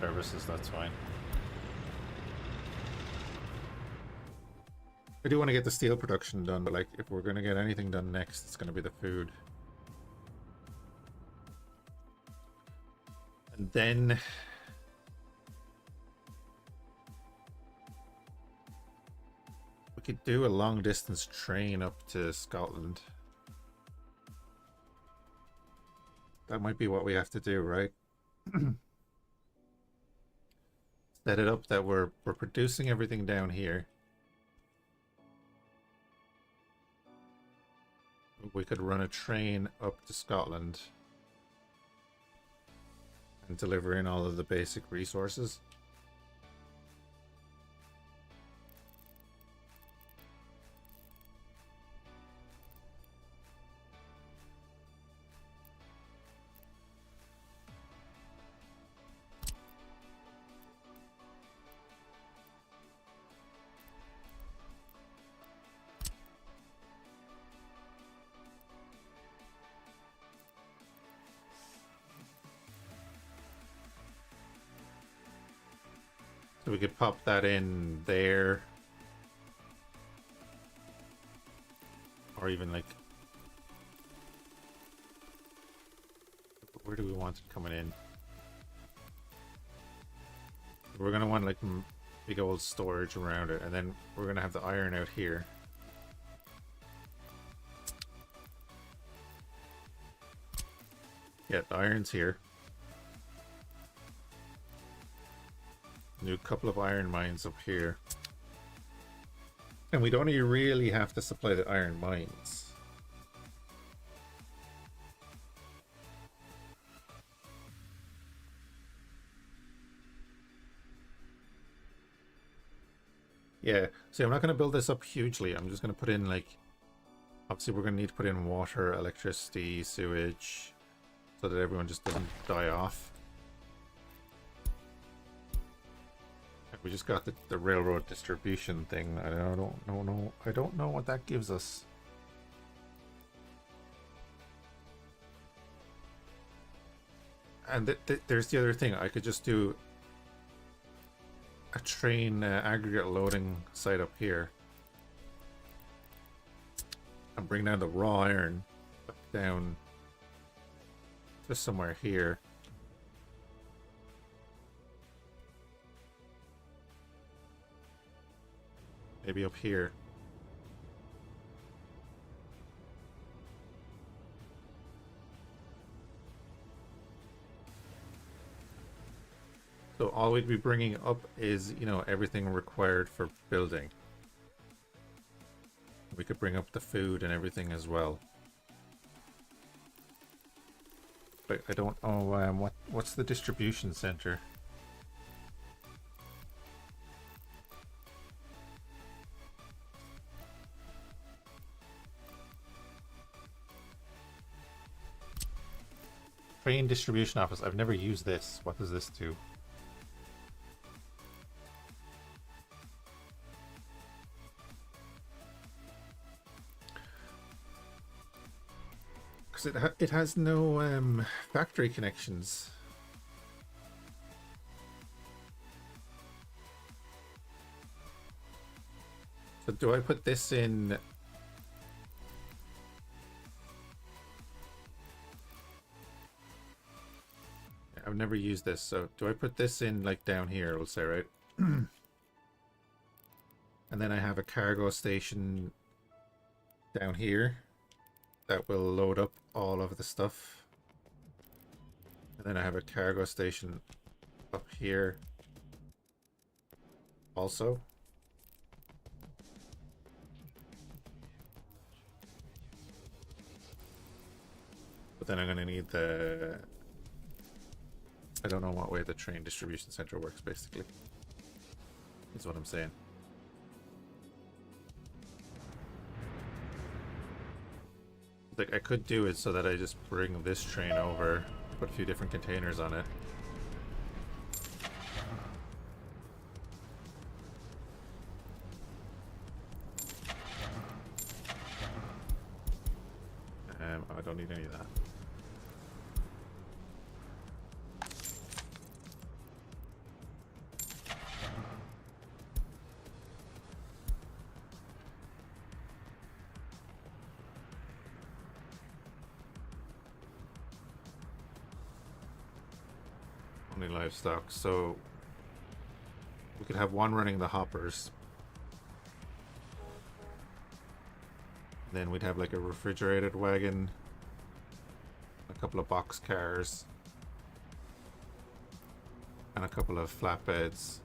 services, that's fine. I do want to get the steel production done, but like if we're going to get anything done next, it's going to be the food. And then we could do a long distance train up to Scotland. That might be what we have to do, right? Set it up that we're producing everything down here. We could run a train up to Scotland and deliver in all of the basic resources. So we could pop that in there. Or even like... Where do we want it coming in? We're going to want like big old storage around it. And then we're going to have the iron out here. Yeah, the iron's here. Do a couple of iron mines up here. And we don't even really have to supply the iron mines. Yeah, see, I'm not going to build this up hugely. I'm just going to put in, like... Obviously, we're going to need to put in water, electricity, sewage, so that everyone just doesn't die off. We just got the railroad distribution thing. I don't know what that gives us. And there's the other thing. I could just do a train aggregate loading site up here and bring down the raw iron down to somewhere here. Maybe up here. So all we'd be bringing up is, you know, everything required for building. We could bring up the food and everything as well. But I don't know what's the distribution center. Train distribution office. I've never used this. What does this do? Because it has no factory connections. So do I put this in? I've never used this, so do I put this in like down here, we'll say, right? And then I have a cargo station down here that will load up all of the stuff. And then I have a cargo station up here also. But then I'm going to need the... I don't know what way the train distribution center works, basically. Is what I'm saying. Like, I could do it so that I just bring this train over, put a few different containers on it. I don't need any of that. Only livestock, so we could have one running the hoppers. Then we'd have like a refrigerated wagon, a couple of box cars, and a couple of flatbeds.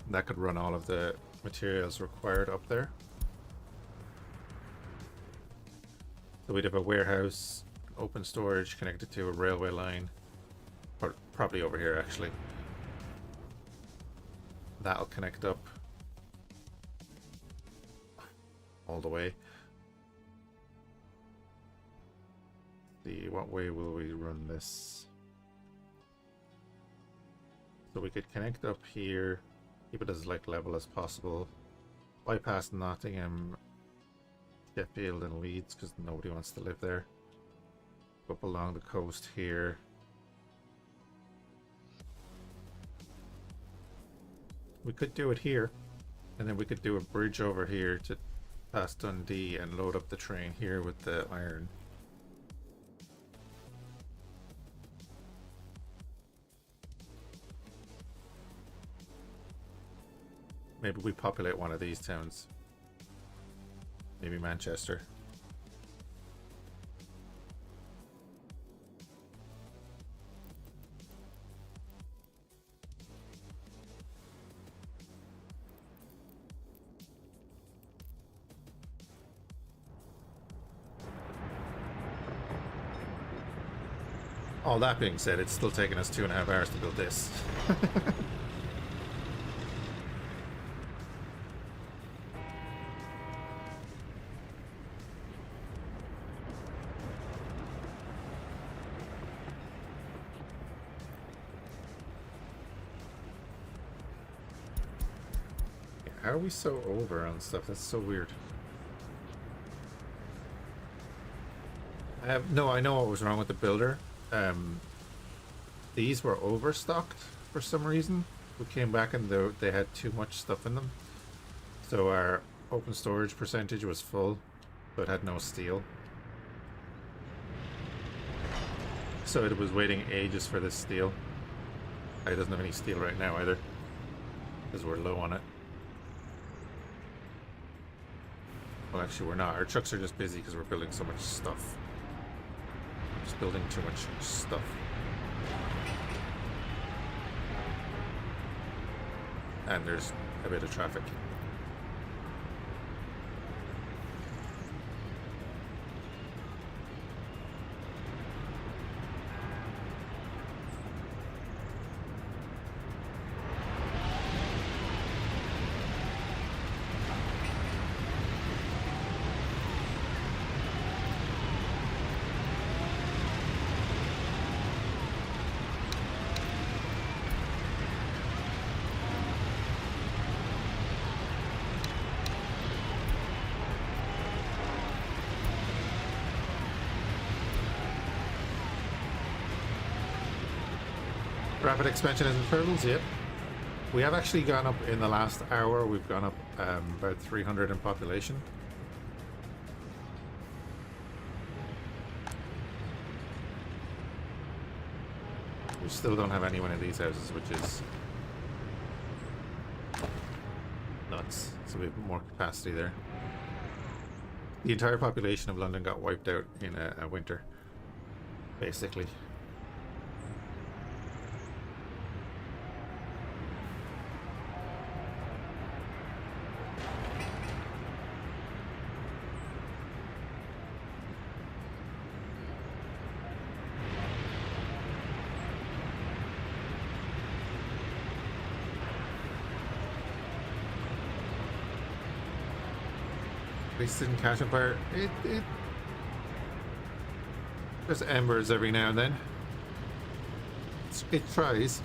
That could run all of the materials required up there. So we'd have a warehouse, open storage connected to a railway line, or probably over here actually. That'll connect up all the way. See, what way will we run this? So we could connect up here, keep it as like level as possible, bypass Nottingham, Sheffield and Leeds because nobody wants to live there. Up along the coast here. We could do it here, and then we could do a bridge over here to past Dundee and load up the train here with the iron. Maybe we populate one of these towns. Maybe Manchester. All that being said, it's still taking us 2.5 hours to build this. How are we so over on stuff? That's so weird. I know what was wrong with the builder. These were overstocked for some reason. We came back and they had too much stuff in them. So our open storage percentage was full, but had no steel. So it was waiting ages for this steel. It doesn't have any steel right now either, because we're low on it. Well, actually we're not. Our trucks are just busy because we're building so much stuff. We're just building too much stuff. And there's a bit of traffic. Rapid expansion is in Turtles, yep. We have actually gone up in the last hour. We've gone up about 300 in population. We still don't have any one of these houses, which is nuts. So we have more capacity there. The entire population of London got wiped out in a winter, basically. At least didn't catch on fire. There's embers every now and then. It tries.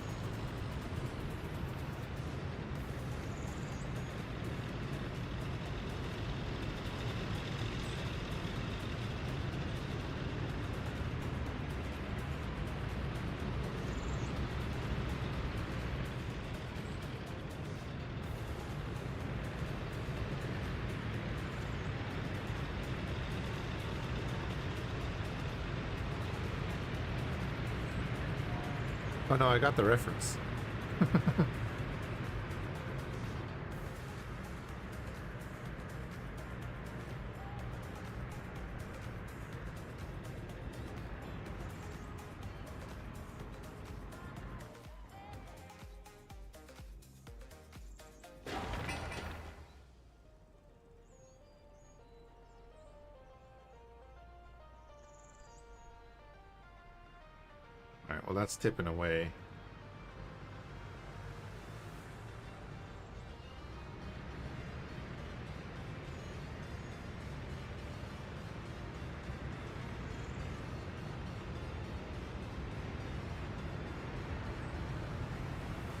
Oh no, I got the reference. Alright, well that's tipping away.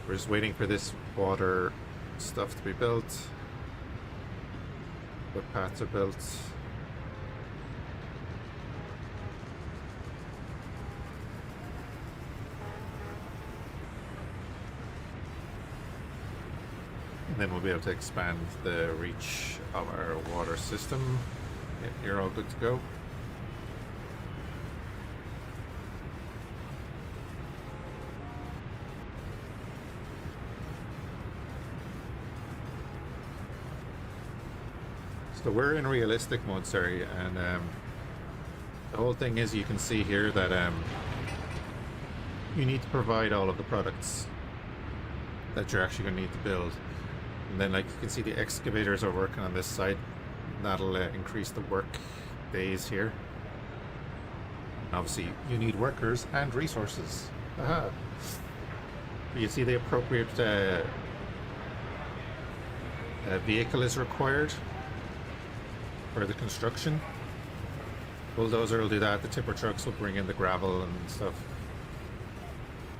We're just waiting for this water stuff to be built. Footpaths are built. And then we'll be able to expand the reach of our water system. Yep, you're all good to go. So we're in realistic mode, sorry, and the whole thing is, you can see here that you need to provide all of the products that you're actually going to need to build. And then, like, you can see the excavators are working on this side. That'll increase the work days here. Obviously, you need workers and resources. Aha! You see the appropriate vehicle is required for the construction. Bulldozer will do that. The tipper trucks will bring in the gravel and stuff.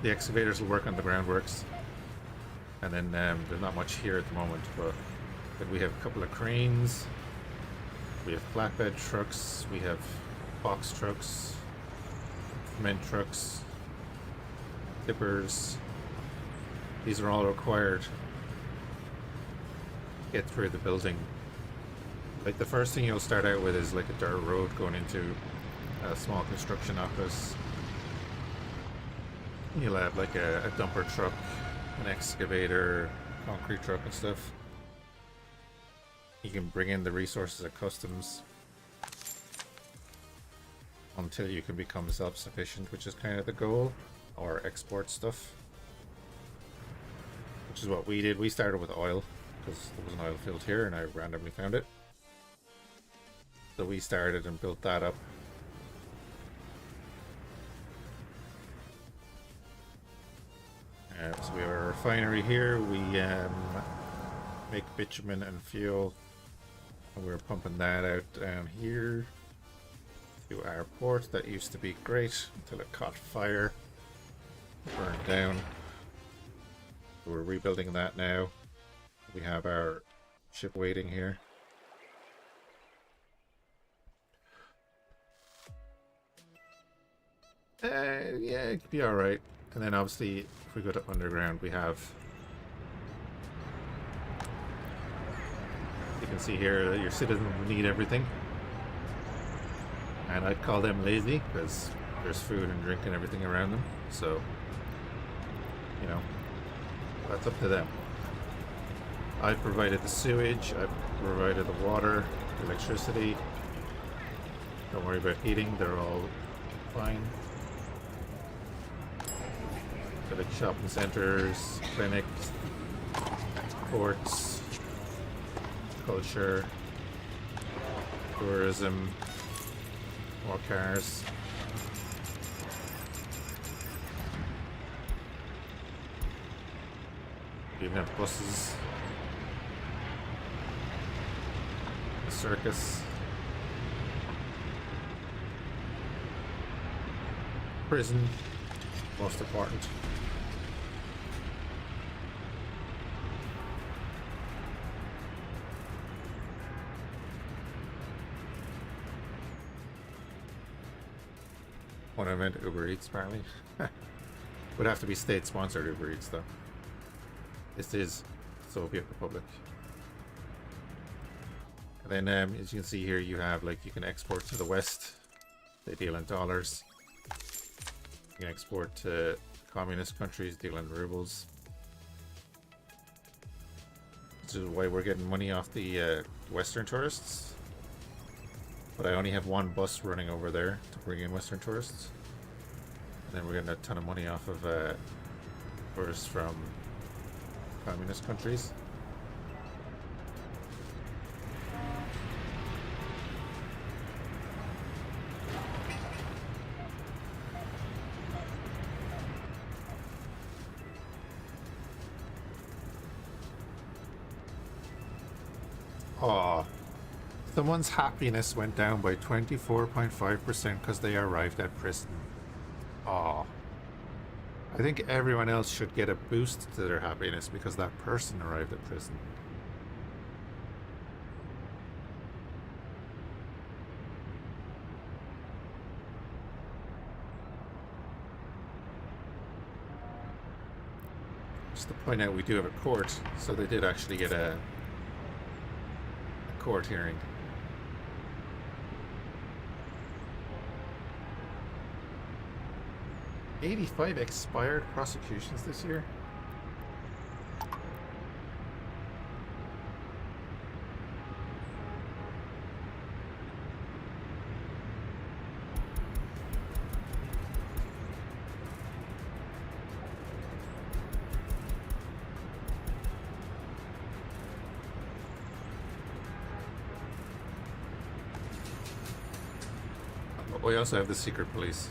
The excavators will work on the groundworks. And then there's not much here at the moment, but we have a couple of cranes. We have flatbed trucks. We have box trucks, cement trucks, tippers. These are all required to get through the building. Like, the first thing you'll start out with is like a dirt road going into a small construction office. You'll have like a dumper truck, an excavator, concrete truck and stuff. You can bring in the resources at customs until you can become self-sufficient, which is kind of the goal, or export stuff, which is what we did. We started with oil because there was an oil field here and I randomly found it. So we started and built that up. So we have a refinery here. We make bitumen and fuel, and we're pumping that out down here to our port. That used to be great until it caught fire, burned down. So we're rebuilding that now. We have our ship waiting here. Yeah, it could be alright. And then obviously, if we go to underground, we have... You can see here that your citizens need everything. And I'd call them lazy, because there's food and drink and everything around them. So, you know, that's up to them. I've provided the sewage, I've provided the water, the electricity. Don't worry about heating, they're all fine. So like shopping centers, clinics, ports, culture, tourism, more cars. We even have buses, a circus, prison, most important. When I meant Uber Eats, apparently. Would have to be state-sponsored Uber Eats, though. This is Soviet Republic. And then, as you can see here, you have, like, you can export to the West. They deal in dollars. You can export to communist countries, deal in rubles. This is why we're getting money off the Western tourists. But I only have one bus running over there to bring in Western tourists. And then we're getting a ton of money off of tourists from communist countries. Aww. Someone's happiness went down by 24.5% because they arrived at prison. Aww. I think everyone else should get a boost to their happiness because that person arrived at prison. Just to point out, we do have a court, so they did actually get a court hearing. $85 expired prosecutions this year. We also have the secret police.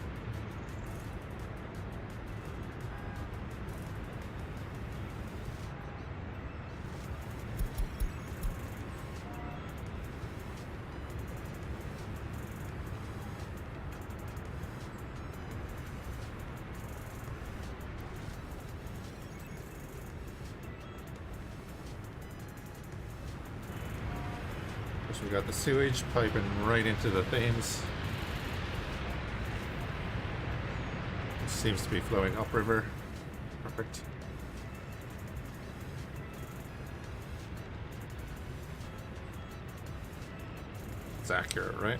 So we got the sewage piping right into the Thames. Seems to be flowing upriver. Perfect. It's accurate, right?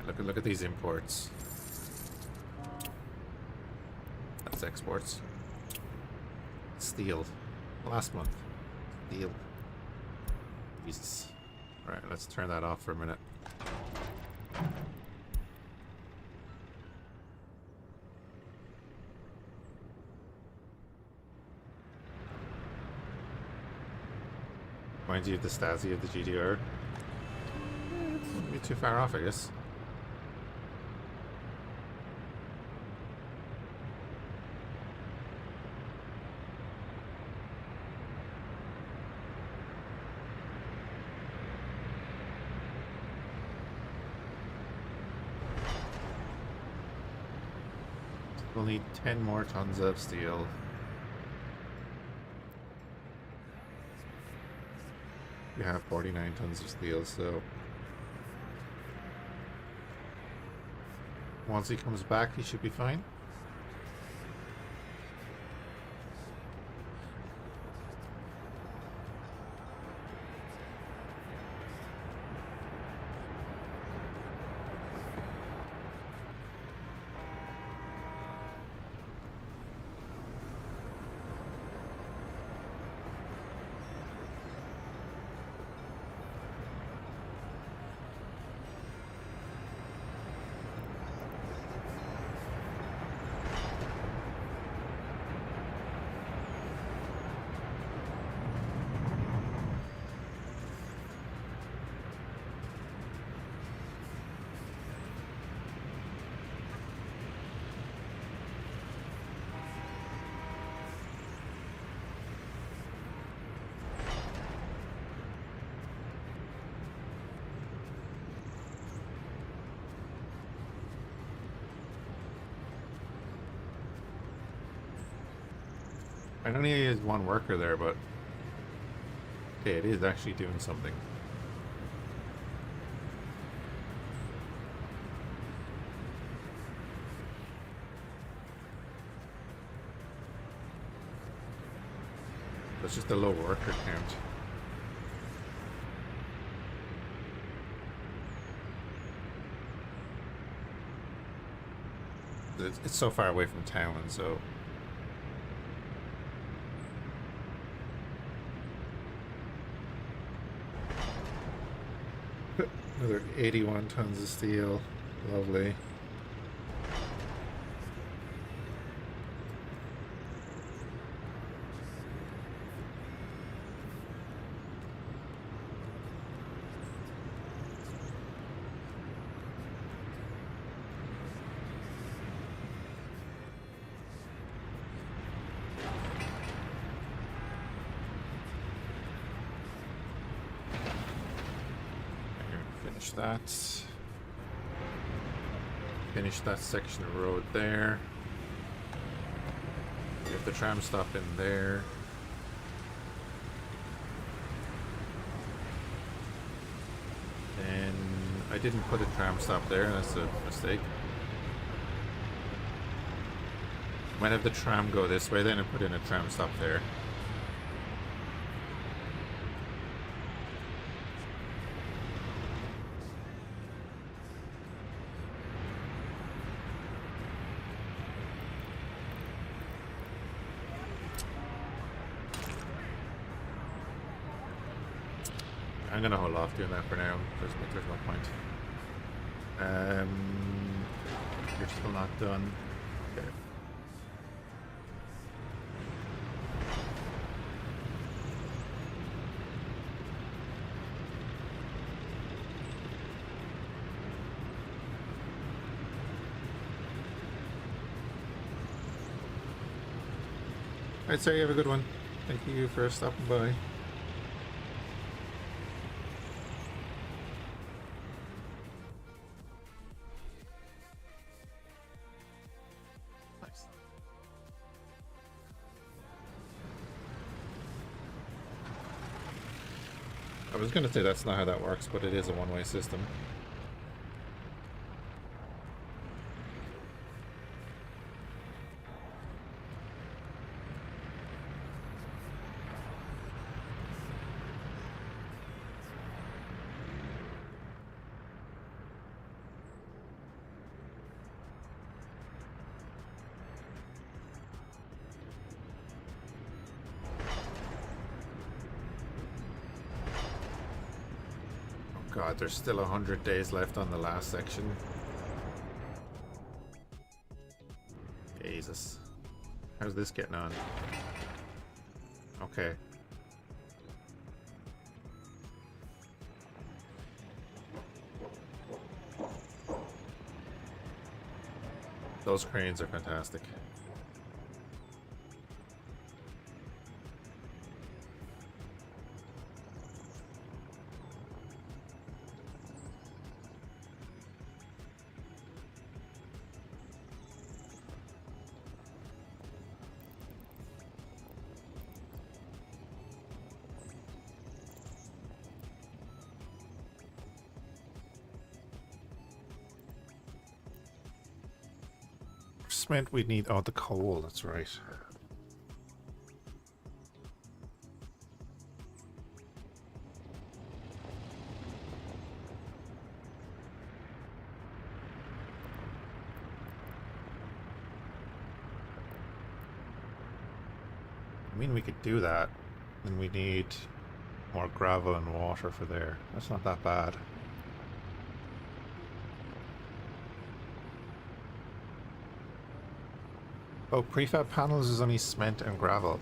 Yeah, look at these imports. That's exports. Steel. Last month. Steel. Jesus. Alright, let's turn that off for a minute. Mind you, the Stasi of the GDR. Wouldn't be too far off, I guess. We'll need 10 more tons of steel. We have 49 tons of steel, so once he comes back, he should be fine. I don't need is one worker there, but okay, it is actually doing something. That's just a low worker count. It's so far away from town, and so another 81 tons of steel. Lovely. Finish that section of road there. We have the tram stop in there. I didn't put a tram stop there, that's a mistake. Might have the tram go this way then and put in a tram stop there. I'm gonna hold off doing that for now. There's no point. You're still not done. Okay. Alright, sir, you have a good one. Thank you for stopping by. I was going to say that's not how that works, but it is a one-way system. God, there's still 100 days left on the last section. Jesus. How's this getting on? Okay. Those cranes are fantastic. Meant we'd need the coal, that's right. I mean, we could do that, and we need more gravel and water for there. That's not that bad. Oh, prefab panels is only cement and gravel.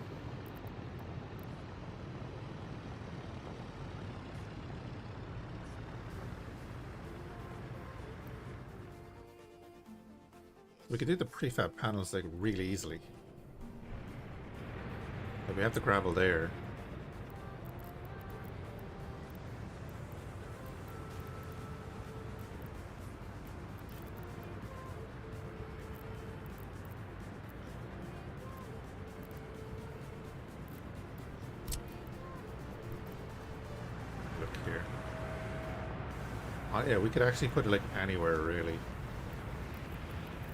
We could do the prefab panels like really easily. But we have the gravel there. Yeah, we could actually put it like anywhere really.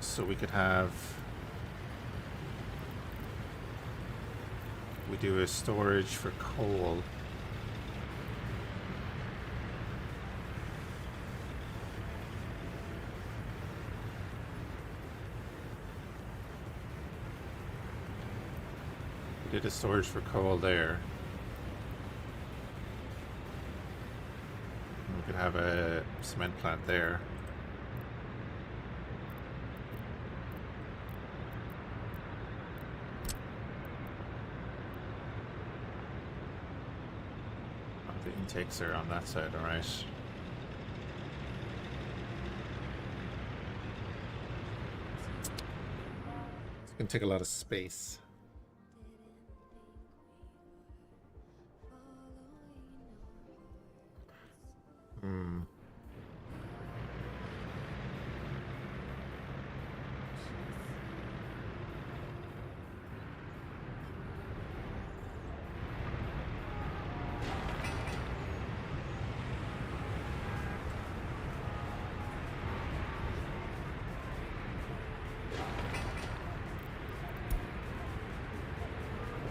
So we could have... We do a storage for coal. We did a storage for coal there. We could have a cement plant there. Oh, the intakes are on that side, alright. It's going to take a lot of space.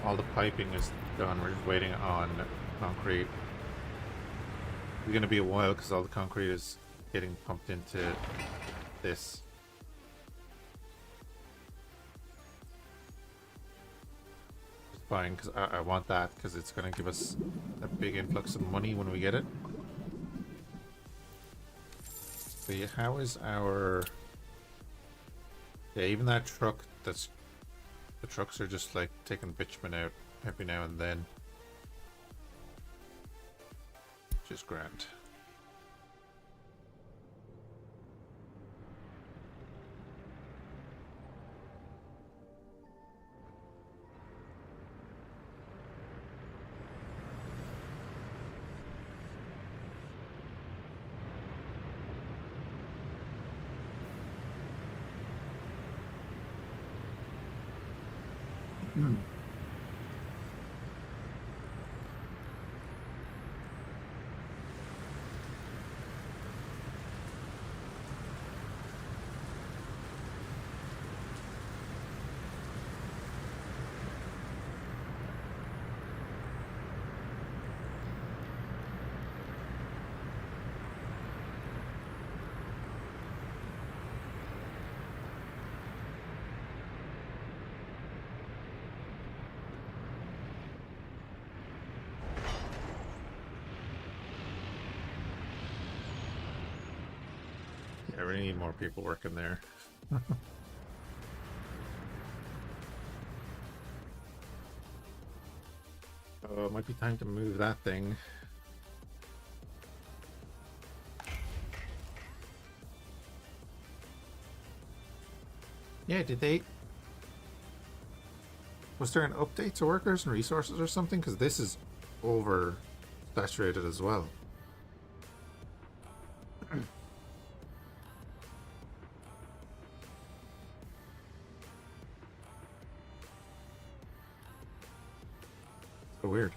all the piping is done. We're just waiting on concrete. It's going to be a while because all the concrete is getting pumped into this. It's fine because I want that because it's going to give us a big influx of money when we get it. So yeah, how is our... Yeah, even that truck, that's... The trucks are just like taking bitumen out every now and then. Which is grand. I really need more people working there. Oh, it might be time to move that thing. Yeah, did they... Was there an update to workers and resources or something? Because this is over saturated as well. So weird.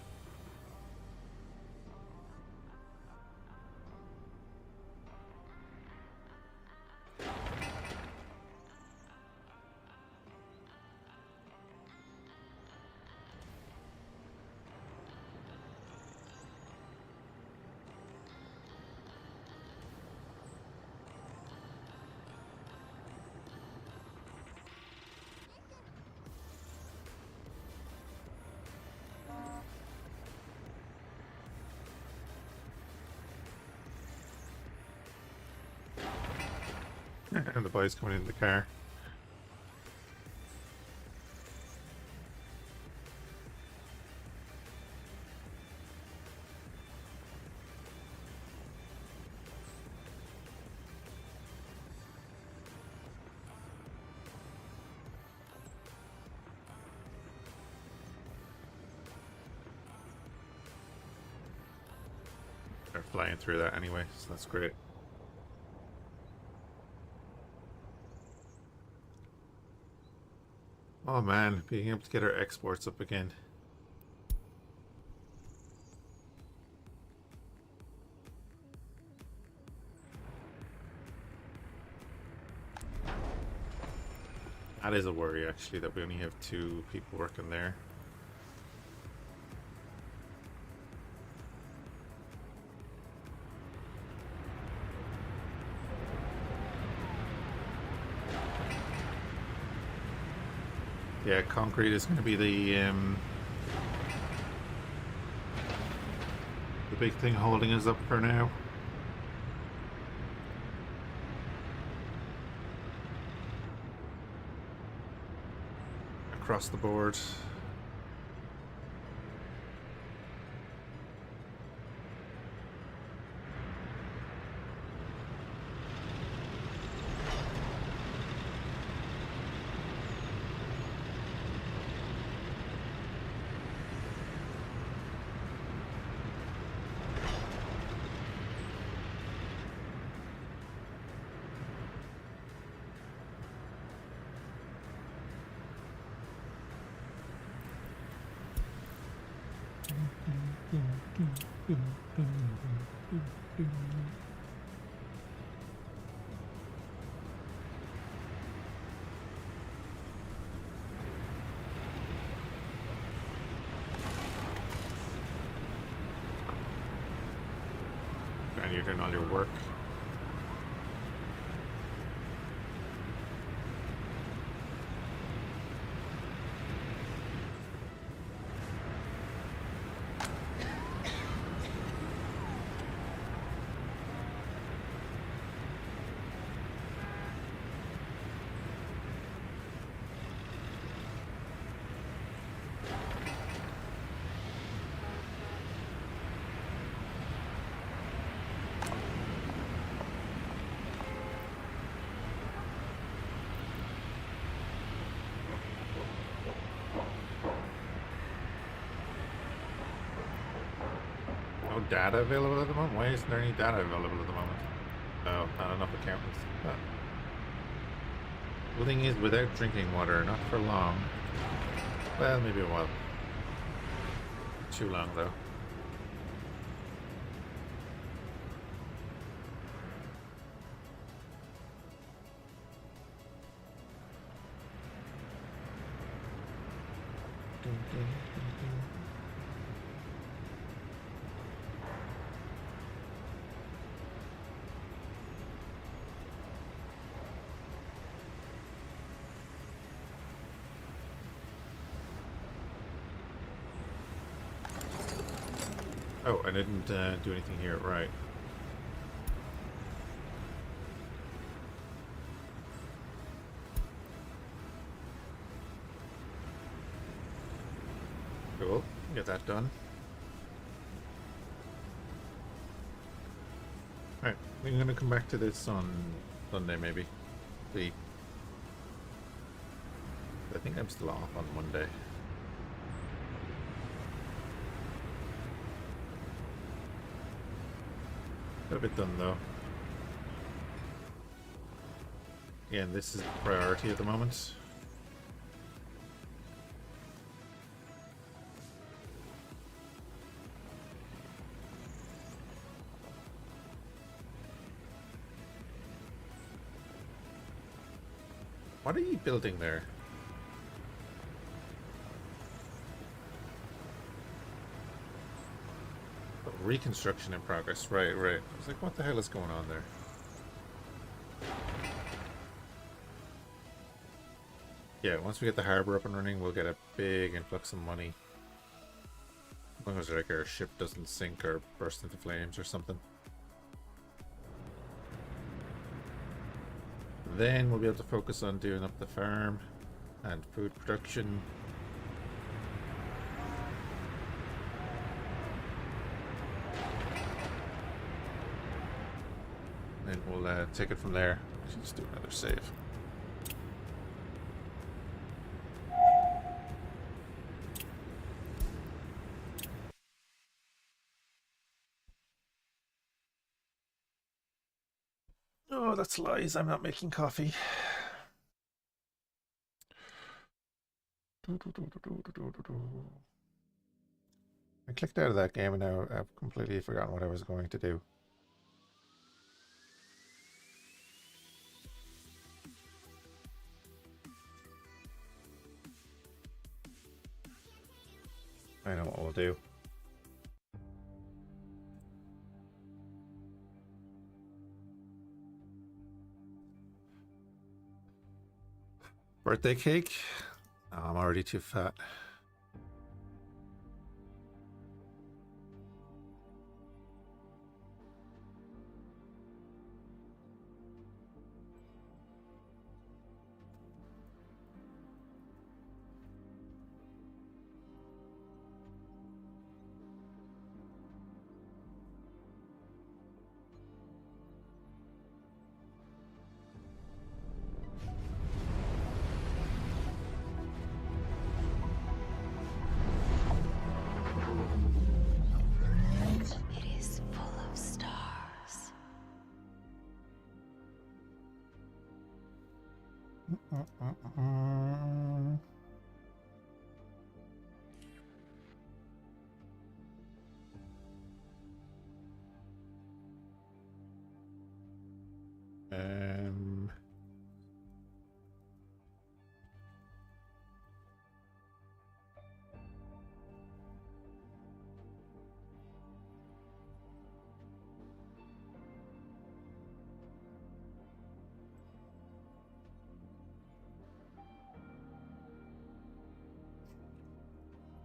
And the boys coming in the car. They're flying through that anyway, so that's great. Oh man, being able to get our exports up again. That is a worry actually, that we only have 2 people working there. Yeah, concrete is going to be the big thing holding us up for now. Across the board. when you're doing all your work. Data available at the moment? Why isn't there any data available at the moment? Oh, not enough accountants. But the thing is, without drinking water, not for long. Well, maybe a while. Too long, though. Oh, I didn't do anything here, right. Cool, get that done. Alright, we're gonna come back to this on Sunday, maybe. See. I think I'm still off on Monday. Got a bit done though. Yeah, and this is the priority at the moment. What are you building there? Oh, reconstruction in progress. Right, right. I was like, what the hell is going on there? Yeah, once we get the harbor up and running, we'll get a big influx of money. As long as like our ship doesn't sink or burst into flames or something. Then we'll be able to focus on doing up the farm and food production. And we'll take it from there. Let's do another save. Oh, that's lies. I'm not making coffee. I clicked out of that game and now I've completely forgotten what I was going to do. I know what we'll do. Birthday cake? Oh, I'm already too fat.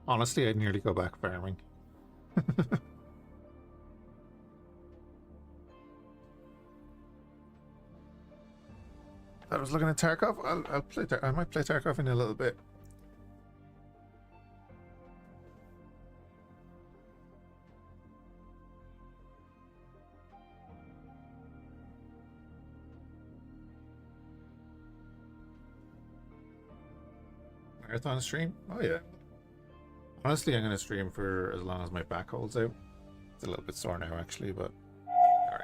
Honestly, I'd nearly go back farming. I was looking at Tarkov. I'll play. I might play Tarkov in a little bit. Marathon stream? Oh yeah. Honestly, I'm gonna stream for as long as my back holds out. It's a little bit sore now, actually, but all right.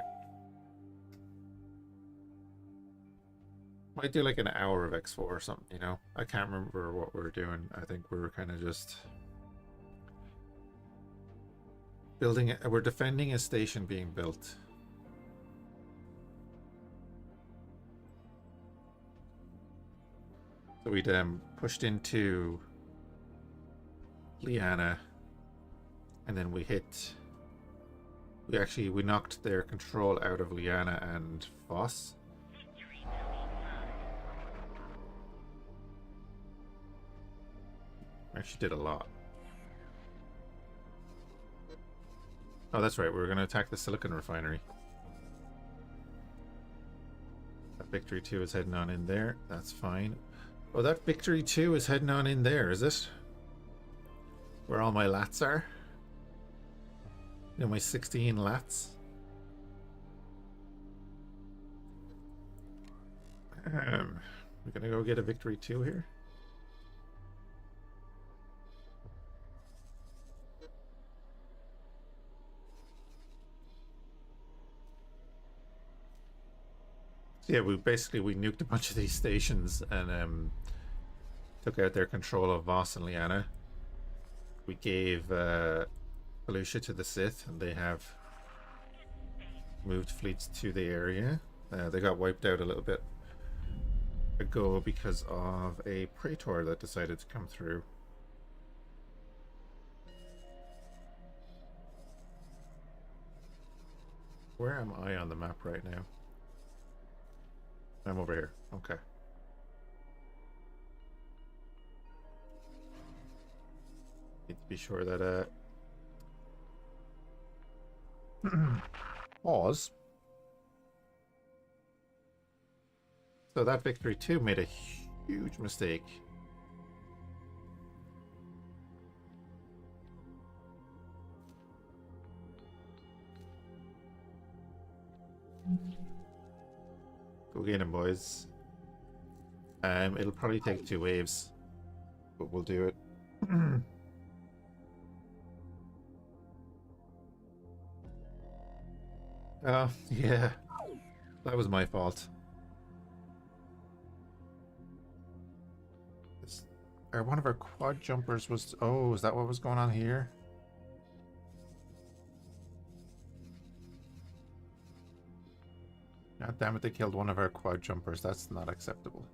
Might do like an hour of X4 or something, you know? I can't remember what we were doing. I think we were kind of just building it. We're defending a station being built. So we'd pushed into Liana, and then we hit. We knocked their control out of Liana and Voss. Actually did a lot. Oh, that's right. We were going to attack the silicon refinery. That Victory 2 is heading on in there. That's fine. Oh, that Victory 2 is heading on in there, is it? Where all my lats are? You know, my 16 lats? We're going to go get a Victory 2 here. Yeah, we nuked a bunch of these stations and took out their control of Voss and Liana. We gave Volusia to the Sith, and they have moved fleets to the area. They got wiped out a little bit ago because of a Praetor that decided to come through. Where am I on the map right now? I'm over here. Okay. Need to be sure that pause. So that Victory 2 made a huge mistake. Go get him, boys. It'll probably take 2 waves, but we'll do it. Oh, yeah. That was my fault. One of our quad jumpers was... Oh, is that what was going on here? God damn it, they killed one of our quad jumpers. That's not acceptable.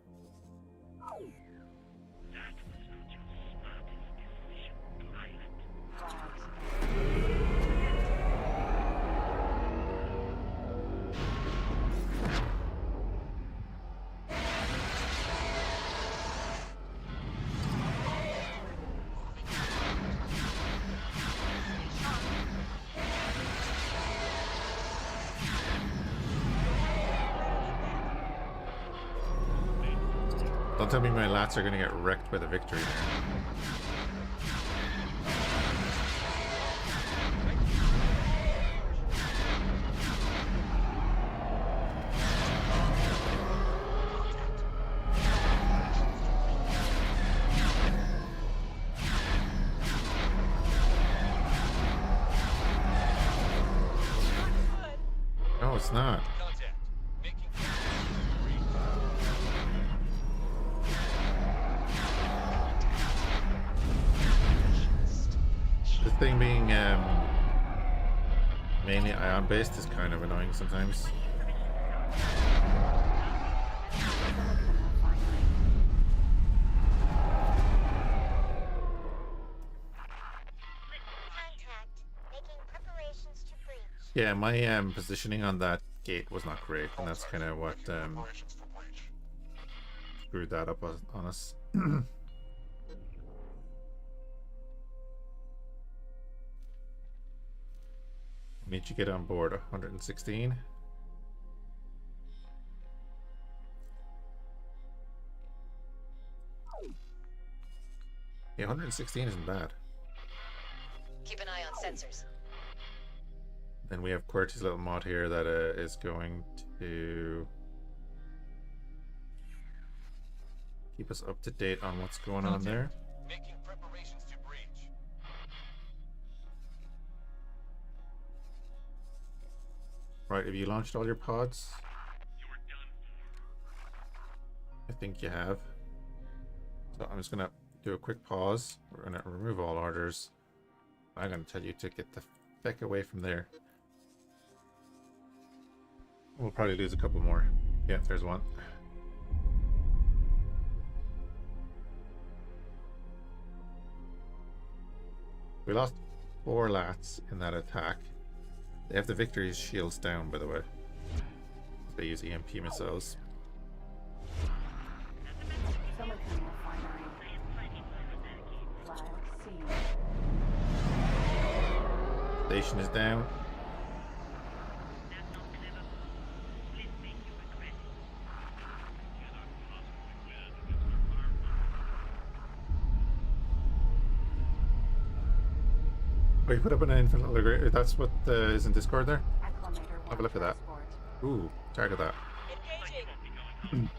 Don't tell me my lats are going to get wrecked by the Victory there. No, it's not. Thing being mainly ion based is kind of annoying sometimes. Yeah, my positioning on that gate was not great, and that's kind of what screwed that up on us. Need to get on board 116. Yeah, 116 isn't bad. Keep an eye on sensors. Then we have QWERTY's little mod here that is going to keep us up to date on what's going on there. Making preparations to breach. Right, have you launched all your pods? I think you have. So I'm just gonna do a quick pause. We're gonna remove all orders. I'm gonna tell you to get the feck away from there. We'll probably lose a couple more. Yeah, there's one. We lost 4 lats in that attack. They have the victory shields down, by the way. They use EMP missiles. Station is down. Oh, you put up an infinite look. That's what is in Discord there? Have a look at that. Ooh, target that. Engaging.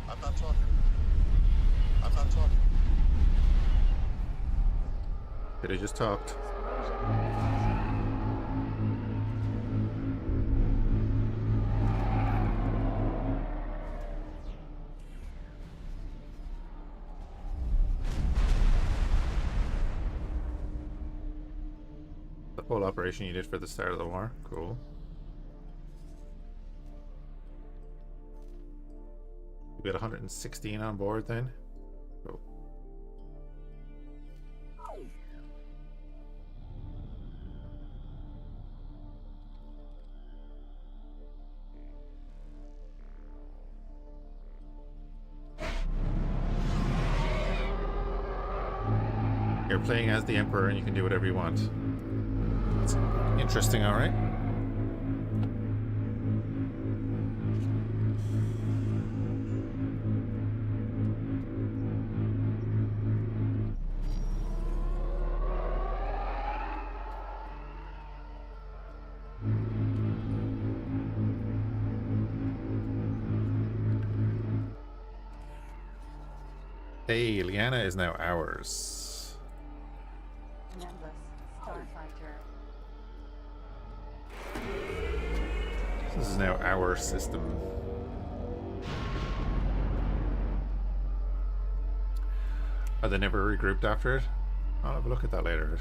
I'm not talking. I'm not talking. Could have just talked. The whole operation you did for the start of the war. Cool. We got 116 on board then. Cool. You're playing as the Emperor and you can do whatever you want. It's interesting, alright? Hey, Liana is now ours. Starfighter. This is now our system. Are they never regrouped after it? I'll have a look at that later.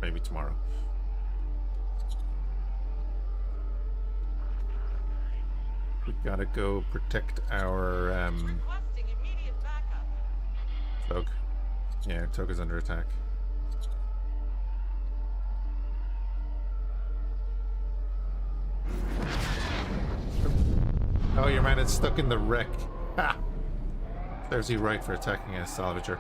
Maybe tomorrow. We gotta go protect our Requesting immediate backup. Tug. Yeah, Tug is under attack. Oh, your man is stuck in the wreck. Ha! There's he right for attacking a salvager.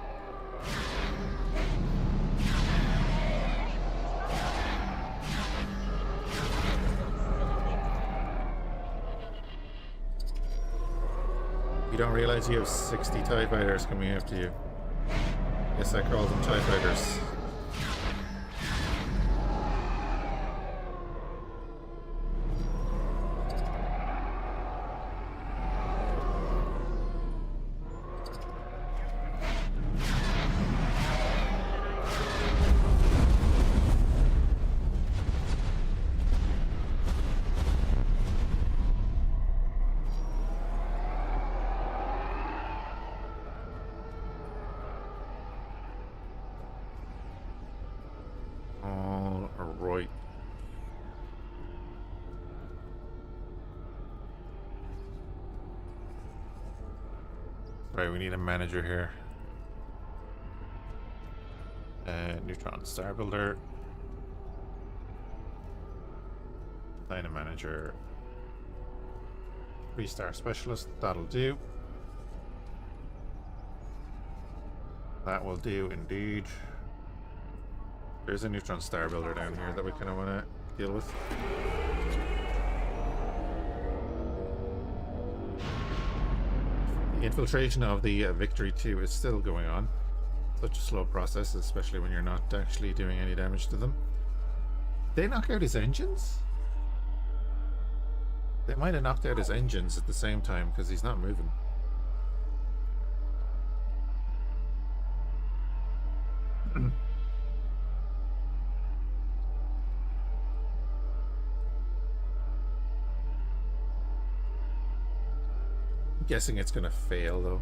You don't realize you have 60 TIE fighters coming after you. Yes, I call them TIE fighters. Right, we need a manager here. Neutron Star Builder. Line manager. 3-star specialist. That'll do. That will do indeed. There's a neutron star builder down here that we kind of want to deal with. The infiltration of the Victory 2 is still going on. Such a slow process, especially when you're not actually doing any damage to them. They knock out his engines? They might have knocked out his engines at the same time because he's not moving. I'm guessing it's going to fail though.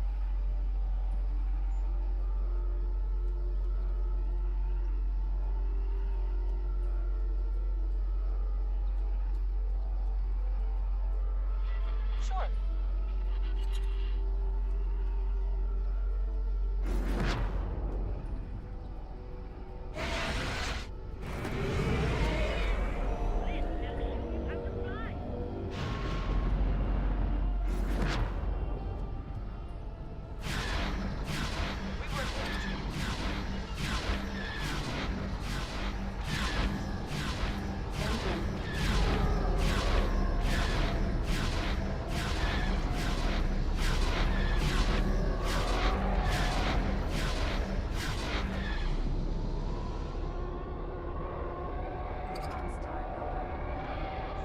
Sure.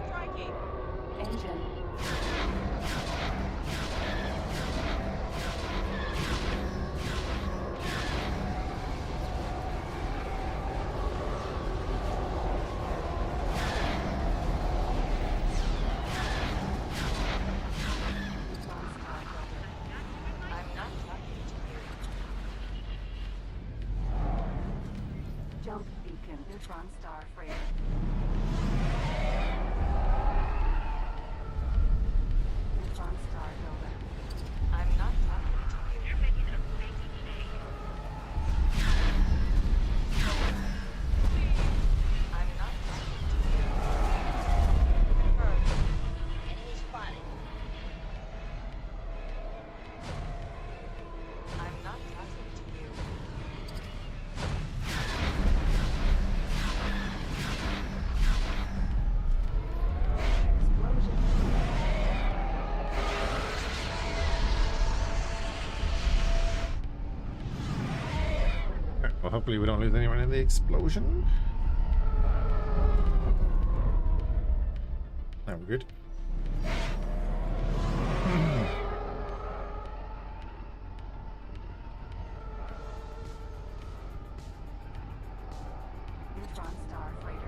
Striking. I'm not talking to you. Jump beacon, neutron star freighter. Neutron star builder. I'm not talking to you. I'm not talking to you. Confirmed. Enemy spotted. I'm not talking to you. Alright, well, hopefully we don't lose anyone in the explosion. Now we're good. Neutron star freighter.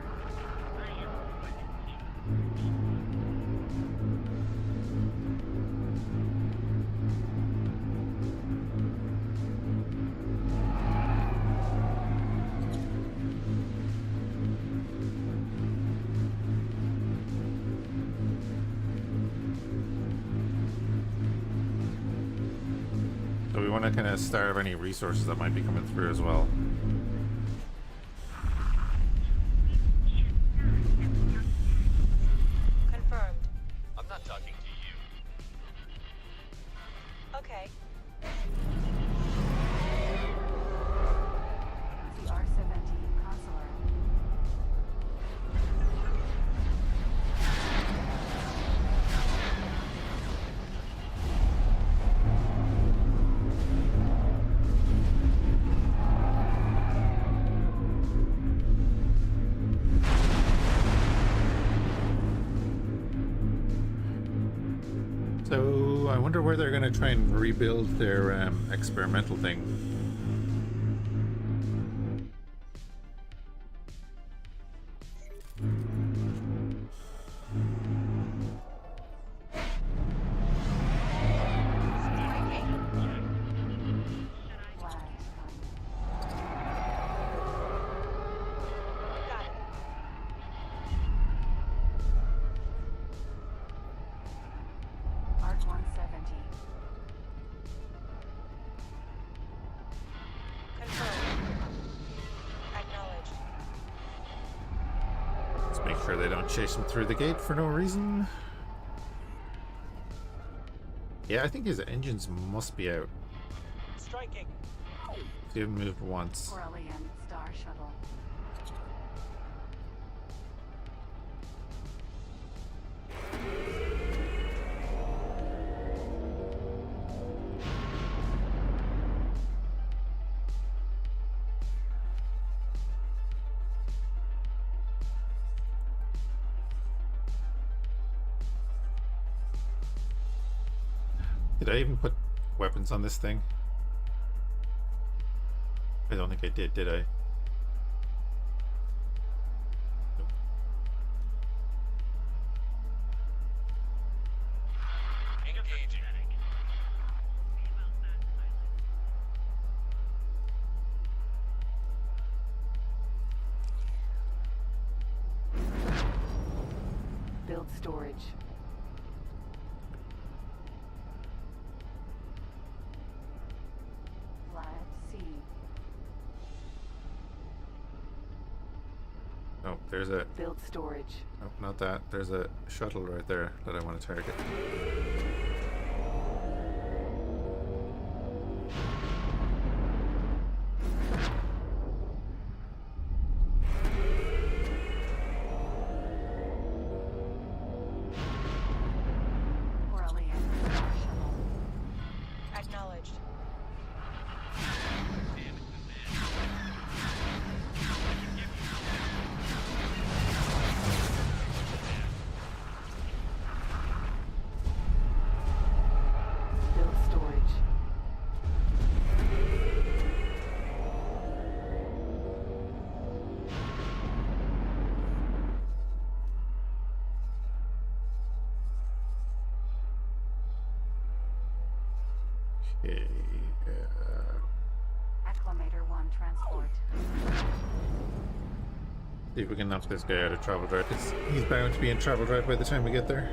So we want to kind of starve any resources that might be coming through as well. Confirmed. I'm not talking to you. Okay. CR-70 consular. So I wonder where they're going to try and rebuild their experimental thing. Flash. Got it. Arc 170. Make sure they don't chase him through the gate for no reason. Yeah, I think his engines must be out. Striking. He haven't moved once. Corellian Star Shuttle. Did I even put weapons on this thing? I don't think I did I? Nope. Engaging. Build storage. Cead. Oh, there's a... Build storage. Oh, not that. There's a shuttle right there that I want to target. Corellian Star Shuttle. Acknowledged. Build storage. Okay. Acclimator 1 transport. See if we can knock this guy out of travel drive. He's bound to be in travel drive by the time we get there.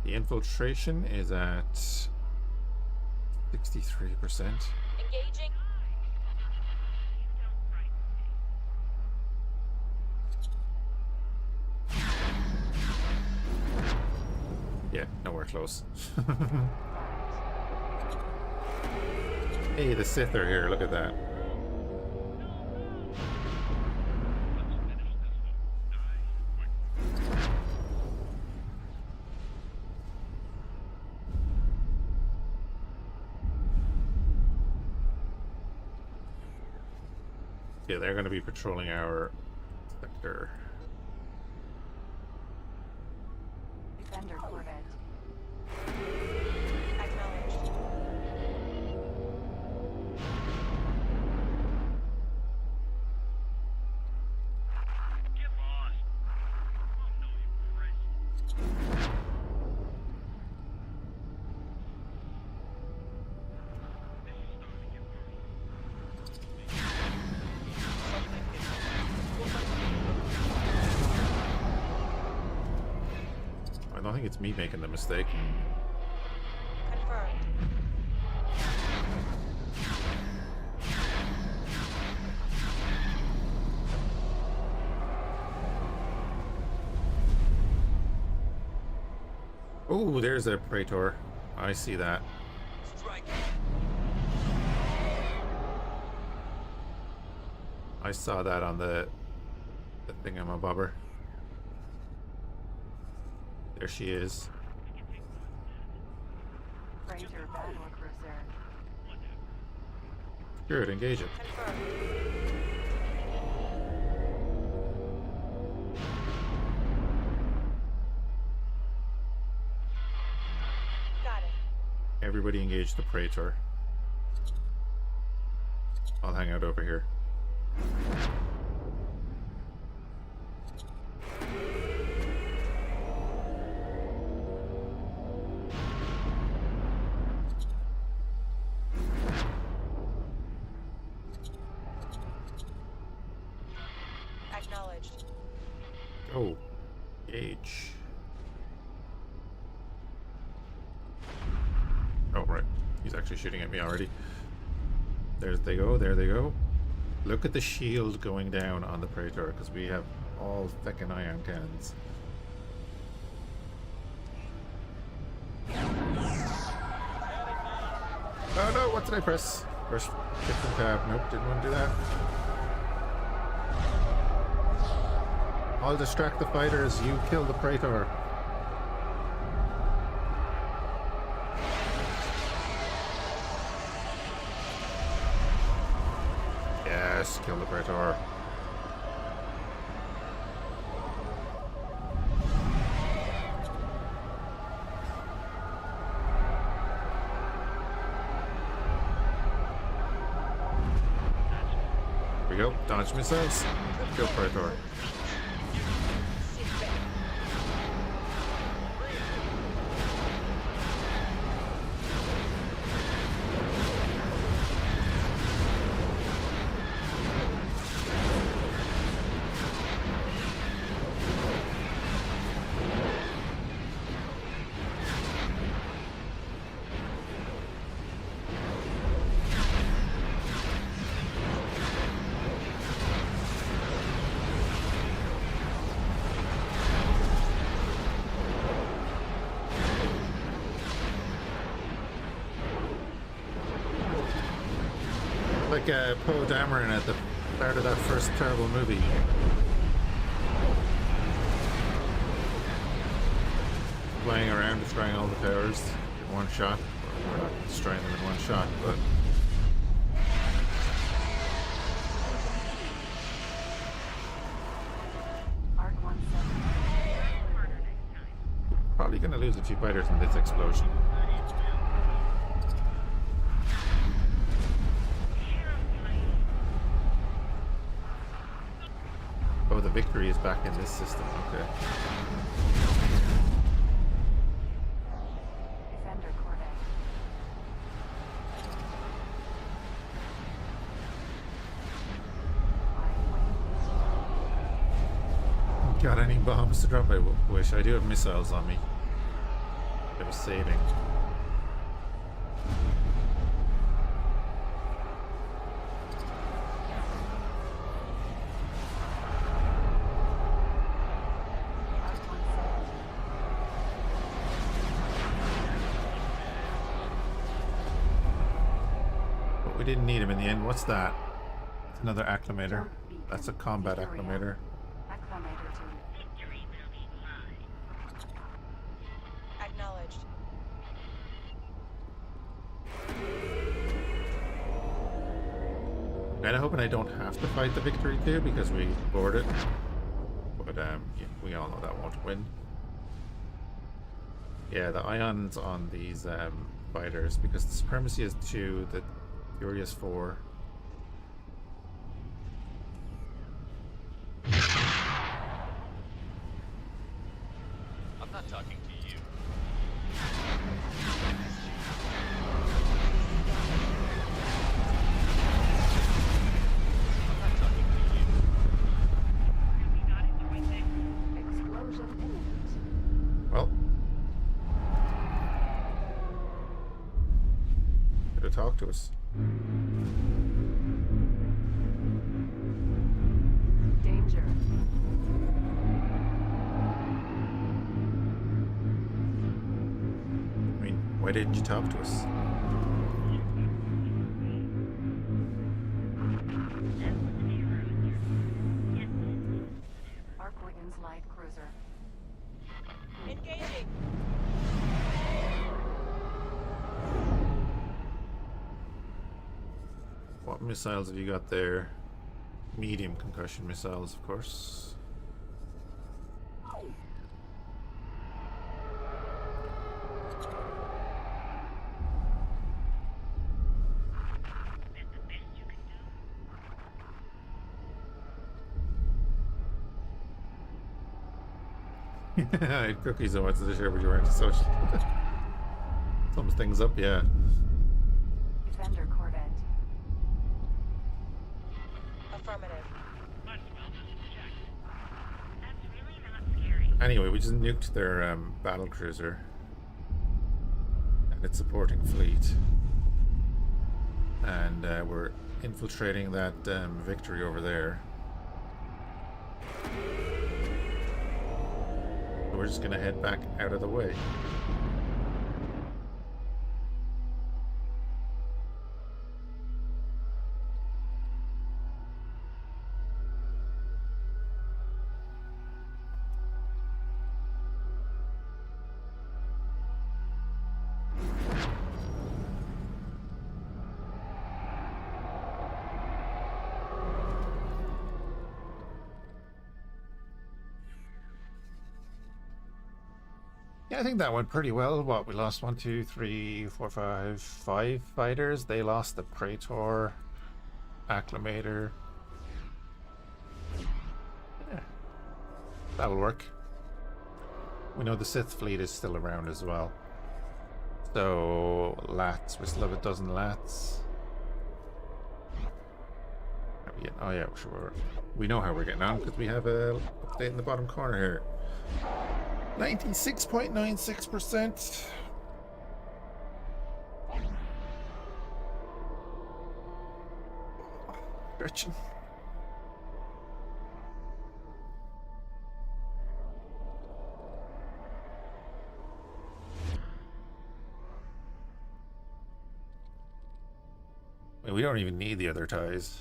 The infiltration is at 63%. Engaging. Yeah, nowhere close. Hey, the Sith are here. Look at that. Yeah, they're going to be patrolling our sector. Defender Corvette. Acknowledged. Get lost. Oh, no, you prick. I don't think it's me making the mistake. Confirmed. Oh, there's a Praetor. I see that. Striking. I saw that on the thingamabobber. There she is. Freighter battlecruiser. Good, engage it. Confirmed. Got it. Everybody engage the Praetor. I'll hang out over here. Acknowledged. Oh, engage. Oh, right. He's actually shooting at me already. There they go, there they go. Look at the shield going down on the Praetor, because we have all feckin' ion cannons. Oh no, what did I press? First different tab. Nope, didn't want to do that. I'll distract the fighters, you kill the Praetor. Yes, kill the Praetor. Here we go, dodge missiles, kill Praetor. Sit back. Like Poe Dameron at the start of that first terrible movie. Flying around, destroying all the towers in one shot. Or not destroying them in one shot, but... Arc 17. Probably gonna lose a few fighters in this explosion. Oh, the victory is back in this system, okay. Defender Corvette. Got any bombs to drop? I wish. I do have missiles on me. I was saving. Arc 117. But we didn't need him in the end. What's that? It's another acclimator. Jump beacon. That's a combat Victoria. acclimator. Acclimator to Acknowledged. Kinda hoping I don't have to fight the victory too because we board it. But yeah, we all know that won't win. Yeah, the ions on these fighters, because the supremacy is 2, the fury is 4. I'm not talking to you. I'm not talking to you. explosion imminent. Well, could have talked to us. Danger. I mean, why didn't you talk to us? Arc Wiggins light cruiser. Engaging. What missiles have you got there? Medium concussion missiles, of course. I had cookies I wanted to share with you, weren't so sums things up, yeah. Defender Corvette. Affirmative. Anyway, we just nuked their battle cruiser and its supporting fleet, and we're infiltrating that victory over there. So we're just gonna head back out of the way. Yeah, I think that went pretty well. What, we lost 1, 2, 3, 4, 5 fighters. They lost the Praetor, Acclimator. Yeah, that'll work. We know the Sith fleet is still around as well. So, lats. We still have a dozen lats. Oh yeah, sure. We know how we're getting on because we have a update in the bottom corner here. 96.96%. Stretching. We don't even need the other ties.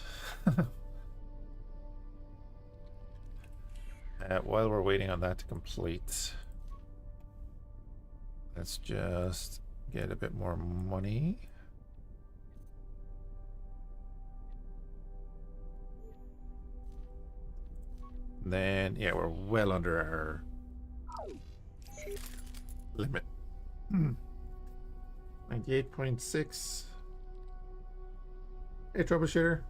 While we're waiting on that to complete, let's just get a bit more money. Then, yeah, we're well under our limit. 98.6. Hey, troubleshooter.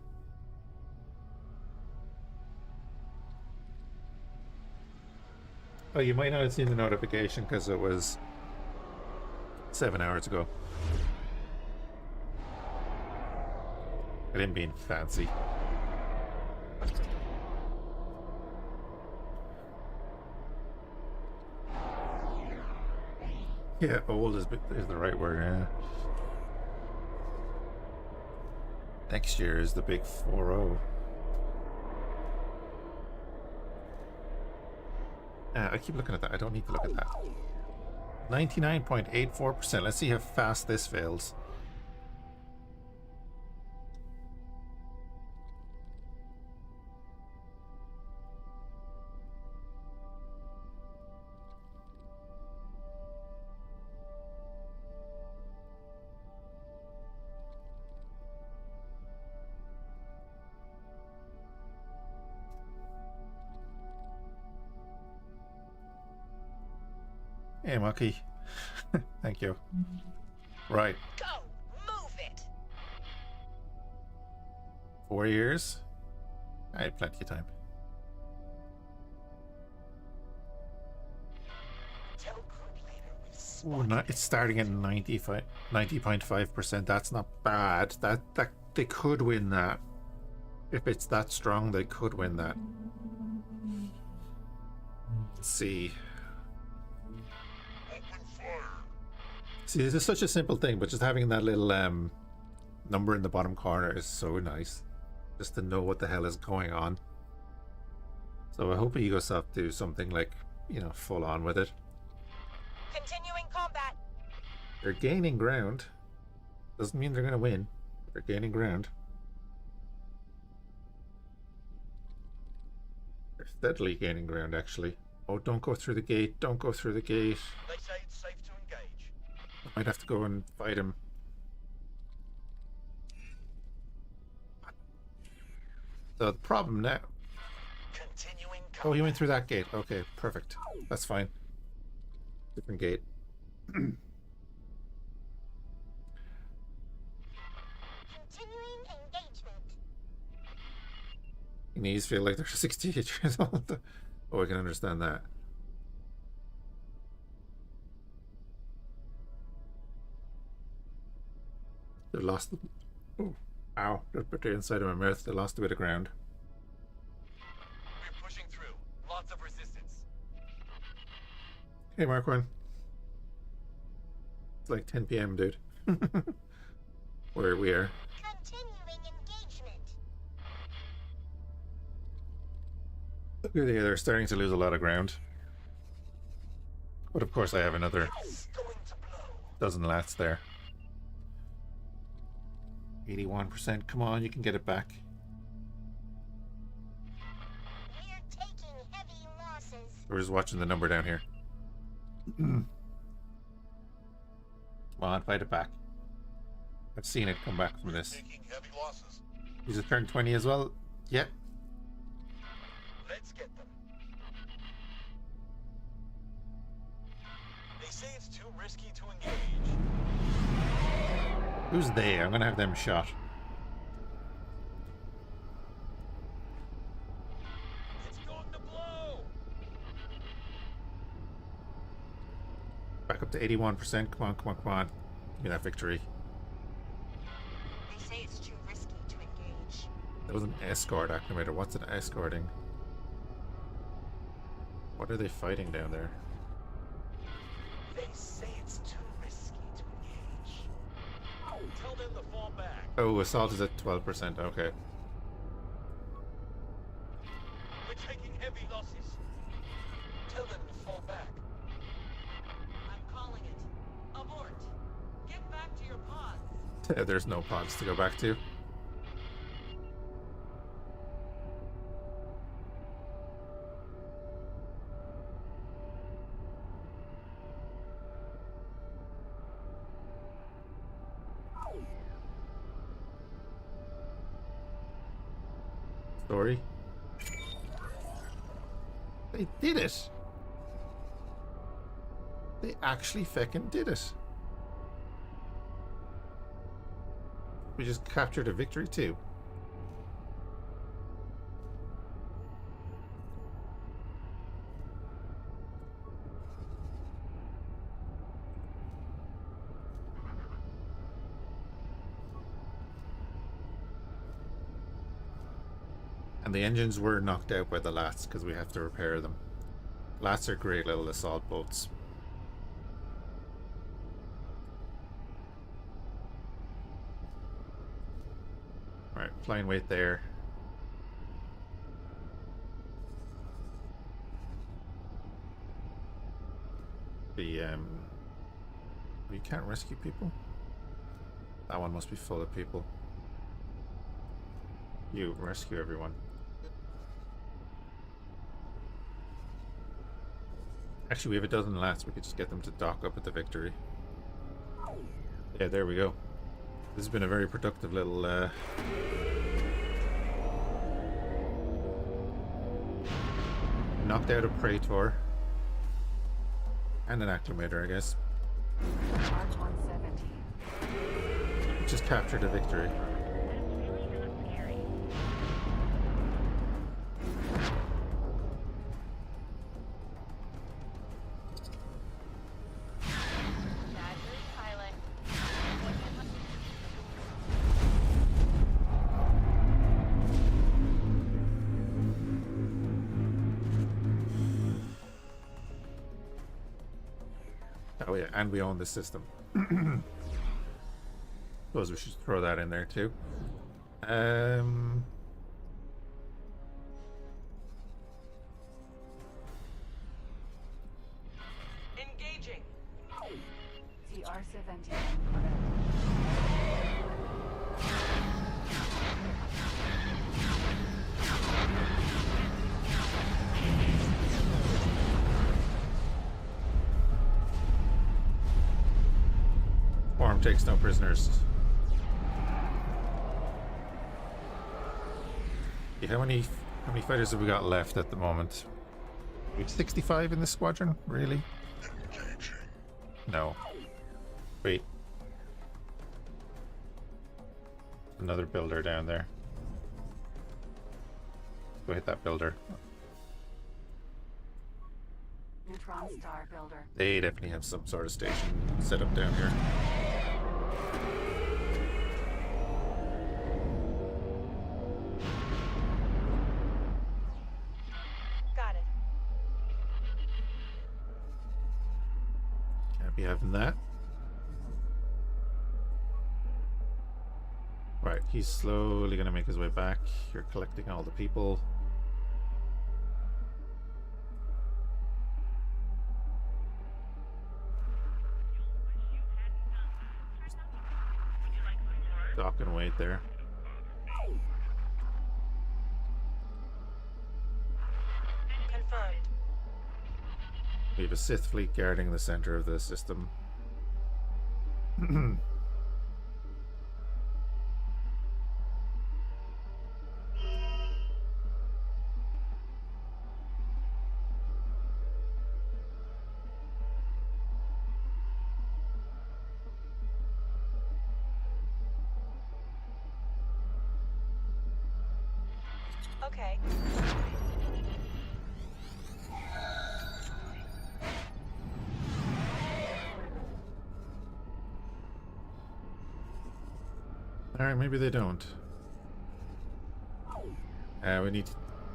Oh, you might not have seen the notification because it was 7 hours ago. I didn't mean fancy. Yeah, old is the right word, yeah. Next year is the big 4-0. I keep looking at that. I don't need to look at that. 99.84%. Let's see how fast this fails. Hey, Mucky. Thank you. Right. Go! Move it! 4 years? I had plenty of time. Tell group leader we've Oh, no, it's starting at 90.5%. That's not bad. That they could win that. If it's that strong, they could win that. Let's see. See, this is such a simple thing, but just having that little number in the bottom corner is so nice. Just to know what the hell is going on. So I hope Egosoft do something like, you know, full on with it. Continuing combat. They're gaining ground. Doesn't mean they're going to win. They're gaining ground. They're steadily gaining ground, actually. Oh, don't go through the gate. Don't go through the gate. They say it's safe to engage. I might have to go and fight him. So the problem now... Continuing combat. Oh, he went through that gate. Okay, perfect. That's fine. Different gate. Continuing engagement. Knees feel like they're 68 years old. Oh, I can understand that. They lost them. Oh, ow. Just put it inside of my mouth. They lost a bit of ground. We're pushing through. Lots of resistance. Hey, Marquand. It's like 10 p.m., dude. Where we are. Continuing engagement. Yeah, they're starting to lose a lot of ground. But of course I have another dozen lats there. 81%. Come on, you can get it back. We're taking heavy losses. We're just watching the number down here. Come on, fight it back. I've seen it come back from this. Taking heavy losses. He's just turned 20 as well. Yep. Let's get them. They say it's too risky to engage. Who's they? I'm gonna have them shot. It's going to blow. Back up to 81%. Come on, come on, come on. Give me that victory. They say it's too risky to engage. That was an escort activator. What's it escorting? What are they fighting down there? They say it's too risky to engage. Tell them to fall back. Oh, assault is at 12%. Okay. We're taking heavy losses. Tell them to fall back. I'm calling it. Abort. Get back to your pods. There's no pods to go back to. Story. They did it. They actually feckin' did it. We just captured a victory too. And the engines were knocked out by the lats because we have to repair them. Lats are great little assault boats. Alright, flying weight there. You can't rescue people? That one must be full of people. You rescue everyone. Actually, we have a dozen lats. We could just get them to dock up at the Victory. Yeah, there we go. This has been a very productive little knocked out a Praetor and an Acclimator, I guess. March 170. Just captured a Victory. Oh yeah, and we own the system. Suppose we should throw that in there too. Engaging. CR-70. Form takes no prisoners. Yeah, how many fighters have we got left at the moment? We have 65 in the squadron? Really? Engaging. No. Wait. Another builder down there. Go hit that builder. Neutron Star Builder. They definitely have some sort of station set up down here. Got it. Can't be having that. Right, he's slowly gonna make his way back. You're collecting all the people. right there. Confirmed. We have a Sith fleet guarding the center of the system. Okay. Alright, maybe they don't. We need to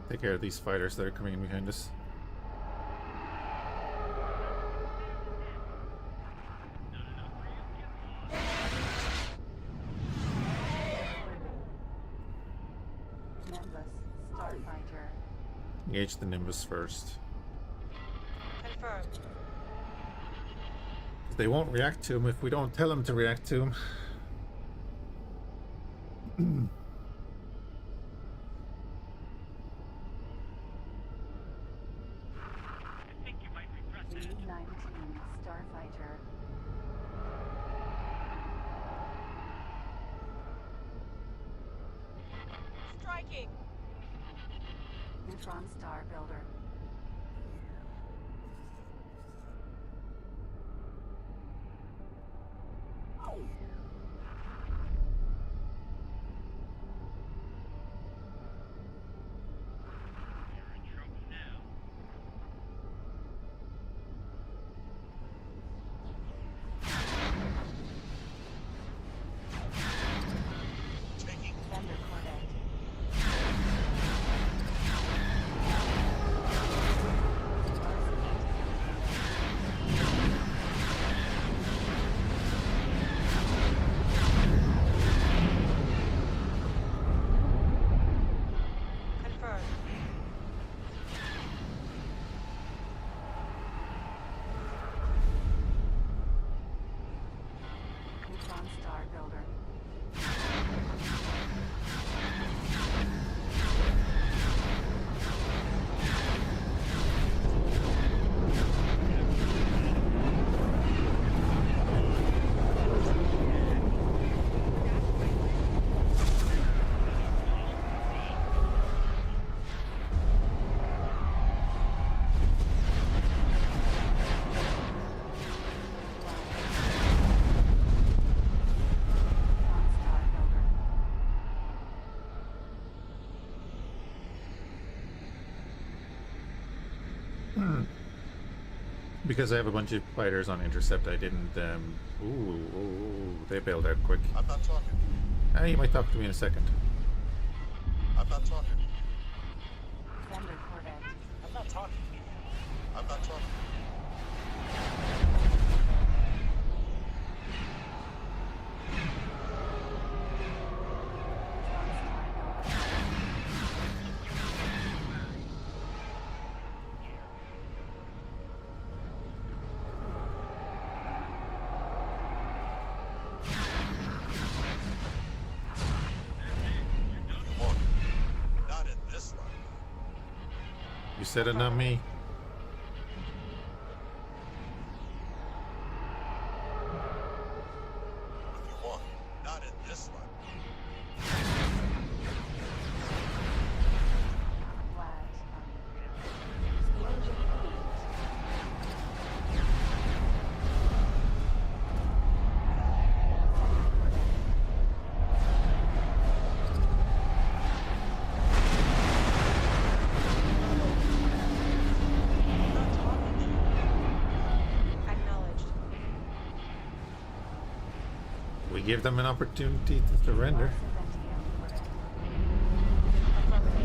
take care of these fighters that are coming in behind us. Nimbus, Starfighter. Engage the Nimbus first. Confirmed. They won't react to him if we don't tell them to react to him. B-19, Starfighter. Striking. Neutron Star Builder. Taking Thunder Corvette. Confirmed. Neutron Star Builder. Neutron Star Builder. Because I have a bunch of fighters on intercept, I didn't. They bailed out quick. I'm not talking. You might talk to me in a second. I'm not talking. Thunder Corvette. I'm not talking. I'm not talking. Neutron Star Builder. You won't. Not in this life. You said it, not me. You won't. Not in this life. Flat. Engine heat. Not talking to you. Acknowledged. We give them an opportunity to surrender. Affirmative.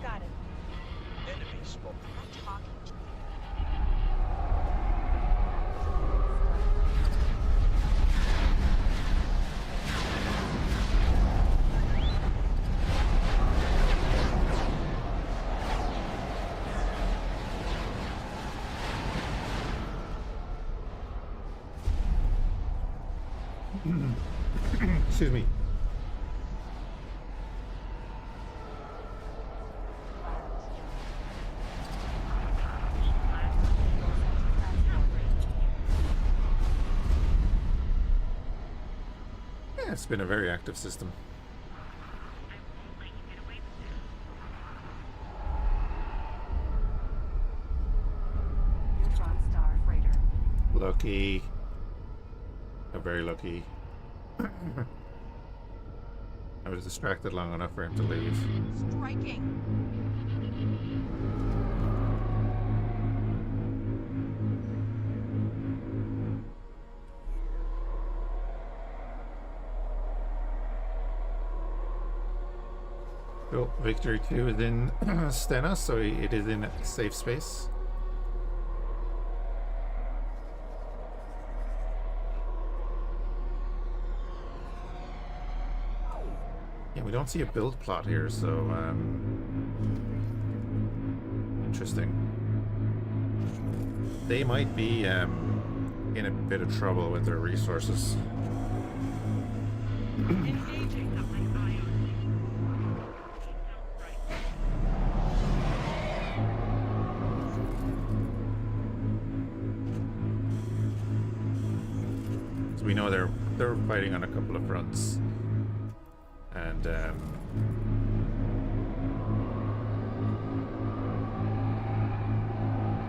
Got it. Enemy spoke. Not talking to you. Excuse me. Yeah, it's been a very active system. Neutron star freighter. Lucky. Very lucky. I was distracted long enough for him to leave. Striking. Oh, Victory 2 is in Stena, so it is in a safe space. Yeah, we don't see a build plot here, so interesting. They might be in a bit of trouble with their resources. Engaging. So we know they're fighting on a couple of fronts, and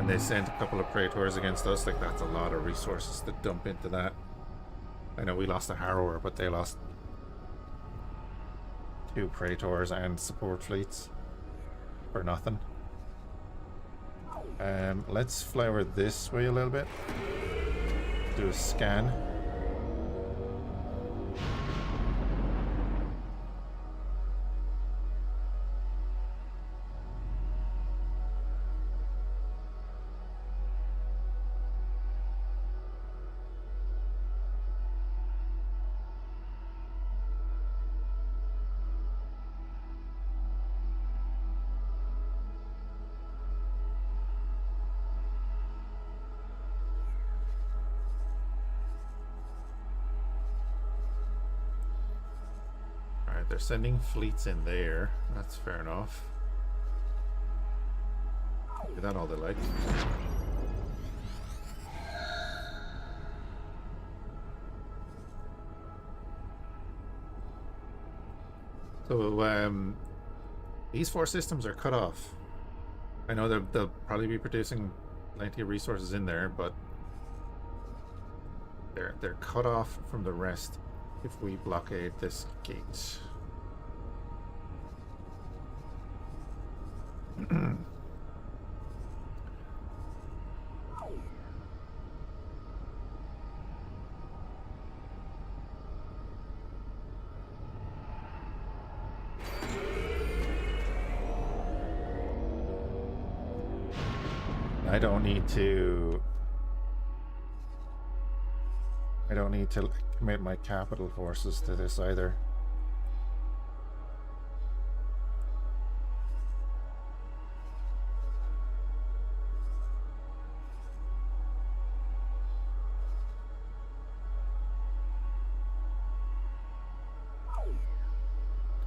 they sent a couple of Praetors against us. Like, that's a lot of resources to dump into that. I know we lost a Harrower, but they lost 2 Praetors and support fleets for nothing. Let's fly over this way a little bit. Do a scan. They're sending fleets in there. That's fair enough. Is that all they like? So, these 4 systems are cut off. I know they'll probably be producing plenty of resources in there, but they're cut off from the rest if we blockade this gate. I don't need to commit my capital forces to this either.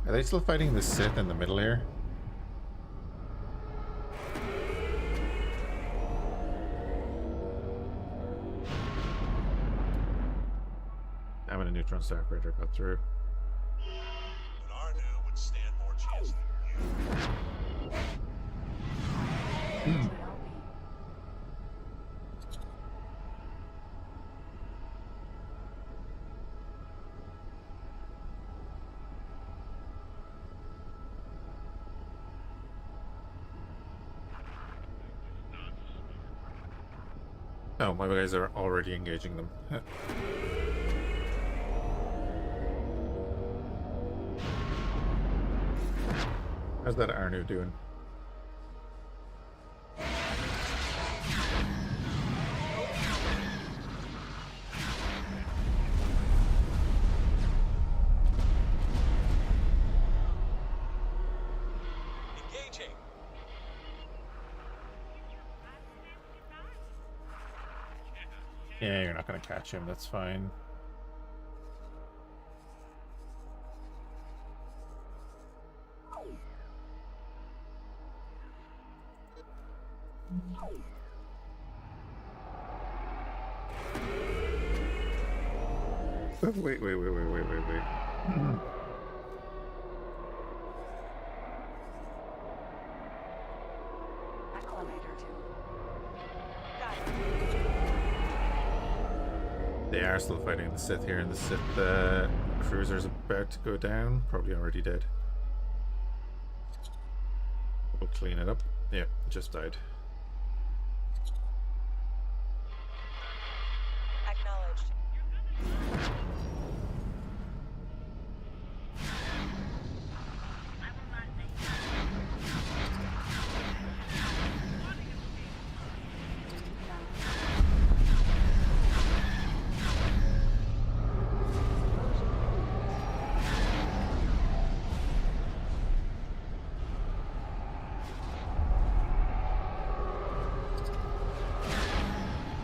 Are they still fighting the Sith in the middle here? I'm in a neutron star freighter cut through. But Arnu would stand more chance than you. Oh, my guys are already engaging them. How's that Arnu doing? Engaging. Yeah, you're not gonna catch him, that's fine. Wait. Acclimator 2. Got it. They are still fighting the Sith here, and the Sith cruiser's about to go down. Probably already dead. We'll clean it up. Yeah, just died. Acknowledged.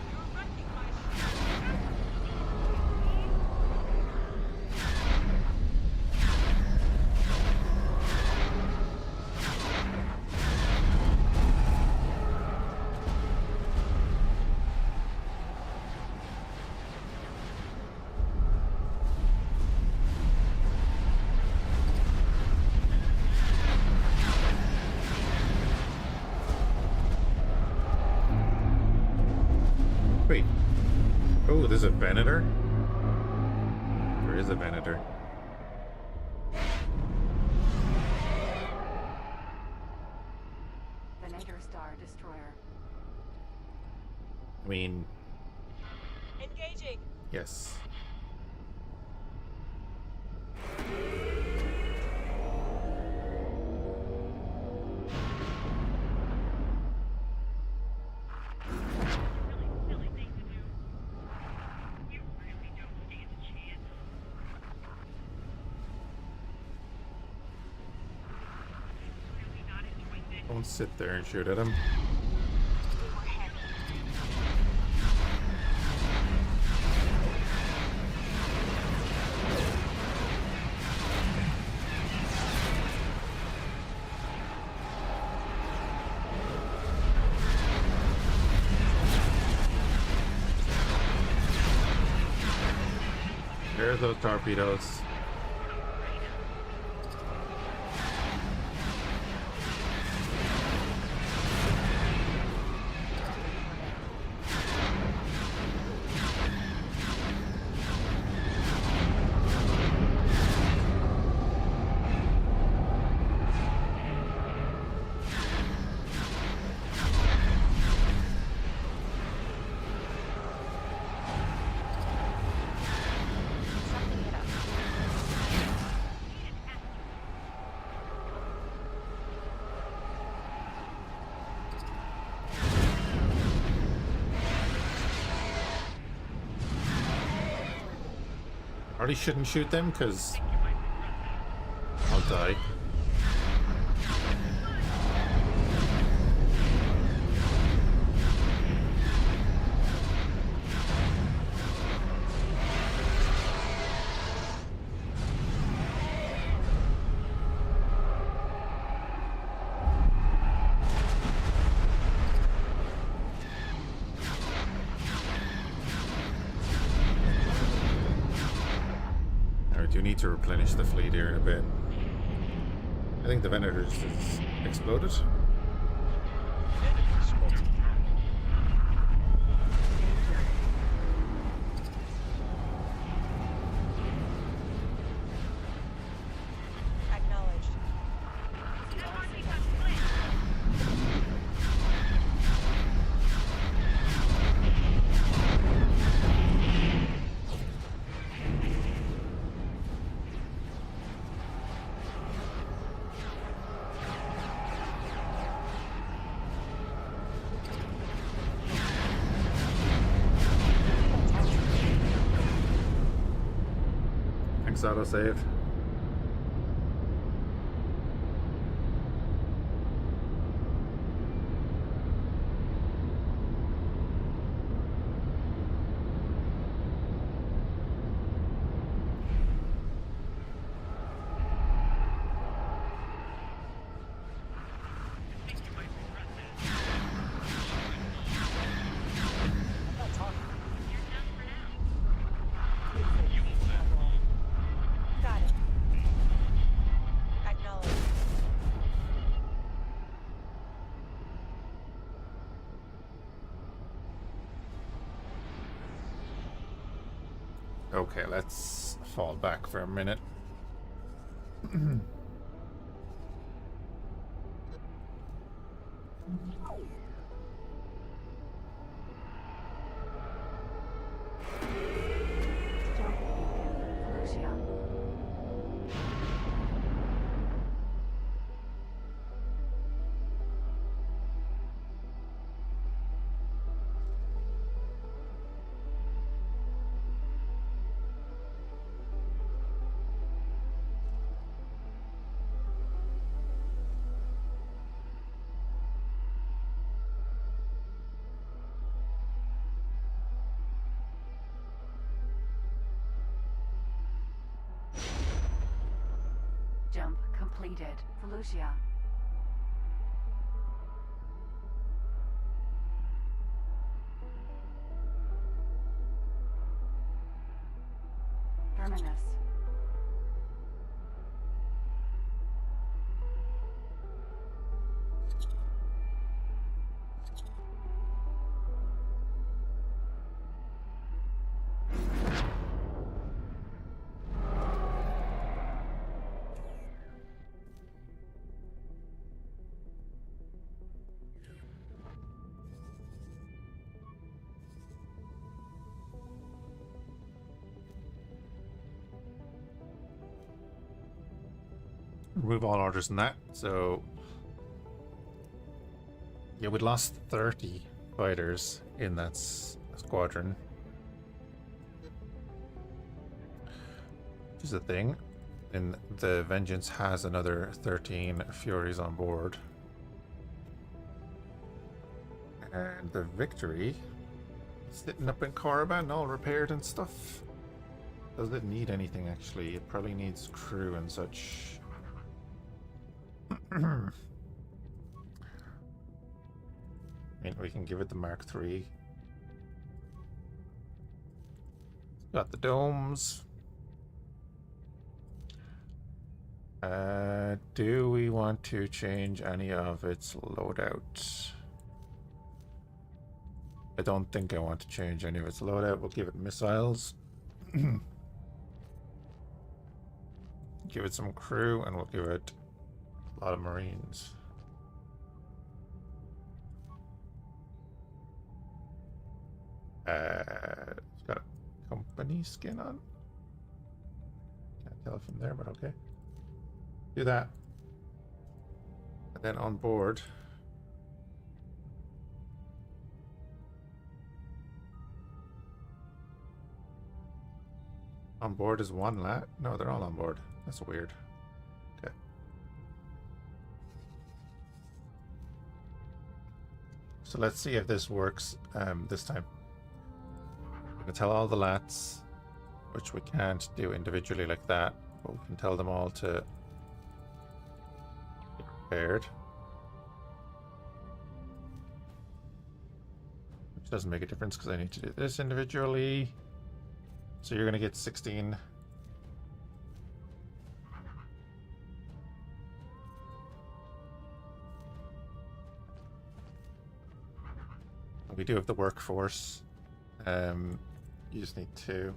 You're wrecking my ship. Wait. Oh, there's a Venator? There is a Venator. Venator Star Destroyer. I mean, Engaging. yes. Don't sit there and shoot at him. We were heavy. There's those torpedoes. Something hit us. Probably shouldn't shoot them because I'll die. I do need to replenish the fleet here in a bit. I think the Venator just has exploded. Enemy spotted. Acknowledged. Thanks, autosave. Okay, let's fall back for a minute. Jump beacon, Felicia. Jump completed, Felicia. Terminus. Remove all orders in that. So yeah, we lost 30 fighters in that squadron. Which is a thing. And the Vengeance has another 13 Furies on board. And the Victory sitting up in Korriban, all repaired and stuff. Does it need anything actually? It probably needs crew and such. I mean, we can give it the Mark III. Got the domes. Do we want to change any of its loadout? I don't think I want to change any of its loadout. We'll give it missiles. Give it some crew, and we'll give it a lot of Marines. It's got a company skin on. Can't tell from there, but okay. Do that. And then on board. On board is one lat? No, they're all on board. That's weird. Okay. So let's see if this works this time. We can tell all the lats, which we can't do individually like that, but we can tell them all to be prepared. Which doesn't make a difference because I need to do this individually. So you're going to get 16. We do have the workforce. You just need 2.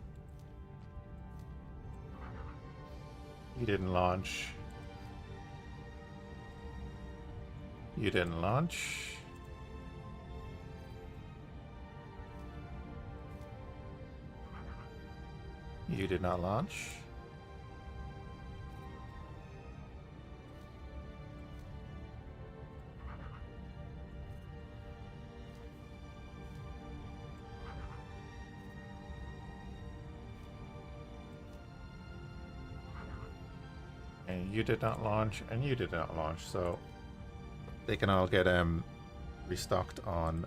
You didn't launch. You didn't launch. You did not launch. And you did not launch, and you did not launch, so they can all get restocked on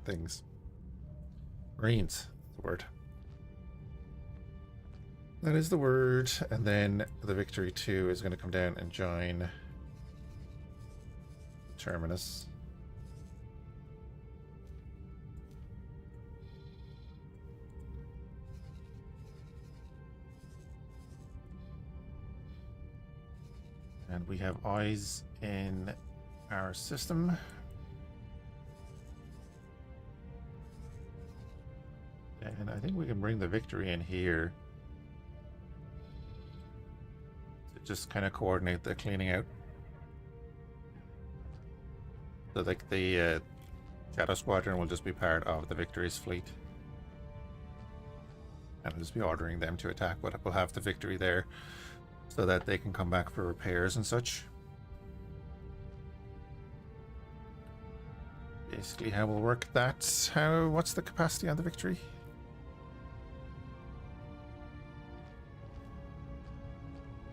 things. Marines, the word. That is the word. And then the Victory 2 is going to come down and join Terminus. And we have eyes in our system. And I think we can bring the victory in here to just kind of coordinate the cleaning out. So like the Shadow Squadron will just be part of the Victory's fleet. And I'll just be ordering them to attack, but we'll have the Victory there so that they can come back for repairs and such. Basically how we'll work that. What's the capacity on the Victory?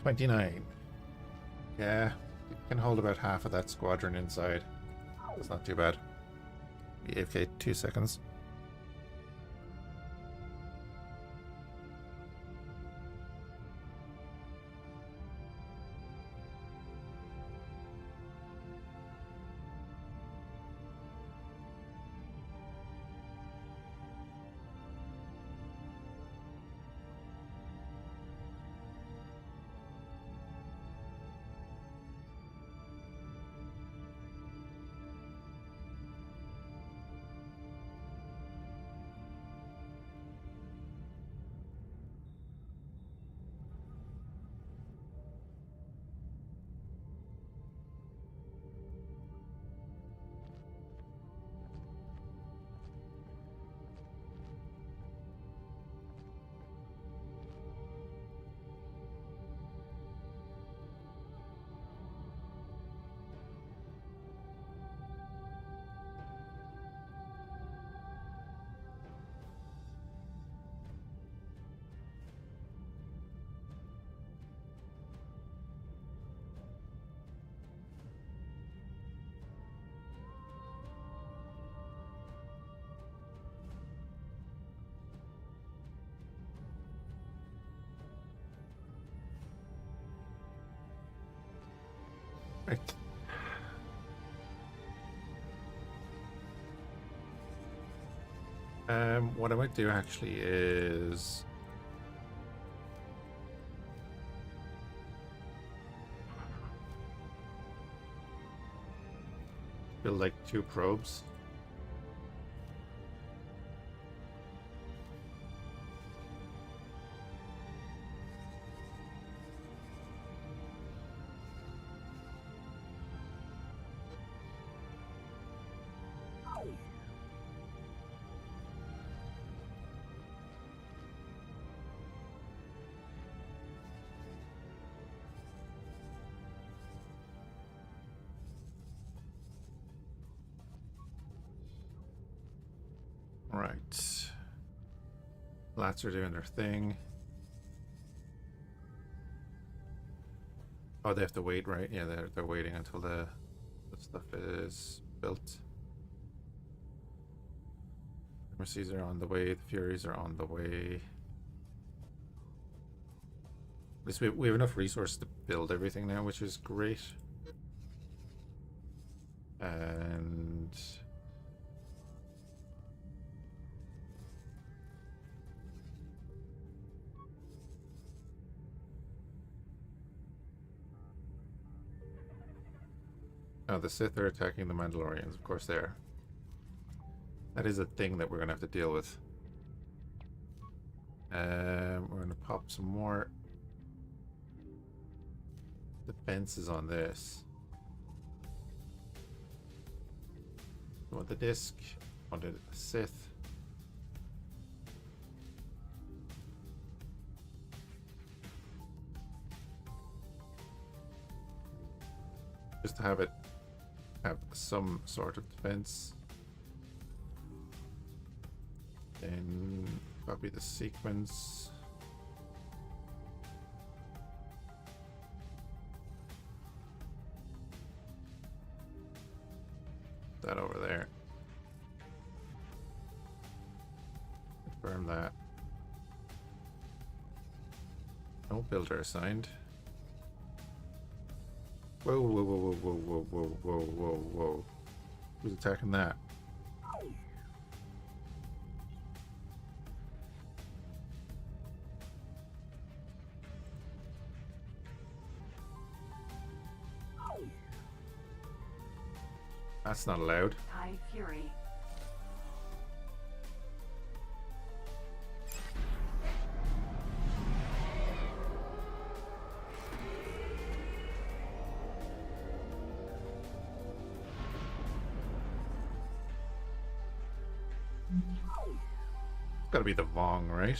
$29. Yeah, you can hold about half of that squadron inside. That's not too bad. AFK 2 seconds. Right. What I might do actually is build like 2 probes. Right. Lats are doing their thing. Oh, they have to wait, right? Yeah, they're waiting until the stuff is built. The Mercies are on the way. The Furies are on the way. At least we have enough resources to build everything now, which is great. And oh, the Sith are attacking the Mandalorians. Of course they are. That is a thing that we're going to have to deal with. We're going to pop some more defenses on this. You want the disc? Wanted the Sith. Just to have it have some sort of defense. Then copy the sequence. That over there. Confirm that. No builder assigned. Whoa, whoa, whoa, whoa, whoa, whoa, whoa, whoa, whoa, whoa. Who's attacking that? That's not allowed. Tide Fury. Gotta be the Vong, right?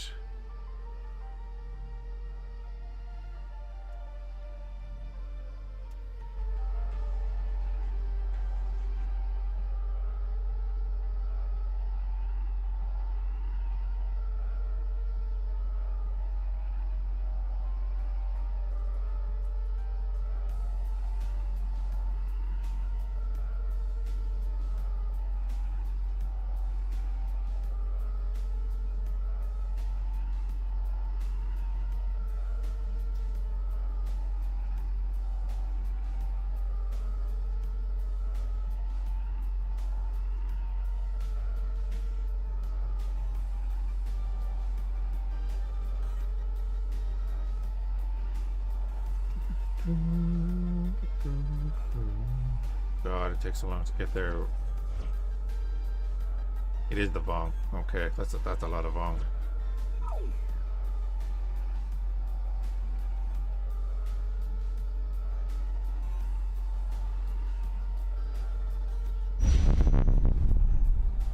God, it takes so long to get there. It is the Vong. Okay, that's a lot of Vong.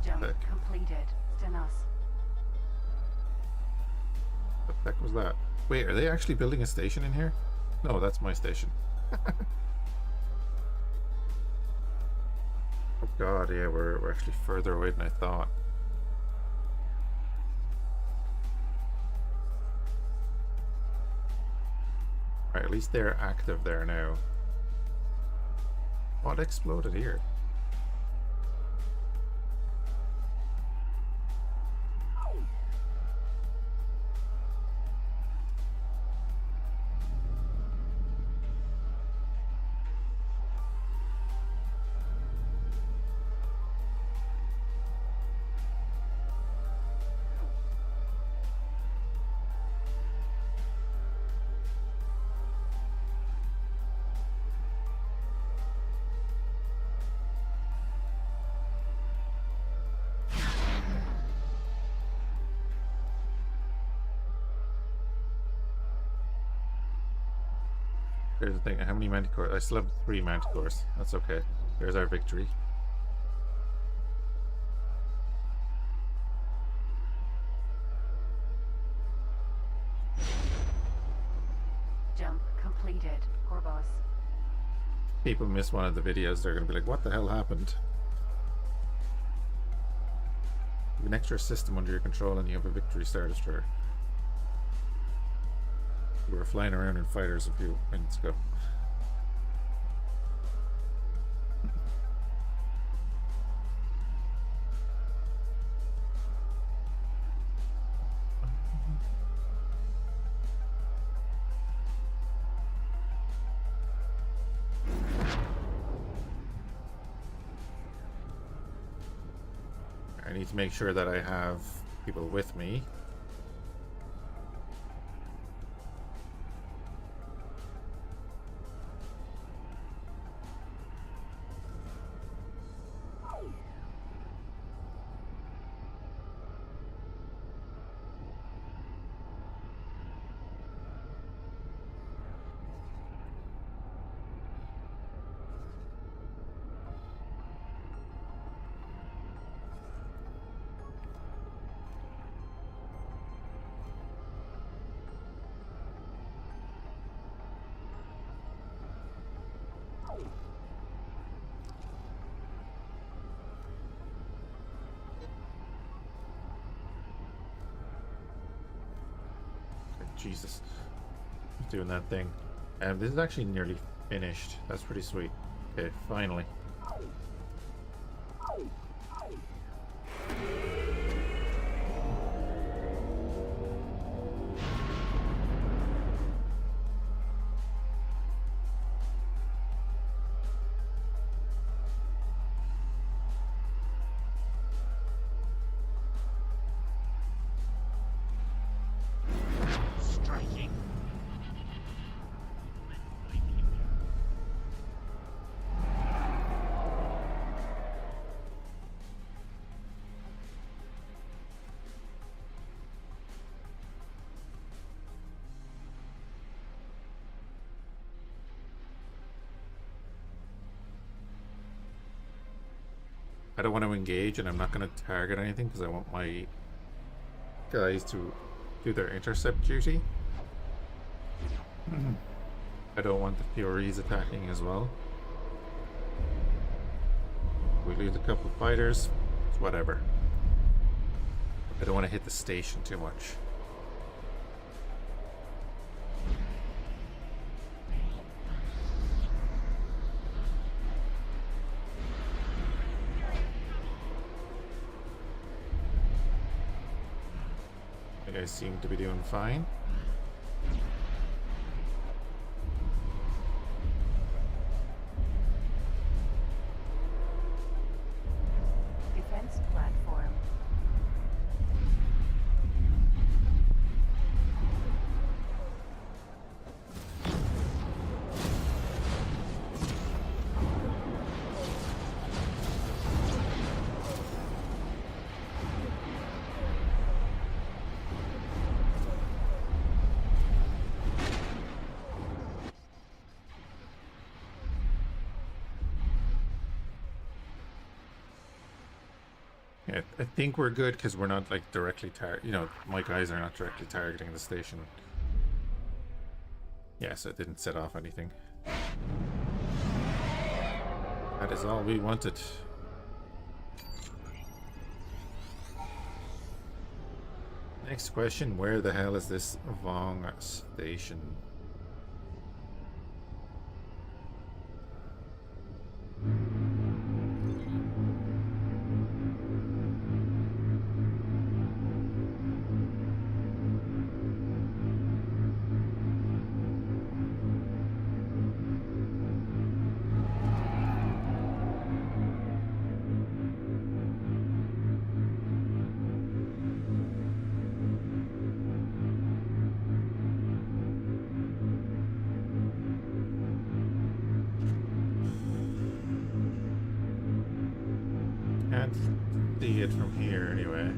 Jump Heck. completed. Stenos. What the heck was that? Wait, are they actually building a station in here? No, that's my station. Oh god, yeah, we're actually further away than I thought. Right, at least they're active there now. What exploded here? Here's the thing, how many manticores? I still have 3 manticores. That's okay. There's our victory. Jump completed. Corvus. People miss one of the videos, they're going to be like, what the hell happened? You have an extra system under your control and you have a victory Star Destroyer. We were flying around in fighters a few minutes ago. I need to make sure that I have people with me. Jesus, doing that thing. This is actually nearly finished. That's pretty sweet. Okay, finally. Striking. I don't want to engage, and I'm not going to target anything because I want my guys to do their intercept duty. I don't want the Furies attacking as well. We lose a couple of fighters, it's whatever. I don't want to hit the station too much. You guys seem to be doing fine. Defense platform. Yeah, I think we're good because we're not like directly my guys are not directly targeting the station. Yeah, so it didn't set off anything. That is all we wanted. Next question, where the hell is this Vong station? Can't see it from here anyway.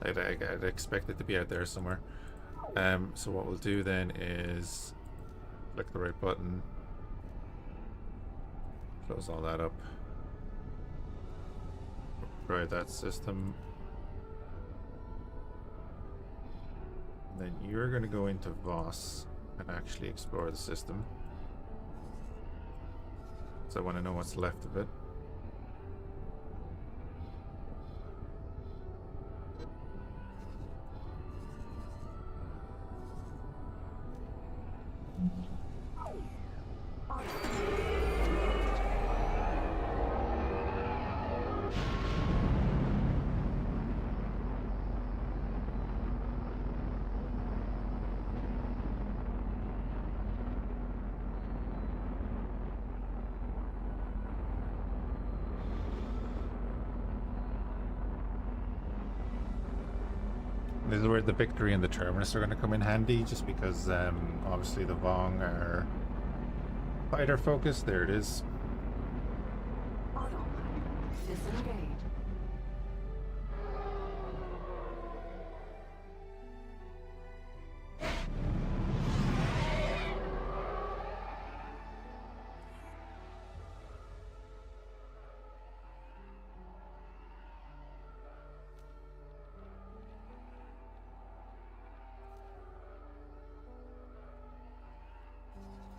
I'd expect it to be out there somewhere. So what we'll do then is click the right button, close all that up, upgrade that system. Then you're going to go into Voss and actually explore the system. So I want to know what's left of it. This is where the Victory and the Terminus are going to come in handy, just because obviously the Vong are fighter focused. There it is. Autopilot disengaged.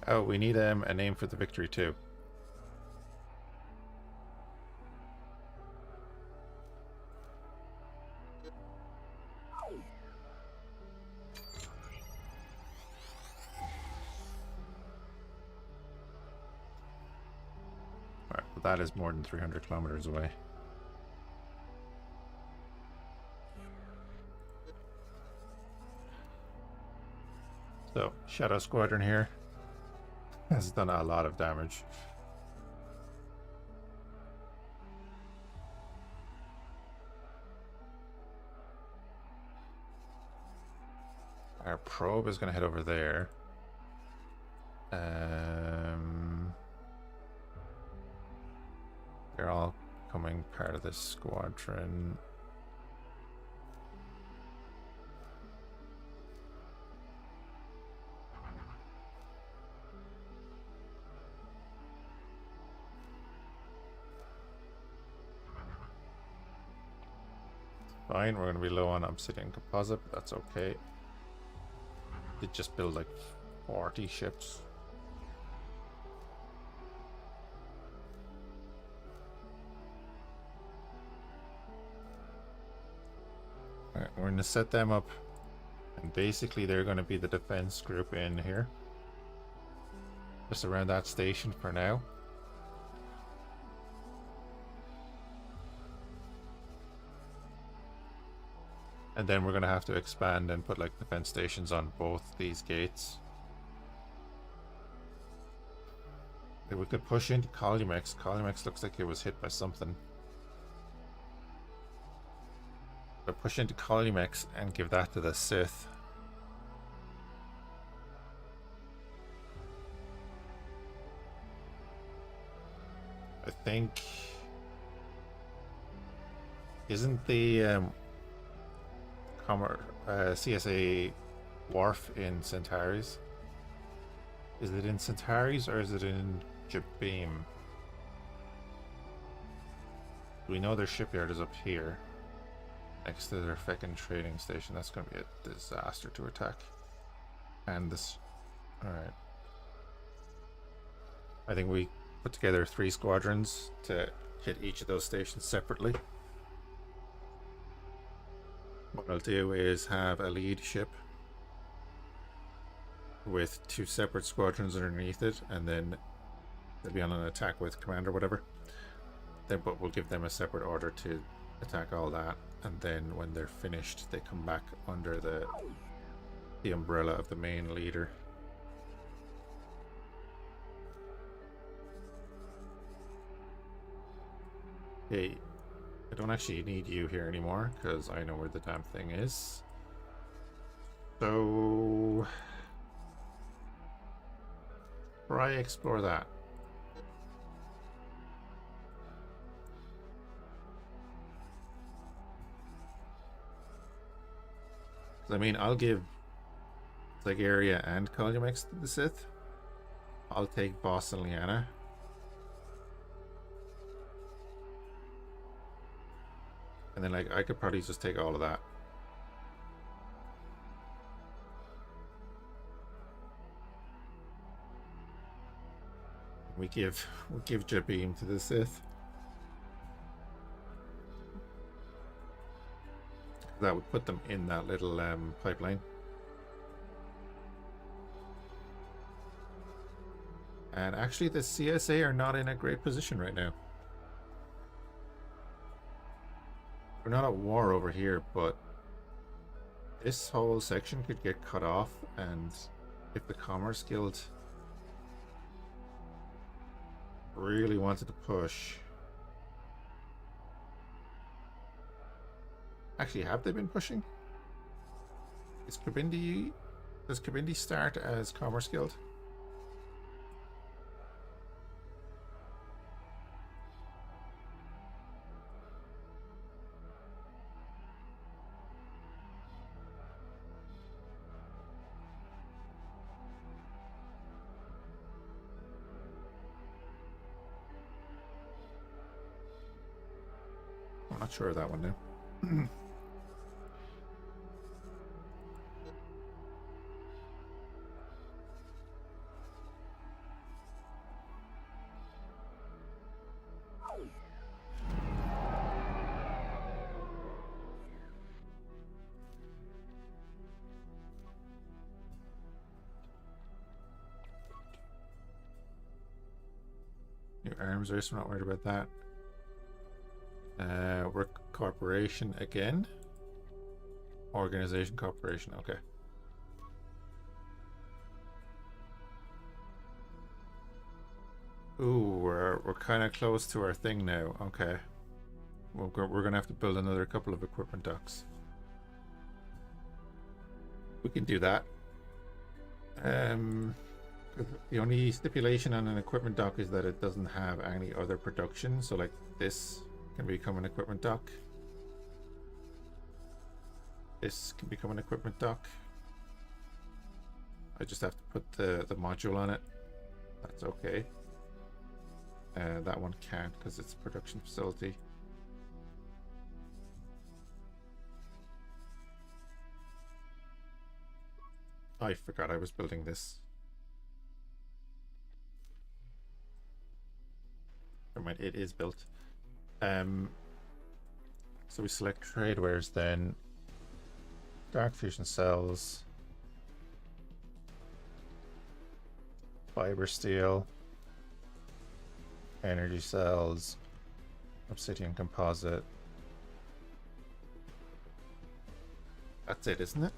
Oh, we need a name for the Victory too. Alright, but that is more than 300 kilometers away. So, Shadow Squadron here has done a lot of damage. Our probe is going to head over there. They're all coming part of this squadron. Fine, we're going to be low on obsidian composite, but that's okay. Did just build like 40 ships. Alright, we're going to set them up. And basically they're going to be the defense group in here. Just around that station for now. And then we're going to have to expand and put like defense stations on both these gates. If we could push into Columex. Columex looks like it was hit by something. But push into Columex and give that to the Sith. I think... Isn't the CSA wharf in Centauri's? Is it in Centauri's or is it in Jabeam? We know their shipyard is up here, next to their feckin' trading station. That's going to be a disaster to attack. And this... Alright. I think we put together 3 squadrons to hit each of those stations separately. What I'll do is have a lead ship with 2 separate squadrons underneath it, and then they'll be on an attack with command or whatever. Then, but we'll give them a separate order to attack all that, and then when they're finished, they come back under the umbrella of the main leader. Hey, I don't actually need you here anymore because I know where the damn thing is. So try explore that. I mean, I'll give Area and Columex to the Sith. I'll take Boss and Liana. And then, like, I could probably just take all of that. We give Jabeam to the Sith. That would put them in that little pipeline. And actually, the CSA are not in a great position right now. We're not at war over here, but this whole section could get cut off, and if the Commerce Guild really wanted to push... Actually, have they been pushing? Is Kabindi... Does Kabindi start as Commerce Guild? I'm not sure of that one now. New arms race, we're not worried about that. Work corporation again. Organization corporation, okay. Ooh, we're kind of close to our thing now. Okay, we're gonna have to build another couple of equipment docks. We can do that. The only stipulation on an equipment dock is that it doesn't have any other production. So like this can become an equipment dock. This can become an equipment dock. I just have to put the module on it. That's okay. That one can't because it's a production facility. I forgot I was building this. Never mind, it is built. So we select trade wares then. Dark fusion cells. Fiber steel. Energy cells. Obsidian composite. That's it, isn't it?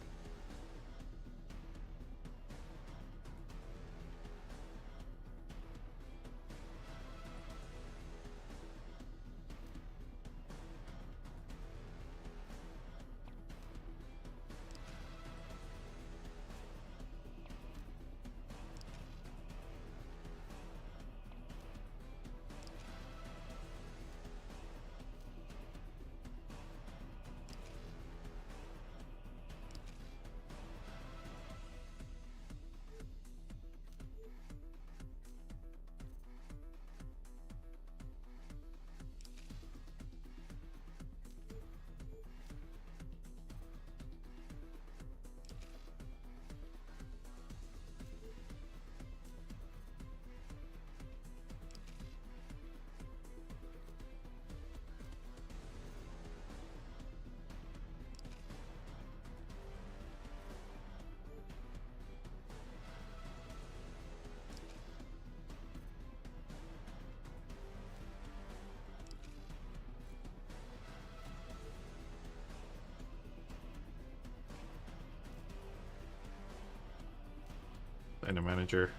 And a manager.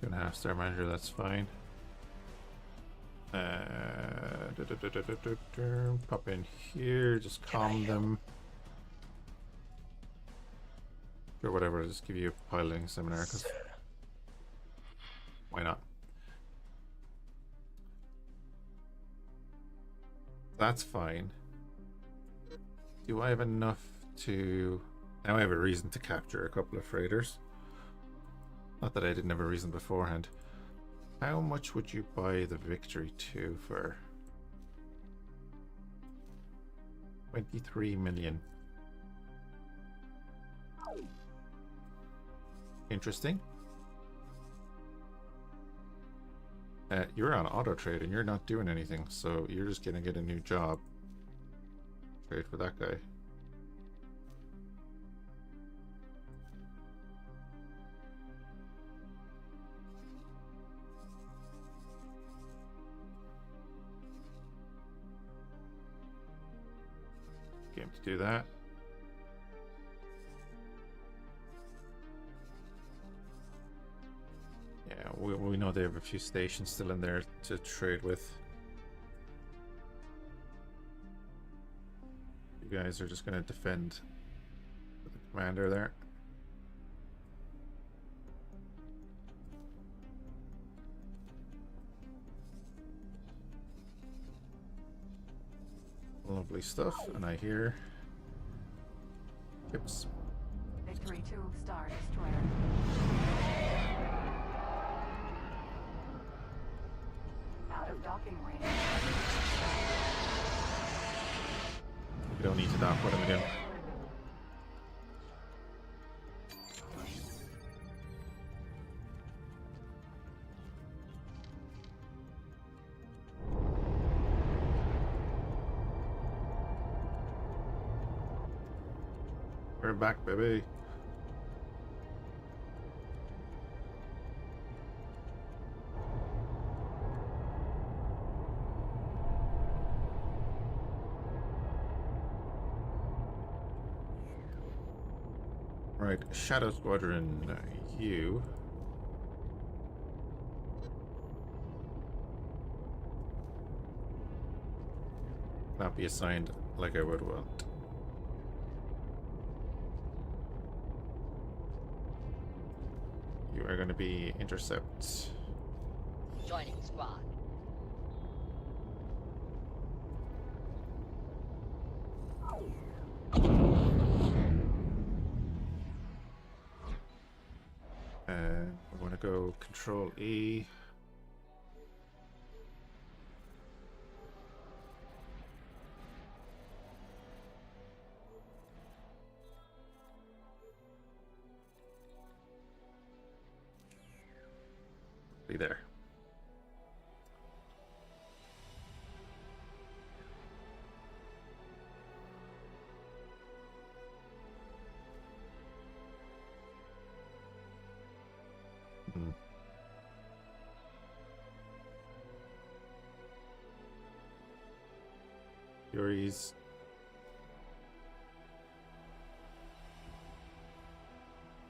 2.5-star manager, that's fine. Pop in here, just calm them. Or whatever, just give you a piloting seminar, because why not? That's fine. Do I have enough to... Now I have a reason to capture a couple of freighters. Not that I didn't have a reason beforehand. How much would you buy the Victory 2 for? 23 million. Interesting. You're on auto trade and you're not doing anything, so you're just gonna get a new job. Trade for that guy. Get him to do that. Yeah, we know they have a few stations still in there to trade with. You guys are just going to defend the commander there. Lovely stuff, and I hear Oops. Victory 2 Star Destroyer. Out of docking range. You don't need to dock with him again. We're back, baby. Right, Shadow Squadron, you. Not be assigned like I would want. You are going to be intercept. Joining squad. We want to go Control E. there. Hmm. Furies.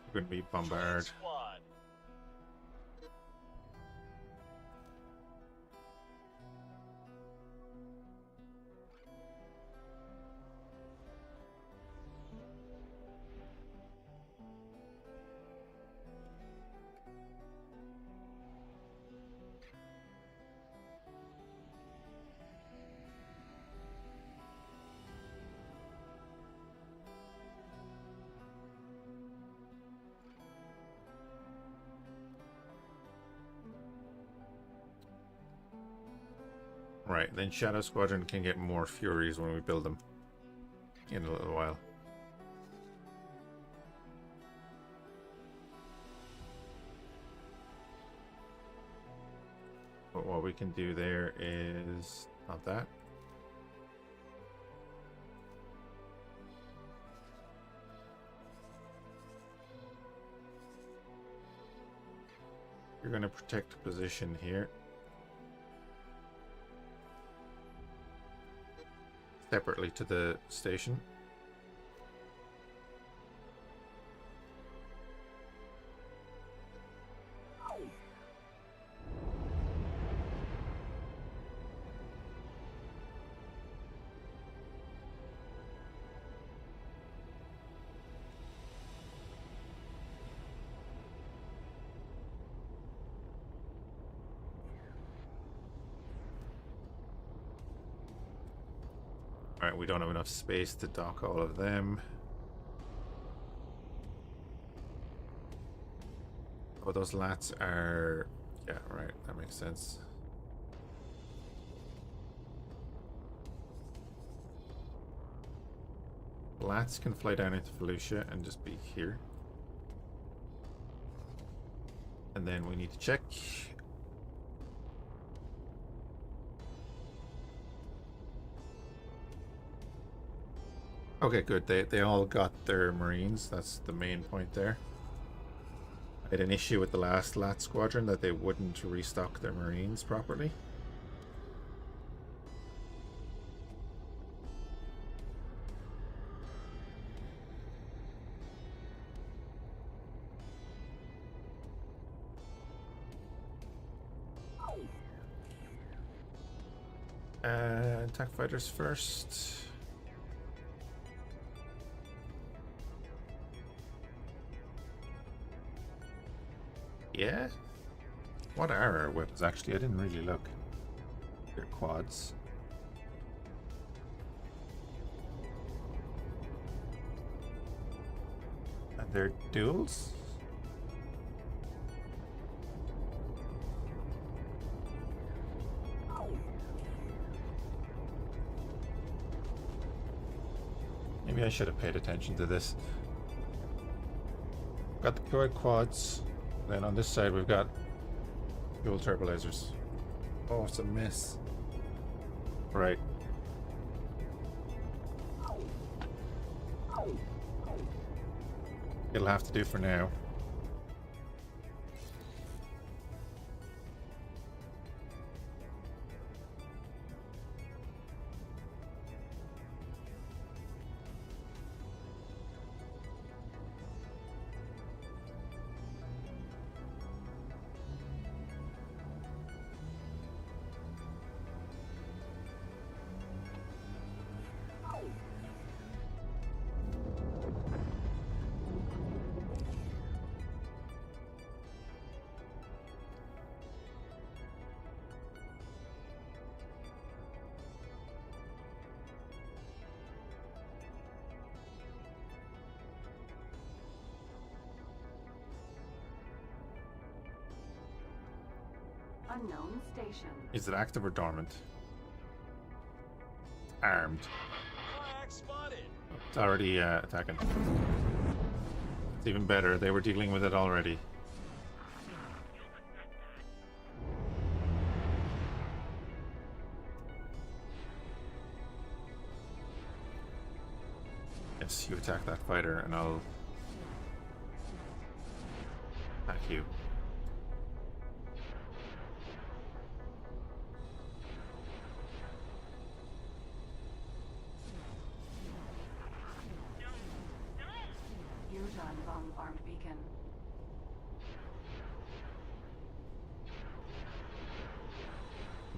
We're going to be bombarded. Squad. Right, then Shadow Squadron can get more Furies when we build them in a little while. But what we can do there is not that. You're going to protect position here. Separately to the station. Alright, we don't have enough space to dock all of them. Oh, those lats are... Yeah, right, that makes sense. Lats can fly down into Fallujah and just be here. And then we need to check. Okay, good. They all got their Marines. That's the main point there. I had an issue with the last Lat Squadron that they wouldn't restock their Marines properly. Attack fighters first. Yeah? What are our weapons actually? I didn't really look. They're quads. And they're duals? Maybe I should have paid attention to this. Got the quads. Then on this side we've got dual turbo lasers. Oh, it's a miss. Right. It'll have to do for now. Unknown station. Is it active or dormant? Armed. Flag spotted. It's already attacking. It's even better. They were dealing with it already. Yes, you attack that fighter and I'll attack you. Fusion bomb armed beacon.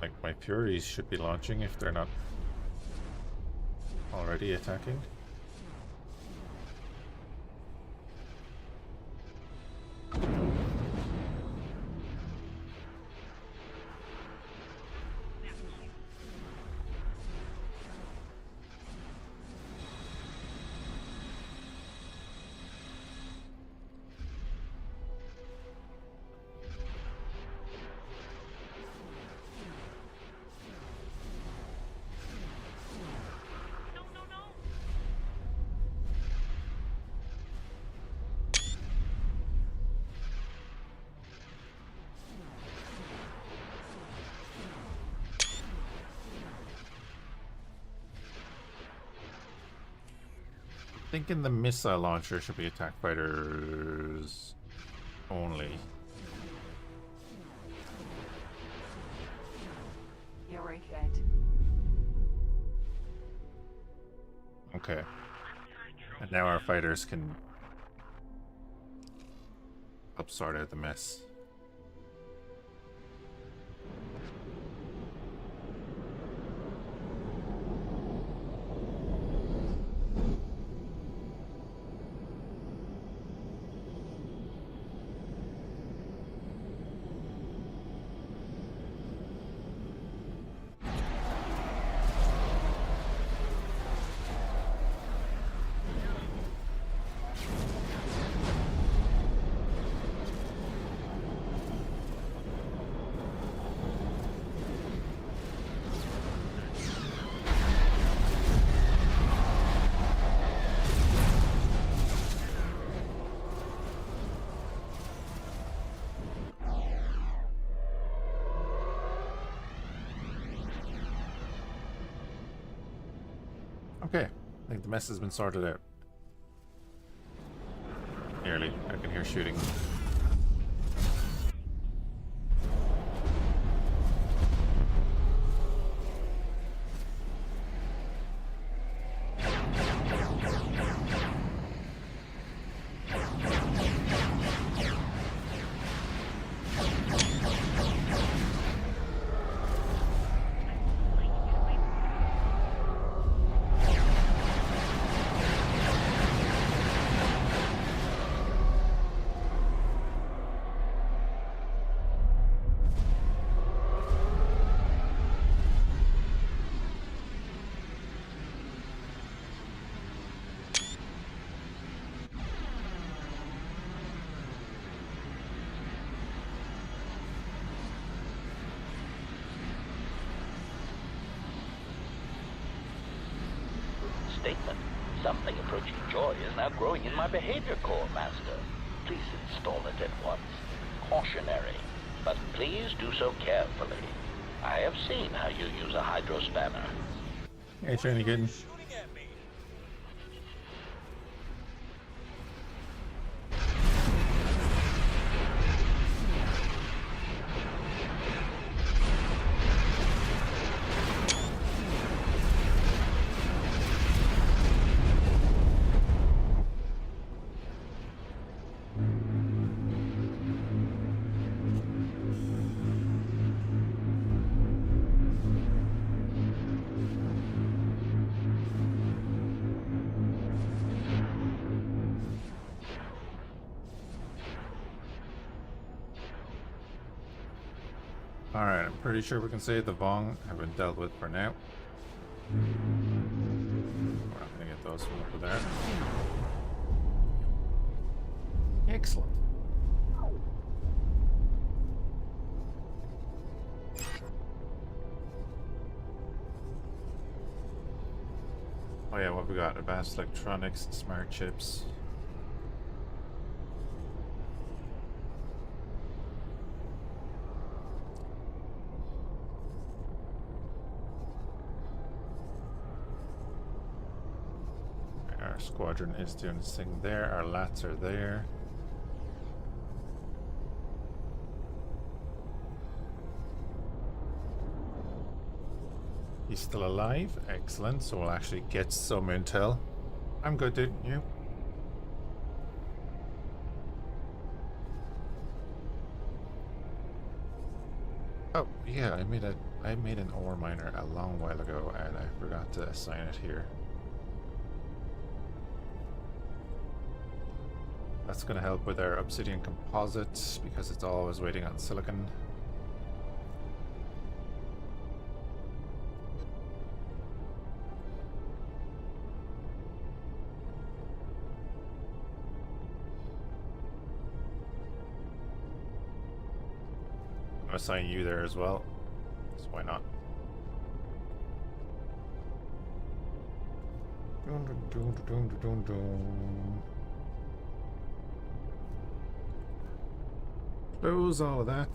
Like, my Furies should be launching if they're not already attacking. Thinking the missile launcher should be attack fighters only. You're dead. Okay. And now our fighters can help sort out the mess. Okay, I think the mess has been sorted out. Nearly. I can hear shooting. Statement. Something approaching joy is now growing in my behavior core, Master. Please install it at once. Cautionary, but please do so carefully. I have seen how you use a hydro spanner. Hey, Trini, good. Shooting at me. Alright, I'm pretty sure we can say the Vong have been dealt with for now. We're not gonna get those from over there. Excellent. Oh yeah, what we got? Advanced electronics, smart chips. Our squadron is doing its thing there. Our lats are there. He's still alive. Excellent. So we'll actually get some intel. I'm good, dude. You? Oh, yeah, I made an ore miner a long while ago and I forgot to assign it here. That's going to help with our obsidian composites because it's always waiting on silicon. I'm going to assign you there as well, so why not? Close all of that.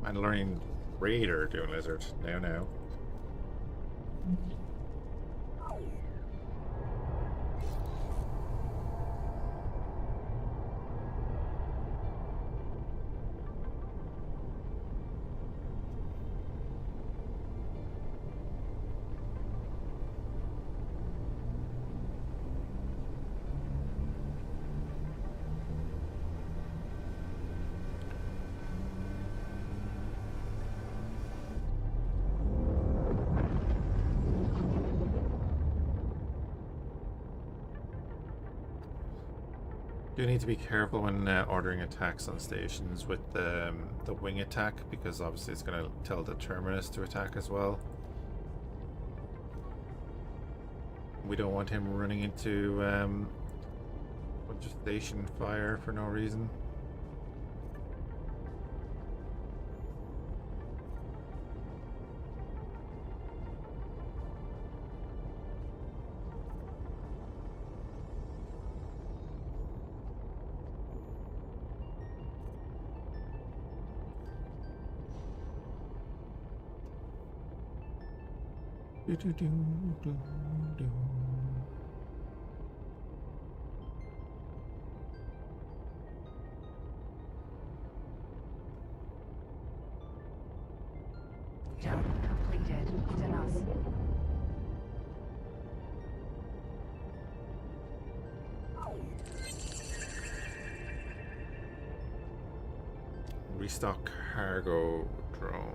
I'm learning Raider doing Lizard. No. Do need to be careful when ordering attacks on stations with the wing attack, because obviously it's going to tell the terminus to attack as well. We don't want him running into a bunch of station fire for no reason. Jump completed. Denos. Restock cargo drones.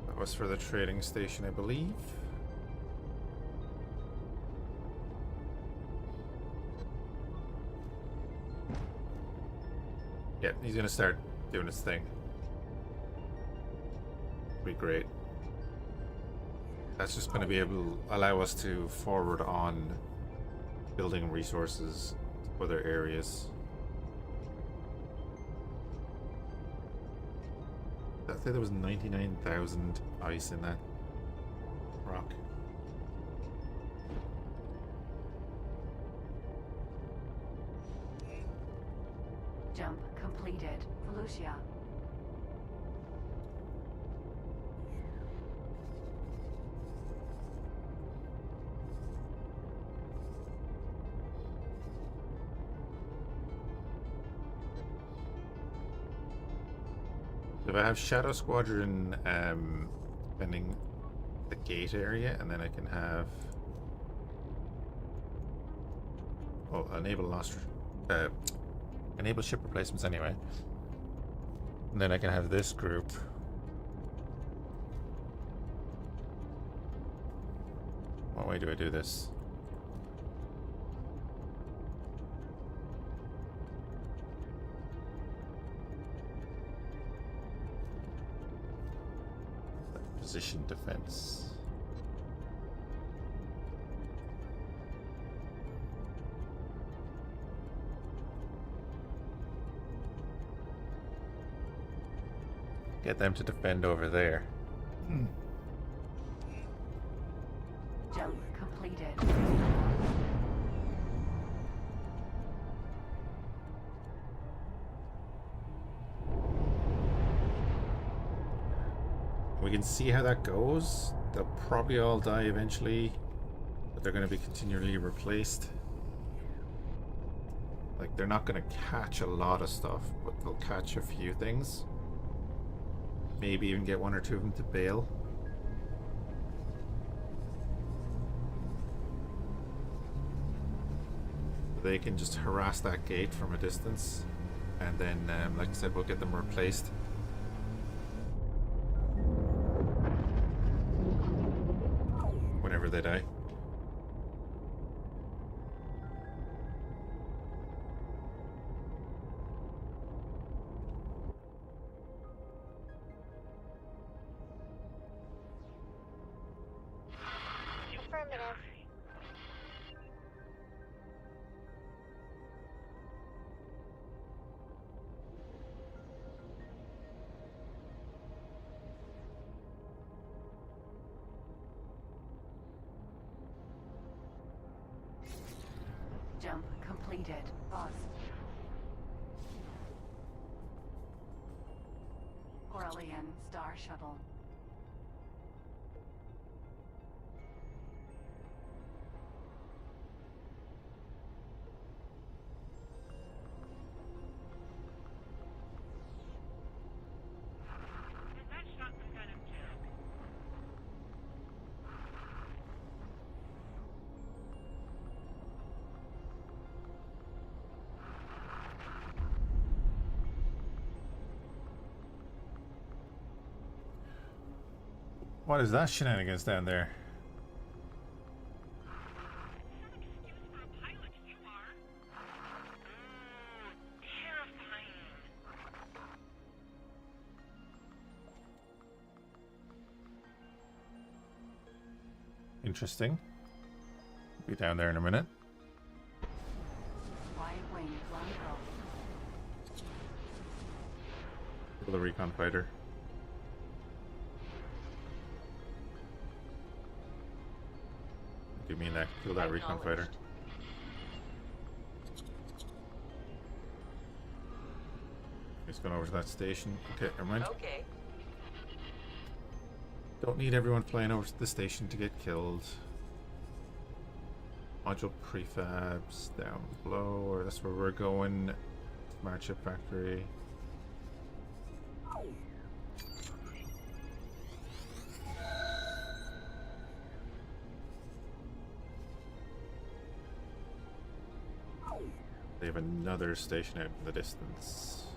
That was for the trading station, I believe. Yeah, he's gonna start doing his thing. Be great. That's just gonna be able to allow us to forward on building resources to other areas. Did I say there was 99,000 ice in that rock? Jump completed. Volusia. If I have Shadow Squadron defending the gate area, and then I can have enable ship replacements anyway. And then I can have this group. What way do I do this? Position defense. Get them to defend over there. Jump completed. We can see how that goes. They'll probably all die eventually, but they're going to be continually replaced. Like, they're not going to catch a lot of stuff, but they'll catch a few things. Maybe even get one or two of them to bail. They can just harass that gate from a distance, and then, like I said, we'll get them replaced. Whenever they die. Affirmative. Jump completed. Pause. Aurelian Star Shuttle. What is that shenanigans down there? Interesting. Be down there in a minute. Wide wing Blanco. Kill the recon fighter. Do you mean that? Kill that recon fighter. He's going over to that station. Okay, never mind. Okay. Don't need everyone flying over to the station to get killed. Module prefabs down below, or that's where we're going. Smart chip factory. They have another station out in the distance.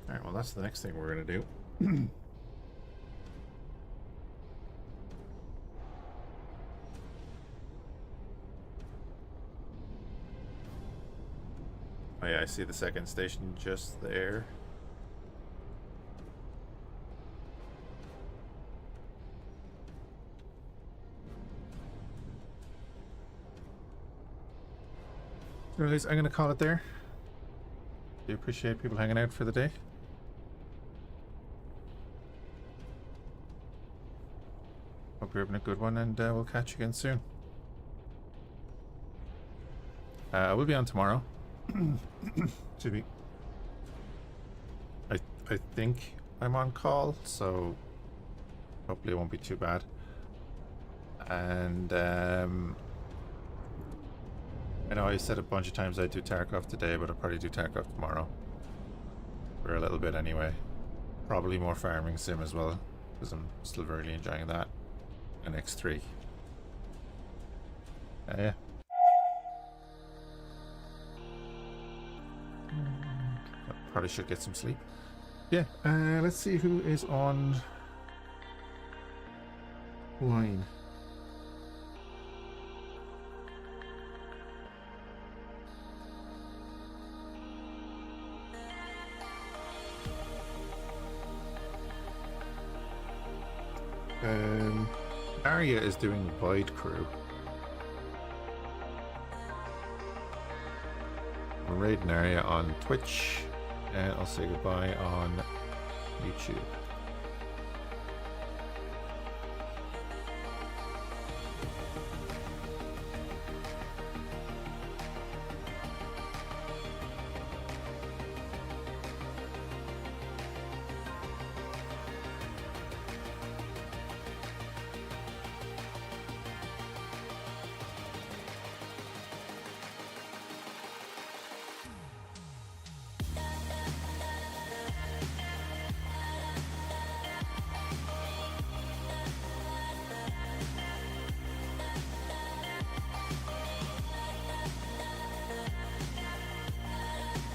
Alright, well that's the next thing we're going to do. Oh yeah, I see the second station just there. Anyways, I'm going to call it there. Do appreciate people hanging out for the day. Hope you're having a good one, and we'll catch you again soon. I will be on tomorrow. To be, I think I'm on call, so hopefully it won't be too bad. And I know I said a bunch of times I'd do Tarkov today, but I'll probably do Tarkov tomorrow. For a little bit anyway. Probably more farming sim as well, because I'm still really enjoying that. And X3. Yeah. I probably should get some sleep. Yeah, let's see who is on line. Arya is doing Void Crew. Raiden Area on Twitch, and I'll say goodbye on YouTube.